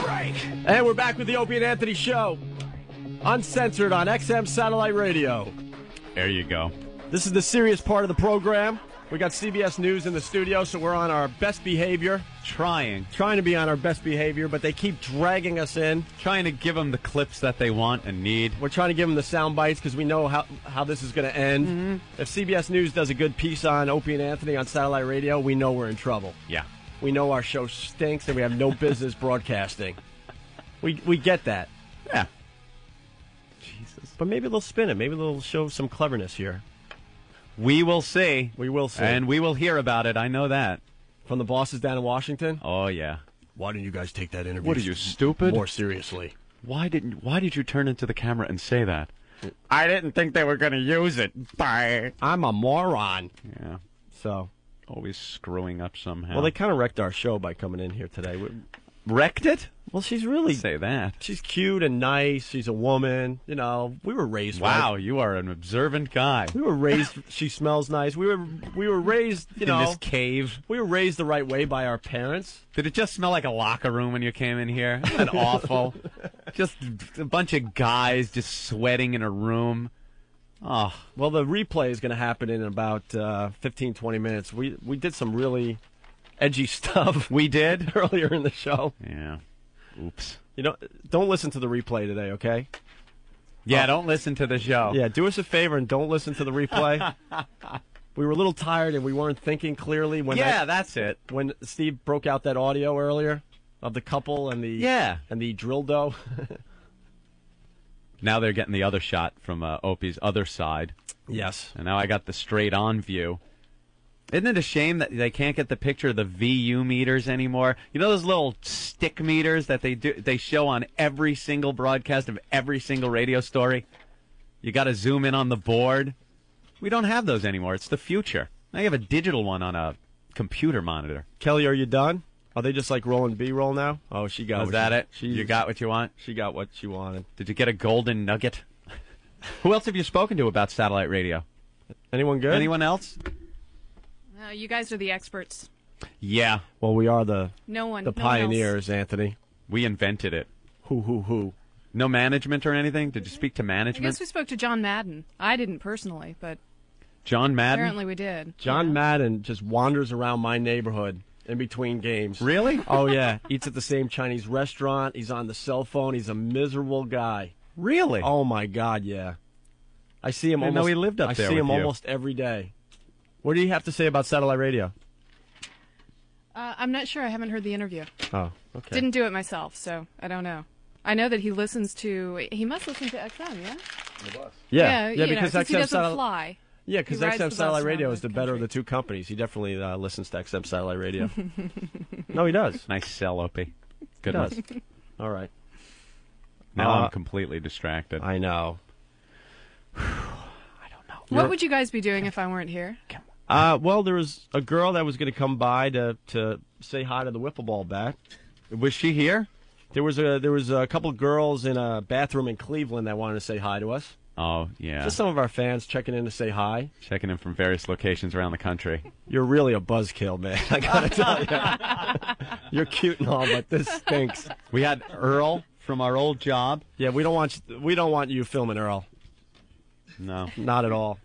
break. And we're back with the Opie and Anthony Show. Uncensored on XM Satellite Radio. There you go. This is the serious part of the program. We got CBS News in the studio, so we're on our best behavior. Trying to be on our best behavior, but they keep dragging us in. Trying to give them the clips that they want and need. We're trying to give them the sound bites because we know how this is going to end. Mm-hmm. If CBS News does a good piece on Opie and Anthony on satellite radio, we know we're in trouble. Yeah. We know our show stinks and we have no business broadcasting. We get that. Yeah. Jesus. But maybe they'll spin it. Maybe they'll show some cleverness here. We will see. We will see. And we will hear about it. I know that. From the bosses down in Washington? Oh, yeah. Why didn't you guys take that interview? What are you, stupid? More seriously. Why did you turn into the camera and say that? I didn't think they were going to use it. Bye. I'm a moron. Yeah. So, Always screwing up somehow. Well, they kind of wrecked our show by coming in here today. Wrecked it? Well, she's really... Say that. She's cute and nice. She's a woman. You know, we were raised right. Wow, you are an observant guy. We were raised... She smells nice. We were raised, you know... In this cave. We were raised the right way by our parents. Did it just smell like a locker room when you came in here? Isn't that awful? Just a bunch of guys just sweating in a room. Oh. Well, the replay is going to happen in about 15, 20 minutes. We did some really edgy stuff. We did? Earlier in the show. Yeah. Oops. You know, don't listen to the replay today, okay? Yeah, don't listen to the show. Yeah, do us a favor and don't listen to the replay. We were a little tired and we weren't thinking clearly. That's it. When Steve broke out that audio earlier of the couple and the drill dough. Now they're getting the other shot from Opie's other side. Yes. And now I got the straight-on view. Isn't it a shame that they can't get the picture of the VU meters anymore? You know those little stick meters that they show on every single broadcast of every single radio story? You got to zoom in on the board. We don't have those anymore. It's the future. Now you have a digital one on a computer monitor. Kelly, are you done? Are they just like rolling B-roll now? Oh, she got it. Was that it? You got what you want? She got what she wanted. Did you get a golden nugget? Who else have you spoken to about satellite radio? Anyone good? Anyone else? You guys are the experts. Yeah. Well, we are the pioneers, Anthony. We invented it. Who? No management or anything? Did you speak to management? I guess we spoke to John Madden. I didn't personally, but John Madden? Apparently we did. John Madden just wanders around my neighborhood in between games. Really? Oh, yeah. Eats at the same Chinese restaurant. He's on the cell phone. He's a miserable guy. Really? Oh, my God, yeah. I see him almost. I know he lived up there. I see him almost every day. What do you have to say about satellite radio? I'm not sure. I haven't heard the interview. Oh, okay. Didn't do it myself, so I don't know. I know that he must listen to XM, yeah? Yeah, because he doesn't fly. Yeah, because XM Satellite Radio is the better of the two companies. He definitely listens to XM Satellite Radio. No, he does. Nice sell, Opie. Good he one. does. All right. Now I'm completely distracted. I know. What would you guys be doing if I weren't here? Well, there was a girl that was going to come by to say hi to the wiffle ball bat. Was she here? There was a couple of girls in a bathroom in Cleveland that wanted to say hi to us. Oh, yeah. Just some of our fans checking in to say hi. Checking in from various locations around the country. You're really a buzzkill, man. I got to tell you. You're cute and all, but this stinks. We had Earl from our old job. Yeah, we don't want you filming Earl. No. Not at all.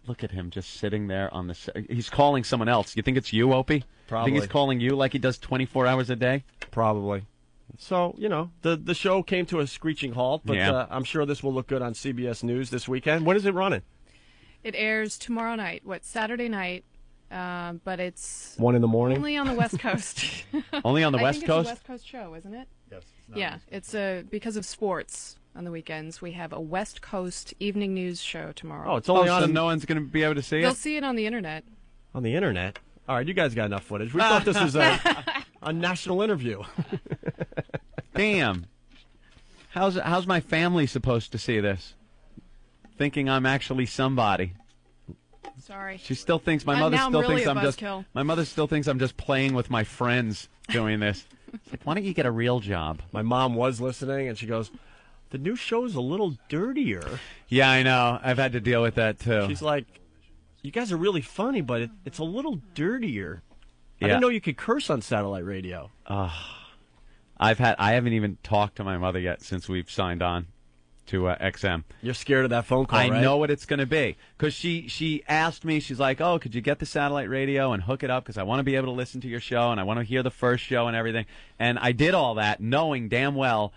Look at him just sitting there on the... He's calling someone else. You think it's you, Opie? Probably. You think he's calling you like he does 24 hours a day? Probably. So, the show came to a screeching halt, but I'm sure this will look good on CBS News this weekend. When is it running? It airs tomorrow night, Saturday night, but it's... 1 in the morning? Only on the West Coast. Only on the West Coast? It's a West Coast show, isn't it? Yes. Yeah, it's because of sports. On the weekends, we have a West Coast evening news show tomorrow. Oh, it's only on. So no one's going to be able to see it? They'll see it on the internet. On the internet? All right, you guys got enough footage. We thought this was a national interview. Damn. How's my family supposed to see this? Thinking I'm actually somebody. Sorry. She still thinks my mother still really thinks I'm just buzzkill. my mother still thinks I'm just playing with my friends doing this. It's like, why don't you get a real job? My mom was listening, and she goes, "The new show's a little dirtier." Yeah, I know. I've had to deal with that too. She's like, "You guys are really funny, but it's a little dirtier." Yeah. I didn't know you could curse on satellite radio. I haven't even talked to my mother yet since we've signed on to XM. You're scared of that phone call, I right? know what it's going to be. Because she asked me, she's like, oh, could you get the satellite radio and hook it up? Because I want to be able to listen to your show, and I want to hear the first show and everything. And I did all that knowing damn well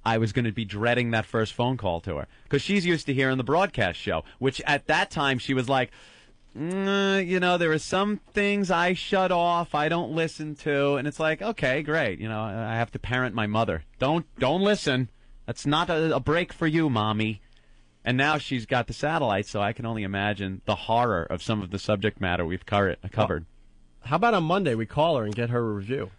I was going to be dreading that first phone call to her. Because she's used to hearing the broadcast show, which at that time she was like, there are some things I shut off, I don't listen to. And it's like, okay, great. I have to parent my mother. Don't listen. That's not a break for you, Mommy. And now she's got the satellite, so I can only imagine the horror of some of the subject matter we've covered. How about on Monday we call her and get her a review?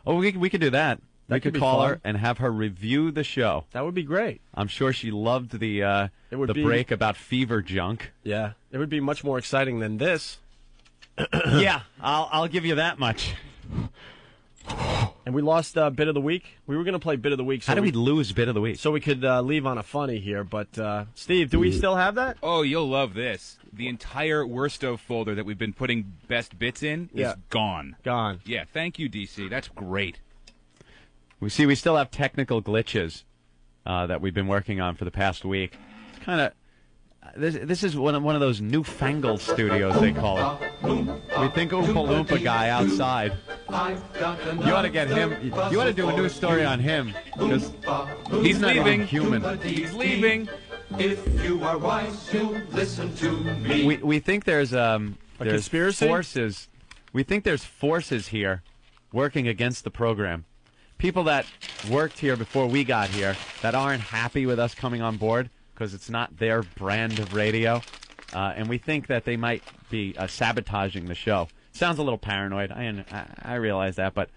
Oh, we could do that. We could call her and have her review the show. That would be great. I'm sure she loved the break about fever junk. Yeah, it would be much more exciting than this. Yeah, I'll give you that much. And we lost Bit of the Week. We were going to play Bit of the Week. So How did we lose Bit of the Week? So we could leave on a funny here. But, Steve, do we still have that? Oh, you'll love this. The entire Worst of folder that we've been putting best bits in is gone. Gone. Yeah, thank you, DC. That's great. We still have technical glitches that we've been working on for the past week. It's kind of... This is one of those newfangled studios, they call it. We think Oompa Loompa guy outside. You ought to get him. You ought to do a new story on him because he's not leaving. even human. He's leaving. If you are wise, you listen to me. We think there's conspiracy? forces. We think there's forces here working against the program. People that worked here before we got here that aren't happy with us coming on board because it's not their brand of radio, and we think that they might be sabotaging the show. Sounds a little paranoid. I realize that, but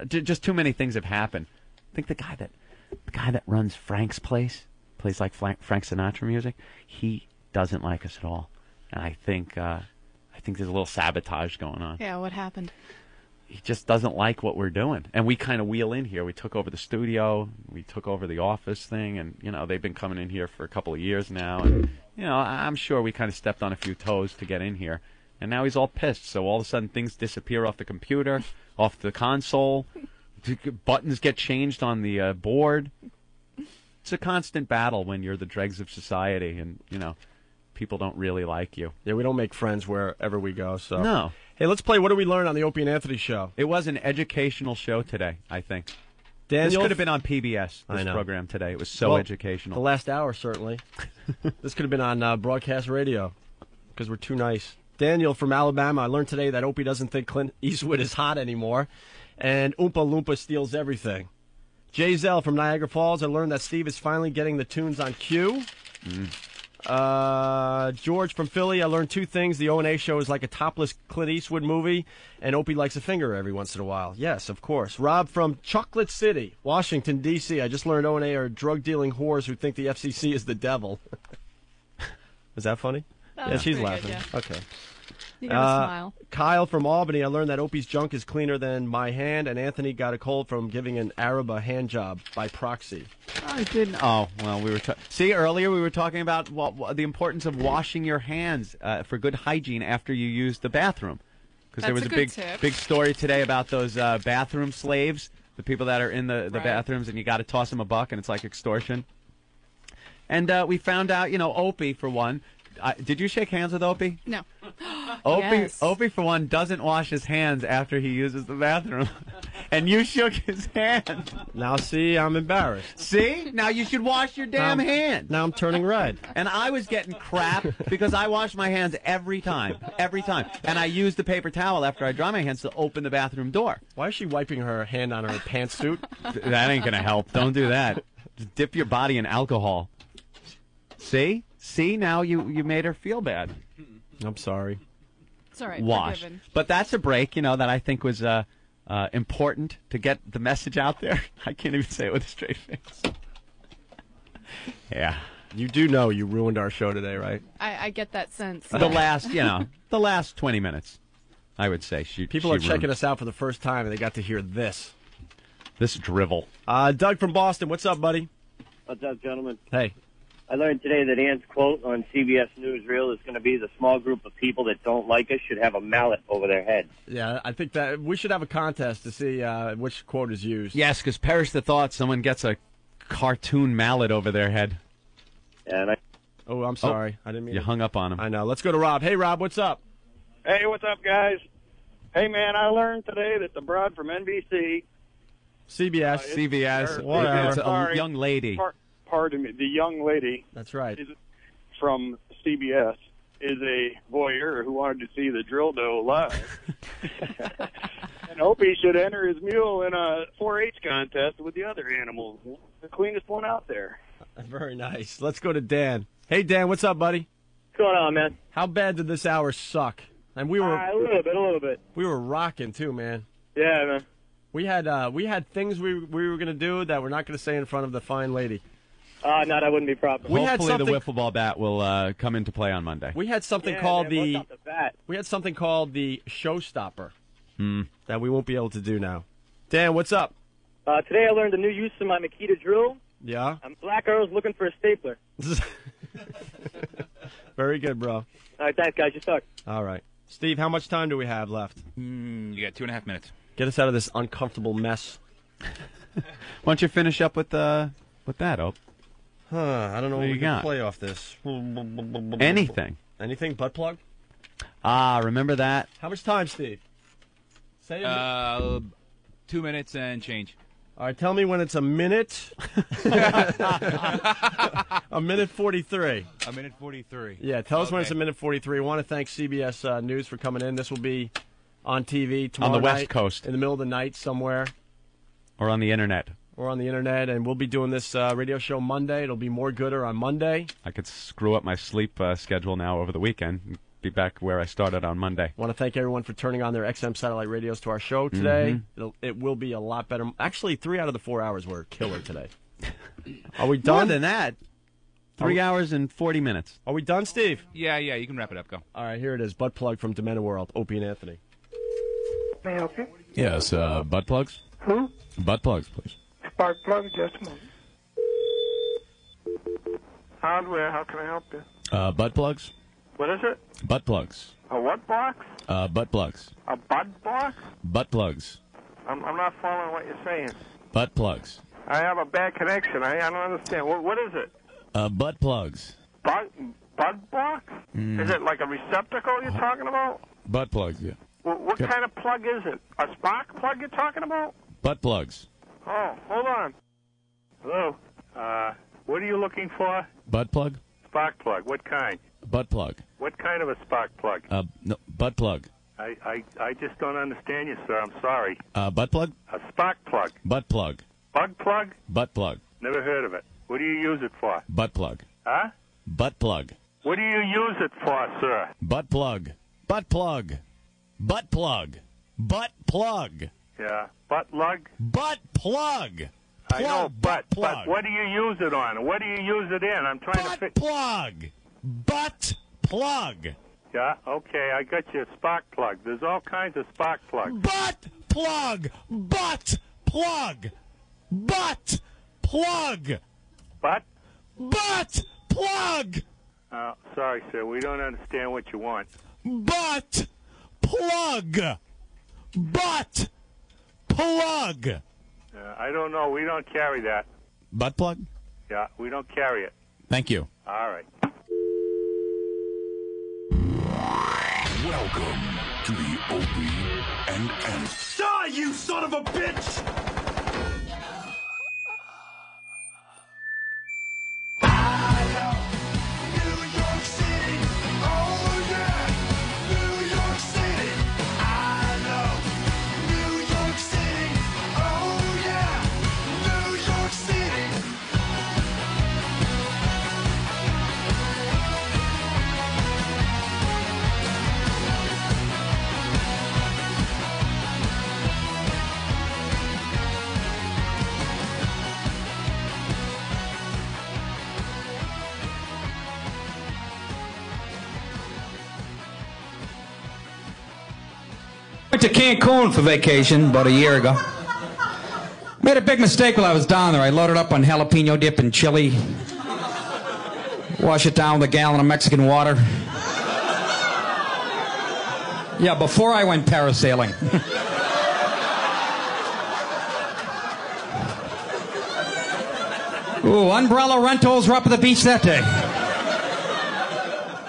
just too many things have happened. I think the guy that runs Frank's Place, plays like Frank Sinatra music, he doesn't like us at all, and I think there's a little sabotage going on. Yeah, what happened? He just doesn't like what we're doing. And we kind of wheel in here. We took over the studio. We took over the office thing. And, they've been coming in here for a couple of years now. And, I'm sure we kind of stepped on a few toes to get in here. And now he's all pissed. So all of a sudden things disappear off the computer, off the console. Buttons get changed on the board. It's a constant battle when you're the dregs of society and, people don't really like you. Yeah, we don't make friends wherever we go. So No. Hey, let's play What Do We Learn on the Opie and Anthony Show. It was an educational show today, I think. Daniel, this could have been on PBS, this program today. It was so educational. The last hour, certainly. This could have been on broadcast radio because we're too nice. Daniel from Alabama, I learned today that Opie doesn't think Clint Eastwood is hot anymore, and Oompa Loompa steals everything. Jay Zell from Niagara Falls, I learned that Steve is finally getting the tunes on cue. George from Philly, I learned two things. The O&A show is like a topless Clint Eastwood movie, and Opie likes a finger every once in a while. Yes, of course. Rob from Chocolate City, Washington, D.C. I just learned O&A are drug-dealing whores who think the FCC is the devil. Was that funny? Yeah, she's pretty laughing. good, yeah. Okay. You gotta smile. Kyle from Albany, I learned that Opie's junk is cleaner than my hand, and Anthony got a cold from giving an Arab a hand job by proxy. I didn't. Oh, well, we were see earlier we were talking about the importance of washing your hands for good hygiene after you use the bathroom. Because there was a big story today about those bathroom slaves, the people that are in the bathrooms, and you got to toss them a buck, and it's like extortion. And we found out, Opie, for one. Did you shake hands with Opie? No. Opie, for one, doesn't wash his hands after he uses the bathroom. And you shook his hand. Now, see, I'm embarrassed. See? Now you should wash your damn hand. Now I'm turning red. And I was getting crap because I wash my hands every time. Every time. And I use the paper towel after I dry my hands to open the bathroom door. Why is she wiping her hand on her pantsuit? That ain't going to help. Don't do that. Just dip your body in alcohol. See? See, now you made her feel bad. I'm sorry. It's all right. Wash. Forgiven. But that's a break, that I think was important to get the message out there. I can't even say it with a straight face. Yeah. You do know you ruined our show today, right? I get that sense. The last 20 minutes, I would say. People are checking us out for the first time, and they got to hear this. This drivel. Doug from Boston, what's up, buddy? What's up, gentlemen? Hey. I learned today that Ann's quote on CBS Newsreel is going to be the small group of people that don't like us should have a mallet over their head. Yeah, I think that we should have a contest to see which quote is used. Yes, because perish the thought someone gets a cartoon mallet over their head. And Oh, I'm sorry. I didn't mean You hung up on him. I know. Let's go to Rob. Hey, Rob, what's up? Hey, what's up, guys? Hey, man, I learned today that the broad from NBC... CBS. It's a young lady. Pardon me, the young lady. That's right. From CBS is a voyeur who wanted to see the drill dough live. And Opie should enter his mule in a 4-H contest with the other animals. The cleanest one out there. Very nice. Let's go to Dan. Hey, Dan, what's up, buddy? What's going on, man? How bad did this hour suck? And we were a little bit. We were rocking too, man. Yeah, man. We had things we were going to do that we're not going to say in front of the fine lady. No, that wouldn't be proper. Hopefully the wiffle ball bat will come into play on Monday. We had something called the showstopper that we won't be able to do now. Dan, what's up? Today I learned a new use of my Makita drill. Yeah? I'm Black Arrow's looking for a stapler. Very good, bro. All right, thanks, guys. You suck. All right. Steve, how much time do we have left? You got 2.5 minutes. Get us out of this uncomfortable mess. Why don't you finish up with that, Ope? I don't know what we can play off this. Anything. Anything? Butt plug? Remember that? How much time, Steve? Say it. 2 minutes and change. All right, tell me when it's a minute. A minute 43. A minute 43. Yeah, tell us when it's a minute 43. I want to thank CBS News for coming in. This will be on TV tomorrow on the night, West Coast. In the middle of the night somewhere. Or on the Internet. And we'll be doing this radio show Monday. It'll be more gooder on Monday. I could screw up my sleep schedule now over the weekend and be back where I started on Monday. I want to thank everyone for turning on their XM satellite radios to our show today. It will be a lot better. Actually, 3 out of the 4 hours were killer today. Are we done? More than that. 3 hours and 40 minutes. Are we done, Steve? Yeah, you can wrap it up. Go. All right, here it is. Butt plug from Demented World. Opie and Anthony. May I help you? Yes, butt plugs? Who? Butt plugs, please. Spark plug, just a moment. Hardware, how can I help you? Butt plugs? What is it? Butt plugs. A what box? Butt plugs. A bud box? Butt plugs. I'm not following what you're saying. Butt plugs. I have a bad connection. I don't understand. What is it? Butt plugs. Bud box? Is it like a receptacle you're talking about? Butt plugs, yeah. What kind of plug is it? A spark plug you're talking about? Butt plugs. Oh, hold on. Hello? What are you looking for? Butt plug? Spark plug. What kind? Butt plug. What kind of a spark plug? No, butt plug. I just don't understand you, sir. I'm sorry. Butt plug? A spark plug. Butt plug. Bug plug? Butt plug. Never heard of it. What do you use it for? Butt plug. Huh? Butt plug. What do you use it for, sir? Butt plug. Butt plug. Butt plug. Butt plug. Yeah. Butt lug? Butt plug. I know, but what do you use it on? What do you use it in? I'm trying to fit. Plug. Butt plug. Yeah, okay, I got you a spark plug. There's all kinds of spark plugs. Butt plug. Butt plug. Butt plug. Butt? Butt plug. Sorry, sir, we don't understand what you want. Butt plug. Butt plug. I don't know. We don't carry that. Butt plug? Yeah, we don't carry it. Thank you. All right. Welcome to the Opie and Anthony. Die, you son of a bitch! Went to Cancun for vacation about a year ago. Made a big mistake while I was down there. I loaded up on jalapeno dip and chili. Wash it down with a gallon of Mexican water. Yeah, before I went parasailing. Ooh, umbrella rentals were up at the beach that day.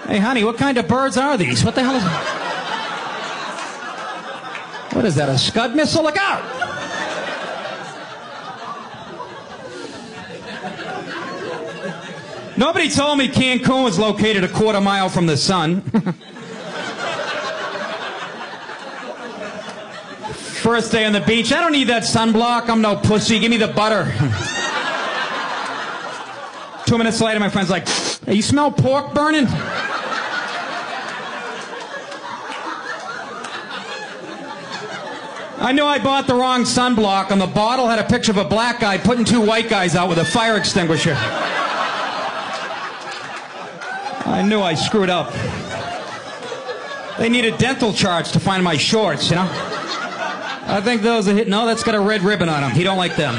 Hey, honey, what kind of birds are these? What the hell is... What is that, a Scud missile? Look out! Nobody told me Cancun was located a quarter mile from the sun. First day on the beach. I don't need that sunblock. I'm no pussy. Give me the butter. 2 minutes later, my friend's like, hey, you smell pork burning? I knew I bought the wrong sunblock. On the bottle had a picture of a black guy putting two white guys out with a fire extinguisher. I knew I screwed up. They needed dental charts to find my shorts, you know? I think those are hit. No, that's got a red ribbon on them. He don't like them.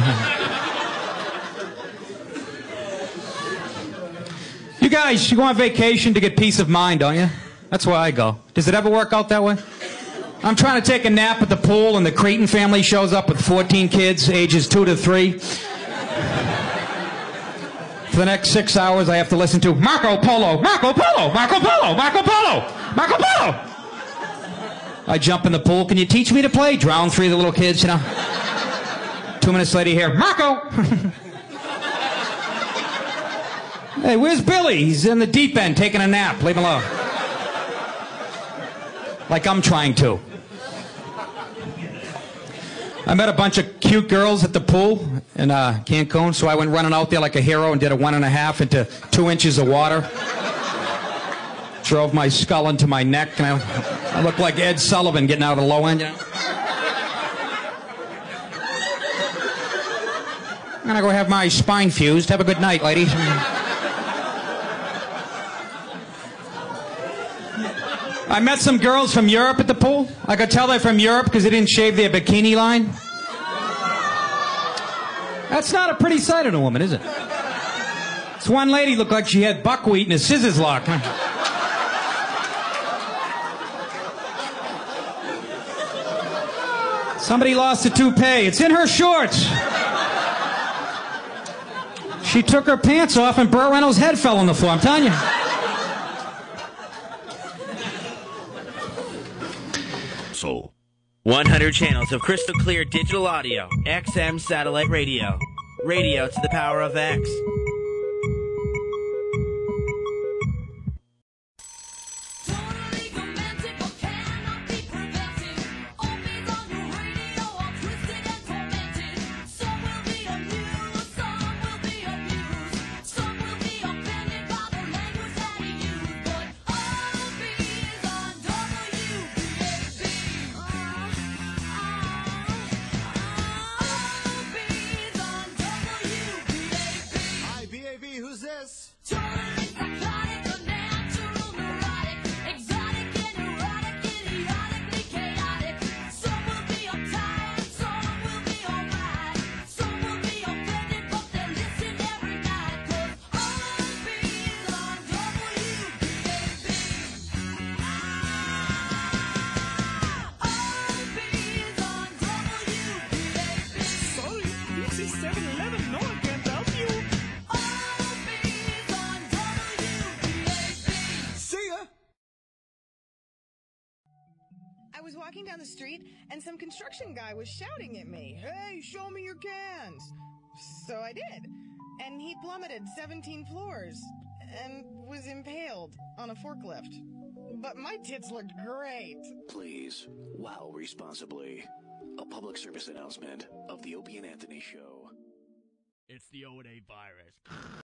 You guys, you go on vacation to get peace of mind, don't you? That's where I go. Does it ever work out that way? I'm trying to take a nap at the pool, and the Creighton family shows up with 14 kids, ages 2 to 3. For the next 6 hours, I have to listen to Marco Polo, Marco Polo, Marco Polo, Marco Polo, Marco Polo. I jump in the pool. Can you teach me to play? Drown 3 of the little kids, you know. 2 minutes later, you hear, Marco. Hey, where's Billy? He's in the deep end taking a nap. Leave him alone. Like I'm trying to. I met a bunch of cute girls at the pool in Cancun, so I went running out there like a hero and did a 1.5 into 2 inches of water. Drove my skull into my neck, and I looked like Ed Sullivan getting out of the low end, you know? I'm gonna go have my spine fused. Have a good night, ladies. I met some girls from Europe at the pool. I could tell they're from Europe because they didn't shave their bikini line. That's not a pretty sight in a woman, is it? This one lady looked like she had buckwheat in a scissors lock. Somebody lost a toupee. It's in her shorts. She took her pants off and Burt Reynolds' head fell on the floor. I'm telling you. So, 100 channels of crystal clear digital audio, XM satellite radio. Radio to the power of X. Walking down the street, and some construction guy was shouting at me, "Hey, show me your cans!" So I did, and he plummeted 17 floors and was impaled on a forklift. But my tits looked great. Please, wow responsibly. A public service announcement of the Opie and Anthony Show. It's the O&A virus.